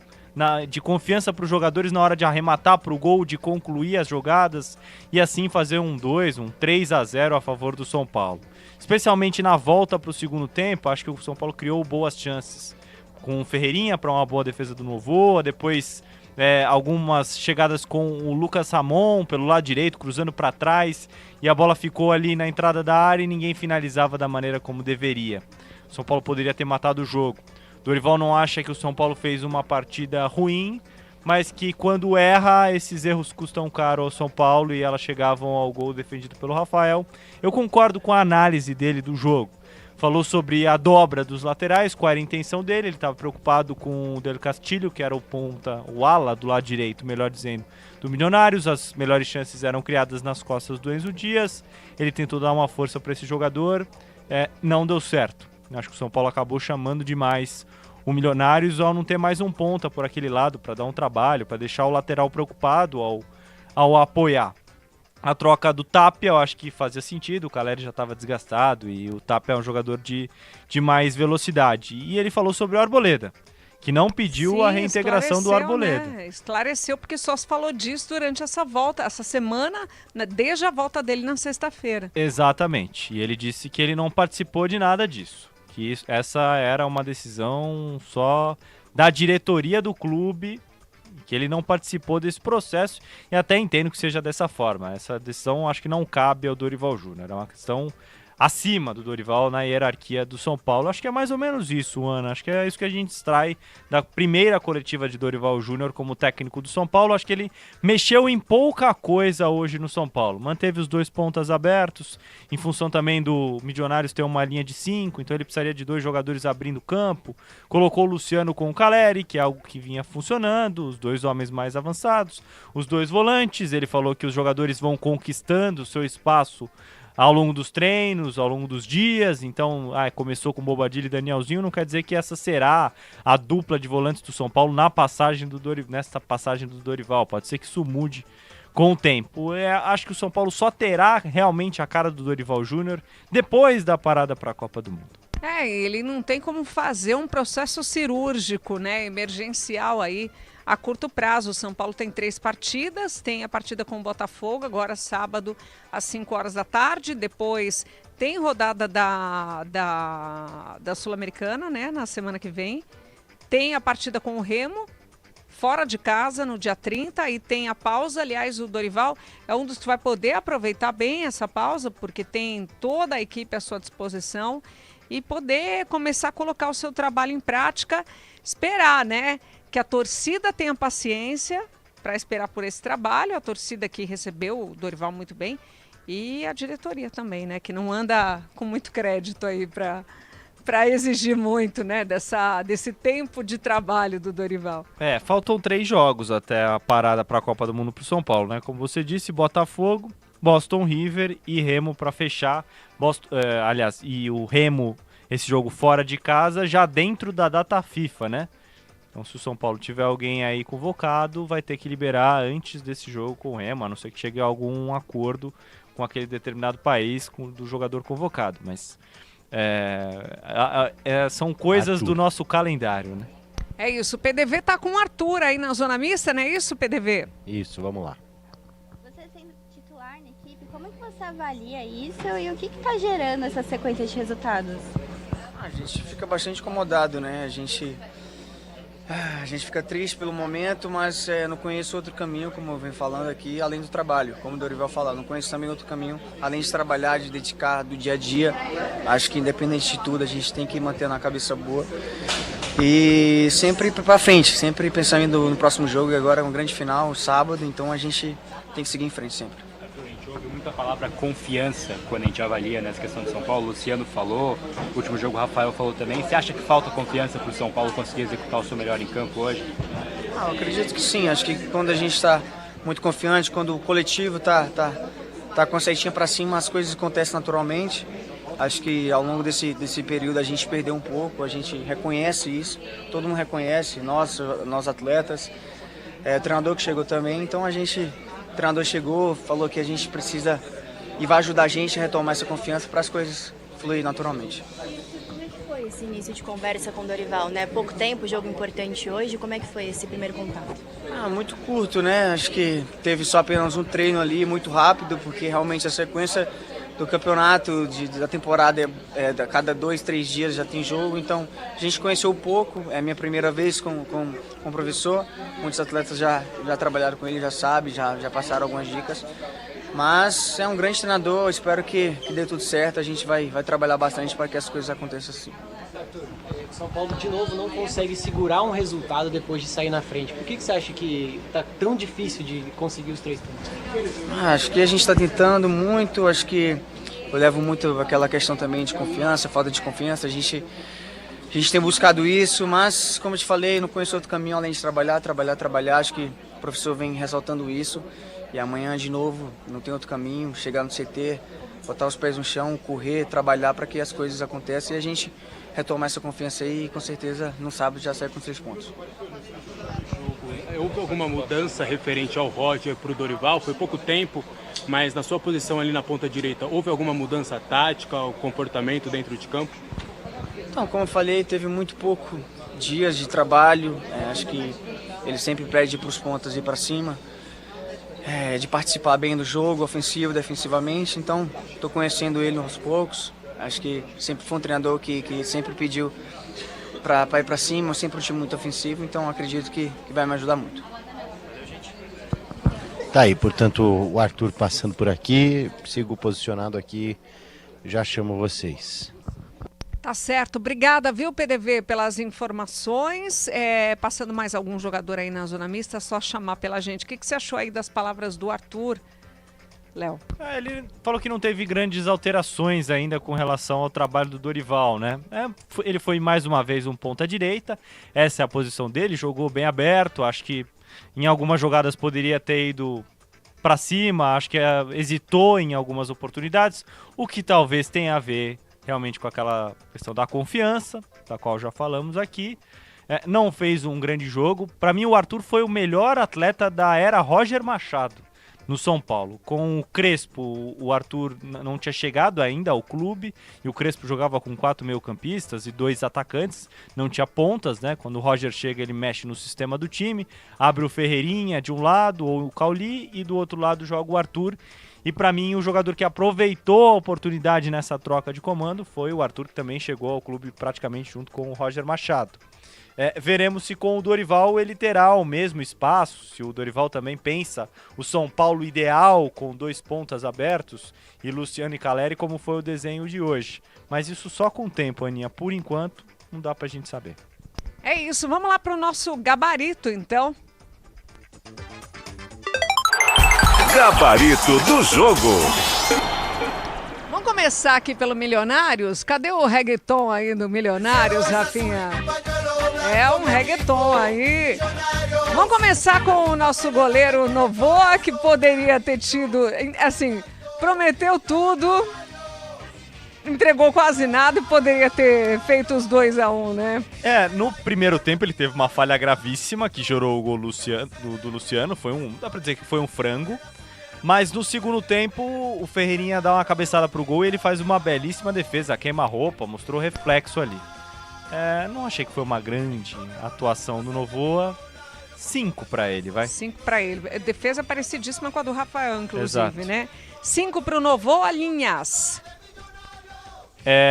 de confiança para os jogadores na hora de arrematar para o gol, de concluir as jogadas e assim fazer um 3-0 a favor do São Paulo. Especialmente na volta para o segundo tempo, acho que o São Paulo criou boas chances com o Ferreirinha para uma boa defesa do Novoa, depois algumas chegadas com o Lucas Ramon pelo lado direito, cruzando para trás, e a bola ficou ali na entrada da área e ninguém finalizava da maneira como deveria. O São Paulo poderia ter matado o jogo. Dorival não acha que o São Paulo fez uma partida ruim, mas que quando erra, esses erros custam caro ao São Paulo e elas chegavam ao gol defendido pelo Rafael. Eu concordo com a análise dele do jogo. Falou sobre a dobra dos laterais, qual era a intenção dele. Ele estava preocupado com o Del Castillo, que era o ala do lado direito, melhor dizendo, do Milionários. As melhores chances eram criadas nas costas do Enzo Dias. Ele tentou dar uma força para esse jogador, não deu certo. Acho que o São Paulo acabou chamando demais o Milionários ao não ter mais um ponta por aquele lado para dar um trabalho, para deixar o lateral preocupado ao apoiar. A troca do Tapia eu acho que fazia sentido, o Caleri já estava desgastado e o Tapia é um jogador de mais velocidade. E ele falou sobre o Arboleda, que não pediu a reintegração do Arboleda. Né? Esclareceu, porque só se falou disso durante essa volta, essa semana, desde a volta dele na sexta-feira. Exatamente, e ele disse que ele não participou de nada disso, que essa era uma decisão só da diretoria do clube, que ele não participou desse processo, e até entendo que seja dessa forma. Essa decisão acho que não cabe ao Dorival Júnior, é uma questão acima do Dorival na hierarquia do São Paulo. Acho que é mais ou menos isso, Ana. Acho que é isso que a gente extrai da primeira coletiva de Dorival Júnior como técnico do São Paulo. Acho que ele mexeu em pouca coisa hoje no São Paulo. Manteve os 2 pontas abertos, em função também do Milionários ter uma linha de 5, então ele precisaria de 2 jogadores abrindo campo. Colocou o Luciano com o Caleri, que é algo que vinha funcionando, os 2 homens mais avançados, os 2 volantes. Ele falou que os jogadores vão conquistando o seu espaço ao longo dos treinos, ao longo dos dias. Então, começou com Bobadilha e Danielzinho, não quer dizer que essa será a dupla de volantes do São Paulo nesta passagem do Dorival. Pode ser que isso mude com o tempo. Acho que o São Paulo só terá realmente a cara do Dorival Júnior depois da parada para a Copa do Mundo. Ele não tem como fazer um processo cirúrgico, né, emergencial aí a curto prazo. O São Paulo tem 3 partidas, tem a partida com o Botafogo, agora sábado às 5 horas da tarde, depois tem rodada da Sul-Americana, né, na semana que vem, tem a partida com o Remo, fora de casa, no dia 30, e tem a pausa. Aliás, o Dorival é um dos que vai poder aproveitar bem essa pausa, porque tem toda a equipe à sua disposição, e poder começar a colocar o seu trabalho em prática, esperar, né, que a torcida tenha paciência para esperar por esse trabalho, a torcida que recebeu o Dorival muito bem, e a diretoria também, né, que não anda com muito crédito aí para exigir muito, né, desse tempo de trabalho do Dorival. Faltam 3 jogos até a parada para a Copa do Mundo para o São Paulo, né? Como você disse, Botafogo, Boston River e Remo para fechar. E o Remo, esse jogo fora de casa, já dentro da data FIFA, né? Então, se o São Paulo tiver alguém aí convocado, vai ter que liberar antes desse jogo com o Remo, a não ser que chegue a algum acordo com aquele determinado país do jogador convocado. Mas são coisas do nosso calendário, né? É isso, o PDV tá com o Arthur aí na zona mista, não é isso, PDV? Isso, vamos lá. Você sendo titular na equipe, como é que você avalia isso e o que tá gerando essa sequência de resultados? A gente fica bastante incomodado, né? A gente fica triste pelo momento, mas não conheço outro caminho, como eu venho falando aqui, além do trabalho, como o Dorival falou. Não conheço também outro caminho, além de trabalhar, de dedicar do dia a dia. Acho que independente de tudo, a gente tem que manter na cabeça boa. E sempre para frente, sempre pensando no próximo jogo, e agora é um grande final, sábado, então a gente tem que seguir em frente sempre. A gente ouve muita palavra confiança quando a gente avalia nessa questão de São Paulo. O Luciano falou, o último jogo o Rafael falou também. Você acha que falta confiança para o São Paulo conseguir executar o seu melhor em campo hoje? Eu acredito que sim, acho que quando a gente está muito confiante, quando o coletivo está com a setinha para cima, as coisas acontecem naturalmente. Acho que ao longo desse período a gente perdeu um pouco, a gente reconhece isso, todo mundo reconhece, nós atletas, o treinador que chegou também, então o treinador chegou, falou que a gente precisa e vai ajudar a gente a retomar essa confiança para as coisas fluírem naturalmente. Como é que foi esse início de conversa com o Dorival, né? Pouco tempo, jogo importante hoje, como é que foi esse primeiro contato? Muito curto, né? Acho que teve só apenas um treino ali, muito rápido, porque realmente a sequência do campeonato, da temporada, a cada 2, 3 dias já tem jogo, então a gente conheceu pouco, é a minha primeira vez com o professor, muitos atletas já trabalharam com ele, já sabem, já passaram algumas dicas, mas é um grande treinador, espero que dê tudo certo, a gente vai trabalhar bastante para que as coisas aconteçam assim. O São Paulo de novo não consegue segurar um resultado depois de sair na frente. Por que você acha que está tão difícil de conseguir os 3 pontos? Acho que a gente está tentando muito, acho que eu levo muito aquela questão também de confiança, falta de confiança, a gente tem buscado isso, mas como eu te falei, não conheço outro caminho além de trabalhar, acho que o professor vem ressaltando isso e amanhã de novo não tem outro caminho, chegar no CT, botar os pés no chão, correr, trabalhar para que as coisas aconteçam e a gente retomar essa confiança aí e com certeza no sábado já sai com 3 pontos. Houve alguma mudança referente ao Roger para o Dorival? Foi pouco tempo, mas na sua posição ali na ponta direita, houve alguma mudança tática, o comportamento dentro de campo? Então, como eu falei, teve muito pouco dias de trabalho, acho que ele sempre pede para os pontas ir para cima, de participar bem do jogo, ofensivo, defensivamente, então estou conhecendo ele aos poucos. Acho que sempre foi um treinador que sempre pediu para ir para cima, sempre um time muito ofensivo, então acredito que vai me ajudar muito. Tá aí, portanto, o Arthur passando por aqui, sigo posicionado aqui, já chamo vocês. Tá certo, obrigada, viu, PDV, pelas informações. Passando mais algum jogador aí na zona mista, é só chamar pela gente. O que você achou aí das palavras do Arthur? Léo. Ele falou que não teve grandes alterações ainda com relação ao trabalho do Dorival, né? Ele foi mais uma vez um ponta-direita, essa é a posição dele, jogou bem aberto, acho que em algumas jogadas poderia ter ido para cima, acho que hesitou em algumas oportunidades, o que talvez tenha a ver realmente com aquela questão da confiança, da qual já falamos aqui. Não fez um grande jogo. Para mim, o Arthur foi o melhor atleta da era Roger Machado no São Paulo. Com o Crespo, o Arthur não tinha chegado ainda ao clube, e o Crespo jogava com 4 meio-campistas e 2 atacantes, não tinha pontas, né? Quando o Roger chega, ele mexe no sistema do time, abre o Ferreirinha de um lado, ou o Cauli, e do outro lado joga o Arthur. E para mim, o jogador que aproveitou a oportunidade nessa troca de comando foi o Arthur, que também chegou ao clube praticamente junto com o Roger Machado. Veremos se com o Dorival ele terá o mesmo espaço, se o Dorival também pensa o São Paulo ideal com 2 pontas abertos e Luciano e Caleri, como foi o desenho de hoje. Mas isso só com o tempo, Aninha. Por enquanto, não dá pra gente saber. É isso, vamos lá pro nosso gabarito, então. Gabarito do jogo. Vamos começar aqui pelo Milionários. Cadê o reggaeton aí do Milionários, Rafinha? É um reggaeton aí. Vamos começar com o nosso goleiro Novoa, que poderia ter tido, assim, prometeu tudo, entregou quase nada e poderia ter feito os 2-1, né? No primeiro tempo ele teve uma falha gravíssima que gerou o gol do Luciano. Dá pra dizer que foi um frango. Mas no segundo tempo, o Ferreirinha dá uma cabeçada pro gol e ele faz uma belíssima defesa, queima-roupa, mostrou reflexo ali. Não achei que foi uma grande atuação do Novoa. 5 pra ele, vai. 5 pra ele. Defesa parecidíssima com a do Rafael, inclusive, exato, né? 5 pro Novoa, Linhas.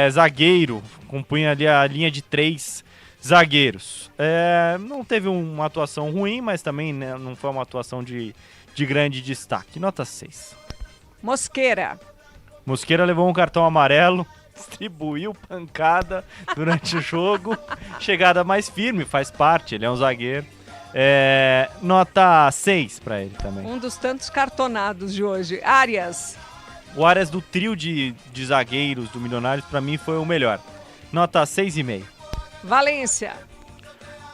Zagueiro, compunha ali a linha de 3 zagueiros. Não teve uma atuação ruim, mas também, né, não foi uma atuação de grande destaque. Nota 6. Mosqueira. Mosqueira levou um cartão amarelo. distribuiu pancada durante o jogo. Chegada mais firme, faz parte, ele é um zagueiro. Nota 6 para ele também. Um dos tantos cartonados de hoje. Arias. O Arias do trio de zagueiros do Milionários, para mim, foi o melhor. Nota 6,5. Valência.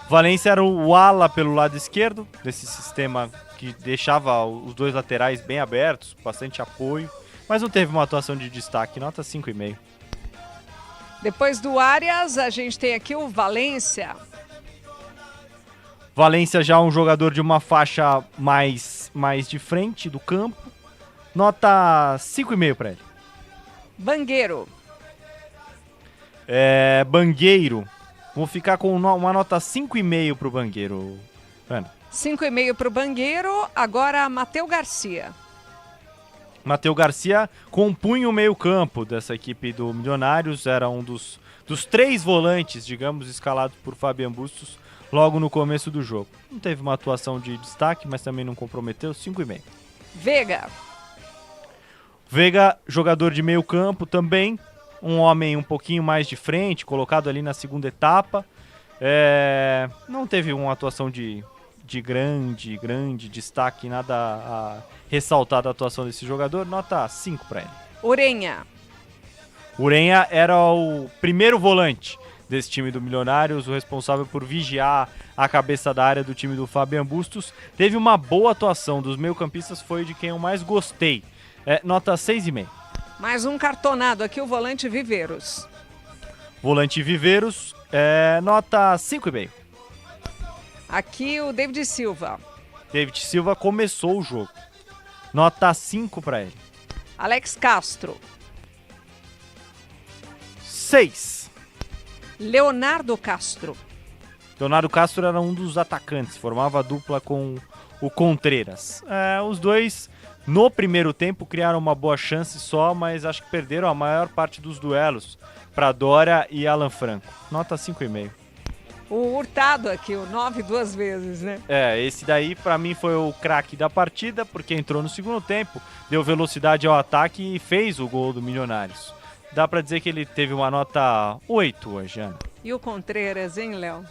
Valência era o ala pelo lado esquerdo, desse sistema que deixava os dois laterais bem abertos, bastante apoio, mas não teve uma atuação de destaque. Nota 5,5. Depois do Arias, a gente tem aqui o Valência. Valência já um jogador de uma faixa mais de frente do campo. Nota 5,5 para ele. Bangueiro. Bangueiro. Vou ficar com uma nota 5,5 pro Bangueiro. 5,5 pro Bangueiro. Agora, Matheus Garcia. Matheus Garcia compunha o meio-campo dessa equipe do Milionários. Era um dos 3 volantes, digamos, escalados por Fabian Bustos logo no começo do jogo. Não teve uma atuação de destaque, mas também não comprometeu. 5,5. Veiga. Veiga, jogador de meio campo também. Um homem um pouquinho mais de frente, colocado ali na segunda etapa. Não teve uma atuação de grande destaque, nada a ressaltar da atuação desse jogador. Nota 5 para ele. Urenha. Urenha era o primeiro volante desse time do Milionários, o responsável por vigiar a cabeça da área do time do Fabian Bustos. Teve uma boa atuação dos meio-campistas, foi de quem eu mais gostei. Nota 6,5. Mais um cartonado aqui, o volante Viveiros. Volante Viveiros, nota 5,5. Aqui o David Silva. David Silva começou o jogo. Nota 5 para ele. Alex Castro. 6. Leonardo Castro. Leonardo Castro era um dos atacantes, formava a dupla com o Contreras. Os dois, no primeiro tempo, criaram uma boa chance só, mas acho que perderam a maior parte dos duelos para Dória e Alan Franco. Nota 5,5. O Hurtado aqui, o 9 duas vezes, né? Esse daí para mim foi o craque da partida, porque entrou no segundo tempo, deu velocidade ao ataque e fez o gol do Milionários. Dá para dizer que ele teve uma nota 8 hoje, Ana. E o Contreras, hein, Léo?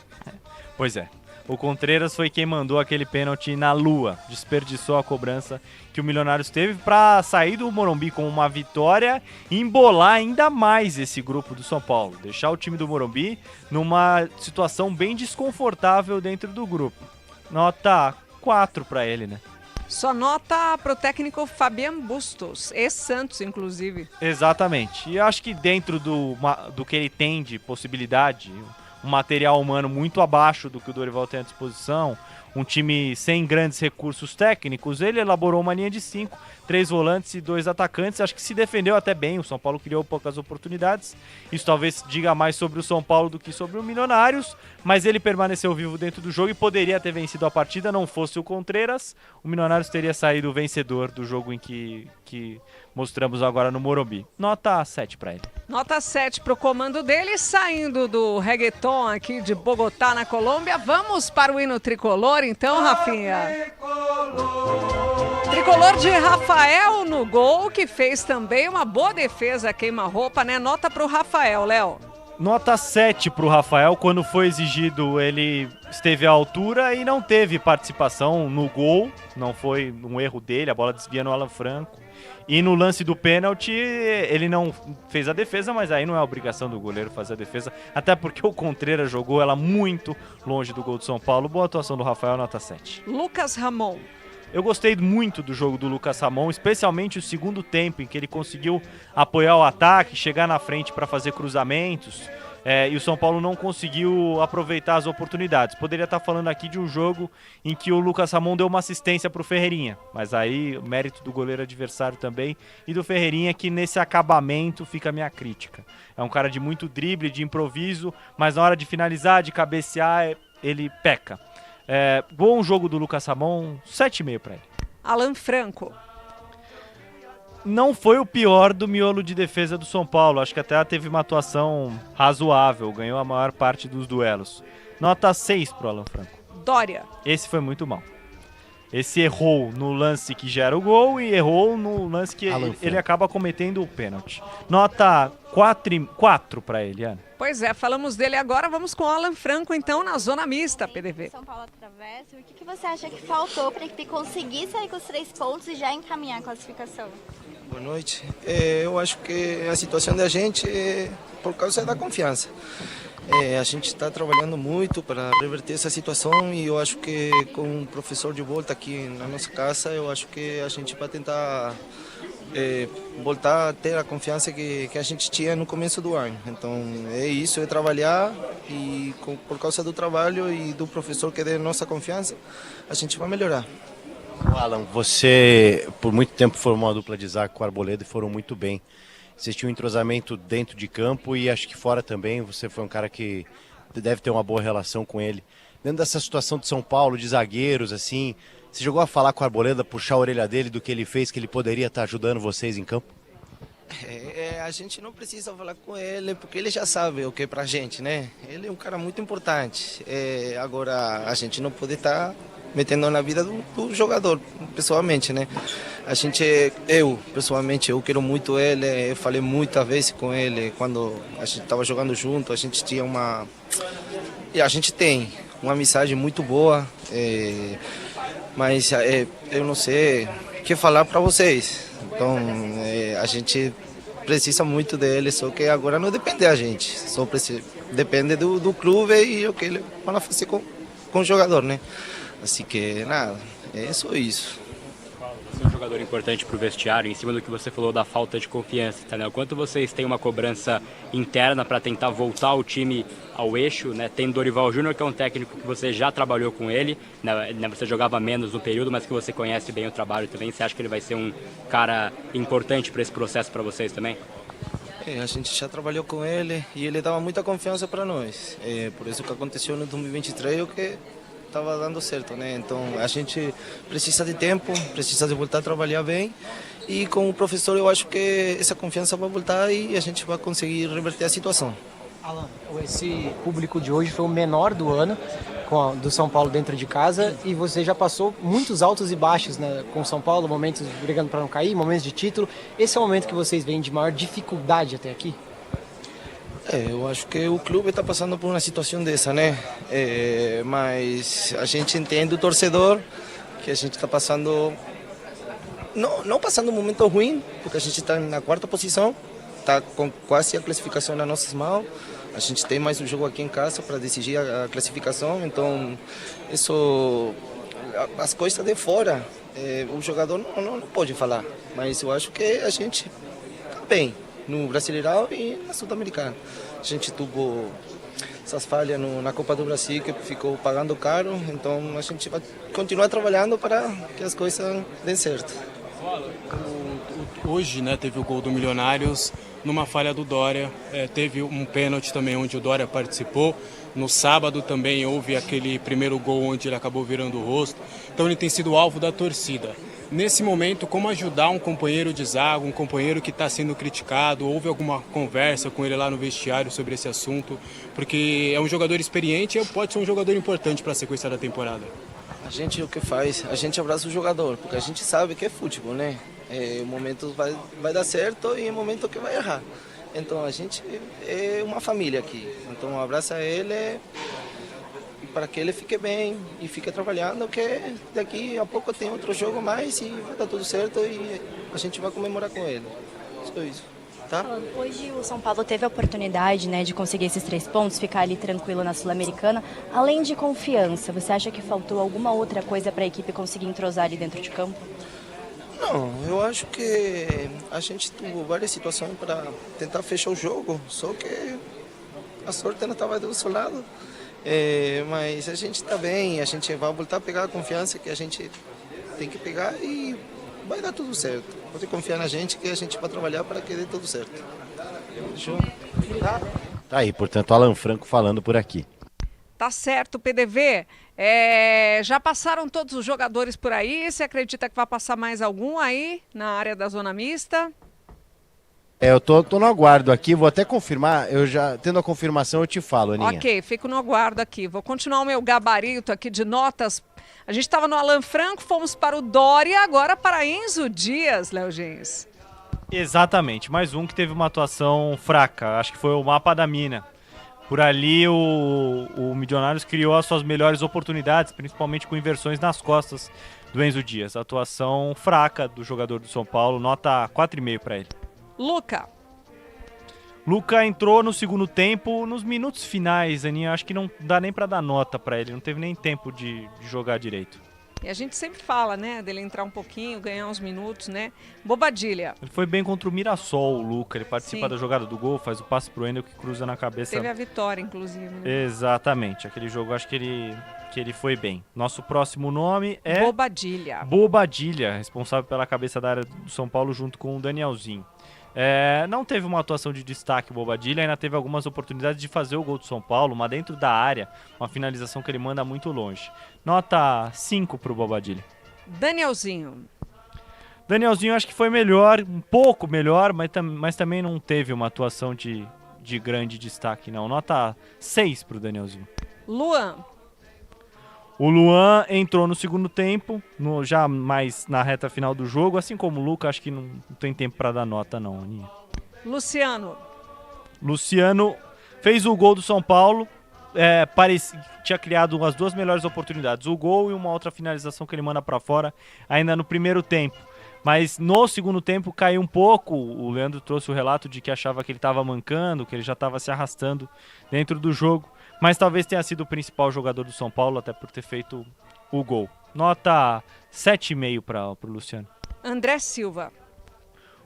Pois é. O Contreras foi quem mandou aquele pênalti na lua, desperdiçou a cobrança que o Milionários teve para sair do Morumbi com uma vitória e embolar ainda mais esse grupo do São Paulo, deixar o time do Morumbi numa situação bem desconfortável dentro do grupo. Nota 4 para ele, né? Só nota pro técnico Fabian Bustos, ex-Santos, inclusive. Exatamente. E eu acho que dentro do que ele tem de possibilidade, um material humano muito abaixo do que o Dorival tem à disposição, um time sem grandes recursos técnicos, ele elaborou uma linha de 5, 3 volantes e 2 atacantes, acho que se defendeu até bem, o São Paulo criou poucas oportunidades, isso talvez diga mais sobre o São Paulo do que sobre o Milionários, mas ele permaneceu vivo dentro do jogo e poderia ter vencido a partida, não fosse o Contreras, o Milionários teria saído vencedor do jogo em que mostramos agora no Morumbi. Nota 7 para ele. Nota 7 pro comando dele, saindo do reggaeton aqui de Bogotá, na Colômbia. Vamos para o hino tricolor, então, Rafinha. Tricolor de Rafael no gol, que fez também uma boa defesa, queima-roupa, né? Nota pro Rafael, Léo. Nota 7 pro Rafael, quando foi exigido ele esteve à altura e não teve participação no gol, não foi um erro dele, a bola desvia no Alan Franco. E no lance do pênalti, ele não fez a defesa, mas aí não é obrigação do goleiro fazer a defesa, até porque o Contreras jogou ela muito longe do gol do São Paulo. Boa atuação do Rafael, nota 7. Lucas Ramon. Eu gostei muito do jogo do Lucas Ramon, especialmente o segundo tempo, em que ele conseguiu apoiar o ataque, chegar na frente para fazer cruzamentos, e o São Paulo não conseguiu aproveitar as oportunidades. Poderia estar falando aqui de um jogo em que o Lucas Ramon deu uma assistência para o Ferreirinha, mas aí o mérito do goleiro adversário também, e do Ferreirinha, que nesse acabamento fica a minha crítica. É um cara de muito drible, de improviso, mas na hora de finalizar, de cabecear, ele peca. Bom jogo do Lucas Ramon, 7,5 para ele. Alan Franco. Não foi o pior do miolo de defesa do São Paulo, acho que até teve uma atuação razoável, ganhou a maior parte dos duelos. Nota 6 pro Alan Franco. Dória. Esse foi muito mal. Esse errou no lance que gera o gol e errou no lance que ele acaba cometendo o pênalti. Nota 4 para ele, Ana. Pois é, falamos dele agora, vamos com o Alan Franco, então, na zona mista, PDV. São Paulo atravessa, o que você acha que faltou para a equipe conseguir sair com os 3 pontos e já encaminhar a classificação? Boa noite. Eu acho que a situação da gente é por causa da confiança. A gente está trabalhando muito para reverter essa situação e eu acho que com o professor de volta aqui na nossa casa, eu acho que a gente vai tentar voltar a ter a confiança que a gente tinha no começo do ano. Então é isso, é trabalhar e por causa do trabalho e do professor que dê nossa confiança, a gente vai melhorar. Alan, você por muito tempo formou uma dupla de zaga com o Arboleda e foram muito bem. Vocês tinham um entrosamento dentro de campo e acho que fora também. Você foi um cara que deve ter uma boa relação com ele. Dentro dessa situação de São Paulo, de zagueiros, assim, você chegou a falar com o Arboleda, puxar a orelha dele do que ele fez, que ele poderia estar ajudando vocês em campo? A gente não precisa falar com ele, porque ele já sabe o que é pra gente, né? Ele é um cara muito importante. Agora, a gente não pode estar metendo na vida do jogador, pessoalmente, né? Pessoalmente, eu quero muito ele, eu falei muitas vezes com ele, quando a gente estava jogando junto, a gente tinha a gente tem uma amizade muito boa, mas eu não sei o que falar para vocês. Então, a gente precisa muito dele, só que agora não depende da gente, depende do clube e o que ele vai fazer com o jogador, né? Assim que, nada, é só isso. Você é um jogador importante para o vestiário, em cima do que você falou da falta de confiança, entendeu? Quanto vocês têm uma cobrança interna para tentar voltar o time ao eixo, né? Tem Dorival Júnior, que é um técnico que você já trabalhou com ele, né? Você jogava menos no período, mas que você conhece bem o trabalho também. Você acha que ele vai ser um cara importante para esse processo para vocês também? A gente já trabalhou com ele e ele dava muita confiança para nós. Por isso que aconteceu no 2023, o que estava dando certo, né? Então a gente precisa de tempo, precisa de voltar a trabalhar bem e com o professor eu acho que essa confiança vai voltar e a gente vai conseguir reverter a situação. Alan, esse público de hoje foi o menor do ano do São Paulo dentro de casa e você já passou muitos altos e baixos, né, com o São Paulo, momentos brigando para não cair, momentos de título. Esse é o momento que vocês veem de maior dificuldade até aqui? Eu acho que o clube está passando por uma situação dessa, né? Mas a gente entende o torcedor que a gente está passando, não passando um momento ruim, porque a gente está na 4ª posição, está com quase a classificação nas nossas mãos. A gente tem mais um jogo aqui em casa para decidir a classificação, então as coisas de fora, o jogador não pode falar, mas eu acho que a gente está bem no Brasileirão e na Sul-Americana. A gente teve essas falhas na Copa do Brasil que ficou pagando caro, então a gente vai continuar trabalhando para que as coisas dêem certo. Hoje, né, teve o gol do Milionários numa falha do Dória, teve um pênalti também onde o Dória participou. No sábado também houve aquele primeiro gol onde ele acabou virando o rosto. Então ele tem sido alvo da torcida. Nesse momento, como ajudar um companheiro de zaga, um companheiro que está sendo criticado? Houve alguma conversa com ele lá no vestiário sobre esse assunto? Porque é um jogador experiente e pode ser um jogador importante para a sequência da temporada. A gente o que faz? A gente abraça o jogador, porque a gente sabe que é futebol, né? O momento vai dar certo e o momento que vai errar. Então a gente é uma família aqui. Então abraça ele para que ele fique bem e fique trabalhando, que daqui a pouco tem outro jogo mais e vai dar tudo certo e a gente vai comemorar com ele. Só isso. Tá? Hoje o São Paulo teve a oportunidade, né, de conseguir esses 3 pontos, ficar ali tranquilo na Sul-Americana. Além de confiança, você acha que faltou alguma outra coisa para a equipe conseguir entrosar ali dentro de campo? Não, eu acho que a gente teve várias situações para tentar fechar o jogo, só que a sorte não estava do nosso lado. Mas a gente está bem, a gente vai voltar a pegar a confiança que a gente tem que pegar e vai dar tudo certo. Pode confiar na gente que a gente vai trabalhar para que dê tudo certo. Fechou? Tá aí, portanto, Alan Franco falando por aqui. Tá certo, PDV. Já passaram todos os jogadores por aí? Você acredita que vai passar mais algum aí na área da zona mista? Eu tô no aguardo aqui, vou até confirmar, tendo a confirmação eu te falo, Aninha. Ok, fico no aguardo aqui. Vou continuar o meu gabarito aqui de notas. A gente estava no Alan Franco, fomos para o Dória, agora para Enzo Dias, Léo Gens. Exatamente, mais um que teve uma atuação fraca, acho que foi o Mapa da Mina. Por ali o Milionários criou as suas melhores oportunidades, principalmente com inversões nas costas do Enzo Dias. Atuação fraca do jogador do São Paulo, nota 4,5 para ele. Luca entrou no segundo tempo, nos minutos finais, Aninha, acho que não dá nem para dar nota para ele, não teve nem tempo de jogar direito. E a gente sempre fala, né, dele entrar um pouquinho, ganhar uns minutos, né? Bobadilha. Ele foi bem contra o Mirassol, o Luca, ele participa Sim. da jogada do gol, faz o passe pro Wendel que cruza na cabeça. Teve a vitória, inclusive, né? Exatamente, aquele jogo acho que ele foi bem. Nosso próximo nome é... Bobadilha, responsável pela cabeça da área do São Paulo junto com o Danielzinho. Não teve uma atuação de destaque o Bobadilha, ainda teve algumas oportunidades de fazer o gol do São Paulo, uma dentro da área, uma finalização que ele manda muito longe. Nota 5 pro Bobadilha. Danielzinho acho que foi melhor, um pouco melhor, mas também não teve uma atuação de grande destaque não. Nota 6 pro Danielzinho. O Luan entrou no segundo tempo, já mais na reta final do jogo, assim como o Luca, acho que não tem tempo para dar nota não, Aninha. Luciano fez o gol do São Paulo, tinha criado as duas melhores oportunidades, o gol e uma outra finalização que ele manda para fora ainda no primeiro tempo. Mas no segundo tempo caiu um pouco, o Leandro trouxe o relato de que achava que ele estava mancando, que ele já estava se arrastando dentro do jogo. Mas talvez tenha sido o principal jogador do São Paulo, até por ter feito o gol. Nota 7,5 para o Luciano. André Silva.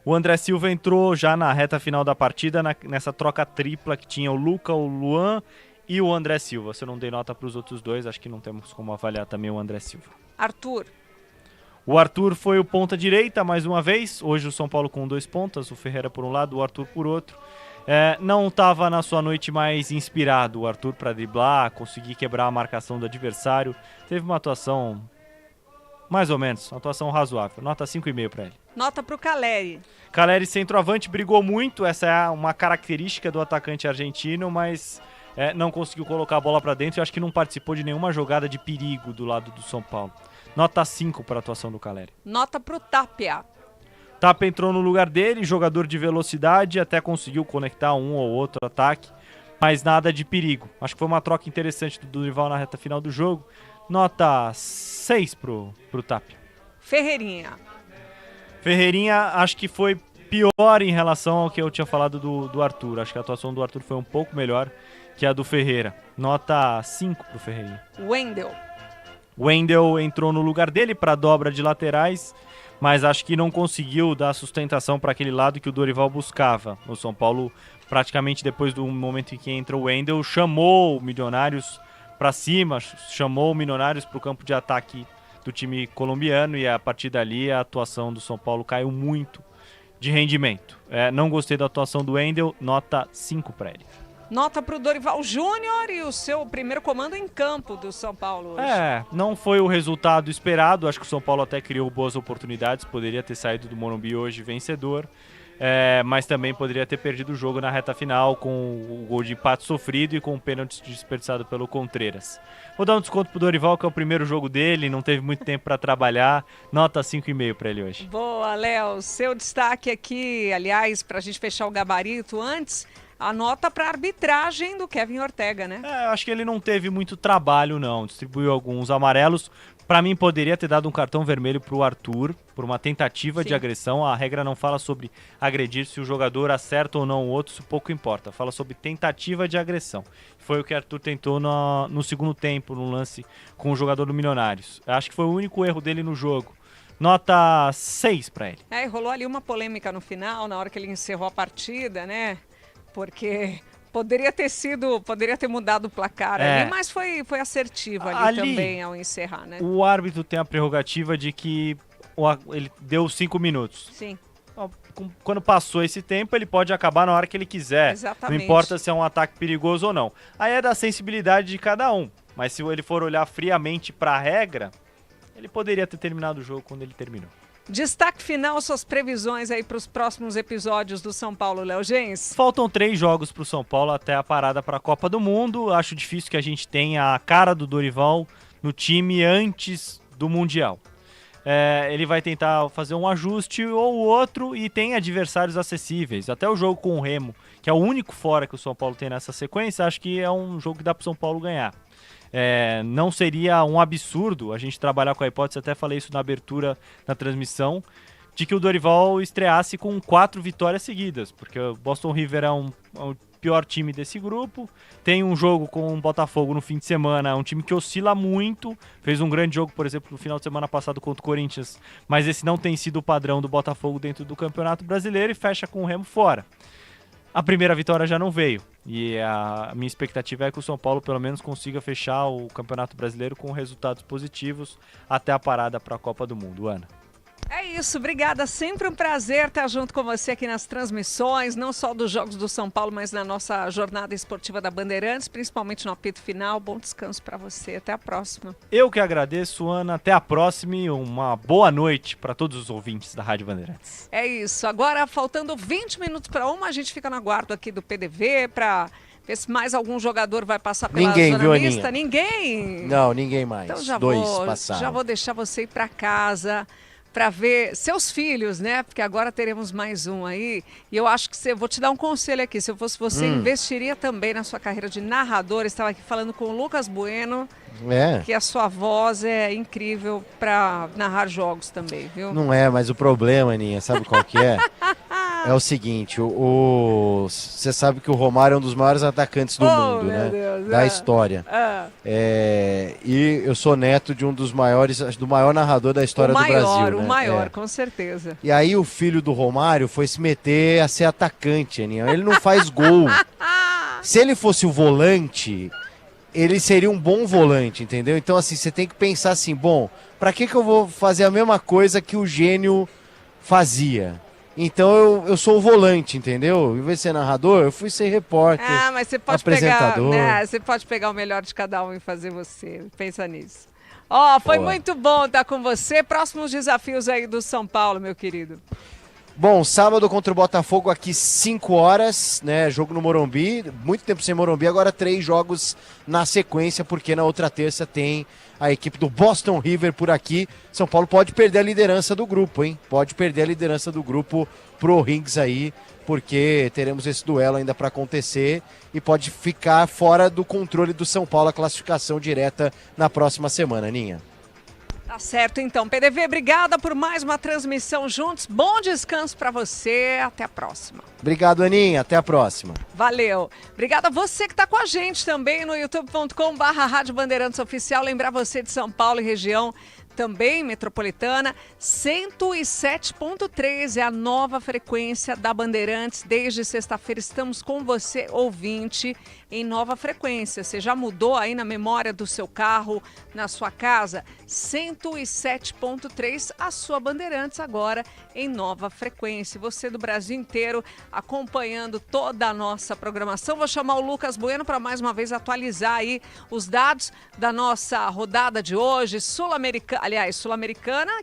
O André Silva entrou já na reta final da partida, nessa troca tripla que tinha o Luca, o Luan e o André Silva. Se eu não dei nota para os outros dois, acho que não temos como avaliar também o André Silva. O Arthur foi o ponta direita mais uma vez. Hoje o São Paulo com 2 pontas, o Ferreira por um lado, o Arthur por outro. Não estava na sua noite mais inspirado o Arthur para driblar, conseguir quebrar a marcação do adversário. Teve uma atuação mais ou menos, uma atuação razoável. Nota 5,5 para ele. Nota para o Caleri. Caleri, centroavante, brigou muito. Essa é uma característica do atacante argentino, mas não conseguiu colocar a bola para dentro e acho que não participou de nenhuma jogada de perigo do lado do São Paulo. Nota 5 para a atuação do Caleri. Nota para o Tapia. Tapia entrou no lugar dele, jogador de velocidade, até conseguiu conectar um ou outro ataque, mas nada de perigo. Acho que foi uma troca interessante do Dorival na reta final do jogo. Nota 6 pro Tapia. Ferreirinha, acho que foi pior em relação ao que eu tinha falado do Arthur. Acho que a atuação do Arthur foi um pouco melhor que a do Ferreira. Nota 5 pro Ferreirinha. Wendel entrou no lugar dele para a dobra de laterais, mas acho que não conseguiu dar sustentação para aquele lado que o Dorival buscava. O São Paulo, praticamente depois do momento em que entra o Wendel, chamou o Milionários para cima, chamou o Milionários para o campo de ataque do time colombiano e a partir dali a atuação do São Paulo caiu muito de rendimento. Não gostei da atuação do Wendel, nota 5 para ele. Nota para o Dorival Júnior e o seu primeiro comando em campo do São Paulo hoje. Não foi o resultado esperado. Acho que o São Paulo até criou boas oportunidades. Poderia ter saído do Morumbi hoje vencedor. Mas também poderia ter perdido o jogo na reta final com o gol de empate sofrido e com o pênalti desperdiçado pelo Contreras. Vou dar um desconto pro Dorival, que é o primeiro jogo dele, não teve muito tempo para trabalhar. Nota 5,5 para ele hoje. Boa, Léo. Seu destaque aqui, aliás, para a gente fechar o gabarito antes... A nota para arbitragem do Kevin Ortega, né? Eu acho que ele não teve muito trabalho, não. Distribuiu alguns amarelos. Para mim, poderia ter dado um cartão vermelho pro Arthur por uma tentativa de agressão. A regra não fala sobre agredir, se o jogador acerta ou não o outro, isso pouco importa. Fala sobre tentativa de agressão. Foi o que o Arthur tentou no segundo tempo, no lance com o jogador do Milionários. Eu acho que foi o único erro dele no jogo. Nota 6 para ele. Rolou ali uma polêmica no final, na hora que ele encerrou a partida, né? Porque poderia ter mudado o placar ali, mas foi assertivo ali também ao encerrar, né? O árbitro tem a prerrogativa de que ele deu 5 minutos. Sim. Quando passou esse tempo, ele pode acabar na hora que ele quiser. Exatamente. Não importa se é um ataque perigoso ou não. Aí é da sensibilidade de cada um. Mas se ele for olhar friamente para a regra, ele poderia ter terminado o jogo quando ele terminou. Destaque final, suas previsões aí para os próximos episódios do São Paulo, Léo Gens. Faltam 3 jogos para o São Paulo até a parada para a Copa do Mundo. Acho difícil que a gente tenha a cara do Dorival no time antes do Mundial. Ele vai tentar fazer um ajuste ou outro e tem adversários acessíveis. Até o jogo com o Remo, que é o único fora que o São Paulo tem nessa sequência, acho que é um jogo que dá para o São Paulo ganhar. Não seria um absurdo a gente trabalhar com a hipótese, até falei isso na abertura da transmissão, de que o Dorival estreasse com 4 vitórias seguidas, porque o Boston River é o pior time desse grupo, tem um jogo com o Botafogo no fim de semana, um time que oscila muito, fez um grande jogo, por exemplo, no final de semana passado contra o Corinthians, mas esse não tem sido o padrão do Botafogo dentro do Campeonato Brasileiro e fecha com o Remo fora. A primeira vitória já não veio, e a minha expectativa é que o São Paulo pelo menos consiga fechar o Campeonato Brasileiro com resultados positivos até a parada para a Copa do Mundo. Ana. É isso, obrigada. Sempre um prazer estar junto com você aqui nas transmissões, não só dos Jogos do São Paulo, mas na nossa jornada esportiva da Bandeirantes, principalmente no apito final. Bom descanso para você. Até a próxima. Eu que agradeço, Ana. Até a próxima e uma boa noite para todos os ouvintes da Rádio Bandeirantes. É isso. Agora, faltando 20 minutos para 1, a gente fica no aguardo aqui do PDV para ver se mais algum jogador vai passar pela zona mista. Ninguém? Não, ninguém mais. Então passaram. Já vou deixar você ir para casa para ver seus filhos, né? Porque agora teremos mais um aí. E eu acho que vou te dar um conselho aqui. Se eu fosse você, investiria também na sua carreira de narrador. Estava aqui falando com o Lucas Bueno, que a sua voz é incrível para narrar jogos também, viu? Não é, mas o problema, Aninha, sabe qual que é? É o seguinte, você sabe que o Romário é um dos maiores atacantes do mundo, né? Deus, da história. E eu sou neto de um dos maiores, do maior narrador da história do Brasil. O maior, com certeza. E aí o filho do Romário foi se meter a ser atacante, Aninha. Ele não faz gol. Se ele fosse o volante, ele seria um bom volante, entendeu? Então assim, você tem que pensar assim, bom, pra que eu vou fazer a mesma coisa que o gênio fazia? Então eu sou o volante, entendeu? Em vez de ser narrador, eu fui ser repórter, mas você pode apresentador. Você pode pegar o melhor de cada um e fazer você. Pensa nisso. Foi muito bom estar com você. Próximos desafios aí do São Paulo, meu querido. Bom, sábado contra o Botafogo aqui 5 horas, né? Jogo no Morumbi. Muito tempo sem Morumbi, agora 3 jogos na sequência, porque na outra terça tem a equipe do Boston River por aqui. São Paulo pode perder a liderança do grupo, hein? Pode perder a liderança do grupo pro Rings aí, porque teremos esse duelo ainda para acontecer e pode ficar fora do controle do São Paulo a classificação direta na próxima semana, Aninha. Tá certo, então. PDV, obrigada por mais uma transmissão juntos. Bom descanso para você. Até a próxima. Obrigado, Aninha. Até a próxima. Valeu. Obrigada a você que está com a gente também no youtube.com/Rádio Bandeirantes Oficial. Lembrar você de São Paulo e região, também metropolitana, 107.3 é a nova frequência da Bandeirantes. Desde sexta-feira estamos com você, ouvinte, em nova frequência. Você já mudou aí na memória do seu carro, na sua casa? 107.3, a sua Bandeirantes agora em nova frequência. Você do Brasil inteiro acompanhando toda a nossa programação. Vou chamar o Lucas Bueno para mais uma vez atualizar aí os dados da nossa rodada de hoje, Sul-Americana,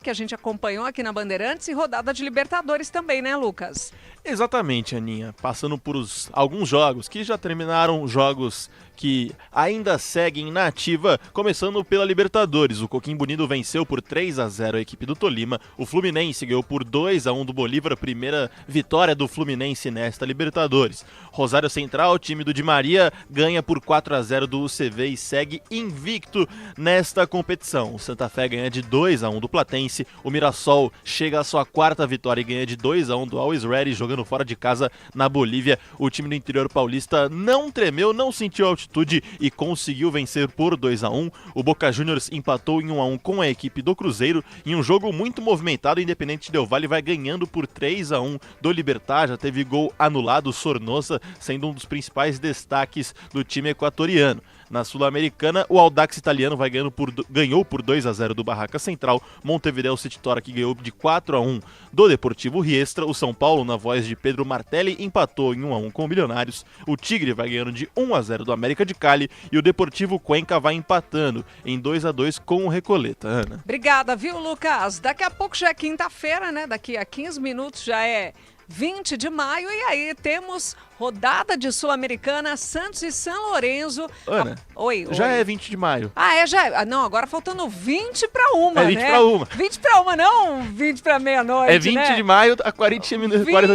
que a gente acompanhou aqui na Bandeirantes, e rodada de Libertadores também, né, Lucas? Exatamente, Aninha. Passando por alguns jogos que já terminaram, jogos que ainda seguem na ativa, começando pela Libertadores. O Coquimbo Unido venceu por 3-0 a equipe do Tolima. O Fluminense ganhou por 2-1 do Bolívar, a primeira vitória do Fluminense nesta Libertadores. Rosário Central, time do Di Maria, ganha por 4-0 do UCV e segue invicto nesta competição. O Santa Fé ganha de 2-1 do Platense. O Mirassol chega à sua 4ª vitória e ganha de 2-1 do Always Ready, jogando fora de casa na Bolívia. O time do interior paulista não tremeu, não sentiu altitude e conseguiu vencer por 2-1. O Boca Juniors empatou em 1-1 com a equipe do Cruzeiro em um jogo muito movimentado. O Independente Del Valle vai ganhando por 3-1 do Libertad. Já teve gol anulado, Sornosa sendo um dos principais destaques do time equatoriano. na Sul-Americana. O Audax italiano ganhou por 2-0 do Barraca Central. Montevideo City Torque ganhou de 4-1 do Deportivo Riestra. O São Paulo, na voz de Pedro Martelli, empatou em 1-1 com o Milionários. O Tigre vai ganhando de 1-0 do América de Cali e o Deportivo Cuenca vai empatando em 2-2 com o Recoleta. Ana. Obrigada, viu, Lucas? Daqui a pouco já é quinta-feira, né? Daqui a 15 minutos já é 20 de maio e aí temos rodada de Sul-Americana, Santos e São Lourenço. Ana, Oi. Já é 20 de maio. Já é. Não, agora faltando 20 para 1, É 20 né? para 1. 20 para 1, não 20 para meia-noite, É 20 né? de maio a 40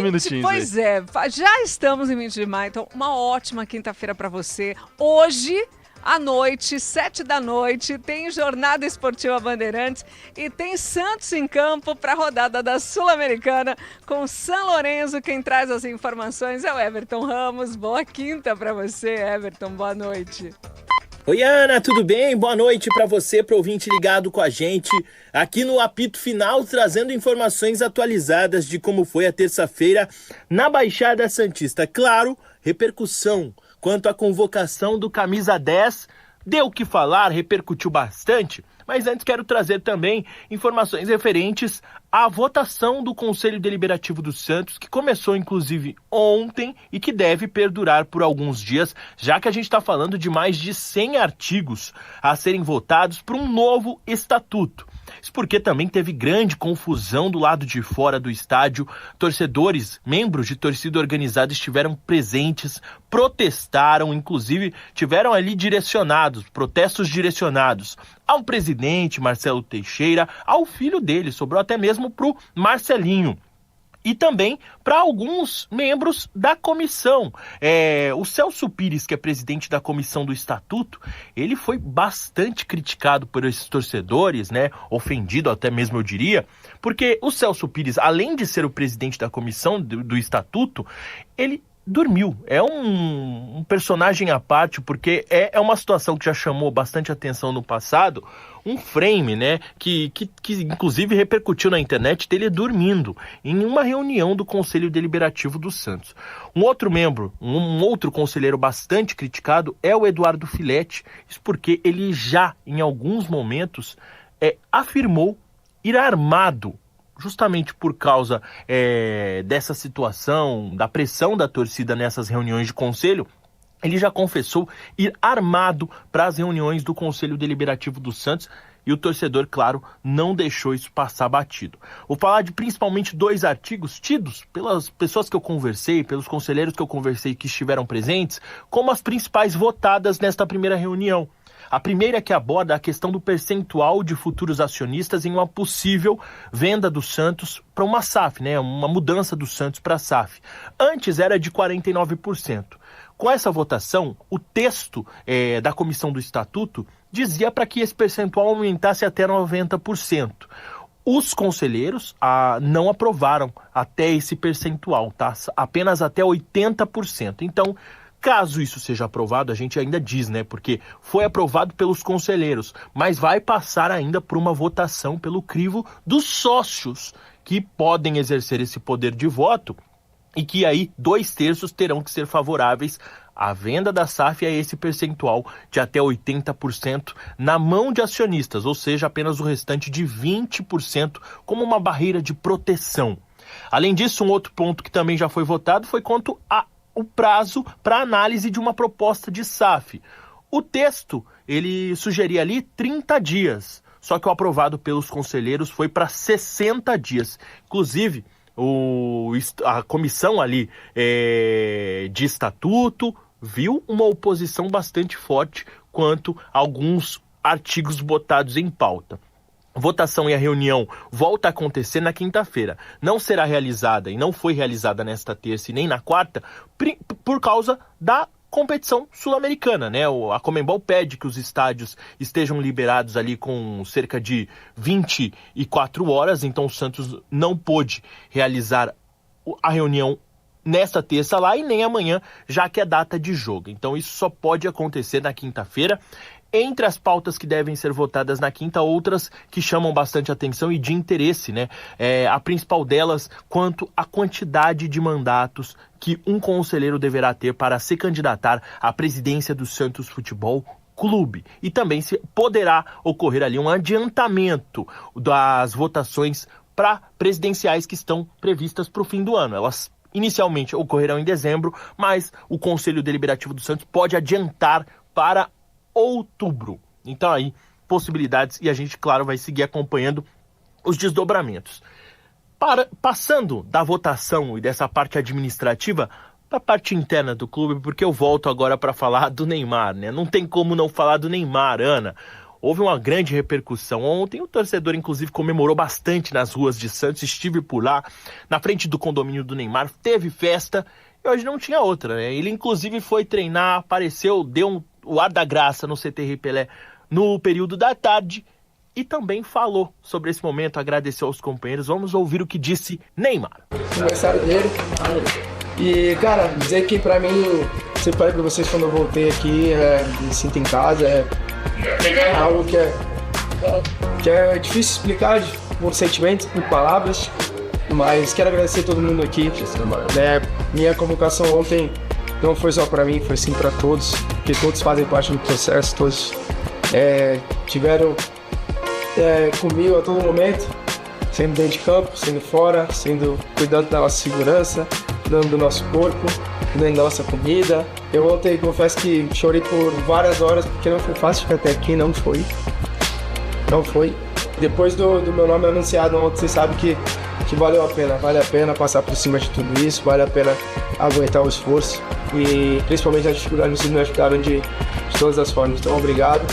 minutinhos. Pois é, já estamos em 20 de maio, então uma ótima quinta-feira para você. Hoje, à noite, 7 da noite, tem Jornada Esportiva Bandeirantes e tem Santos em campo para a rodada da Sul-Americana com São Lourenço. Quem traz as informações é o Everton Ramos. Boa quinta para você, Everton. Boa noite. Oi, Ana, tudo bem? Boa noite para você, pro ouvinte ligado com a gente aqui no Apito Final, trazendo informações atualizadas de como foi a terça-feira na Baixada Santista. Claro, repercussão quanto à convocação do camisa 10, deu o que falar, repercutiu bastante, mas antes quero trazer também informações referentes à votação do Conselho Deliberativo do Santos, que começou inclusive ontem e que deve perdurar por alguns dias, já que a gente está falando de mais de 100 artigos a serem votados para um novo estatuto. Isso porque também teve grande confusão do lado de fora do estádio. Torcedores, membros de torcida organizada estiveram presentes, protestaram, inclusive tiveram ali protestos direcionados ao presidente Marcelo Teixeira, ao filho dele, sobrou até mesmo para o Marcelinho. E também para alguns membros da comissão. O Celso Pires, que é presidente da comissão do Estatuto, ele foi bastante criticado por esses torcedores, né? Ofendido até mesmo, eu diria, porque o Celso Pires, além de ser o presidente da comissão do Estatuto, ele dormiu. É um personagem à parte, porque é uma situação que já chamou bastante atenção no passado, um frame, né, que inclusive repercutiu na internet dele dormindo em uma reunião do Conselho Deliberativo do Santos. Um outro membro, um outro conselheiro bastante criticado é o Eduardo Filete, isso porque ele já, em alguns momentos, afirmou ir armado, justamente por causa dessa situação, da pressão da torcida nessas reuniões de conselho. Ele já confessou ir armado para as reuniões do Conselho Deliberativo do Santos e o torcedor, claro, não deixou isso passar batido. Vou falar de principalmente 2 artigos tidos pelas pessoas que eu conversei, pelos conselheiros que eu conversei que estiveram presentes, como as principais votadas nesta primeira reunião. A primeira que aborda a questão do percentual de futuros acionistas em uma possível venda do Santos para uma SAF, né? Uma mudança do Santos para a SAF. Antes era de 49%. Com essa votação, o texto da comissão do Estatuto dizia para que esse percentual aumentasse até 90%. Os conselheiros não aprovaram até esse percentual, tá? Apenas até 80%. Então, caso isso seja aprovado, a gente ainda diz, né? Porque foi aprovado pelos conselheiros, mas vai passar ainda por uma votação pelo crivo dos sócios que podem exercer esse poder de voto e que aí 2/3 terão que ser favoráveis à venda da SAF a esse percentual de até 80% na mão de acionistas, ou seja, apenas o restante de 20% como uma barreira de proteção. Além disso, um outro ponto que também já foi votado foi quanto o prazo para análise de uma proposta de SAF. O texto, ele sugeria ali 30 dias, só que o aprovado pelos conselheiros foi para 60 dias. Inclusive, a comissão ali de estatuto viu uma oposição bastante forte quanto a alguns artigos botados em pauta. A votação e a reunião volta a acontecer na quinta-feira. Não será realizada e não foi realizada nesta terça e nem na quarta por causa da competição sul-americana, né? A Conmebol pede que os estádios estejam liberados ali com cerca de 24 horas, então o Santos não pôde realizar a reunião nesta terça lá e nem amanhã, já que é data de jogo. Então isso só pode acontecer na quinta-feira. Entre as pautas que devem ser votadas na quinta, outras que chamam bastante atenção e de interesse, né? A principal delas, quanto à quantidade de mandatos que um conselheiro deverá ter para se candidatar à presidência do Santos Futebol clube. E também se poderá ocorrer ali um adiantamento das votações para presidenciais que estão previstas para o fim do ano. Elas inicialmente ocorrerão em dezembro, mas o Conselho Deliberativo do Santos pode adiantar para outubro. Então aí, possibilidades, e a gente, claro, vai seguir acompanhando os desdobramentos. Passando da votação e dessa parte administrativa para a parte interna do clube, porque eu volto agora para falar do Neymar, né? Não tem como não falar do Neymar, Ana. Houve uma grande repercussão ontem, o torcedor inclusive comemorou bastante nas ruas de Santos, estive por lá, na frente do condomínio do Neymar, teve festa e hoje não tinha outra, né? Ele inclusive foi treinar, apareceu, deu o ar da graça no CT Pelé no período da tarde e também falou sobre esse momento, agradeceu aos companheiros. Vamos ouvir o que disse Neymar. Aniversário dele. E, cara, dizer que pra mim, sempre falei pra vocês quando eu voltei aqui, me sinto em casa, é algo que é difícil explicar por sentimentos, por palavras, mas quero agradecer a todo mundo aqui. Minha convocação ontem não foi só pra mim, foi sim pra todos, porque todos fazem parte do processo, todos tiveram comigo a todo momento, sendo dentro de campo, sendo fora, cuidando da nossa segurança, cuidando do nosso corpo, cuidando da nossa comida. Eu ontem confesso que chorei por várias horas, porque não foi fácil ficar até aqui, não foi. Depois do meu nome anunciado ontem, vocês sabem que valeu a pena. Vale a pena passar por cima de tudo isso, vale a pena aguentar o esforço. E principalmente as dificuldades vocês me ajudaram de todas as formas. Então, obrigado.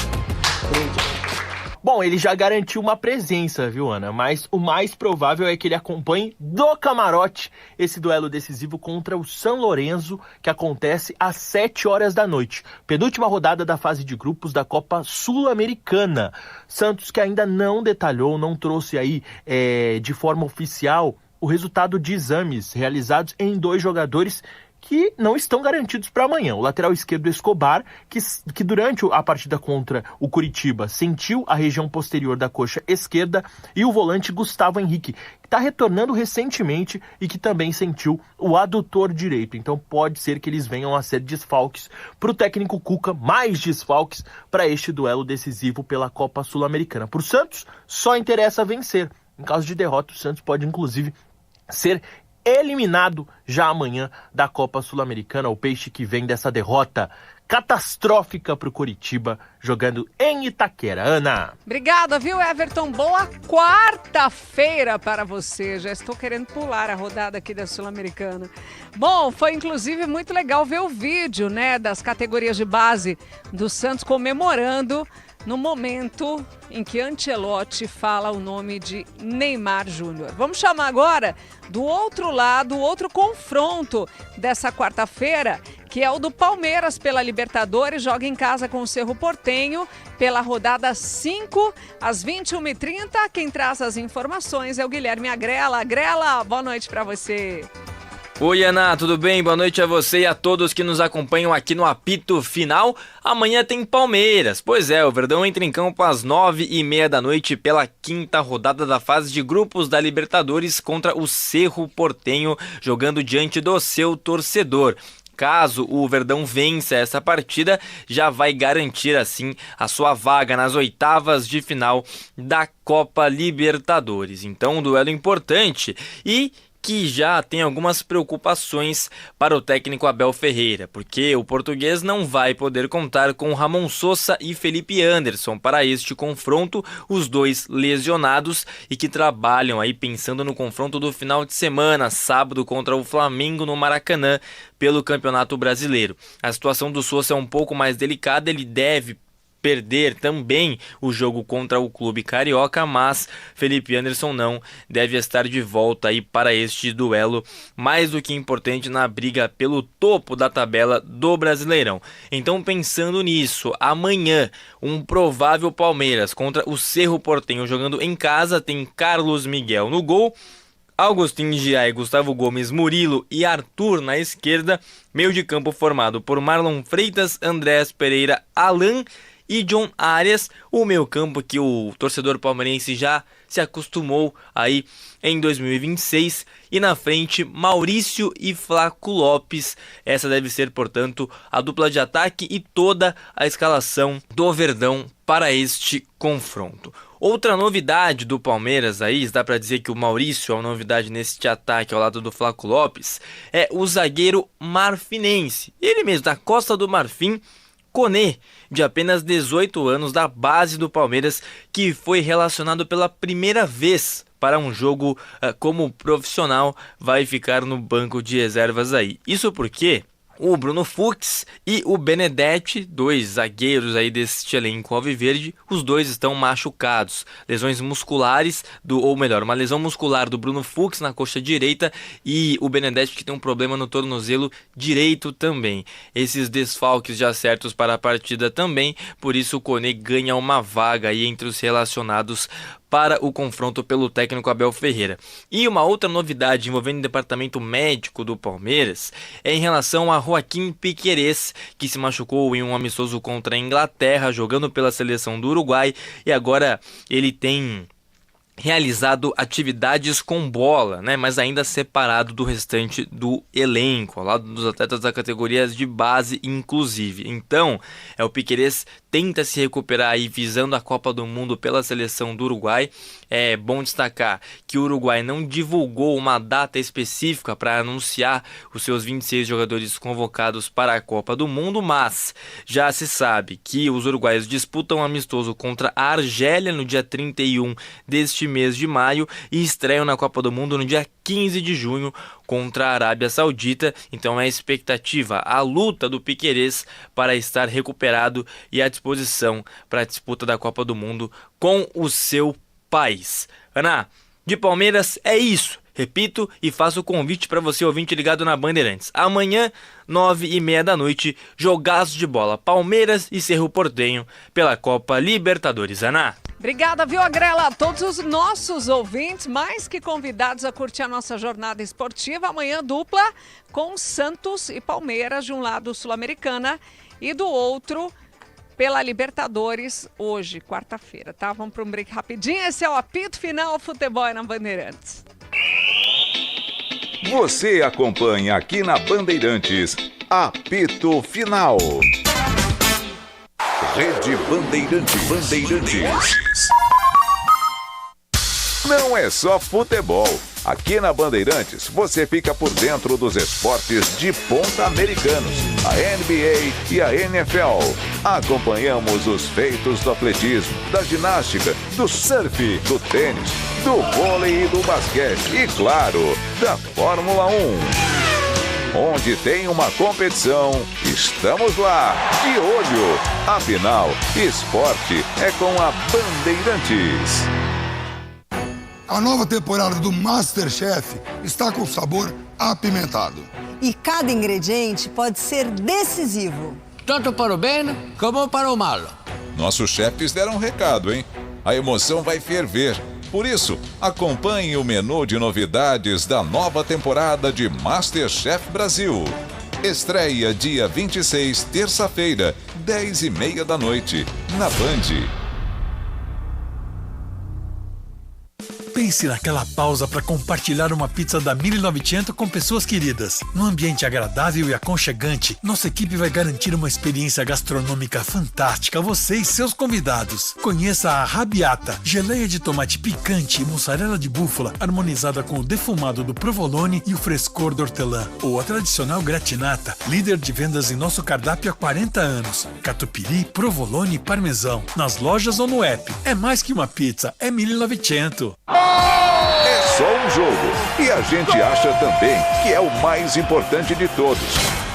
Bom, ele já garantiu uma presença, viu, Ana? Mas o mais provável é que ele acompanhe do camarote esse duelo decisivo contra o São Lourenço, que acontece às 7 horas da noite. Penúltima rodada da fase de grupos da Copa Sul-Americana. Santos que ainda não detalhou, não trouxe aí de forma oficial o resultado de exames realizados em 2 jogadores que não estão garantidos para amanhã. O lateral esquerdo Escobar, que durante a partida contra o Curitiba sentiu a região posterior da coxa esquerda, e o volante Gustavo Henrique, que está retornando recentemente e que também sentiu o adutor direito. Então pode ser que eles venham a ser desfalques para o técnico Cuca, mais desfalques para este duelo decisivo pela Copa Sul-Americana. Para o Santos, só interessa vencer. Em caso de derrota, o Santos pode inclusive ser eliminado já amanhã da Copa Sul-Americana, o peixe que vem dessa derrota catastrófica para o Curitiba, jogando em Itaquera. Ana. Obrigada, viu, Everton? Boa quarta-feira para você. Já estou querendo pular a rodada aqui da Sul-Americana. Bom, foi inclusive muito legal ver o vídeo, né, das categorias de base do Santos comemorando no momento em que Ancelotti fala o nome de Neymar Júnior. Vamos chamar agora do outro lado, outro confronto dessa quarta-feira, que é o do Palmeiras pela Libertadores, joga em casa com o Cerro Porteño pela rodada 5, às 21h30. Quem traz as informações é o Guilherme Agrela. Agrela, boa noite para você. Oi, Ana, tudo bem? Boa noite a você e a todos que nos acompanham aqui no Apito Final. Amanhã tem Palmeiras. Pois é, o Verdão entra em campo às 9h30 da noite pela 5ª rodada da fase de grupos da Libertadores contra o Cerro Porteño, jogando diante do seu torcedor. Caso o Verdão vença essa partida, já vai garantir assim a sua vaga nas oitavas de final da Copa Libertadores. Então, um duelo importante e que já tem algumas preocupações para o técnico Abel Ferreira, porque o português não vai poder contar com Ramon Sosa e Felipe Anderson para este confronto, os dois lesionados e que trabalham aí pensando no confronto do final de semana, sábado contra o Flamengo no Maracanã pelo Campeonato Brasileiro. A situação do Sosa é um pouco mais delicada, ele deve perder também o jogo contra o clube carioca, mas Felipe Anderson não deve estar de volta aí para este duelo mais do que importante na briga pelo topo da tabela do Brasileirão. Então, pensando nisso, amanhã um provável Palmeiras contra o Cerro Porteño jogando em casa, tem Carlos Miguel no gol, Agustín Giai, Gustavo Gomes, Murilo e Arthur na esquerda, meio de campo formado por Marlon Freitas, Andrés Pereira, Alan e John Arias, o meio-campo que o torcedor palmeirense já se acostumou aí em 2026, e na frente Maurício e Flaco Lopes. Essa deve ser, portanto, a dupla de ataque e toda a escalação do Verdão para este confronto. Outra novidade do Palmeiras aí, dá para dizer que o Maurício é uma novidade neste ataque ao lado do Flaco Lopes, é o zagueiro marfinense, ele mesmo, da Costa do Marfim, Koné, de apenas 18 anos, da base do Palmeiras, que foi relacionado pela primeira vez para um jogo como profissional, vai ficar no banco de reservas aí. Isso porque o Bruno Fux e o Benedetti, dois zagueiros aí deste elenco alviverde, os dois estão machucados. Lesões musculares, uma lesão muscular do Bruno Fux na coxa direita e o Benedetti que tem um problema no tornozelo direito também. Esses desfalques já certos para a partida também, por isso o Koné ganha uma vaga aí entre os relacionados para o confronto pelo técnico Abel Ferreira. E uma outra novidade envolvendo o departamento médico do Palmeiras é em relação a Joaquim Piquerez, que se machucou em um amistoso contra a Inglaterra, jogando pela seleção do Uruguai, e agora ele tem realizado atividades com bola, né, mas ainda separado do restante do elenco, ao lado dos atletas da categoria de base inclusive. Então, o Piquerez tenta se recuperar aí visando a Copa do Mundo pela seleção do Uruguai. É bom destacar que o Uruguai não divulgou uma data específica para anunciar os seus 26 jogadores convocados para a Copa do Mundo, mas já se sabe que os uruguaios disputam um amistoso contra a Argélia no dia 31 deste mês de maio e estreiam na Copa do Mundo no dia 15 de junho contra a Arábia Saudita. Então é a expectativa, a luta do Piquerez para estar recuperado e à disposição para a disputa da Copa do Mundo com o seu país. Ana, de Palmeiras é isso. Repito e faço o convite para você, ouvinte ligado na Bandeirantes. Amanhã, 9h30 da noite, jogaço de bola. Palmeiras e Cerro Porteño pela Copa Libertadores. Ana. Obrigada, viu, Agrela? A todos os nossos ouvintes, mais que convidados a curtir a nossa jornada esportiva. Amanhã dupla com Santos e Palmeiras, de um lado Sul-Americana e do outro pela Libertadores, hoje, quarta-feira, tá? Vamos para um break rapidinho. Esse é o apito final, futebol na Bandeirantes. Você acompanha aqui na Bandeirantes, apito final. Rede Bandeirantes. Não é só futebol. Aqui na Bandeirantes, você fica por dentro dos esportes de ponta americanos, a NBA e a NFL. Acompanhamos os feitos do atletismo, da ginástica, do surf, do tênis, do vôlei e do basquete e, claro, da Fórmula 1. Onde tem uma competição, estamos lá, de olho. Afinal, esporte é com a Bandeirantes. A nova temporada do MasterChef está com sabor apimentado. E cada ingrediente pode ser decisivo. Tanto para o bem como para o mal. Nossos chefes deram um recado, hein? A emoção vai ferver. Por isso, acompanhe o menu de novidades da nova temporada de MasterChef Brasil. Estreia dia 26, terça-feira, 10h30 da noite, na Band. Pense naquela pausa para compartilhar uma pizza da 1900 com pessoas queridas. Num ambiente agradável e aconchegante, nossa equipe vai garantir uma experiência gastronômica fantástica a você e seus convidados. Conheça a Rabiata, geleia de tomate picante e mussarela de búfala, harmonizada com o defumado do provolone e o frescor do hortelã. Ou a tradicional gratinata, líder de vendas em nosso cardápio há 40 anos. Catupiry, provolone e parmesão. Nas lojas ou no app. É mais que uma pizza, é 1900. É só um jogo e a gente acha também que é o mais importante de todos.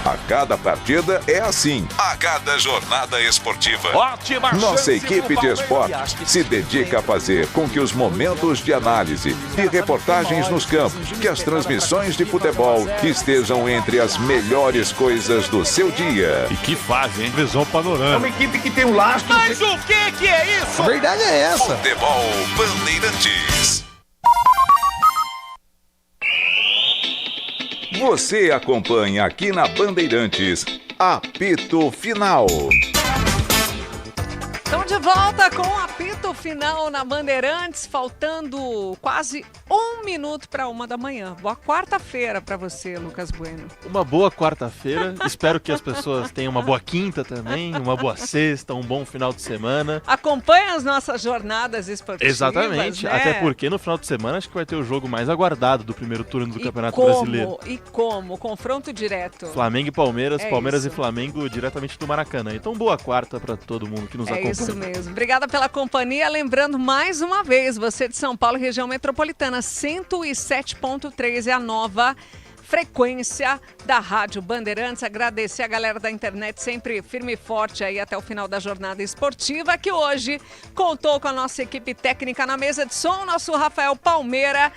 A cada partida é assim, a cada jornada esportiva. Ótima Nossa equipe de esportes se dedica a fazer com que os momentos de análise e reportagens nos campos, que as transmissões de futebol estejam entre as melhores coisas do seu dia. E que fase, hein? Visão panorâmica. É uma equipe que tem um lastro. Mas o que é isso? A verdade é essa. Futebol Bandeirantes. Você acompanha aqui na Bandeirantes, apito final. Estamos de volta com o apito final na Bandeirantes, faltando quase 1 minuto para 1 da manhã. Boa quarta-feira para você, Lucas Bueno. Uma boa quarta-feira, espero que as pessoas tenham uma boa quinta também, uma boa sexta, um bom final de semana. Acompanha as nossas jornadas esportivas. Exatamente, né? Até porque no final de semana acho que vai ter o jogo mais aguardado do primeiro turno do Campeonato Brasileiro. E como? Confronto direto. Flamengo e Palmeiras, Palmeiras isso. e Flamengo diretamente do Maracanã. Então boa quarta para todo mundo que nos acompanha. Isso mesmo. Obrigada pela companhia. Lembrando mais uma vez, você de São Paulo, região metropolitana, 107.3 é a nova frequência da Rádio Bandeirantes. Agradecer a galera da internet, sempre firme e forte aí até o final da jornada esportiva, que hoje contou com a nossa equipe técnica na mesa de som, nosso Rafael Palmeira,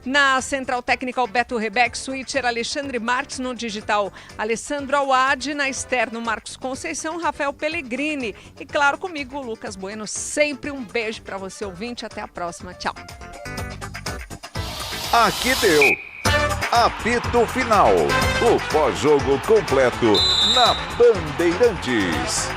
na Central Técnica o Beto Rebeck, Switcher Alexandre Marques, no digital Alessandro Awad, na externo Marcos Conceição, Rafael Pellegrini e claro comigo, Lucas Bueno. Sempre um beijo para você, ouvinte, até a próxima, tchau. Aqui deu apito final, o pós-jogo completo na Bandeirantes.